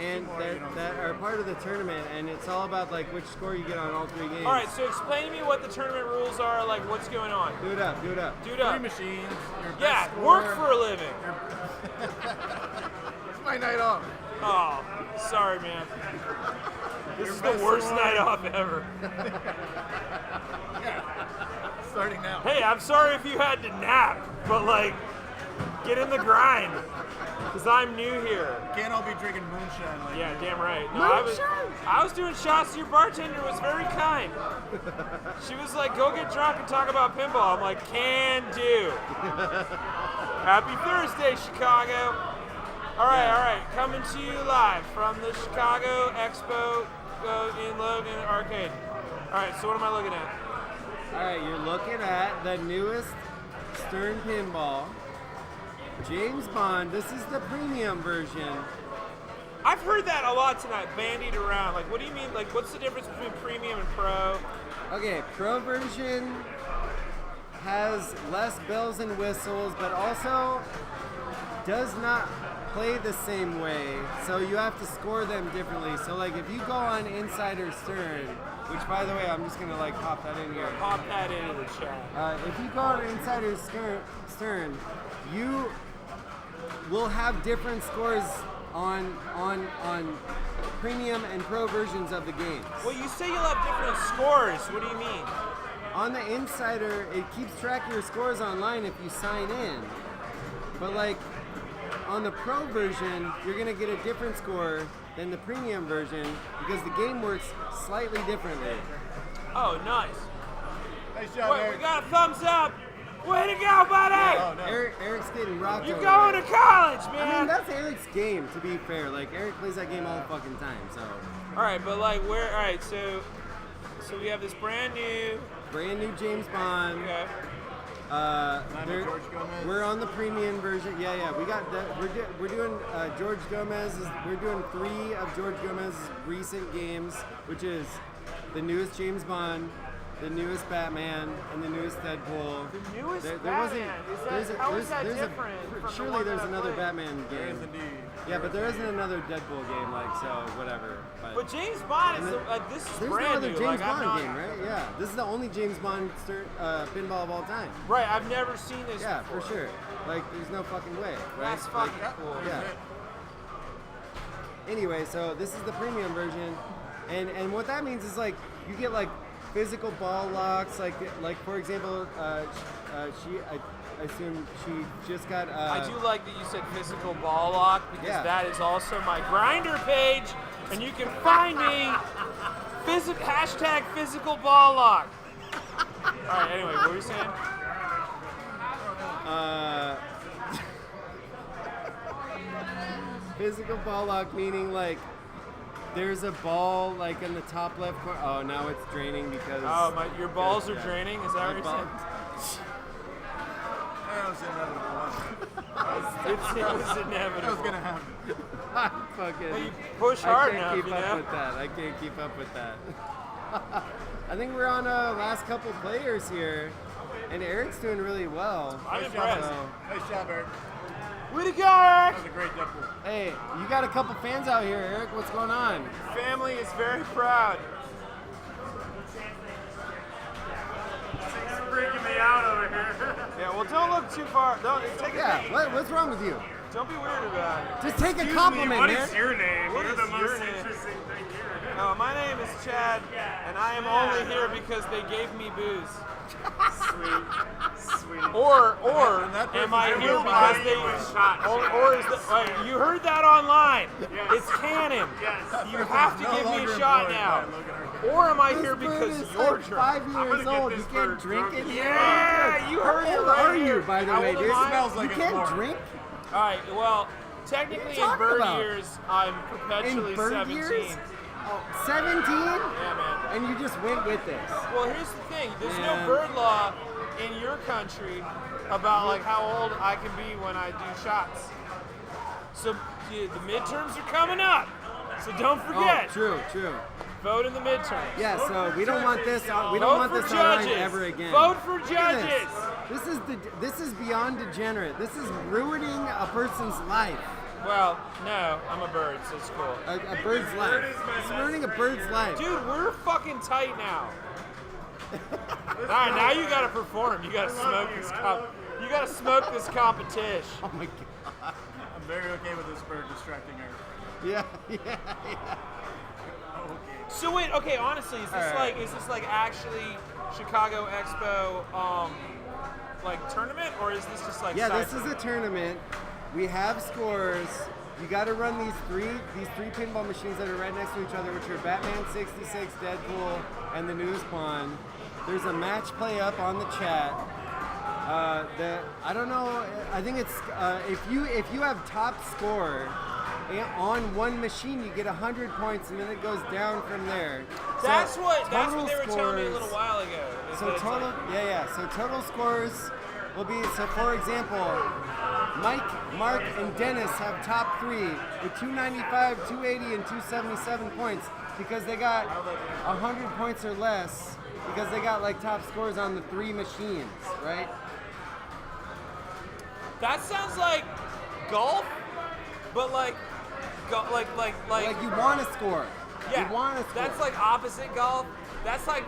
S9: and that are part of the tournament, and it's all about like which score you get on all 3 games.
S8: All right, so explain to me what the tournament rules are, like what's going on.
S9: Do it up.
S8: Do it up.
S10: 3 machines. Your
S8: Yeah,
S10: best
S8: work
S10: score.
S8: for a living.
S10: It's my night off.
S8: Oh, sorry, man. This
S10: Your
S8: is the
S10: best
S8: worst
S10: score.
S8: night off ever.
S10: Starting now.
S8: Hey, I'm sorry if you had to nap, but like, get in the grind. Because I'm new here.
S10: Can't all be drinking moonshine like
S8: Yeah,
S10: you.
S8: damn right. No, I was doing shots. Your bartender was very kind. She was like, go get drunk and talk about pinball. I'm like, can do. Happy Thursday, Chicago. All right. Coming to you live from the Chicago Expo in Logan Arcade. All right, so what am I looking at?
S9: All right, you're looking at the newest Stern Pinball. James Bond. This is the premium version.
S8: I've heard that a lot tonight, bandied around. Like, what do you mean? Like, what's the difference between premium and pro?
S9: Okay, pro version has less bells and whistles, but also does not play the same way. So you have to score them differently. So like if you go on Insider Stern, which by the way, I'm just gonna like pop that in here.
S8: Pop that into the chat.
S9: If you go on Insider Stern, you will have different scores on premium and pro versions of the games.
S8: Well, you say you'll have different scores. What do you mean?
S9: On the Insider, it keeps track of your scores online if you sign in. But like on the pro version, you're gonna get a different score than the premium version because the game works slightly differently.
S8: Oh, nice.
S5: Nice job,
S8: Wait,
S5: Eric.
S8: we got a thumbs up. Way to go, buddy!
S5: Oh, no.
S9: Eric's getting rocked.
S8: You're
S9: over
S8: going
S9: there.
S8: to college, man.
S9: I mean, that's Eric's game, to be fair. Like, Eric plays that game all the fucking time, so.
S8: All right, but like, where? All right, so we have this brand new.
S9: Brand new James Bond.
S8: Okay.
S5: George Gomez.
S9: We're on the premium version. Yeah. We got that. We're doing George Gomez. We're doing 3 of George Gomez's recent games, which is the newest James Bond, the newest Batman, and the newest Deadpool.
S8: The newest
S9: There
S8: Batman. How is that
S9: there's
S8: different? from the
S9: surely
S8: one
S9: there's
S8: that I
S9: another
S8: played?
S9: Batman
S5: There
S9: game.
S5: is indeed.
S9: Yeah, but there isn't another Deadpool game, like, so whatever.
S8: But James Bond is
S9: And
S8: this is
S9: There's no
S8: brand
S9: other
S8: new.
S9: James
S8: like, I'm
S9: Bond
S8: not,
S9: game, right? Yeah. This is the only James Bond pinball of all time.
S8: Right, I've never seen this.
S9: Yeah,
S8: before.
S9: for sure. Like, there's no fucking way, right?
S8: That's fucking
S9: Like,
S8: cool.
S9: Yeah. Anyway, so this is the premium version, and what that means is like you get like physical ball locks, like for example, I assume she just got.
S8: I do like that you said physical ball lock because
S9: Yeah.
S8: that is also my grinder page, and you can find me hashtag physical ball lock. All right. Anyway, what were you saying?
S9: Physical ball lock meaning like there's a ball like in the top left corner. Oh, now it's draining because.
S8: Oh, your balls are
S9: yeah.
S8: draining. Is that
S9: My
S8: what you're
S9: ball-
S8: saying?
S5: That was inevitable.
S8: It was
S5: That
S8: inevitable.
S5: was gonna happen.
S9: I fucking.
S8: Well, you push
S9: I
S8: hard
S9: can't
S8: enough,
S9: keep
S8: you
S9: up
S8: know?
S9: with that. I can't keep up with that. I think we're on last couple players here, and Eric's doing really well.
S8: I'm
S5: Nice job,
S8: impressed.
S5: Eric. Nice job, Eric.
S8: Way to go, Eric!
S5: That was a great Deadpool.
S9: Hey, you got a couple fans out here, Eric. What's going on?
S8: Family is very proud.
S10: Freaking me out over here.
S8: Yeah, well, don't look too far. Don't take
S9: Yeah,
S8: a
S9: what's wrong with you?
S8: Don't be weird about it.
S9: Just take a
S10: Excuse
S9: compliment,
S10: me, what
S9: man.
S10: is your name?
S8: What
S10: You're
S8: is
S10: the
S8: your
S10: most
S8: name?
S10: interesting thing here.
S8: No, my name is Chad, and I am only here because they gave me booze.
S10: Sweet.
S8: Or
S5: And that
S8: am I
S5: person-
S8: here
S10: will
S8: because
S10: buy
S8: they?
S10: you a shot.
S8: Or is that? You heard that online?
S10: Yes.
S8: It's canon.
S10: Yes.
S8: You have to
S5: No
S8: give me a
S5: longer
S8: shot
S5: employed
S8: now.
S5: by Logan Arcade.
S8: Or am I
S9: This
S8: here
S9: bird
S8: because
S9: is
S8: you're
S9: like
S8: drunk?
S9: 5
S10: gonna
S9: years
S10: get
S9: old.
S10: this
S9: You can't
S10: bird
S9: drink
S10: drunk
S9: it.
S10: as
S8: Yeah, you heard
S9: How
S8: it
S9: old
S8: right
S9: are you,
S8: here.
S9: by the
S8: How
S9: way,
S8: old
S9: dude?
S8: am I?
S5: Smells like
S9: You
S5: it's
S9: can't
S5: more.
S9: drink
S8: All right. Well, technically
S9: What are
S8: in
S9: you talking
S8: bird
S9: about?
S8: years, I'm perpetually
S9: in bird
S8: 17.
S9: years. Oh, 17?
S8: Yeah, man.
S9: And you just went with this.
S8: Well, here's the thing. There's
S9: Man.
S8: no bird law in your country about like how old I can be when I do shots. So the midterms are coming up. So don't forget.
S9: Oh, true.
S8: Vote in the midterms.
S9: Yeah, so we don't want this. We
S8: Vote
S9: don't want
S8: for
S9: this online
S8: judges.
S9: ever again.
S8: Vote for
S9: Look at
S8: judges.
S9: This is beyond degenerate. This is ruining a person's life.
S8: Well, no, I'm a bird, so it's cool.
S9: A bird's life. It's ruining a bird's life.
S8: Dude, we're fucking tight now. All right, now you gotta perform. You gotta smoke this You gotta smoke this competition.
S9: Oh my god.
S5: I'm very okay with this bird distracting her.
S9: Yeah.
S5: Okay.
S8: So wait, okay, honestly, is this
S9: Alright.
S8: like actually Chicago Expo like tournament, or is this just like
S9: Yeah,
S8: side
S9: this is a tournament. We have scores. You got to run these three pinball machines that are right next to each other, which are Batman 66, Deadpool, and the newest Bond. There's a match play up on the chat. I don't know. I think it's if you have top score on one machine, you get 100 points, and then it goes down from there.
S8: That's
S9: So
S8: what
S9: total
S8: they were telling me a little
S9: scores-
S8: while ago. is
S9: So
S8: that it's
S9: total,
S8: like-
S9: So total scores will be. So for example, Mike, Mark, and Dennis have top 3 with 295, 280, and 277 points because they got 100 points or less because they got like top scores on the 3 machines, right?
S8: That sounds like golf, but like
S9: Like you want to score.
S8: yeah.
S9: You want to score.
S8: That's like opposite golf. That's like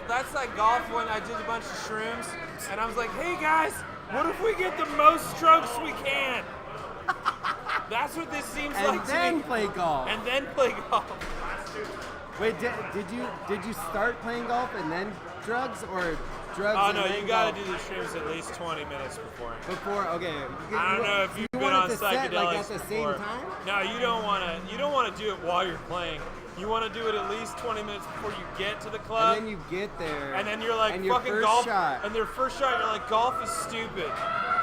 S8: golf when I did a bunch of shrooms and I was like, hey guys, what if we get the most strokes we can? That's what this seems
S9: and
S8: like to
S9: then
S8: me.
S9: play golf.
S8: And then play golf.
S9: Wait, did you start playing golf and then drugs or drugs?
S8: Oh
S9: and
S8: no,
S9: then
S8: you gotta
S9: golf?
S8: do the shrooms at least 20 minutes before.
S9: Before, okay.
S8: I don't know if you've
S9: you
S8: been
S9: want
S8: on
S9: it to set,
S8: psychedelics
S9: like, at the same
S8: before.
S9: time?
S8: No, you don't want to do it while you're playing. You want to do it at least 20 minutes before you get to the club.
S9: And then you get there.
S8: And then you're like,
S9: and your
S8: fucking
S9: first
S8: golf.
S9: shot.
S8: And their first shot, you're like, golf is stupid.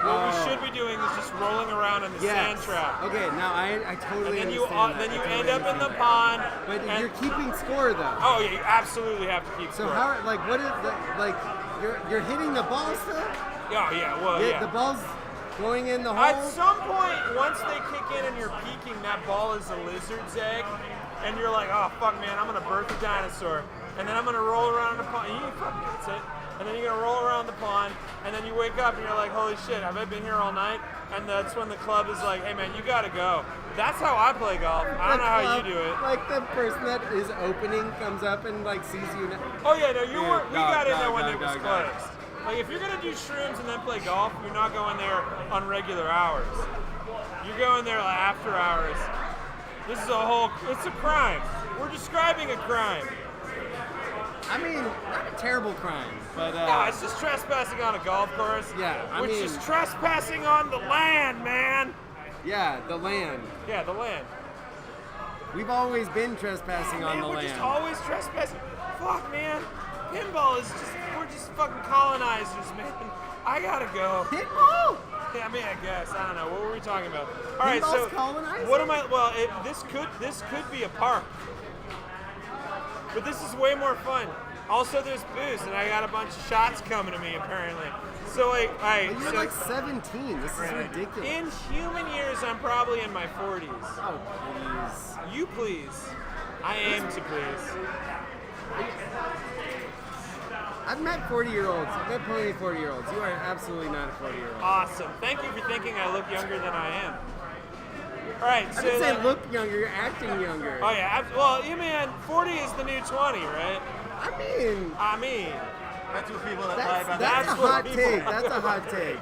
S8: What we should be doing is just rolling around in the sand
S9: Yes.
S8: trap.
S9: Okay, now I totally
S8: And then you
S9: understand that.
S8: then you
S9: I
S8: end
S9: totally
S8: up in the
S9: understand that.
S8: pond.
S9: But
S8: and-
S9: you're keeping score though.
S8: Oh yeah, you absolutely have to keep
S9: So
S8: score.
S9: how, like, what is the, like, you're hitting the ball still?
S8: Yeah, yeah, well, yeah.
S9: The ball's going in the hole.
S8: At some point, once they kick in and you're peeking, that ball is a lizard's egg, and you're like, oh fuck, man, I'm gonna birth a dinosaur, and then I'm gonna roll around in the pond. That's it. And then you're gonna roll around the pond, and then you wake up and you're like, holy shit, have I been here all night? And that's when the club is like, hey man, you gotta go. That's how I play golf. I don't know how you do it.
S9: Like the person that is opening comes up and like sees you.
S8: Oh yeah, no, we
S9: Dog,
S8: got in
S9: dog,
S8: there when
S9: dog,
S8: it was
S9: dog, dog.
S8: closed. Like if you're gonna do shrooms and then play golf, you're not going there on regular hours. You're going there like after hours. This is it's a crime. We're describing a crime.
S9: I mean, not a terrible crime, but
S8: No, it's just trespassing on a golf course.
S9: Yeah, I
S8: which
S9: mean-
S8: is trespassing on the land, man.
S9: yeah, the land.
S8: Yeah, the land.
S9: We've always been trespassing on
S8: Man,
S9: the
S8: we're
S9: land.
S8: just always trespassing. Fuck, man. Pinball is we're just fucking colonizers, man. I gotta go.
S9: Pinball?
S8: Yeah, I mean, I guess. I don't know. What were we talking about? All right, so
S9: Pinball's colonizing?
S8: what am I? Well, this could be a park, but this is way more fun. Also, there's booze, and I got a bunch of shots coming to me apparently. So like,
S9: But you're like 17. This is ridiculous.
S8: in human years, I'm probably in my 40s.
S9: Oh, please.
S8: You please. I aim to please.
S9: I've met 40-year-olds. I've met plenty of 40-year-olds. You are absolutely not a 40-year-old.
S8: Awesome. Thank you for thinking I look younger than I am. All right,
S9: I
S8: so
S9: didn't say
S8: like-
S9: look younger. You're acting younger.
S8: Oh yeah, well, you mean 40 is the new 20, right?
S9: I mean,
S10: That's what people that lie about
S9: that's a
S8: That's what
S9: hot
S8: people-
S9: take. That's a hot take.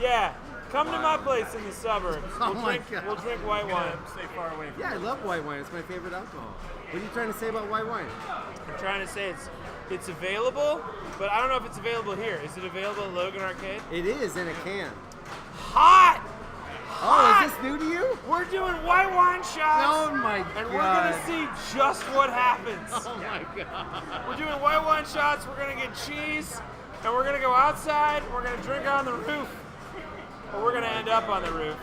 S8: Yeah, come to my place in the suburbs.
S9: Oh
S8: We'll
S9: my
S8: drink,
S9: God.
S8: we'll drink white wine.
S10: Stay far away from
S9: Yeah, I love white wine. It's my favorite alcohol. What are you trying to say about white wine?
S8: I'm trying to say it's available, but I don't know if it's available here. Is it available at Logan Arcade?
S9: It is in a can.
S8: Hot!
S9: Oh, is this new to you?
S8: We're doing white wine shots.
S9: Oh my
S8: And
S9: god.
S8: we're gonna see just what happens.
S9: Oh my god.
S8: We're doing white wine shots. We're gonna get cheese, and we're gonna go outside. And we're gonna drink on the roof, or we're gonna end up on the roof.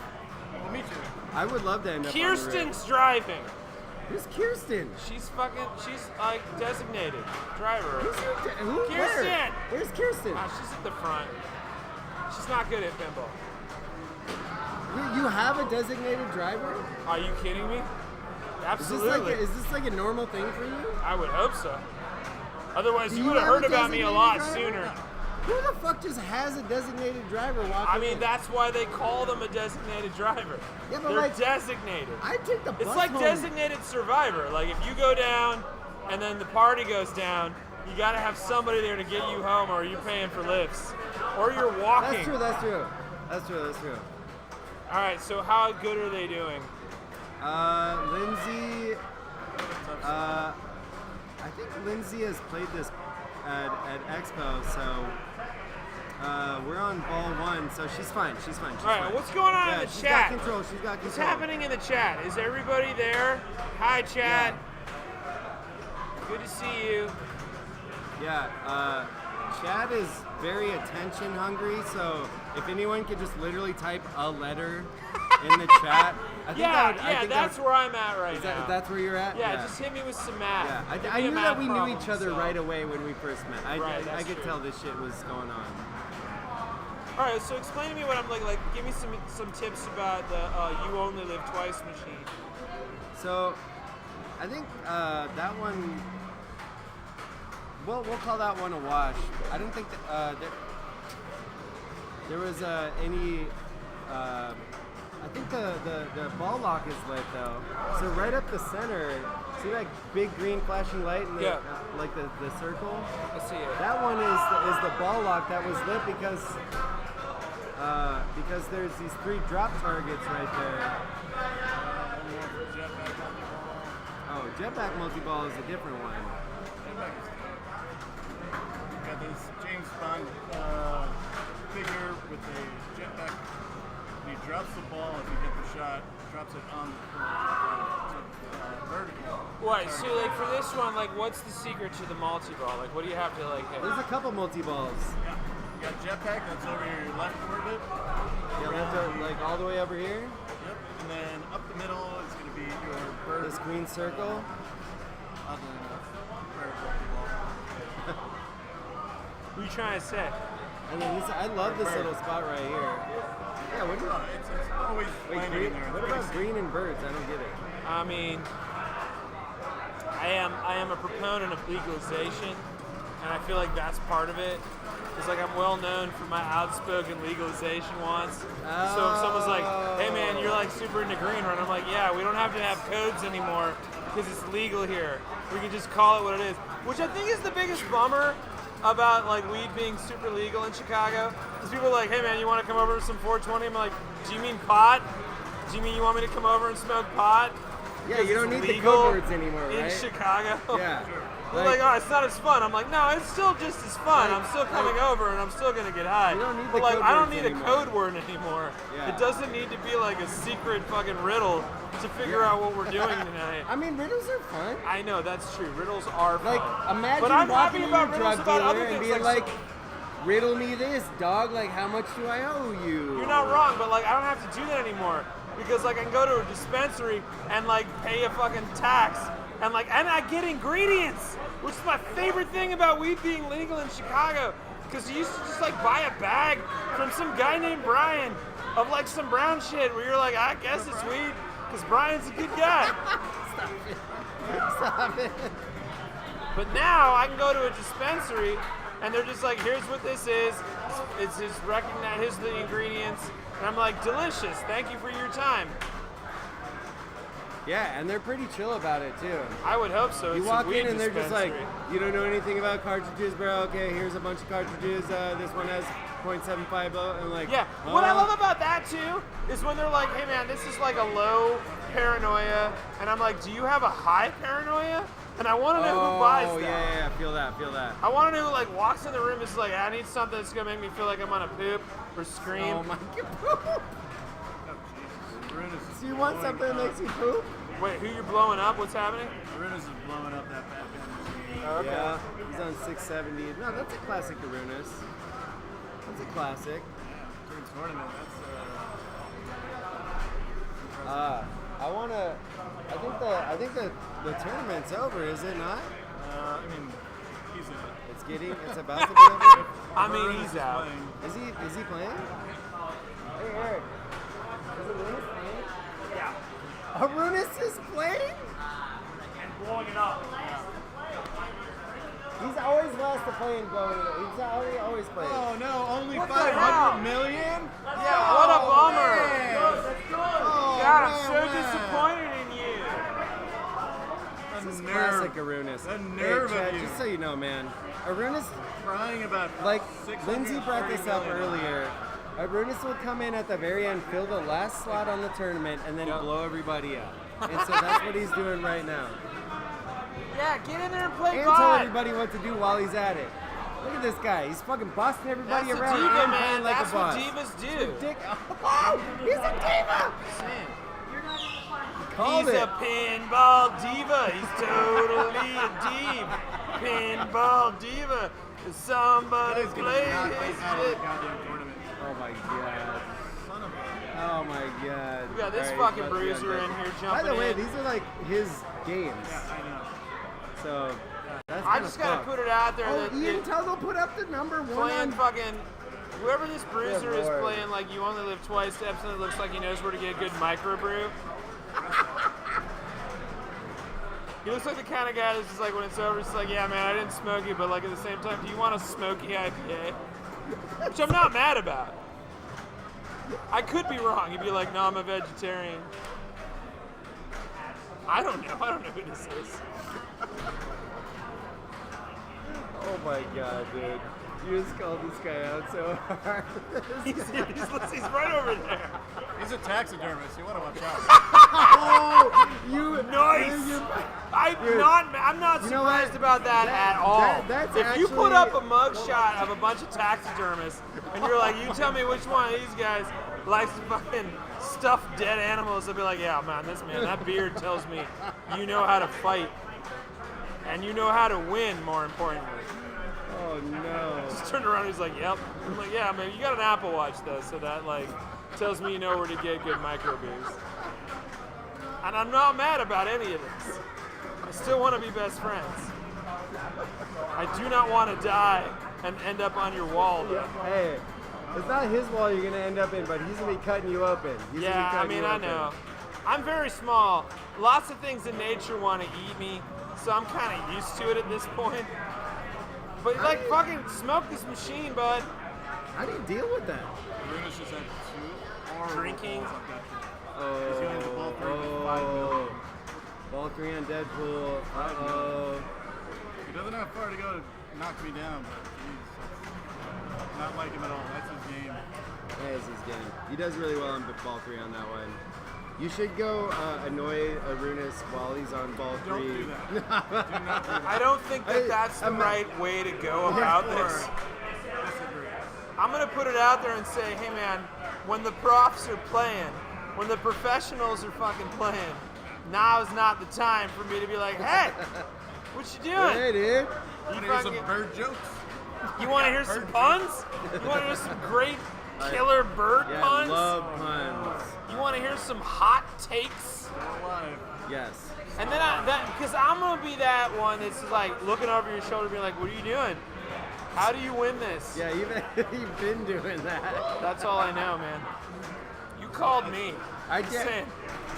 S10: We'll meet you.
S9: I would love to end up on the roof.
S8: Kirsten's driving.
S9: Who's Kirsten?
S8: She's like designated driver.
S9: Who's your who?
S8: Kirsten!
S9: Where? Where's Kirsten?
S8: She's at the front. She's not good at pinball.
S9: You have a designated driver?
S8: Are you kidding me? Absolutely.
S9: Is this like a normal thing for you?
S8: I would hope so. Otherwise,
S9: Do
S8: you
S9: you
S8: would have
S9: have
S8: heard
S9: a
S8: about me a
S9: designated
S8: lot
S9: driver?
S8: sooner.
S9: Who the fuck just has a designated driver walking
S8: I mean,
S9: in?
S8: that's why they call them a designated driver.
S9: Yeah, but
S8: They're
S9: like,
S8: designated.
S9: I take the bus
S8: It's like
S9: home.
S8: designated survivor. Like if you go down and then the party goes down, you got to have somebody there to get you home, or you're paying for lifts, or you're walking.
S9: That's true, that's true. That's true, that's true.
S8: All right, so how good are they doing?
S9: Lindsay, I think Lindsay has played this at Expo, so we're on ball one, so she's fine. She's fine. She's
S8: All right,
S9: fine.
S8: what's going on
S9: Yeah,
S8: in the
S9: she's
S8: chat?
S9: got control. She's got control.
S8: What's happening in the chat? Is everybody there? Hi, chat. Good to see you.
S9: Yeah. Chad is very attention hungry, so if anyone could just literally type a letter in the chat, I think
S8: that's where I'm at right now.
S9: That's where you're at?
S8: Yeah, just hit me with some math.
S9: Yeah,
S8: Give
S9: I
S8: me a
S9: knew
S8: math
S9: that we knew
S8: problem,
S9: each other
S8: so-
S9: right away when we first met. I could
S8: true.
S9: tell this shit was going on.
S8: All right, so explain to me what I'm like. Give me some tips about the "You Only Live Twice" machine.
S9: So, I think that one. Well, we'll call that one a wash. I don't think that there was any. I think the ball lock is lit though. So right up the center, see that big green flashing light in the like the circle?
S8: I see it.
S9: That one is the ball lock that was lit because there's these 3 drop targets right there. Oh, jetpack multi-ball is a different one.
S5: Got this James Bond figure with a jetpack. And he drops the ball if you get the shot, drops it on the vertical.
S8: Right, so like for this one, like what's the secret to the multi-ball? Like what do you have to like hit?
S9: There's a couple multi-balls.
S5: Yeah. You got jetpack that's over your left orbit.
S9: Yeah, that's like all the way over here.
S5: Yep. And then up the middle is going to be your bird.
S9: This green circle.
S5: Oddly enough, vertical ball.
S8: What are you trying to say?
S9: And then this, I love this little spot right here. Yeah, what do you?
S5: It's always landing
S9: green,
S5: in there.
S9: what about green and birds? I don't get it.
S8: I mean, I am a proponent of legalization, and I feel like that's part of it. It's like I'm well known for my outspoken legalization wants. So if someone's like, "Hey man, you're like super into green run," I'm like, "Yeah, we don't have to have codes anymore because it's legal here. We can just call it what it is." Which I think is the biggest bummer about like weed being super legal in Chicago. Because people are like, "Hey man, you want to come over to some 420?" I'm like, "Do you mean pot? Do you mean you want me to come over and smoke pot?"
S9: Yeah, you don't need the
S8: legal
S9: code words anymore,
S8: in
S9: right?
S8: Chicago.
S9: Yeah.
S8: They're like, "Oh, it's not as fun." I'm like, "No, it's still just as fun. I'm still coming over and I'm still gonna get high."
S9: You don't need
S8: but
S9: the
S8: like,
S9: code
S8: I don't
S9: words
S8: need
S9: anymore.
S8: a code word anymore.
S9: Yeah.
S8: It doesn't need to be like a secret fucking riddle to figure out what we're doing tonight.
S9: I mean, riddles are fun.
S8: I know that's true. Riddles are fun.
S9: Like, imagine
S8: but I'm
S9: walking
S8: happy
S9: to
S8: about
S9: a
S8: riddles
S9: drug
S8: about
S9: dealer
S8: other
S9: and
S8: things.
S9: being like, riddle me this, dog. Like, how much do I owe you?
S8: You're not wrong, but like I don't have to do that anymore because like I can go to a dispensary and like pay a fucking tax and I get ingredients, which is my favorite thing about weed being legal in Chicago. Because you used to just like buy a bag from some guy named Brian of like some brown shit where you're like, I guess it's weed because Brian's a good guy.
S9: Stop it.
S8: But now I can go to a dispensary and they're just like, here's what this is. It's his here's the ingredients. And I'm like, delicious. Thank you for your time.
S9: Yeah, and they're pretty chill about it too.
S8: I would hope so.
S9: You
S8: It's a
S9: walk
S8: weed
S9: in and they're just like,
S8: dispensary.
S9: you don't know anything about cartridges, bro. Okay, here's a bunch of cartridges. This one has 0.75. And like,
S8: Yeah. What I love about that too is when they're like, hey man, this is like a low paranoia. And I'm like, do you have a high paranoia? And I want to know who buys that.
S9: Oh, yeah, feel that.
S8: I want to know who like walks in the room and is like, I need something that's gonna make me feel like I'm gonna poop or scream.
S9: Oh my god. Do you want something that makes you poop?
S8: Wait, who you're blowing up? What's happening?
S5: Arunas is blowing up that Batman machine.
S8: Okay.
S9: Yeah, he's on 670. No, that's a classic Arunas. That's a classic.
S5: Yeah, during tournament, that's
S9: I think the tournament's over, is it not?
S5: I mean, he's in it.
S9: It's about to be over.
S8: I mean, he's out.
S5: Playing.
S9: Is he playing? Hey Eric, is Arunas playing?
S1: Yeah.
S9: Arunas is playing?
S1: And blowing it up.
S9: He's always last to play and blowing it up. He's always playing.
S5: Oh no, only
S8: What the
S5: 500
S8: hell?
S5: million?
S8: Yeah, what a bummer.
S5: Oh,
S8: God, I'm
S5: man,
S8: so
S5: man.
S8: disappointed in you.
S5: The
S9: This is
S5: nerve.
S9: classic Arunas.
S5: The nerve
S9: hey, Chad,
S5: of you.
S9: just so you know, man, Arunas,
S5: Crying about
S9: like
S5: 630
S9: Lindsay brought this up
S5: million.
S9: earlier. Arunas would come in at the very end, fill the last slot on the tournament, and then blow everybody up. And so that's what he's doing right now.
S8: Yeah, get in there and play
S9: And tell
S8: God.
S9: everybody what to do while he's at it. Look at this guy. He's fucking bossing everybody
S8: That's a
S9: around
S8: diva,
S9: and
S8: man.
S9: playing like
S8: That's
S9: a boss.
S8: what divas do.
S9: Dick. Oh, he's a diva. Called
S8: He's
S9: it.
S8: a pinball diva. He's totally a diva. Pinball diva. Somebody
S5: Guy's gonna
S8: play
S5: knock
S8: his
S5: us out of the
S8: shit.
S5: goddamn tournament.
S9: Oh my god.
S5: Son of a.
S9: Oh my god.
S8: We got this
S9: Alright,
S8: fucking
S9: he's about to be
S8: bruiser
S9: on
S8: in
S9: deck.
S8: here
S9: By
S8: jumping
S9: the way,
S8: in.
S9: these are like his games.
S5: Yeah, I know.
S9: So that's
S8: I
S9: kinda
S8: just gotta
S9: fucked.
S8: put it out there
S9: Oh,
S8: that
S9: Ian
S8: it-
S9: Tuggle put up the number one
S8: playing
S9: on.
S8: fucking whoever this bruiser
S9: Good
S8: is
S9: lord.
S8: playing like you only live twice absolutely looks like he knows where to get a good microbrew. He looks like the kind of guy that's just like when it's over, it's like, yeah man, I didn't smoke it, but like at the same time, do you want a smoky IPA? Which I'm not mad about. I could be wrong. He'd be like, no, I'm a vegetarian. I don't know who this is.
S9: Oh my god, dude. You just called this guy out so hard.
S8: He's right over there.
S5: He's a taxidermist. You want to watch out.
S9: Oh, you
S8: Nice.
S9: you-
S8: I'm not
S9: You know what?
S8: surprised about that at all.
S9: that's
S8: if you put
S9: actually-
S8: up a mugshot of a bunch of taxidermists and you're like, you tell me which one of these guys likes to fucking stuff dead animals, I'll be like, yeah, man, that beard tells me you know how to fight and you know how to win. More importantly,
S9: Oh no.
S8: just turned around. He's like, yep. I'm like, yeah, man, you got an Apple Watch though, so that like tells me you know where to get good microbeers. And I'm not mad about any of this. I still want to be best friends. I do not want to die and end up on your wall, though.
S9: Hey, it's not his wall you're gonna end up in, but he's gonna be cutting you open. He's gonna be
S8: Yeah, I
S9: cutting
S8: mean,
S9: you
S8: I
S9: open.
S8: know. I'm very small. Lots of things in nature want to eat me, so I'm kind of used to it at this point. But like, fucking smoke this machine, bud.
S9: How do you deal with that?
S5: Aruna's just had 2 horrible
S8: Drinking.
S5: balls on Deadpool. He's going to ball 3 with 5
S9: Oh,
S5: million.
S9: ball 3 on Deadpool. Uh-oh.
S5: He doesn't have far to go to knock me down, but he's not like him at all. That's his game.
S9: That is his game. He does really well on ball 3 on that one. You should go annoy Arunas while he's on ball 3.
S5: Don't do that. Do not do that.
S8: I don't think that that's the
S9: I'm-
S8: right way to go about this.
S5: Disagree.
S8: I'm gonna put it out there and say, hey man, when the profs are playing, when the professionals are fucking playing, now is not the time for me to be like, hey, what you doing?
S9: Hey, dude.
S8: You
S5: Want to hear some
S8: fucking-
S5: bird jokes?
S8: You want to hear some puns? You want to hear some great killer bird
S9: Yeah,
S8: puns?
S9: love puns.
S8: You want to hear some hot takes?
S5: Still alive.
S9: Yes.
S8: And then because I'm gonna be that one that's like looking over your shoulder, being like, "What are you doing? How do you win this?"
S9: Yeah, you've been doing that.
S8: That's all I know, man. You called me.
S9: I
S8: Just
S9: did.
S8: saying.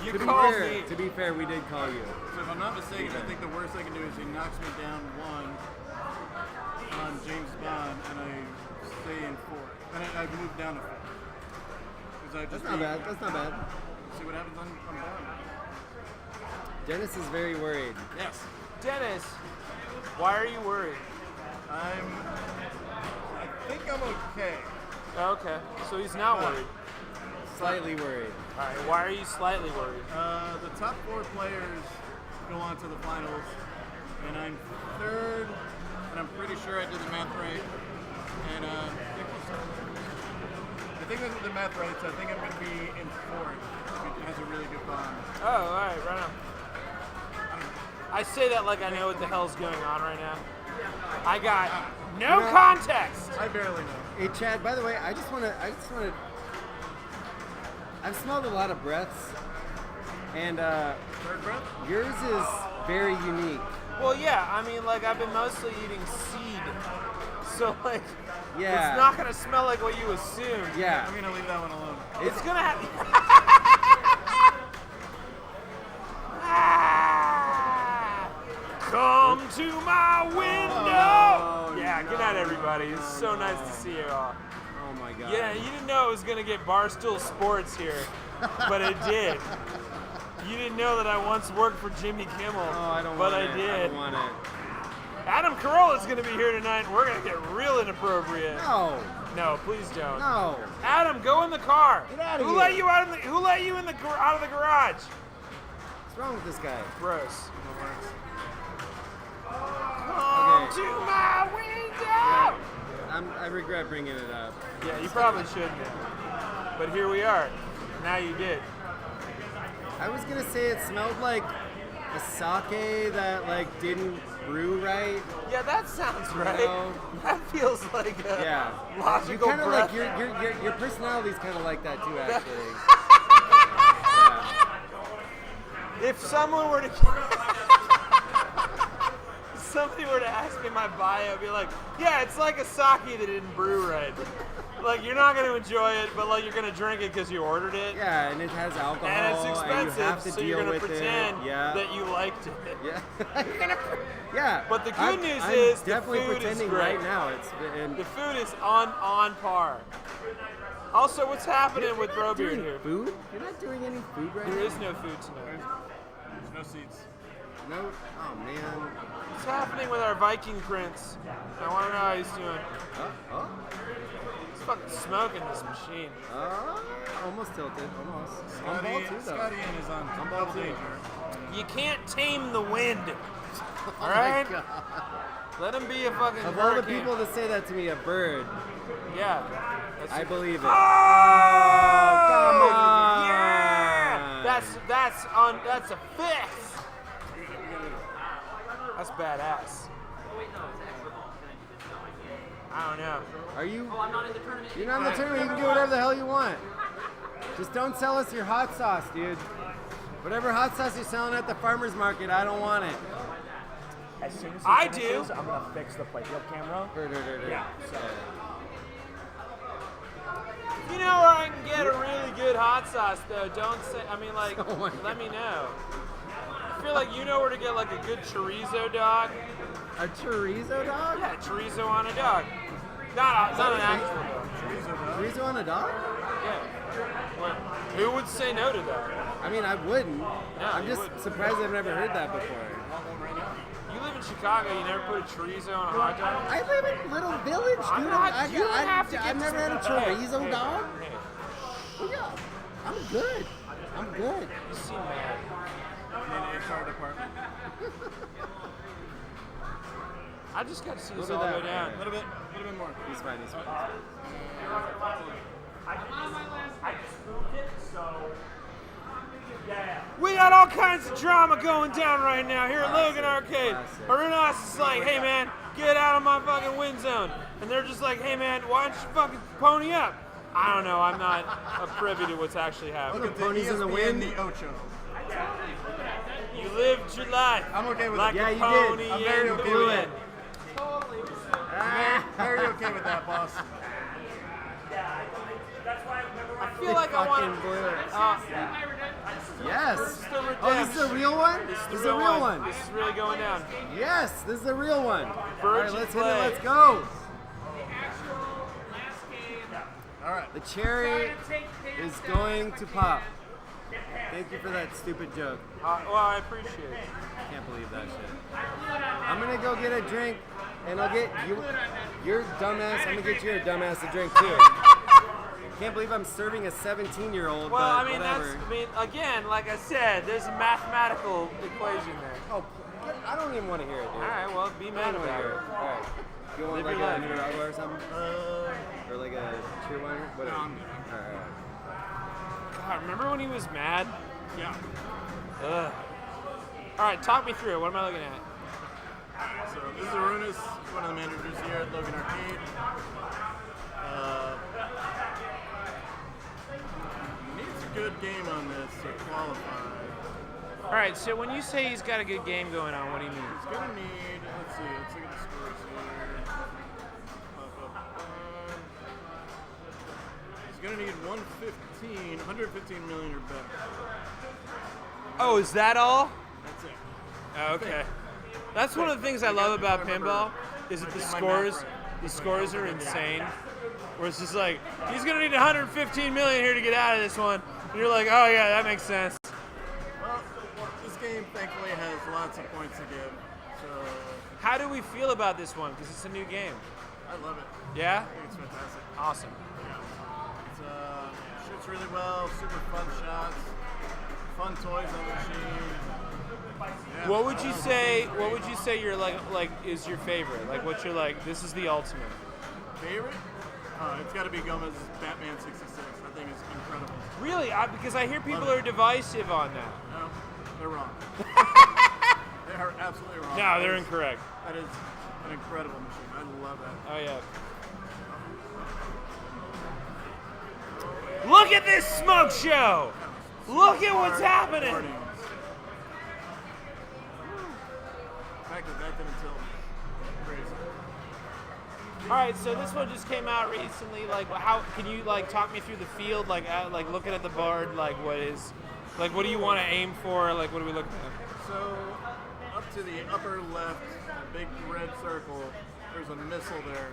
S8: You
S9: To be
S8: called
S9: fair,
S8: me.
S9: to be fair, we did call you.
S5: So if I'm not mistaken, I think the worst I can do is he knocks me down 1 on James Bond, and I stay in 4. And I move down to 4. Because I
S9: That's
S5: just
S9: not bad. That's not bad.
S5: see what happens on Bond.
S9: Dennis is very worried.
S5: Yes.
S8: Dennis, why are you worried?
S5: I think I'm okay.
S8: Okay, so he's not worried.
S9: Slightly worried.
S8: All right, why are you slightly worried?
S5: The top 4 players go on to the finals, and I'm 3rd, and I'm pretty sure I did the math right. And I think that's the math right, so I think I'm going to be in 4th. It has a really good bond.
S8: Oh, all right, right on. I say that like I know what the hell's going on right now. I got no context.
S5: I barely know.
S9: Hey, Chad. By the way, I just want to. I've smelled a lot of breaths, and
S5: Third breath?
S9: yours is very unique.
S8: Well, yeah, I mean, like, I've been mostly eating seed. So, like,
S9: Yeah.
S8: it's not going to smell like what you assumed.
S9: Yeah.
S5: I'm going to leave that one alone.
S8: It's going to have... Come to my window! Yeah, good night, everybody. It's so nice to see you all.
S9: Oh my God.
S8: Yeah, you didn't know it was going to get Barstool Sports here, but it did. You didn't know that I once worked for Jimmy Kimmel,
S9: Oh, I don't
S8: but
S9: want
S8: I
S9: it.
S8: did.
S9: I don't want it.
S8: Adam Carolla's going to be here tonight, and we're going to get real inappropriate.
S9: No.
S8: No, please don't.
S9: No.
S8: Adam, go in the car.
S9: Get out of
S8: Who
S9: here.
S8: let you out of the Who let you in the out of the garage?
S9: What's wrong with this guy?
S8: Gross.
S9: Okay.
S8: To my window.
S9: I regret bringing it up.
S8: Yeah, you probably shouldn't have. But here we are. Now you did.
S9: I was gonna say it smelled like a sake that like didn't brew right.
S8: Yeah, that sounds right.
S9: know?
S8: That feels like a
S9: Yeah. You
S8: logical
S9: kind of
S8: breath.
S9: like your personality's kind of like that too, actually.
S8: If someone were to somebody were to ask me my bio, I'd be like, yeah, it's like a sake that didn't brew right. Like, you're not going to enjoy it, but like you're going to drink it because you ordered it.
S9: Yeah, and it has alcohol,
S8: And it's expensive,
S9: you have to
S8: so
S9: deal
S8: you're going
S9: with
S8: to pretend
S9: it. Yeah.
S8: that you liked it.
S9: Yeah. Yeah.
S8: But the good
S9: I'm
S8: news
S9: I'm
S8: is the
S9: definitely
S8: food is
S9: pretending
S8: great.
S9: right now. It's and
S8: The food is on par. Also, what's happening with Bro Beard
S9: doing
S8: here?
S9: food? You're not doing any food right
S8: There
S9: now.
S8: is no food tonight.
S5: There's no seats.
S9: No. Oh man.
S8: What's happening with our Viking prince? I want to know how he's doing.
S9: Oh.
S8: He's fucking smoking this machine.
S9: Almost tilted. Almost. On ball too, though.
S5: Scotty Ian is on
S9: ball
S5: double
S9: too.
S5: danger.
S8: You can't tame the wind.
S9: Oh
S8: All
S9: my
S8: right?
S9: God.
S8: Let him be a fucking
S9: Of all the
S8: hurricane.
S9: people that say that to me, a bird.
S8: Yeah.
S9: I believe it.
S8: Oh,
S9: come on.
S8: Yeah! That's a fifth. That's badass. I don't know.
S9: Are you?
S11: Oh, I'm not in the tournament.
S9: You're not in the tournament. You can do whatever the hell you want. Just don't sell us your hot sauce, dude. Whatever hot sauce you're selling at the farmer's market, I don't want it.
S1: As soon as
S8: I
S1: he finishes, I'm gonna fix the playfield camera. Yeah. So.
S8: You know where I can get a really good hot sauce though? Don't say. I mean, like,
S9: Oh my
S8: let me know. I feel like you know where to get like a good chorizo dog.
S9: A chorizo dog?
S8: Yeah, chorizo on a dog. Not an actual dog.
S9: Chorizo on a dog?
S8: Yeah. Well, who would say no to that?
S9: I mean, I wouldn't. I'm
S8: you
S9: just
S8: wouldn't.
S9: surprised I've never heard that before.
S8: You live in Chicago. You never put a chorizo on a hot dog.
S9: I live in Little Village, dude.
S8: I'm not- you don't have to get
S9: I've
S8: to
S9: never had a chorizo
S8: Hey,
S9: dog.
S8: hey,
S9: Well, yeah, I'm good. I'm good.
S8: you seem mad.
S5: In the HR department.
S8: I just got to see this
S9: Look
S8: all
S9: at
S8: the way
S9: that.
S8: down.
S5: A little bit more.
S9: He's fine. He's fine.
S1: I just moved it, so. Yeah.
S8: We got all kinds of drama going down right now here at Logan Arcade.
S9: Classic.
S8: Arunas is like, hey man, get out of my fucking win zone. And they're just like, hey man, why don't you fucking pony up? I don't know, I'm not privy to what's actually happening.
S9: Look at ponies in the wind.
S5: The Ocho.
S8: You lived your life.
S5: I'm okay with
S8: like
S5: it.
S9: Yeah,
S8: a
S9: you
S8: pony
S9: did.
S5: I'm very
S8: in the
S5: okay with
S8: wind.
S5: it. Very okay with that, boss.
S8: I feel like I want
S9: Fucking
S8: to.
S9: blew it.
S8: This
S9: Yes.
S8: is the
S9: Oh, this is
S8: redemption.
S9: a real one?
S8: This is
S9: This is
S8: the
S9: a real one.
S8: This is really going down.
S9: Yes, this is a real one. All right,
S8: Virgin
S9: let's hit it.
S8: play.
S9: Let's go.
S5: All right.
S9: The cherry is going to pop. Thank you for that stupid joke.
S8: Well, I appreciate it.
S9: Can't believe that shit. I'm gonna go get a drink, and I'll get you, your dumbass. I'm gonna get your dumbass a drink too. Can't believe I'm serving a 17-year-old.
S8: Well,
S9: but
S8: I mean,
S9: whatever.
S8: again, like I said, there's a mathematical equation there.
S9: Oh, I don't even want to hear it, dude.
S8: All right, well, be
S9: I
S8: mad
S9: don't want to
S8: about
S9: hear
S8: it.
S9: it. All right. You want
S8: Live
S9: like
S8: your
S9: a
S8: life.
S9: Nicaragua or something? Or like a cheerwine? Whatever.
S5: No, I'm good.
S9: All right.
S8: God, remember when he was mad?
S5: Yeah.
S8: Ugh. All right, talk me through it. What am I looking at?
S5: So this is Arunas, one of the managers here at Logan Arcade. Needs a good game on this to qualify.
S8: All right, so when you say he's got a good game going on, what do you mean?
S5: He's gonna need, let's see, let's look at the scores here. He's gonna need 115 million or better.
S8: Oh, is that all?
S5: That's it.
S8: Oh, okay. That's one of the things I love about pinball is that the scores are insane. Where it's just like, he's gonna need 115 million here to get out of this one. And you're like, oh yeah, that makes sense.
S5: Well, this game thankfully has lots of points to give. So
S8: How do we feel about this one? Because it's a new game.
S5: I love it.
S8: Yeah?
S5: I think it's fantastic.
S8: Awesome.
S5: It's shoots really well, super fun shots, fun toys on the machine. Yeah,
S8: What would you say? What would you say your like is your favorite? Like, what's your like? This is the ultimate.
S5: favorite? It's got to be Gomez's Batman 66. I think it's incredible.
S8: Really? Because I hear people are divisive on that.
S5: They're wrong. They are absolutely wrong.
S8: No, they're
S5: That is-
S8: incorrect.
S5: That is an incredible machine. I love that.
S8: Oh yeah. Look at this smoke show! Look at what's happening!
S5: Mornings. The fact that didn't tell me. Crazy.
S8: All right, so this one just came out recently. Like, how can you like talk me through the field? Like, looking at the board, like what do you want to aim for? Like, what are we looking at?
S5: So, up to the upper left, a big red circle, there's a missile there.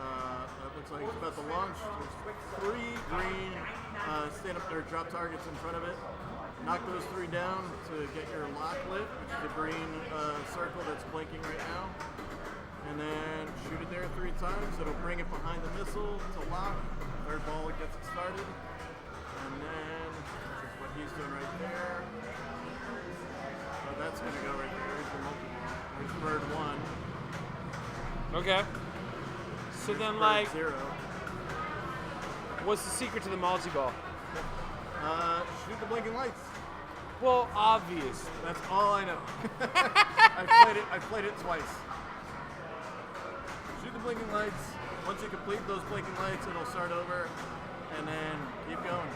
S5: That looks like it's about to launch. There's 3 green stand up there drop targets in front of it. Knock those 3 down to get your lock lit, which is the green circle that's blinking right now. And then shoot it there 3 times. It'll bring it behind the missile to lock. Third ball gets it started. And then, which is what he's doing right there. So that's going to go right there. Here's the multi-ball. There's bird 1.
S8: Okay. So then,
S5: Bird
S8: like,
S5: 0.
S8: what's the secret to the multi-ball?
S5: Shoot the blinking lights.
S8: Well, obvious.
S5: That's all I know. I've played it twice. Shoot the blinking lights. Once you complete those blinking lights, it'll start over, and then keep going.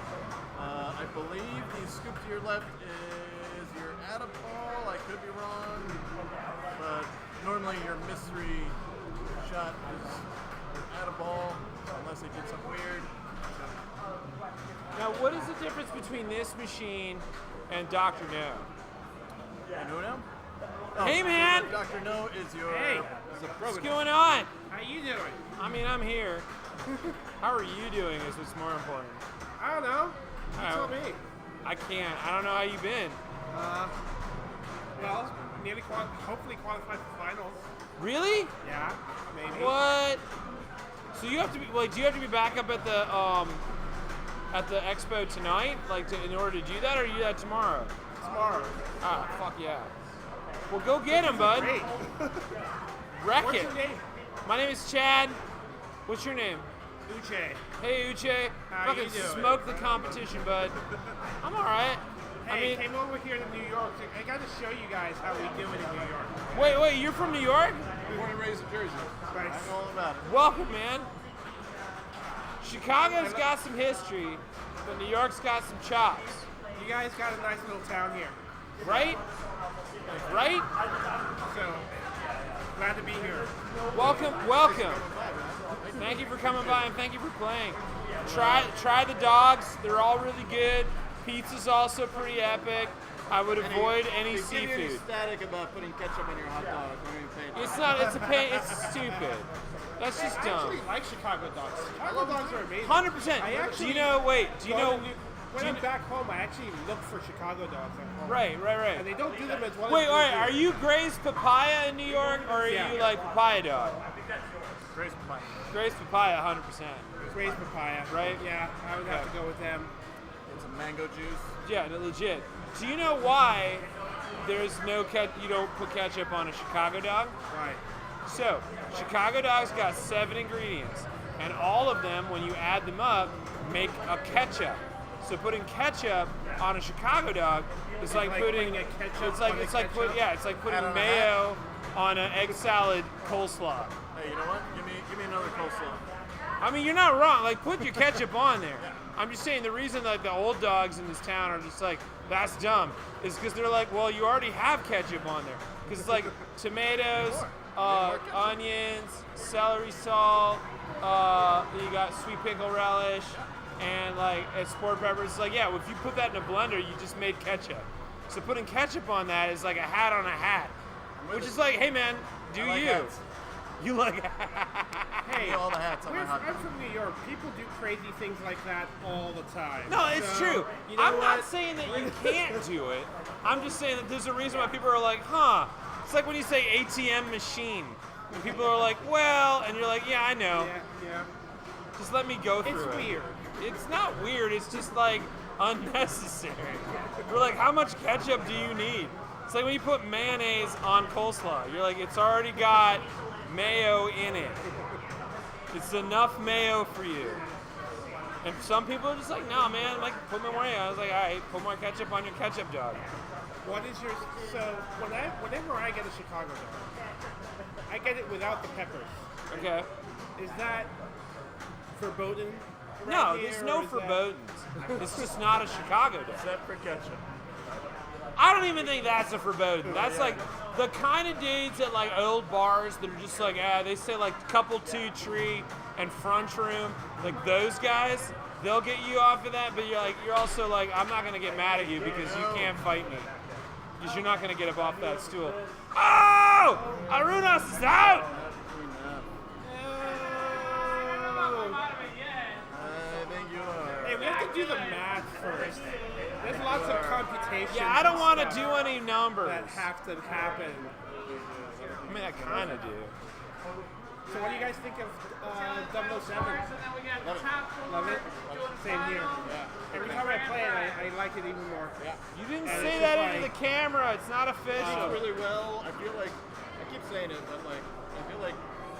S5: I believe the scoop to your left is your at a ball. I could be wrong, but normally your mystery shot is at a ball, unless they did something weird.
S8: Now, what is the difference between this machine and Dr. No?
S5: And who now?
S8: Hey, man!
S5: Dr. No is your.
S3: Hey,
S8: What's going on?
S3: how you doing?
S8: I mean, I'm here. How are you doing is what's more important.
S3: I don't know. You
S8: Oh.
S3: tell me.
S8: I can't. I don't know how you've been.
S3: Well, nearly hopefully qualified for finals.
S8: Really?
S3: Yeah, maybe.
S8: What? So you have to be like, do you have to be back up at the expo tonight, like in order to do that, or you do that tomorrow?
S3: Tomorrow.
S8: Ah, fuck yeah. Well, go get him, bud.
S3: Great.
S8: Wreck
S3: What's
S8: it.
S3: your name?
S8: My name is Chad. What's your name?
S3: Uche.
S8: Hey, Uche.
S3: How
S8: Fucking
S3: you doing?
S8: smoke the competition, bud. I'm all right.
S3: Hey,
S8: I mean,
S3: came over here to New York. I got to show you guys how we do it in New York.
S8: wait, you're from New York?
S5: Born and raised in Jersey.
S3: Nice.
S5: I know all about it.
S8: Welcome, man. Chicago's got some history, but New York's got some chops,
S3: You guys got a nice little town here.
S8: right? Right?
S3: So, glad to be here.
S8: Welcome. Thank you for coming by and thank you for playing. Try the dogs. They're all really good. Pizza's also pretty epic. I would avoid any
S5: They give you any
S8: seafood.
S5: static about putting ketchup on your hot dog when you pay
S8: It's not. It's a pain. It's stupid. That's just
S3: I
S8: dumb.
S3: actually like Chicago dogs. Chicago dogs are amazing.
S8: 100%.
S3: I
S8: Do
S3: actually
S8: you know? Wait. Do you
S3: go
S8: know?
S3: to when I'm back home, I actually look for Chicago dogs at home.
S8: Right.
S3: And they don't do them as well
S8: Wait.
S3: as
S8: All
S3: we
S8: right.
S3: do.
S8: Are you Gray's Papaya in New York, or are
S3: Yeah.
S8: you like Papaya Dog?
S5: Grace Pie.
S8: Gray's Papaya, 100%.
S3: Gray's Papaya.
S8: Right?
S3: Yeah, I would have to go with them.
S5: It's a mango juice.
S8: Yeah, no, legit. Do you know why there's no you don't put ketchup on a Chicago dog?
S3: Right.
S8: So, Chicago dogs got 7 ingredients, and all of them, when you add them up, make a ketchup. So putting ketchup on a Chicago dog is like
S3: like
S8: putting
S3: putting a ketchup
S8: it's like
S3: on a
S8: it's like
S3: ketchup?
S8: it's like putting
S5: Add on a
S8: mayo on an egg salad coleslaw.
S5: Hey, you know what? Give me another coleslaw.
S8: I mean, you're not wrong. Like, put your ketchup on there. I'm just saying the reason like the old dogs in this town are just like, that's dumb, is because they're like, well, you already have ketchup on there. Because it's like tomatoes, onions, celery salt, you got sweet pickle relish, and like sport peppers. It's like, yeah, well, if you put that in a blender, you just made ketchup. So putting ketchup on that is like a hat on a hat. Which is like, hey man, do
S5: I like
S8: you?
S5: hats.
S8: You like
S3: Hey,
S5: all the hats on my hot
S3: I'm
S5: dog.
S3: from New York. People do crazy things like that all the time.
S8: No, it's
S3: So,
S8: true.
S3: You know
S8: I'm not
S3: what?
S8: saying that you can't do it. I'm just saying that there's a reason why people are like, huh. It's like when you say ATM machine. And people are like, well, and you're like, yeah, I know.
S3: Yeah.
S8: Just let me go through
S3: It's
S8: it.
S3: weird.
S8: It's not weird. It's just like unnecessary. We're like, how much ketchup do you need? It's like when you put mayonnaise on coleslaw. You're like, it's already got mayo in it. It's enough mayo for you. And some people are just like, nah, man, like, put more mayo. I was like, all right, put more ketchup on your ketchup dog.
S12: What is your whenever I get a Chicago dog, I get it without the peppers.
S8: Okay.
S12: Is that verboten?
S8: No,
S12: around
S8: there's
S12: here,
S8: no
S12: or is that-
S8: forbodens. It's just not a Chicago dog.
S5: Except for ketchup.
S8: I don't even think that's a verboten. That's like the kind of dudes at like old bars that are just like, they say like couple 2 tree and front room. Like those guys, they'll get you off of that, but you're also like, I'm not gonna get mad at you because you can't fight me. Because you're not gonna get up off that stool. Oh! Arunas is out!
S5: I think you are.
S12: Hey, we have to do the math first. There's lots of computations.
S8: Yeah, I don't want to
S12: and
S8: do
S12: stuff
S8: any numbers.
S12: that have to happen.
S8: I mean, I kind of do.
S12: So what do you guys think of 007? Love it? Same here. Every time I play it, I like it even more.
S8: You didn't
S12: And
S8: say
S12: it's
S8: that
S12: just
S8: into
S12: like-
S8: the camera. It's not
S5: It's
S8: official.
S5: really well. I feel like I keep saying it, but like I feel like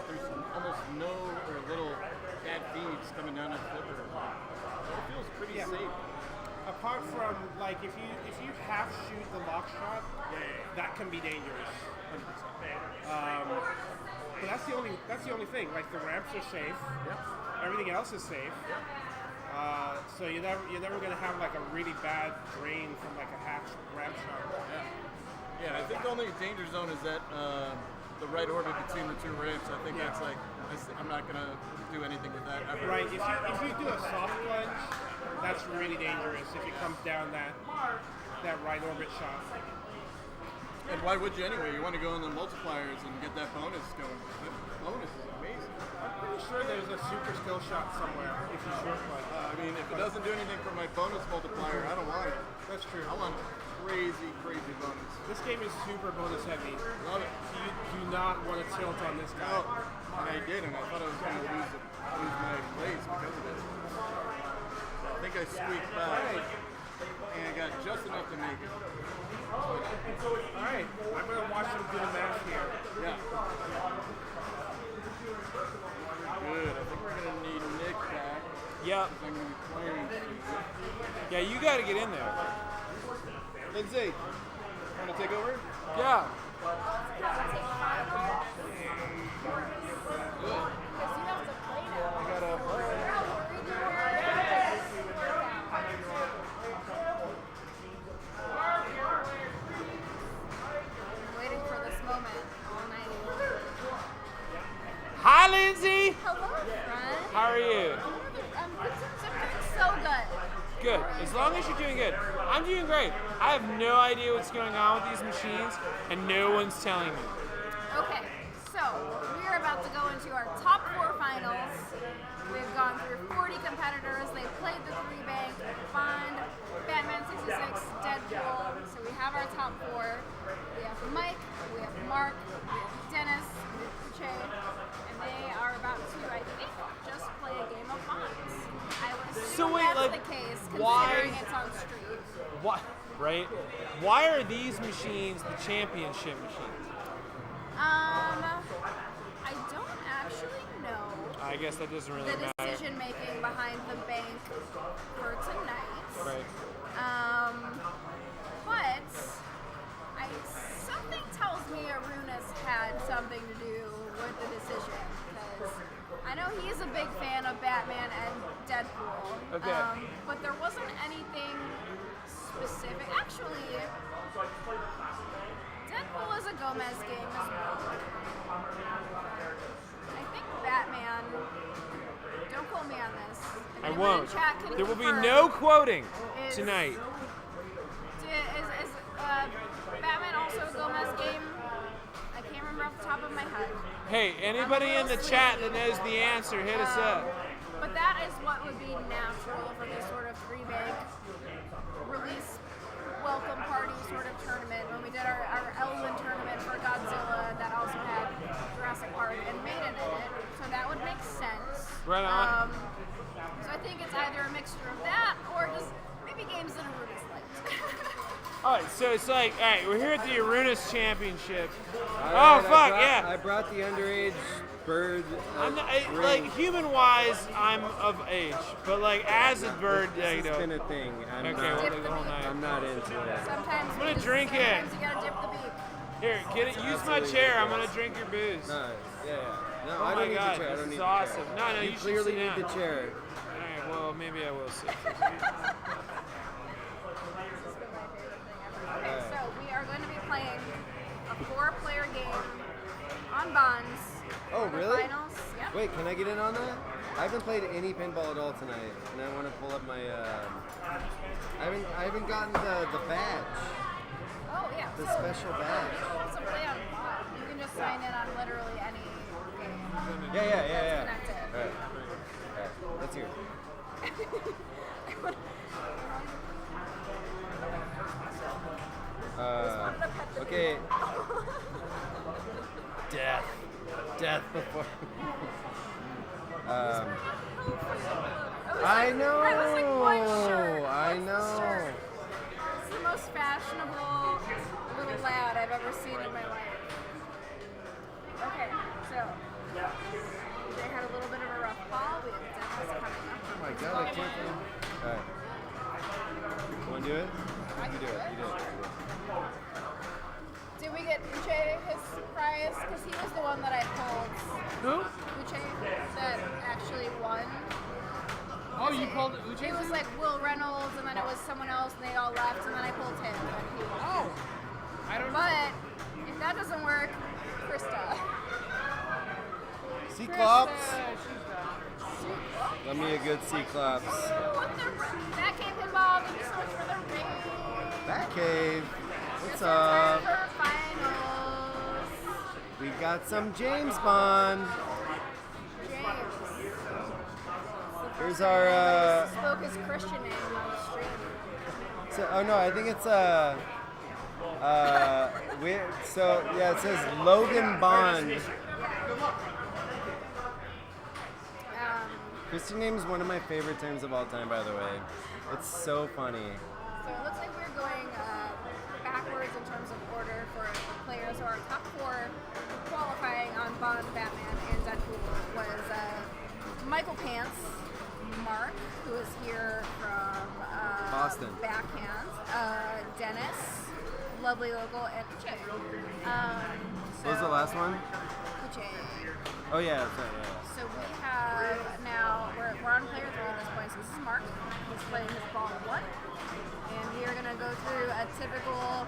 S5: there's almost no or little bad feeds coming down that flipper. It feels pretty safe.
S12: Apart from like if you half shoot the lock shot, that can be dangerous. 100%. But that's the only thing. Like the ramps are safe. Everything else is safe. So you're never gonna have like a really bad drain from like a half ramp shot.
S5: Yeah, I think the only danger zone is that the right orbit between the 2 ramps. I think that's like I'm not gonna do anything with that ever.
S12: Right. If you do a soft plunge, that's really dangerous if it comes down that right orbit shot.
S5: And why would you anyway? You want to go in the multipliers and get that bonus going. That bonus is amazing.
S12: I'm pretty sure there's a super skill shot somewhere if you short plunge.
S5: I mean, if it doesn't do anything for my bonus multiplier, I don't want it.
S12: That's true.
S5: I want crazy bonus.
S12: This game is super bonus heavy.
S5: Love it.
S12: You do not want to tilt on this guy.
S5: Oh, and I did, and I thought I was going to lose my place because of it. I think I squeaked by, and I got just enough to make it.
S12: Alright, I'm going to watch them do the math here.
S5: Yeah. Good. I think we're going to need Nick back.
S8: Yep.
S5: I'm going to be playing soon.
S8: Yeah, you got to get in there.
S5: Lindsay, want to take over?
S8: Yeah.
S6: Waiting for this moment all night.
S8: Hi, Lindsay.
S6: Hello, friend.
S8: How are you?
S6: I'm doing so good.
S8: Good. As long as you're doing good. I'm doing great. I have no idea what's going on with these machines, and no one's telling me.
S6: Okay, so we are about to go into our top 4 finals. We've gone through 40 competitors. They played the 3-bank, Bond, Batman 66, Deadpool. So we have our top 4. We have Mike, we have Mark, we have Dennis, we have Uche, and they are about to, I think, just play a game of Bonds. I would assume
S8: So wait,
S6: that's
S8: like,
S6: the case,
S8: why-
S6: considering it's on street.
S8: What? Right? Why are these machines the championship machines?
S6: I don't actually know
S8: I guess that doesn't really
S6: the
S8: matter.
S6: decision making behind the bank for tonight.
S8: Right.
S6: But something tells me Arunas had something to do with the decision because I know he's a big fan of Batman and Deadpool.
S8: Okay.
S6: But there wasn't anything specific. Actually, Deadpool is a Gomez game as well. I think Batman. Don't quote me on this. If
S8: I
S6: anyone in
S8: won't.
S6: chat can
S8: There will be
S6: confirm,
S8: no quoting
S6: is-
S8: tonight.
S6: Is Batman also a Gomez game? I can't remember off the top of my head.
S8: Hey, anybody in the chat that knows the answer, hit us up.
S6: But that is what would be natural for this sort of 3-bank release welcome party sort of tournament. When we did our Elven tournament for Godzilla, that also had Jurassic Park and Maiden in it. So that would make sense.
S8: Right on.
S6: So I think it's either a mixture of that or just maybe games that Arunas liked.
S8: Alright, so it's like, alright, we're here at the Arunas Championship.
S9: All right,
S8: Oh, fuck,
S9: I
S8: yeah.
S9: brought the underage
S2: bird.
S8: I'm not,
S2: ring.
S8: like human-wise, I'm of age, but like as a bird, yeah, you
S2: It's
S8: know.
S2: been a thing. I'm
S8: Okay,
S2: not,
S8: we'll do the whole night.
S2: I'm not into it.
S6: Sometimes
S8: I'm gonna
S6: you
S8: drink it.
S6: Sometimes you gotta dip the beak.
S8: Here, get it. Use my
S2: Absolutely
S8: chair. I'm
S2: ridiculous.
S8: gonna drink your booze.
S2: No, yeah. No,
S8: Oh
S2: I
S8: my
S2: don't need
S8: God,
S2: the chair. I
S8: this
S2: don't
S8: is
S2: need
S8: awesome.
S2: the chair.
S8: No, you should
S2: clearly
S8: sit
S2: need
S8: down.
S2: the chair.
S8: All right, well, maybe I will sit.
S6: Okay, so we are going to be playing a 4-player game on Bonds.
S2: Oh,
S6: for the
S2: really?
S6: Finals. Yep.
S2: Wait, can I get in on that? I haven't played any pinball at all tonight, and I want to pull up my. I haven't gotten the badge,
S6: Oh yeah.
S2: the
S6: so
S2: special badge.
S6: you don't have to play on Bond. You can just sign in on literally any game.
S2: Yeah.
S6: That's connected.
S2: All right. Let's hear it. Okay. Death before. I know.
S6: I was like, what shirt?
S2: I
S6: What's the
S2: know.
S6: shirt? It's the most fashionable little lad I've ever seen in my life. Okay, so they had a little bit of a rough ball. We have Dennis coming up.
S2: Oh my god, I can't believe. Alright. You wanna do it? You do it.
S6: Did we get Uche his prize? Because he was the one that I pulled.
S8: Who?
S6: Uche that actually won.
S3: Oh, you pulled Uche?
S6: It was like Will Reynolds, and then it was someone else, and they all left, and then I pulled him, and he won.
S3: Oh, I don't know.
S6: But if that doesn't work, Krista.
S2: Cyclops.
S3: She's done.
S2: Let me a good Cyclops.
S6: That came pinball. Thank you so much for the raid.
S2: Bat Cave. What's
S6: Just in time
S2: up?
S6: for finals.
S2: We got some James Bond.
S6: James.
S2: Here's our.
S6: Spoke his Christian name on the stream.
S2: Oh no, I think it's it says Logan Bond. Christian name is one of my favorite terms of all time, by the way. It's so funny.
S6: So it looks like we're going backwards in terms of order for the players. So our top 4 qualifying on Bond, Batman, and Deadpool was Michael Pants, Mark, who is here from
S2: Boston.
S6: Backhand, Dennis, lovely local, and Uche.
S2: What was the last one?
S6: Uche.
S2: Oh yeah, that's right. Yeah.
S6: So we have now, we're on player 3 at this point, so this is Mark. He's playing his ball 1. And we are going to go through a typical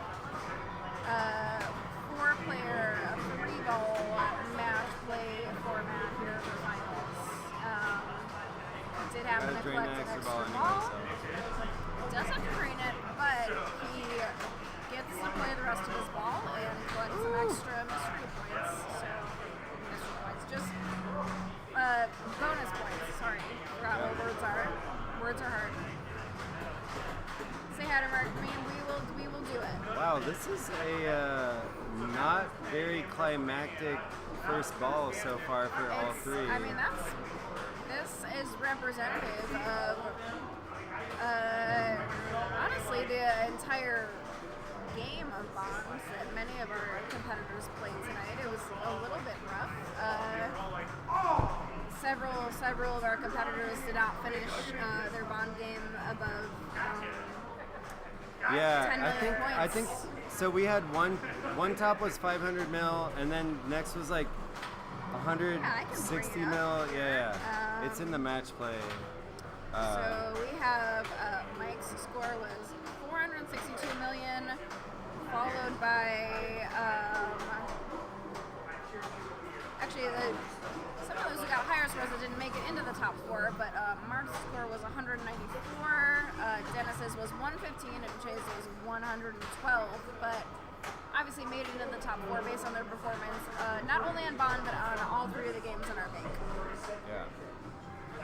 S6: 4-player, 3-ball match play format here for finals. Did happen to collect an extra ball. Does have to drain it, but he gets to play the rest of his ball and collect some extra mystery points. So, mystery points, just bonus points. Sorry, forgot what words are. Words are hard. Say hi to Mark. I mean, we will do it.
S2: Wow, this is a not very climactic first ball so far for all 3.
S6: I mean, this is representative of honestly the entire game of Bonds that many of our competitors played tonight. It was a little bit rough. Several of our competitors did not finish their Bond game above 10 million
S2: I
S6: points.
S2: think so. We had one top was 500 mil, and then next was like 160 mil. Yeah, it's in the match play.
S6: So we have Mike's score was 462 million, followed by some of those who got higher scores that didn't make it into the top 4, but Mark's score was 194, Dennis's was 115, and Jay's was 112, but obviously made it into the top 4 based on their performance, not only on Bond, but on all 3 of the games in our bank.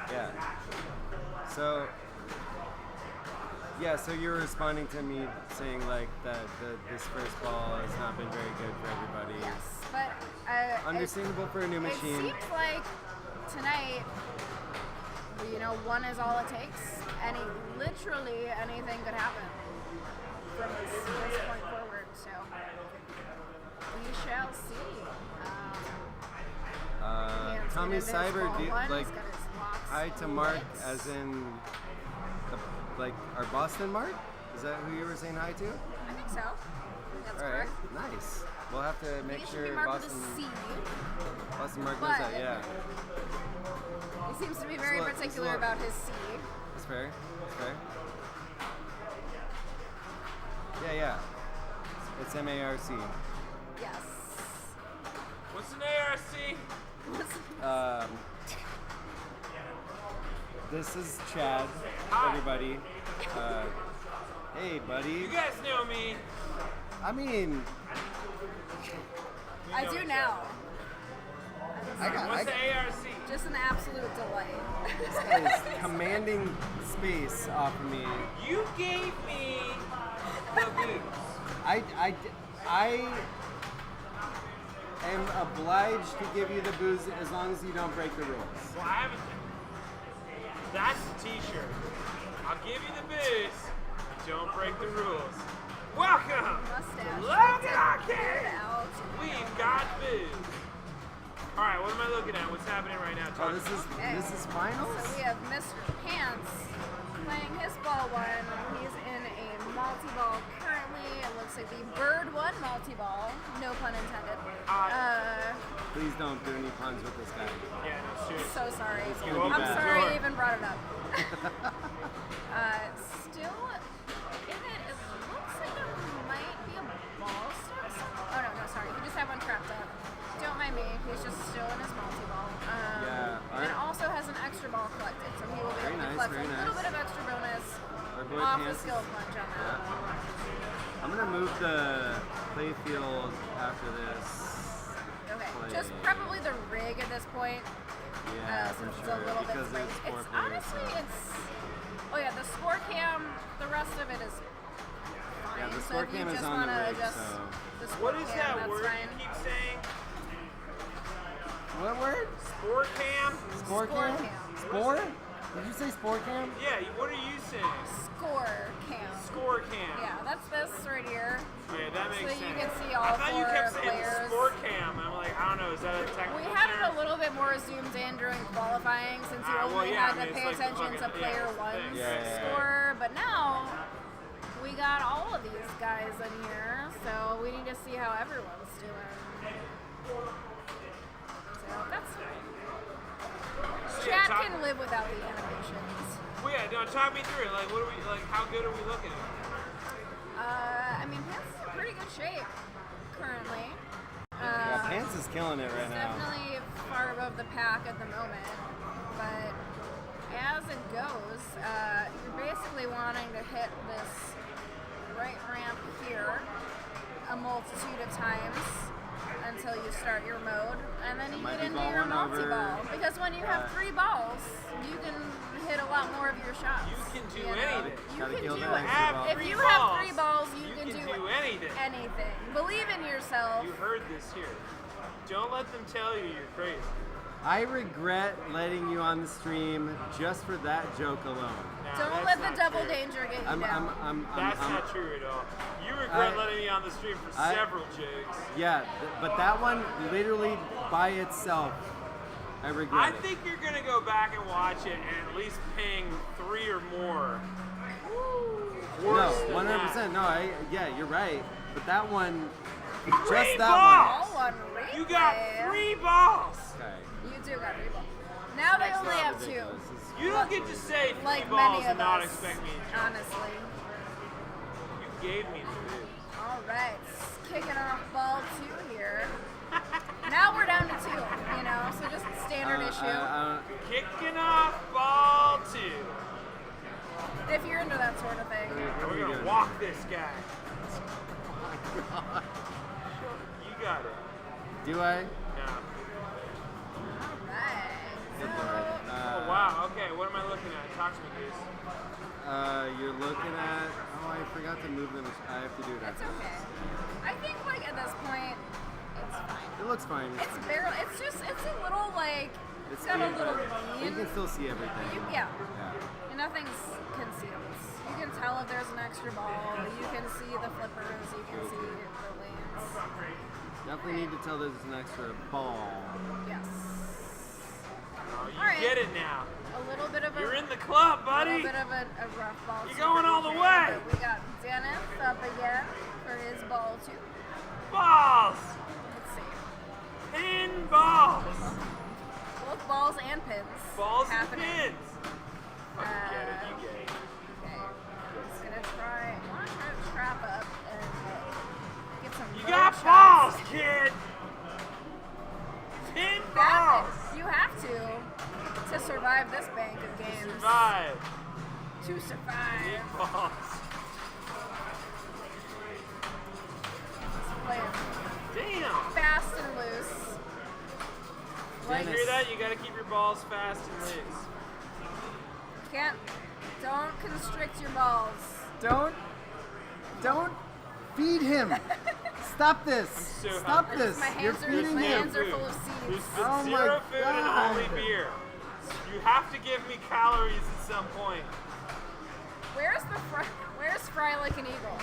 S2: Yeah. So you're responding to me saying like that this first ball has not been very good for everybody.
S6: Yes, but
S2: understandable for a new machine.
S6: It seems like tonight, 1 is all it takes, and literally anything could happen from this point forward. So we shall see.
S9: call me Cyber. Do you,
S6: One,
S9: like
S6: he's got his locks
S9: hi to Mark,
S6: lit.
S9: as in like our Boston Mark? Is that who you were saying hi to?
S6: I think so. That's
S9: All right,
S6: correct.
S9: nice. We'll have to make
S6: He should
S9: sure
S6: be marked
S9: Boston
S6: with a C.
S9: Boston Mark knows that.
S6: but-
S9: Yeah,
S6: He seems to be very
S9: look,
S6: particular
S9: look.
S6: about his C.
S9: that's fair. That's fair. Yeah. It's MARC.
S6: Yes.
S8: What's an ARC?
S9: This is Chad,
S8: Hi.
S9: everybody. Hey, buddy.
S8: You guys know me.
S9: I mean,
S8: We
S6: I
S8: know
S6: do
S8: each
S6: now.
S8: What's the ARC?
S6: Just an absolute delight.
S9: this guy is commanding space off of me.
S8: You gave me the boots.
S9: I am obliged to give you the booze as long as you don't break the rules.
S8: Well, I haven't. That's the T-shirt. I'll give you the booze. Don't break the rules. Welcome.
S6: Mustache.
S8: Look at
S6: Get
S8: it.
S6: out.
S8: We've got booze. All right, what am I looking at? What's happening right now?
S9: Oh, this is finals?
S6: So we have Mr. Pants playing his ball one. He's in a multi-ball currently. It looks like the Bird one multi-ball. No pun intended.
S9: Please don't do any puns with this guy.
S8: Yeah, no, seriously.
S6: So sorry.
S9: gonna be
S6: I'm
S9: bad.
S6: sorry I even brought it up. Still in it, it looks like there might be a ball stuck. Oh no, sorry. You just have one trapped up. Don't mind me. He's just still in his multi-ball.
S9: Yeah,
S6: And also has an extra ball collected, so he will be
S9: Very
S6: able to
S9: nice,
S6: collect
S9: very
S6: a little
S9: nice.
S6: bit of extra bonus
S9: Our boy
S6: off the
S9: Pants
S6: skill
S9: is-
S6: punch on that.
S9: I'm gonna move the play field after this.
S6: Okay,
S9: play.
S6: just probably the rig at this point.
S9: Yeah,
S6: Since
S9: for
S6: it's
S9: sure.
S6: a little
S9: Because
S6: bit late.
S9: it's four
S6: It's
S9: players.
S6: honestly,
S9: so.
S6: it's. Oh yeah, the score cam. The rest of it is fine.
S9: Yeah, the
S6: so
S9: score
S6: if you
S9: cam is
S6: just
S9: on the
S6: wanna
S9: rig,
S6: adjust
S9: so.
S6: the score
S8: What is
S6: cam,
S8: that
S6: that's
S8: word
S6: fine.
S8: you keep saying?
S9: What word?
S8: Sport cam?
S9: Score
S6: Score
S9: cam?
S6: cam.
S9: Spore? Did you say spore cam?
S8: Yeah, what are you saying?
S6: Score cam.
S8: Score cam.
S6: Yeah, that's this right here.
S8: Yeah, that makes
S6: So
S8: sense.
S6: you can see all
S8: I thought you
S6: four
S8: kept saying
S6: players.
S8: sport cam. I'm like, I don't know, is that a technical
S6: We had
S8: term?
S6: it a little bit more zoomed in during qualifying since you
S8: Well,
S6: only
S8: yeah,
S6: had
S8: I mean,
S6: to
S8: it's
S6: pay
S8: like the
S6: attention to
S8: fucking-
S6: player
S8: yeah,
S6: one's
S8: it's the thing. Yeah.
S6: score. But now we got all of these guys in here, so we need to see how everyone's doing. So that's fine. Chat
S8: talk-
S6: can live without the animations.
S8: Well, yeah, no, talk me through it. Like, what are we, like, how good are we looking at?
S6: I mean, Pants is in pretty good shape currently.
S9: Yeah, Pants is killing it right now.
S6: Definitely far above the pack at the moment, but as it goes, you're basically wanting to hit this right ramp here a multitude of times until you start your mode, and then you
S9: Might
S6: get
S9: be
S6: into
S9: ball
S6: your
S9: one over.
S6: multi-ball. Because when you have 3 balls, you can hit a lot more of your shots.
S8: You can do
S6: know?
S8: anything.
S6: You
S9: Gotta
S6: can
S9: kill
S6: do
S9: that extra
S8: Have
S9: ball.
S6: If
S8: three
S6: you
S8: balls.
S6: have 3 balls, you
S8: can
S6: do
S8: do anything.
S6: anything. Believe in yourself.
S8: You heard this here. Don't let them tell you you're crazy.
S9: I regret letting you on the stream just for that joke alone.
S8: No,
S6: Don't
S8: that's
S6: let the
S8: not
S6: double
S8: true.
S6: danger get you
S9: I'm
S6: down.
S8: That's not true at all. You regret letting me on the stream for
S9: I-
S8: several jokes.
S9: Yeah, but that one literally by itself, I regret
S8: I
S9: it.
S8: think you're gonna go back and watch it and at least ping 3 or more.
S9: No,
S8: Worse than
S9: 100%. No, yeah, you're right. But that one, just
S8: Three
S9: that
S8: balls!
S6: All on
S8: You got
S6: replay.
S8: 3 balls!
S9: one. Okay.
S6: You do got 3 balls. Now they only have 2.
S9: Ridiculous. This is-
S8: You don't get to say 3
S6: Like
S8: balls
S6: many
S8: and
S6: of
S8: not
S6: us,
S8: expect me to jump.
S6: honestly.
S8: You gave me the news.
S6: All right, kicking off ball 2 here. Now we're down to 2, you know, so just standard issue.
S8: Kicking off ball 2.
S6: If you're into that sort of thing.
S8: We're gonna walk this guy. You got it.
S9: Do I?
S8: No.
S6: Alright.
S9: Good
S6: So,
S9: lord.
S8: Oh wow. Okay. What am I looking at? Talk to me, Goose.
S9: You're looking at. Oh, I forgot to move them. I have to do it
S6: it's
S9: after
S6: okay.
S9: this.
S6: I think, like, at this point, it's fine.
S9: It looks fine.
S6: It's barely, it's just, it's a little, like,
S9: It's
S6: got a
S9: clean,
S6: little
S9: but you
S6: lean.
S9: can still see everything.
S6: Yeah.
S9: Yeah.
S6: And nothing's concealed. You can tell if there's an extra ball. You can see the flippers. You can see the lanes.
S9: Definitely need to tell there's an extra ball.
S6: Yes. point.
S8: get it now.
S6: A little bit of a.
S8: You're in the club,
S6: A
S8: buddy.
S6: little bit of a rough ball.
S8: You're going all the way.
S6: But we got Dennis up again for his ball too.
S8: Balls.
S6: Let's see.
S8: Pinballs.
S6: Both balls and pins.
S8: Balls
S6: happening.
S8: and pins. Fucking get it, you get it.
S6: Okay. I'm just gonna try. I want to try to trap up and get some.
S8: You
S6: low
S8: got
S6: shots.
S8: balls, kid.
S6: That-
S8: Pinballs.
S6: You have to survive this bank of games.
S8: Survive.
S6: To survive.
S8: Pinballs.
S6: Let's play it
S8: Damn.
S6: fast and loose.
S8: You hear that? You gotta keep your balls fast and loose.
S6: Don't constrict your balls.
S9: Don't feed him. Stop this.
S8: so
S9: Stop
S8: hungry.
S9: this.
S6: My
S9: You're
S6: hands are
S9: feeding him.
S6: full of seeds.
S8: There's been
S9: Oh my
S8: zero food and
S9: God.
S8: only beer. You have to give me calories at some point.
S6: Where's Fry Like an Eagle?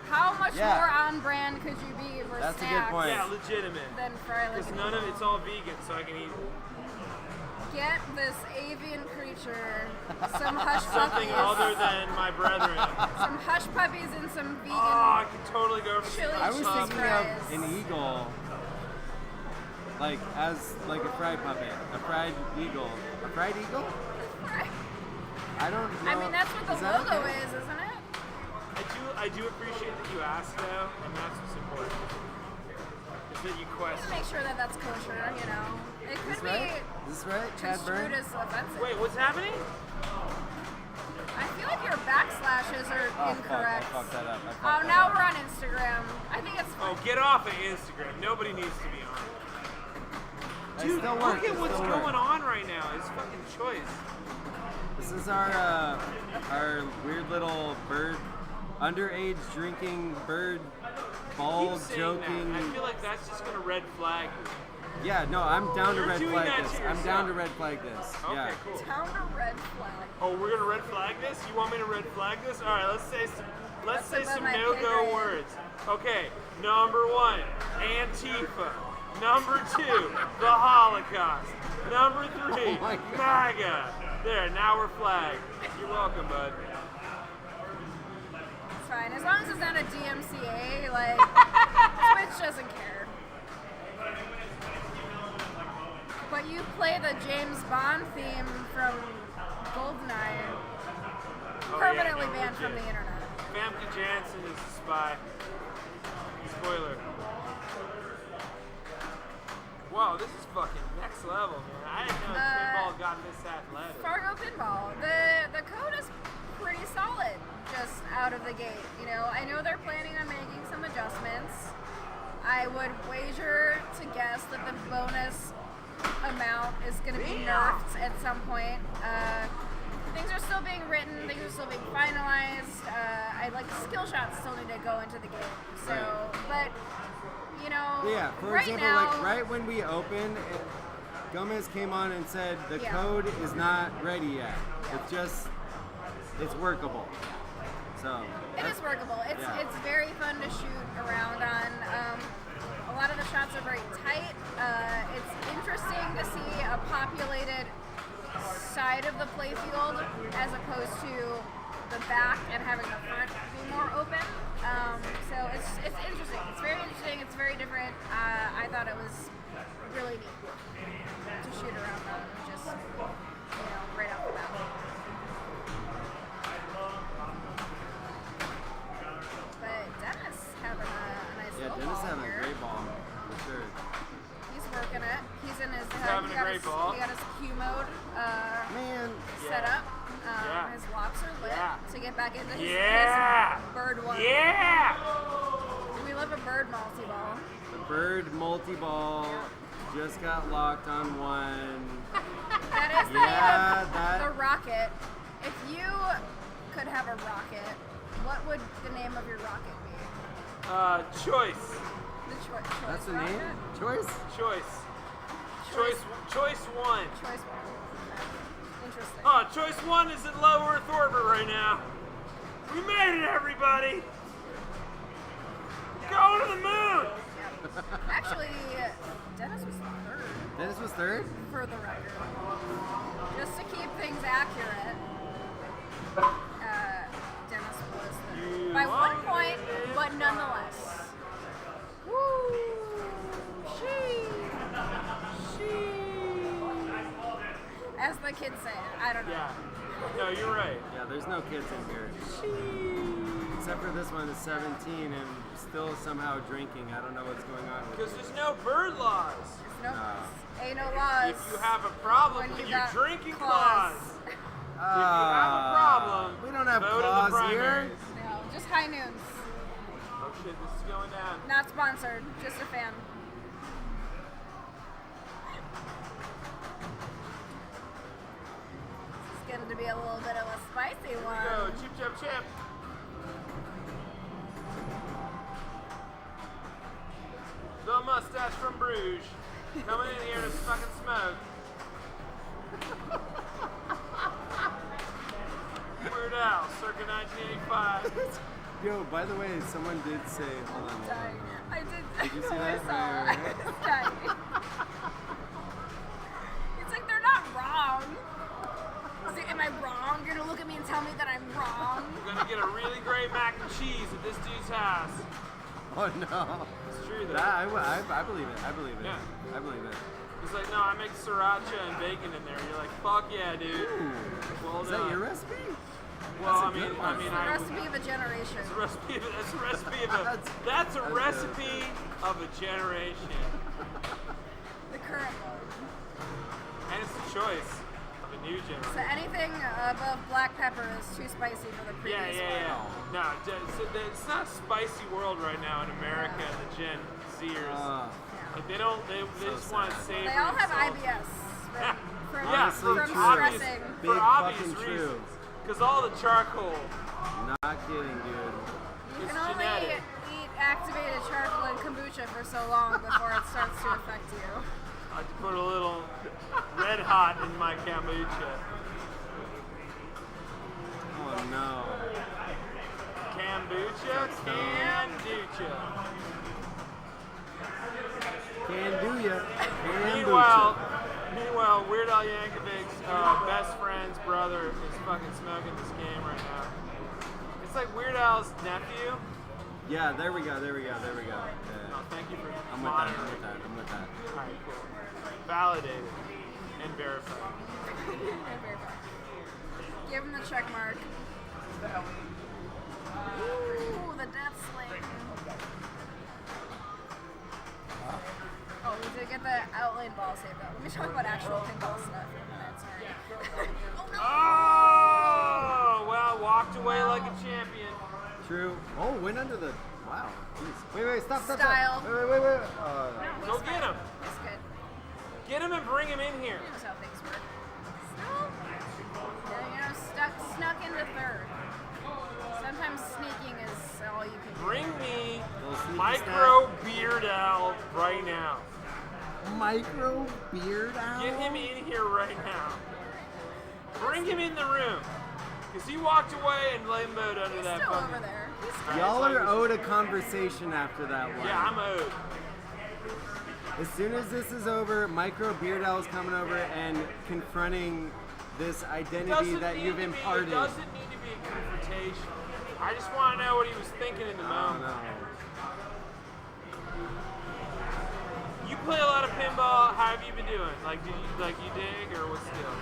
S6: How much
S9: Yeah.
S6: more on brand could you be for
S9: That's a good
S6: snacks
S9: point.
S8: Yeah, legitimate.
S6: than Fry Like
S8: Because
S6: an
S8: none
S6: Eagle?
S8: of it's all vegan, so I can eat
S6: Get this avian creature some hush
S8: something
S6: puppies.
S8: other than my brethren.
S6: Some hush puppies and some vegan
S8: Oh, I could totally go for
S6: chili
S9: I was
S6: cheese
S9: thinking
S6: fries.
S9: of an eagle, like as like a fried puppet, a fried eagle, a fried eagle. I don't know.
S6: I mean, that's what the
S9: Is that
S6: logo
S9: okay?
S6: is, isn't it?
S8: I do appreciate that you asked though, and that's what's important. Is that you
S6: Just
S8: question.
S6: make sure that that's kosher, you know. It
S9: Is
S6: could
S9: this
S6: be
S9: right? Is this right, Chad
S6: construed
S9: Byrne?
S6: as offensive.
S8: Wait, what's happening?
S6: I feel like your backslashes are
S9: Oh,
S6: incorrect.
S9: Fuck, I fucked that up. I
S6: Oh,
S9: fucked
S6: now
S9: that
S6: we're
S9: up.
S6: on Instagram. I think it's
S8: Oh, get off of Instagram. Nobody needs to be on.
S9: It
S8: Dude,
S9: still
S8: look
S9: works,
S8: at
S9: it
S8: what's
S9: still
S8: going
S9: works.
S8: on right now. It's fucking choice.
S9: This is our weird little bird, underage drinking bird, ball
S8: Keep saying
S9: joking.
S8: that. I feel like that's just gonna red flag.
S9: Yeah, no, I'm down to
S8: You're
S9: red
S8: doing
S9: flag
S8: that
S9: this.
S8: to
S9: I'm down to
S8: yourself.
S9: red flag this.
S8: Okay,
S9: Yeah.
S8: cool.
S6: Town to red flag.
S8: Oh, we're gonna red flag this? You want me to red flag this? All right, let's say some
S6: That's above my pay
S8: no-go
S6: grade.
S8: words. Okay, number 1, Antifa. Number 2, the Holocaust. Number 3,
S9: Oh my God.
S8: MAGA. There, now we're flagged. You're welcome, bud.
S6: It's fine. As long as it's not a DMCA, like, Twitch doesn't care. But you play the James Bond theme from GoldenEye,
S8: Oh,
S6: permanently
S8: yeah, no,
S6: banned from
S8: legit.
S6: the internet.
S8: Famke Janssen is a spy. Spoiler. Wow, this is fucking next level, man. I didn't know pinball got this athletic.
S6: Fargo Pinball. The code is pretty solid just out of the gate. You know, I know they're planning on making some adjustments. I would wager to guess that the bonus amount is going to be nerfed at some point. Things are still being written, things are still being finalized. I like skill shots still need to go into the game. So, but you know,
S9: Yeah, for
S6: right
S9: example,
S6: now,
S9: like right when we opened, Gomez came on and said the
S6: Yeah.
S9: code is not ready yet. It's just, it's workable. So.
S6: it is workable. It's
S9: yeah.
S6: it's very fun to shoot around on. A lot of the shots are very tight. It's interesting to see a populated side of the playfield as opposed to the back and having the front be more open. So it's interesting. It's very interesting. It's very different. I thought it was really neat to shoot around on, just right off the bat. But Dennis having a nice
S9: Yeah,
S6: little
S9: Dennis
S6: ball
S9: having
S6: here.
S9: a great ball, for sure.
S6: He's working it. He's in his.
S8: having a great ball.
S6: He got his Q mode
S9: Man.
S6: set up.
S8: Yeah.
S6: His locks are lit
S8: Yeah.
S6: to get back into his,
S8: Yeah.
S6: his bird one.
S8: Yeah!
S6: We love a bird multi-ball.
S9: The bird multi-ball just got locked on one.
S6: That is the
S9: Yeah,
S6: name of
S9: that-
S6: the rocket. If you could have a rocket, what would the name of your rocket be?
S8: Choice.
S6: The choice.
S9: That's the
S6: rocket?
S9: name? Choice?
S8: Choice.
S6: Choice.
S8: Choice 1.
S6: Choice one. Interesting.
S8: Oh, choice 1 is in low Earth orbit right now. We made it, everybody! Going to the moon!
S6: Actually, Dennis was third.
S9: Dennis was third?
S6: For the record. Just to keep things accurate, Dennis was third. By 1 point, but nonetheless. Woo! As the kids say, I don't know.
S8: Yeah. No, you're right.
S9: Yeah, there's no kids in here. Except for this one is 17 and still somehow drinking. I don't know what's going on with
S8: Because
S9: it.
S8: there's no bird laws.
S6: Ain't no laws.
S8: If you have a problem
S6: When
S8: with
S6: you
S8: your
S6: got
S8: drinking
S6: claws.
S8: clause, if you have a problem,
S9: we don't have
S8: vote in the
S9: claws here.
S8: primaries.
S6: No, just high noons.
S8: Oh shit, this is going down.
S6: Not sponsored, just a fan. It's getting to be a little bit of a spicy
S8: Here we
S6: one.
S8: go, chip, chip, chip. The mustache from Bruges coming in here to fucking smoke. Weird Al, circa 1985.
S9: Yo, by the way, someone did say, hold on.
S6: I did.
S9: Did you see
S6: I
S9: that?
S6: saw. I was dying. It's like they're not wrong. Am I wrong? You're gonna look at me and tell me that I'm wrong?
S8: We're gonna get a really great mac and cheese at this dude's house.
S9: Oh no.
S8: It's true though.
S9: That, I believe it. I believe it.
S8: Yeah.
S9: I believe it.
S8: He's like, no, I make sriracha and bacon in there. You're like, fuck yeah, dude.
S9: Ooh.
S8: Well
S9: Is
S8: done.
S9: that your recipe?
S8: Well,
S9: That's a good one.
S6: It's the recipe of a generation.
S8: It's a recipe. That's a recipe of a. That's a recipe of a generation,
S6: The current one.
S8: and it's the choice of a new
S6: So
S8: generation.
S6: anything above black pepper is too spicy for the
S8: Yeah,
S6: previous
S8: yeah,
S6: one.
S8: yeah. No, it's not a spicy world right now in America and the Gen Zers. Like they don't. They just want to save.
S6: They all have IBS from,
S8: Yeah,
S6: from
S8: for obvious,
S6: stressing.
S8: for obvious reasons. Because all the charcoal.
S9: Not kidding, dude.
S6: You
S8: It's
S6: can only
S8: genetic.
S6: eat activated charcoal and kombucha for so long before it starts to affect you.
S8: I have to put a little red hot in my kombucha.
S9: Oh no.
S8: Kombucha, kombucha.
S9: Can do ya.
S8: Meanwhile, Weird Al Yankovic's best friend's brother is fucking smoking this game right now. It's like Weird Al's nephew.
S9: Yeah, there we go. Yeah.
S8: Oh, thank you for
S9: I'm with
S8: monitoring.
S9: that.
S8: Alright, cool. Validated and verified.
S6: Give him the check mark. Ooh, the death sling. Oh, we did get the outlane ball save though. Let me talk about actual pinball stuff for a minute, sorry. Oh no!
S8: Oh, well, walked away like a champion.
S9: True. Oh, went under the. Wow. Jeez. Wait, stop.
S6: Style.
S9: Wait.
S6: No,
S8: Go
S6: he's
S8: get
S6: fine.
S8: him.
S6: He's good.
S8: Get him and bring him in here.
S6: He knows how things work. Snuck into third. Sometimes sneaking is all you can do.
S8: Bring me
S9: sneaky
S8: Micro Beard Al right now.
S9: Micro Beard Owl?
S8: Get him in here right now. Bring him in the room. Because he walked away and limboed under that
S6: Still
S8: fucking...
S6: over there.
S9: Y'all are owed a conversation after that one.
S8: Yeah, I'm owed.
S9: As soon as this is over, Micro Beard Owl is coming over and confronting this identity that you've imparted.
S8: It doesn't need to be a confrontation. I just want to know what he was thinking in the moment. You play a lot of pinball. How have you been doing? Like, do you dig or what's the deal?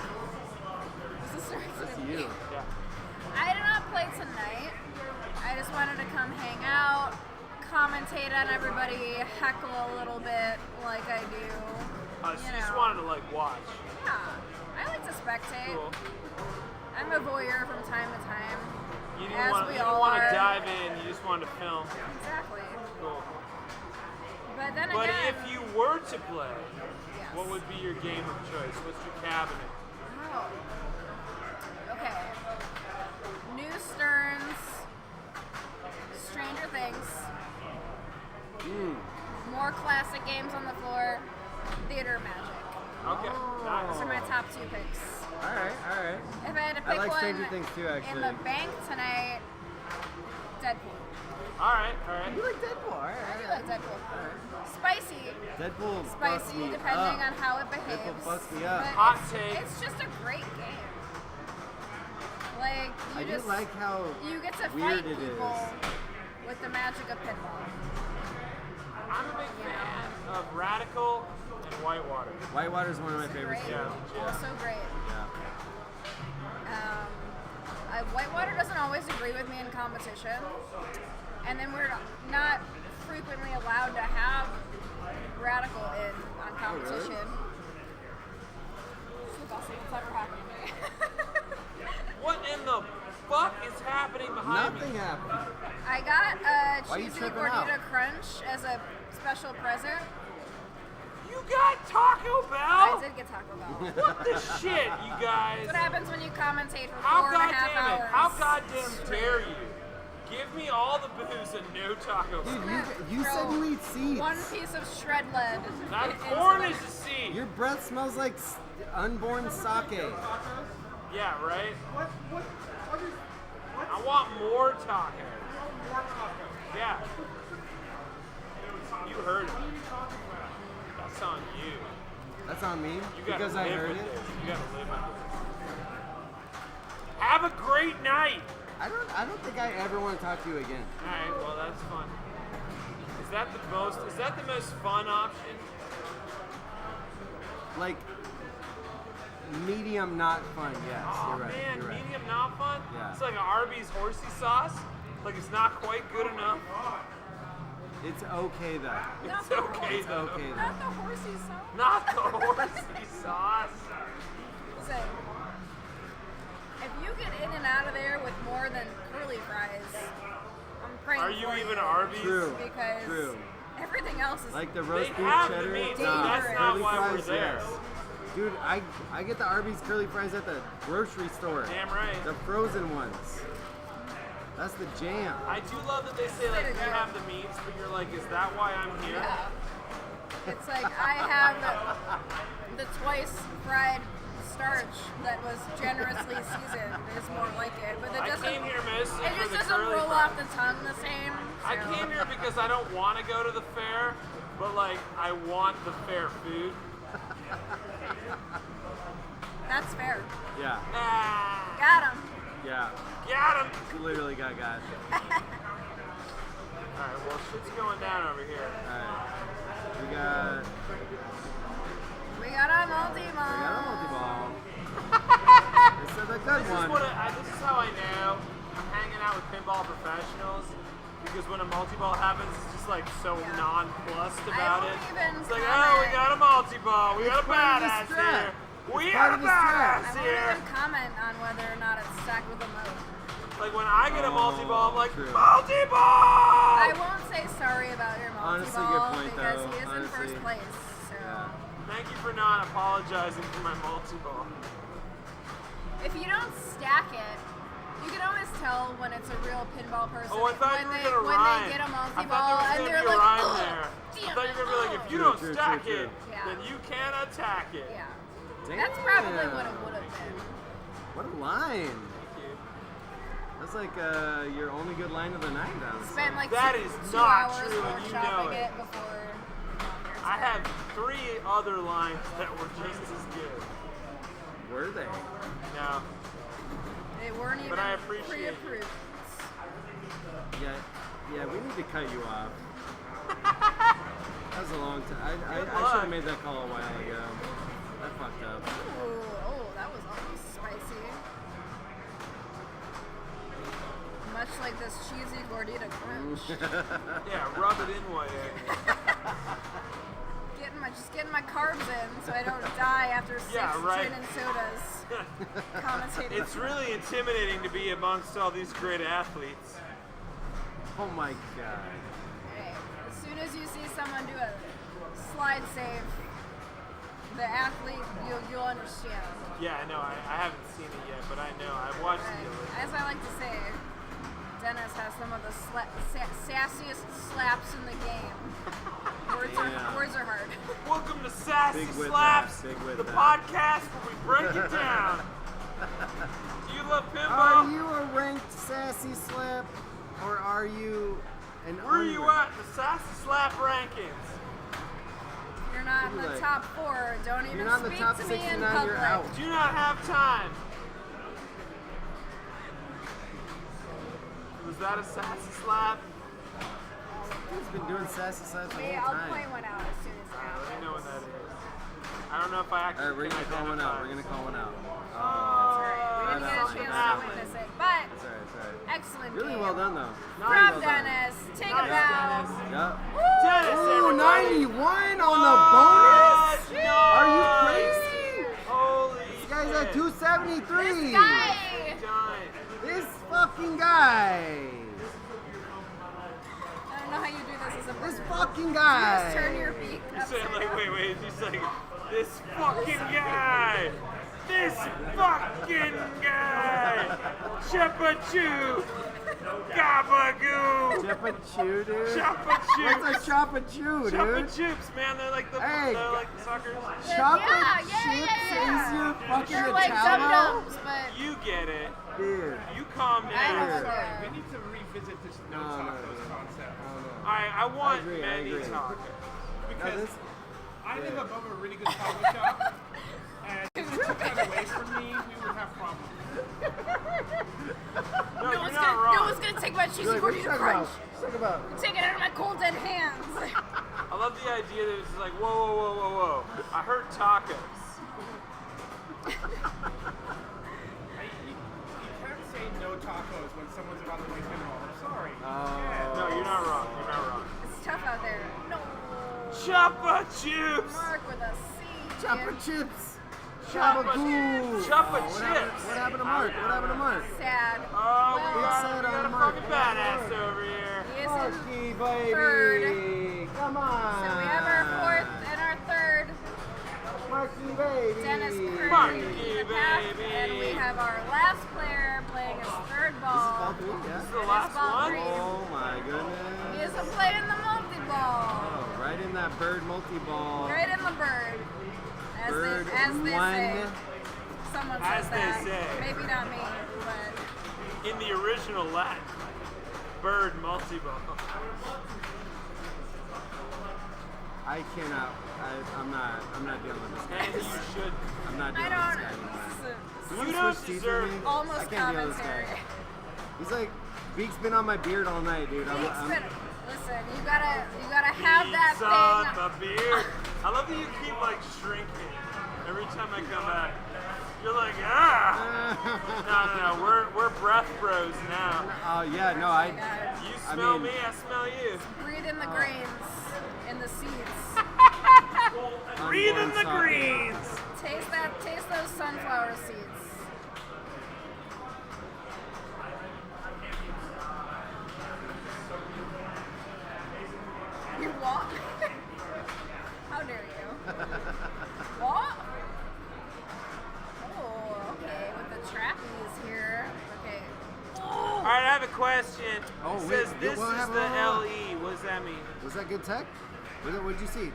S9: That's you.
S8: Yeah.
S6: I did not play tonight. I just wanted to come hang out, commentate on everybody, heckle a little bit like I do.
S8: So you just wanted to like watch.
S6: Yeah, I like to spectate.
S8: Cool.
S6: I'm a voyeur from time to time.
S8: You
S6: as
S8: didn't
S6: we
S8: want
S6: all
S8: to
S6: are.
S8: dive in. You just wanted to film.
S6: Exactly.
S8: Cool.
S6: But then
S8: But
S6: again,
S8: if you were to play,
S6: yes.
S8: what would be your game of choice? What's your cabinet?
S6: Oh. Okay. New Stearns, Stranger Things, more classic games on the floor, Theater Magic.
S8: Okay. Nice.
S6: Those are my top two picks.
S9: All right.
S6: If I had to
S9: I
S6: pick
S9: like
S6: one
S9: Stranger Things too, actually.
S6: in the bank tonight, Deadpool.
S8: All right.
S9: You like Deadpool? All right.
S6: I do like Deadpool. Spicy.
S9: Deadpool busts
S6: Spicy,
S9: me
S6: depending
S9: up.
S6: on how it behaves.
S9: Deadpool busts me up.
S6: But
S8: Hot
S6: it's,
S8: take.
S6: It's just a great game. Like, you
S9: I
S6: just
S9: do like how
S6: you get to
S9: weird
S6: fight
S9: it
S6: people
S9: is.
S6: with the magic of pinball.
S8: I'm a big fan of Radical and Whitewater.
S9: Whitewater's one of my favorites
S6: Great.
S9: too.
S6: Also great.
S9: Yeah.
S6: Whitewater doesn't always agree with me in competition, and then we're not frequently allowed to have Radical on competition. It's the best thing that's ever happened to me.
S8: What in the fuck is happening behind
S9: Nothing
S8: me?
S9: happened.
S6: I got a
S9: Why you
S6: cheesy
S9: tripping
S6: gordita
S9: out?
S6: crunch as a special present.
S8: You got Taco
S6: I
S8: Bell?
S6: did get Taco Bell.
S8: What the shit, you guys?
S6: That's what happens when you commentate for
S8: How
S6: 4.5
S8: goddamn
S6: hours.
S8: it? How goddamn dare you? Give me all the booze and no Taco Bell.
S9: Dude, you
S6: Throw
S9: said you eat seeds.
S6: one piece of shred lead.
S8: That
S6: into
S8: corn
S6: the-
S8: is a seed.
S9: Your breath smells like unborn sake.
S8: Yeah, right? I want more tacos. Yeah. You heard it. That's on you.
S9: That's on me
S8: You gotta
S9: because
S8: live
S9: I heard
S8: with
S9: it.
S8: this. You gotta live with this. Have a great night.
S9: I don't think I ever want to talk to you again.
S8: Alright, well that's fun. Is that the most fun option?
S9: Like medium, not fun. Yes,
S8: Oh
S9: you're right.
S8: man,
S9: You're right.
S8: medium not fun?
S9: Yeah.
S8: It's like an Arby's horsey sauce. Like it's not quite good enough.
S9: It's okay though.
S8: It's okay
S9: It's
S8: though.
S9: okay
S6: Not
S9: though.
S6: the horsey sauce.
S8: Not the horsey sauce.
S6: Listen, if you get in and out of there with more than curly fries, I'm praying
S8: Are you
S6: for
S8: even
S6: you.
S8: Arby's?
S9: True.
S6: Because
S9: True.
S6: everything else is
S9: Like the
S8: They
S9: roast beef
S8: have the
S9: cheddar.
S8: meat.
S6: Nah.
S8: That's not
S9: Curly
S8: why we're
S9: fries,
S8: there.
S9: yes. Dude, I get the Arby's curly fries at the grocery store.
S8: Damn right.
S9: The frozen ones. That's the jam.
S8: I do love that they say like we have the meats, but you're like, is that why I'm here?
S6: Yeah. It's like I have the twice fried starch that was generously seasoned is more like it, but it
S8: I
S6: doesn't.
S8: came here mostly
S6: It
S8: for
S6: just
S8: the
S6: doesn't
S8: curly
S6: roll
S8: fries.
S6: off the tongue the same.
S8: I
S6: so-
S8: came here because I don't want to go to the fair, but like I want the fair food.
S6: That's fair.
S9: Yeah.
S8: Ah,
S6: Got him.
S9: Yeah.
S8: got him.
S9: You literally got.
S8: All right, well shit's going down over here.
S9: Alright. We got
S6: We got a multi-ball.
S9: a multi-ball. This is a good one.
S8: This is how I know I'm hanging out with pinball professionals. Because when a multi-ball happens, it's just like so
S6: Yeah.
S8: nonplussed
S6: I
S8: about
S6: won't
S8: it.
S6: even
S8: It's like,
S6: comment.
S8: oh, we got a multi-ball. We got a
S9: It's part of the
S8: badass
S9: strap.
S8: here. We
S9: It's part
S8: got a
S9: of the strap.
S6: I
S8: badass
S6: won't
S8: here.
S6: even comment on whether or not it's stacked with a moat.
S8: Like when I get a multi-ball, I'm like,
S9: true.
S8: multi-ball!
S6: I won't say sorry about your
S9: Honestly,
S6: multi-ball
S9: good point,
S6: because
S9: though.
S6: he is in
S9: Honestly.
S6: first place. So
S9: Yeah.
S8: Thank you for not apologizing for my multi-ball.
S6: if you don't stack it, you can always tell when it's a real pinball person.
S8: Oh, I thought
S6: when
S8: you were
S6: they,
S8: gonna
S6: when
S8: rhyme.
S6: they get a
S8: I
S6: multi-ball
S8: thought
S6: and
S8: there
S6: they're
S8: was gonna be a
S6: like,
S8: rhyme
S6: "Ugh,
S8: there. I
S6: damn
S8: thought you were gonna be like, if you
S9: True,
S8: don't
S9: true,
S8: stack
S9: true,
S8: it,
S6: true.
S8: then you can't attack it.
S6: Yeah,
S9: Damn.
S6: that's probably what it would have been.
S9: What a line.
S8: Thank you.
S9: That's like your only good line of the night. I would say.
S6: Spent like
S8: That
S6: two,
S8: is
S6: 2
S8: not
S6: hours
S8: true, and you know
S6: workshopping
S8: it.
S6: it before.
S8: I had 3 other lines that were just as good.
S9: Were they?
S8: No.
S6: They weren't even
S8: But I appreciate it.
S6: pre-approved.
S9: Yeah, we need to cut you off. That was a long time. I
S8: Good
S9: should
S8: luck.
S9: have made that call a while ago. I fucked up.
S6: Ooh, oh, that was almost spicy. Much like this cheesy gordita crunch.
S8: Yeah, rub it in while
S6: Getting my carbs in so I don't die after 6
S8: Yeah, right.
S6: gin and sodas. Commentating.
S8: It's really intimidating to be amongst all these great athletes.
S9: Oh my god.
S6: Hey, as soon as you see someone do a slide save, the athlete, you'll understand.
S8: Yeah, I know. I haven't seen it yet, but I know. I've watched the Olympics.
S6: As I like to say, Dennis has some of the sassiest slaps in the game.
S9: Yeah.
S6: Words are hard.
S8: Welcome to Sassy
S9: Big with
S8: Slaps,
S9: that, big with
S8: the
S9: that.
S8: podcast where we break it down. Do you love
S9: Are
S8: pinball?
S9: you a ranked sassy slap, or are you and
S8: Where are you
S9: hungry.
S8: at? The Sassy Slap rankings.
S6: You're not in
S9: You're
S6: the
S9: like-
S6: top 4. Don't even
S9: You're not in the
S6: speak
S9: top
S6: to me in
S9: 69,
S6: public.
S9: you're out.
S8: Do not have time. Was that a Sassy Slap?
S9: He's been doing sassy slaps the
S6: Wait,
S9: whole
S6: I'll
S9: time.
S6: point one out as soon as it
S8: Let me
S6: happens.
S8: know when that is. I don't know if I
S9: All
S8: actually
S9: right, we're
S8: can
S9: gonna call one
S8: identify.
S9: out. We're gonna call one out.
S6: That's alright. We didn't get a
S8: something
S6: chance to
S8: happened.
S6: witness it. But
S9: It's alright, it's alright.
S6: excellent
S9: Really
S6: game.
S9: well done though.
S6: From
S9: Really well done.
S6: Dennis. Take
S8: Nice,
S6: it down.
S8: Dennis.
S9: Yep.
S8: Dennis,
S9: Ooh,
S8: everybody.
S9: 91 on the bonus.
S8: No.
S9: Are you crazy?
S8: Holy
S9: This guy's
S8: shit.
S9: at 273.
S6: This guy.
S8: Giant.
S9: This fucking guy.
S6: I don't know how you do this as a
S9: This
S6: player.
S9: fucking
S6: You
S9: guy.
S6: just turn your beak
S8: You
S6: upside
S8: said like,
S6: down.
S8: wait, he's like, this fucking guy! This fucking guy! Chippa-choo! Gabagoo!
S9: Choppa-choo, dude.
S8: Choppa-choo!
S9: What's a choppa-choo, dude?
S8: Choppa-choops, man, they're like the suckers.
S9: Choppa-chips is your fucking
S6: They're like
S9: Italian?
S6: dum-dums, but
S8: You get it.
S9: Dude.
S8: You calm
S6: I
S8: down.
S6: don't
S12: Sorry,
S6: know.
S12: we need to revisit this no
S9: No, no,
S12: tacos
S9: no.
S12: concept.
S8: I want
S9: agree, I
S8: many
S9: agree.
S8: tacos.
S12: Because
S9: this-
S12: I live above a really good taco shop, and if you took that away from me, we would have problems.
S8: No, you're not wrong.
S6: no one's gonna take my cheesy
S9: You're like, what are you
S6: gordita
S9: talking
S6: crunch.
S9: about? What you talking about?
S6: Take it out of my cold dead hands.
S8: I love the idea that it's like, whoa. I heard tacos.
S12: You can't say no tacos when someone's about to play pinball. I'm sorry.
S8: No, you're not wrong. You're not wrong.
S6: It's tough out there. No.
S8: Choppa-choops!
S6: Mark with a C.
S9: Choppa-chips.
S8: Choppa-
S9: Choppa-goo.
S8: Choppa-chips.
S9: What happened to Mark? What happened to Mark?
S6: Sad.
S8: Oh,
S6: Well,
S8: we got
S9: sad on
S8: a
S9: Mark.
S8: fucking badass over here.
S6: He is in
S9: Marky, baby.
S6: third.
S9: Come on.
S6: So we have our fourth and our third.
S9: Marky, baby.
S6: Dennis currently
S8: Marky,
S6: leading the pack,
S8: baby.
S6: and we have our last player playing his third
S9: This is ball
S6: ball.
S9: 3, yeah?
S8: This is the
S6: It is
S8: last
S6: ball
S8: one?
S6: three.
S9: Oh my
S6: He
S9: goodness.
S6: is playing the multi-ball.
S9: Oh, right in that bird multi-ball.
S6: Right in the bird. As
S9: Bird
S6: they
S9: one.
S6: say. Someone
S8: As
S6: says
S8: they
S6: that.
S8: say.
S6: Maybe not me, but
S8: In the original Latin. Bird multi-ball.
S9: I cannot. I'm not dealing with this guy.
S8: And you should.
S9: I'm not
S6: I
S9: dealing
S6: don't.
S9: with this guy anymore.
S8: You
S9: Switch
S8: don't
S9: seats with
S8: deserve.
S9: me?
S6: Almost
S9: I can't deal with this
S6: commentary.
S9: guy. He's like, Beak's been on my beard all night, dude.
S6: Listen, you gotta have that
S8: Beats on
S6: thing.
S8: the beard. I love that you keep like shrinking every time I come back. You're like, No. We're breath bros now.
S9: Oh yeah, no,
S8: You smell
S9: mean-
S8: me, I smell you.
S6: Breathe in the grains in the seeds.
S8: Breathe in the
S9: Unborn
S8: greens.
S6: Taste those sunflower seeds. You what? How dare you? What? Oh, okay, with the trapeze here. Okay.
S8: All right, I have a question.
S9: Oh,
S8: It
S9: wait,
S8: says this
S9: what
S8: is
S9: happened?
S8: the LE. What does that mean?
S9: Was that good tech? What'd you see?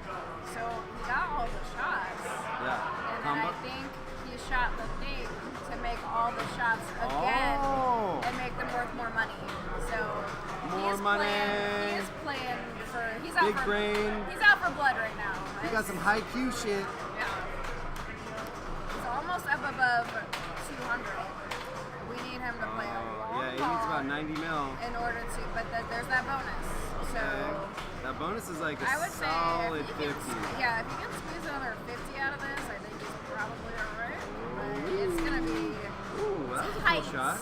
S6: So he got all the shots.
S9: Yeah.
S6: And then
S9: Combo?
S6: I think he shot the thing to make all the shots again
S9: Oh.
S6: and make them worth more money. So
S9: More
S6: he's
S9: money.
S6: Playing, he's playing for he's out
S9: Big
S6: for
S9: brain.
S6: He's out for blood right now.
S9: You got some high Q shit.
S6: Yeah. He's almost up above 200. We need him to play a long
S9: Yeah, he
S6: ball
S9: needs about 90 mil.
S6: in order to. But there's that bonus. So.
S9: That bonus is like a
S6: I would say
S9: solid
S6: if you
S9: 50.
S6: can, yeah, if you can squeeze another 50 out of this, I think he's probably alright. But it's gonna be
S9: Ooh, that was a
S6: tight
S9: cool shot.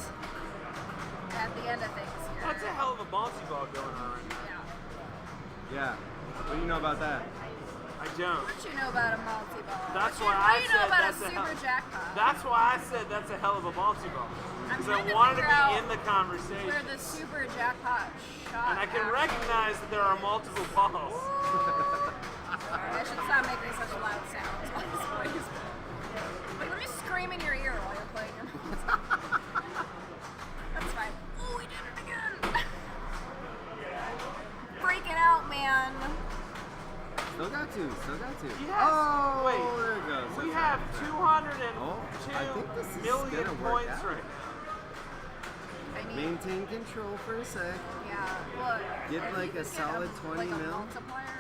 S6: at the end of things here.
S8: That's a hell of a bouncy ball going on right now.
S9: Yeah. What do you know about that?
S8: I don't.
S6: What you know about a multi-ball?
S8: That's
S6: what
S8: why I
S6: you know
S8: said
S6: about a
S8: that's a
S6: super
S8: hell-
S6: jackpot?
S8: That's why I said that's a hell of a bouncy ball.
S6: I'm
S8: Because I
S6: trying to
S8: wanted to
S6: figure out
S8: be in the conversation.
S6: where the super jackpot shot.
S8: And I can
S6: actually-
S8: recognize that there are multiple balls.
S6: Sorry, I should stop making such loud sounds. Please. Like, let me scream in your ear while you're playing your multi. That's fine. Oh, we did it again. Freaking out, man.
S9: Still got to.
S8: Yes.
S9: Oh,
S8: Wait.
S9: there it goes.
S8: We
S9: That's
S8: have
S9: Oh, I think this
S8: 202
S9: is
S8: million
S9: gonna work
S8: points
S9: out.
S8: right
S6: I need,
S9: Maintain control for a sec.
S6: yeah, Yeah. Well,
S9: Get like a solid 20
S6: like a
S9: mil.
S6: multiplier.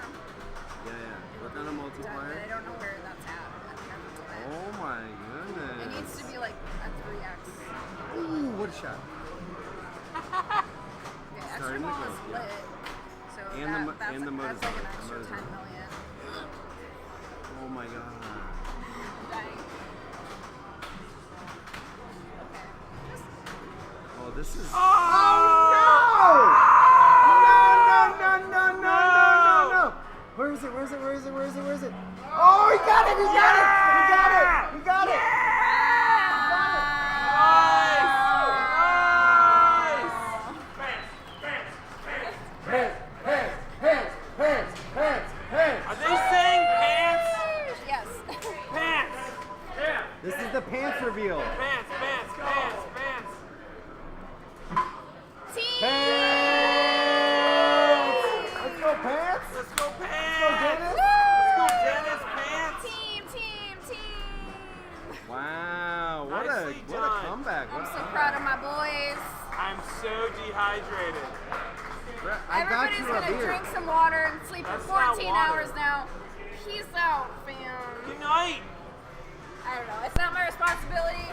S9: Yeah. Work on a
S6: But I
S9: multiplier.
S6: don't know where that's at.
S9: Oh my
S6: It
S9: goodness.
S6: needs to be like a 3x.
S9: Ooh, what a shot.
S6: Yeah, extra
S9: Starting to
S6: ball
S9: go,
S6: is
S9: yeah.
S6: lit. So
S9: And the mo-
S6: that's,
S9: and the
S6: that's like an
S9: motorcycle, the
S6: extra 10
S9: motorcycle.
S6: million.
S9: Oh my god.
S6: Dang.
S9: Oh, this is.
S8: Oh,
S9: No! Where is it? Oh, he got it! He got it!
S8: Are they saying pants?
S6: Yes.
S8: Pants. Yeah.
S9: This is the pants reveal.
S8: Pants.
S6: Team.
S9: Let's go, pants!
S8: Let's go pants.
S9: Dennis!
S8: Let's go Dennis pants.
S6: Team.
S9: Wow, what
S8: Nicely
S9: a
S8: done.
S9: comeback.
S6: I'm so proud of my boys.
S8: I'm so dehydrated.
S9: I got
S6: Everybody's
S9: you a
S6: gonna
S9: beer.
S6: drink some water and sleep
S8: That's
S6: for
S8: not
S6: 14
S8: water.
S6: hours now. Peace out, fam.
S8: Good night.
S6: I don't know. It's not my responsibility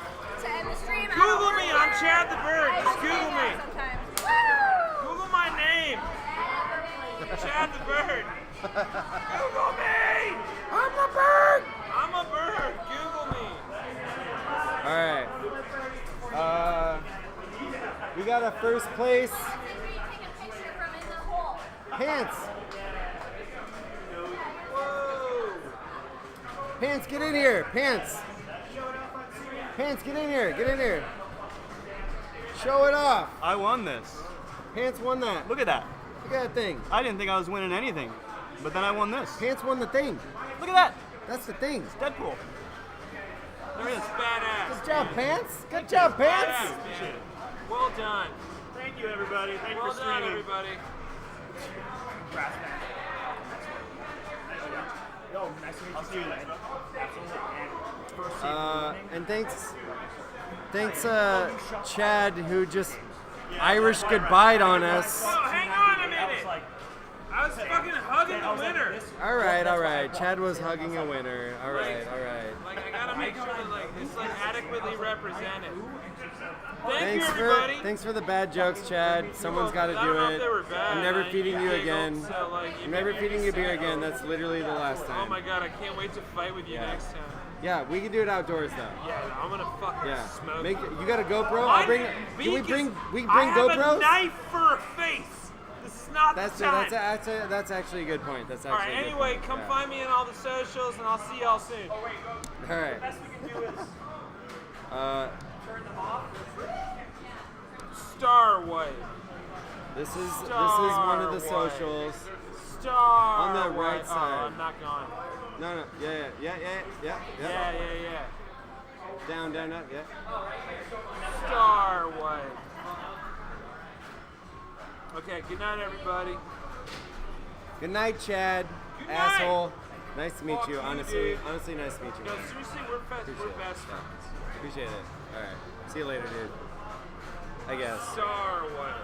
S6: to end the stream. I
S8: Google
S6: don't
S8: me.
S6: work
S8: I'm
S6: here.
S8: Chad the Bird.
S6: I
S8: Just
S6: hang
S8: Google
S6: out
S8: me.
S6: sometimes. Woo!
S8: Google my name. Chad the Bird. Google me.
S9: I'm a bird!
S8: I'm a bird. Google me.
S9: Alright. We got a first place. Pants!
S8: Whoa.
S9: Pants, get in here! Pants! Pants, get in here! Show it off!
S13: I won this.
S9: Pants won that.
S13: Look at that.
S9: Look at that thing.
S13: I didn't think I was winning anything, but then I won this.
S9: Pants won the thing.
S13: Look at that.
S9: That's the thing.
S13: Deadpool.
S8: There is badass.
S9: Good job, Pants. Good job, Pants.
S8: Badass, man. Well done.
S10: Thank you, everybody. Thank you
S8: Well
S10: for
S8: done,
S10: streaming.
S8: everybody.
S10: Yo, nice to meet you. I'll see you later.
S9: And thanks, Chad, who just Irish goodbye on us.
S8: Whoa, hang on a minute. I was fucking hugging the winner.
S9: All right. Chad was hugging a winner. All right.
S8: Like, I gotta make sure that like it's like adequately represented. Thank you,
S9: Thanks
S8: everybody.
S9: for the bad jokes, Chad. Someone's got to
S8: I don't
S9: do
S8: know if
S9: it.
S8: they were bad.
S9: I'm never
S8: I
S9: feeding you
S8: giggled,
S9: again.
S8: so, like,
S9: I'm never
S8: made
S9: feeding
S8: me
S9: you beer
S8: sad.
S9: again. That's literally the last
S8: Oh
S9: time.
S8: my god, I can't wait to fight with you
S9: Yeah.
S8: next time.
S9: Yeah, we can do it outdoors though.
S8: Yeah, I'm gonna fucking
S9: Yeah.
S8: smoke.
S9: You got a GoPro?
S8: My
S9: I'll bring.
S8: beak
S9: Can we
S8: is-
S9: bring
S8: I have
S9: GoPros?
S8: a knife for a face. This is not
S9: That's
S8: the time.
S9: that's actually a good point. That's
S8: All
S9: actually.
S8: right.
S9: a good
S8: Anyway,
S9: point.
S8: come
S9: Yeah.
S8: find me in all the socials, and I'll see y'all soon.
S9: All right.
S8: Star White.
S9: This is one of the
S8: Star White.
S9: socials.
S8: Star
S9: On the
S8: White.
S9: right side.
S8: Oh, I'm not gone.
S9: No. Yeah.
S8: Yeah.
S9: Down, up. Yeah.
S8: Star White. Okay. Good night, everybody.
S9: Good night, Chad.
S8: Good night.
S9: Asshole. Nice to meet
S8: Fuck
S9: you.
S8: you,
S9: Honestly,
S8: dude.
S9: nice to meet you.
S8: No,
S9: man.
S8: seriously, we're best
S9: Yeah.
S8: friends.
S9: Appreciate it. All right. See you later, dude. I guess.
S8: Star White.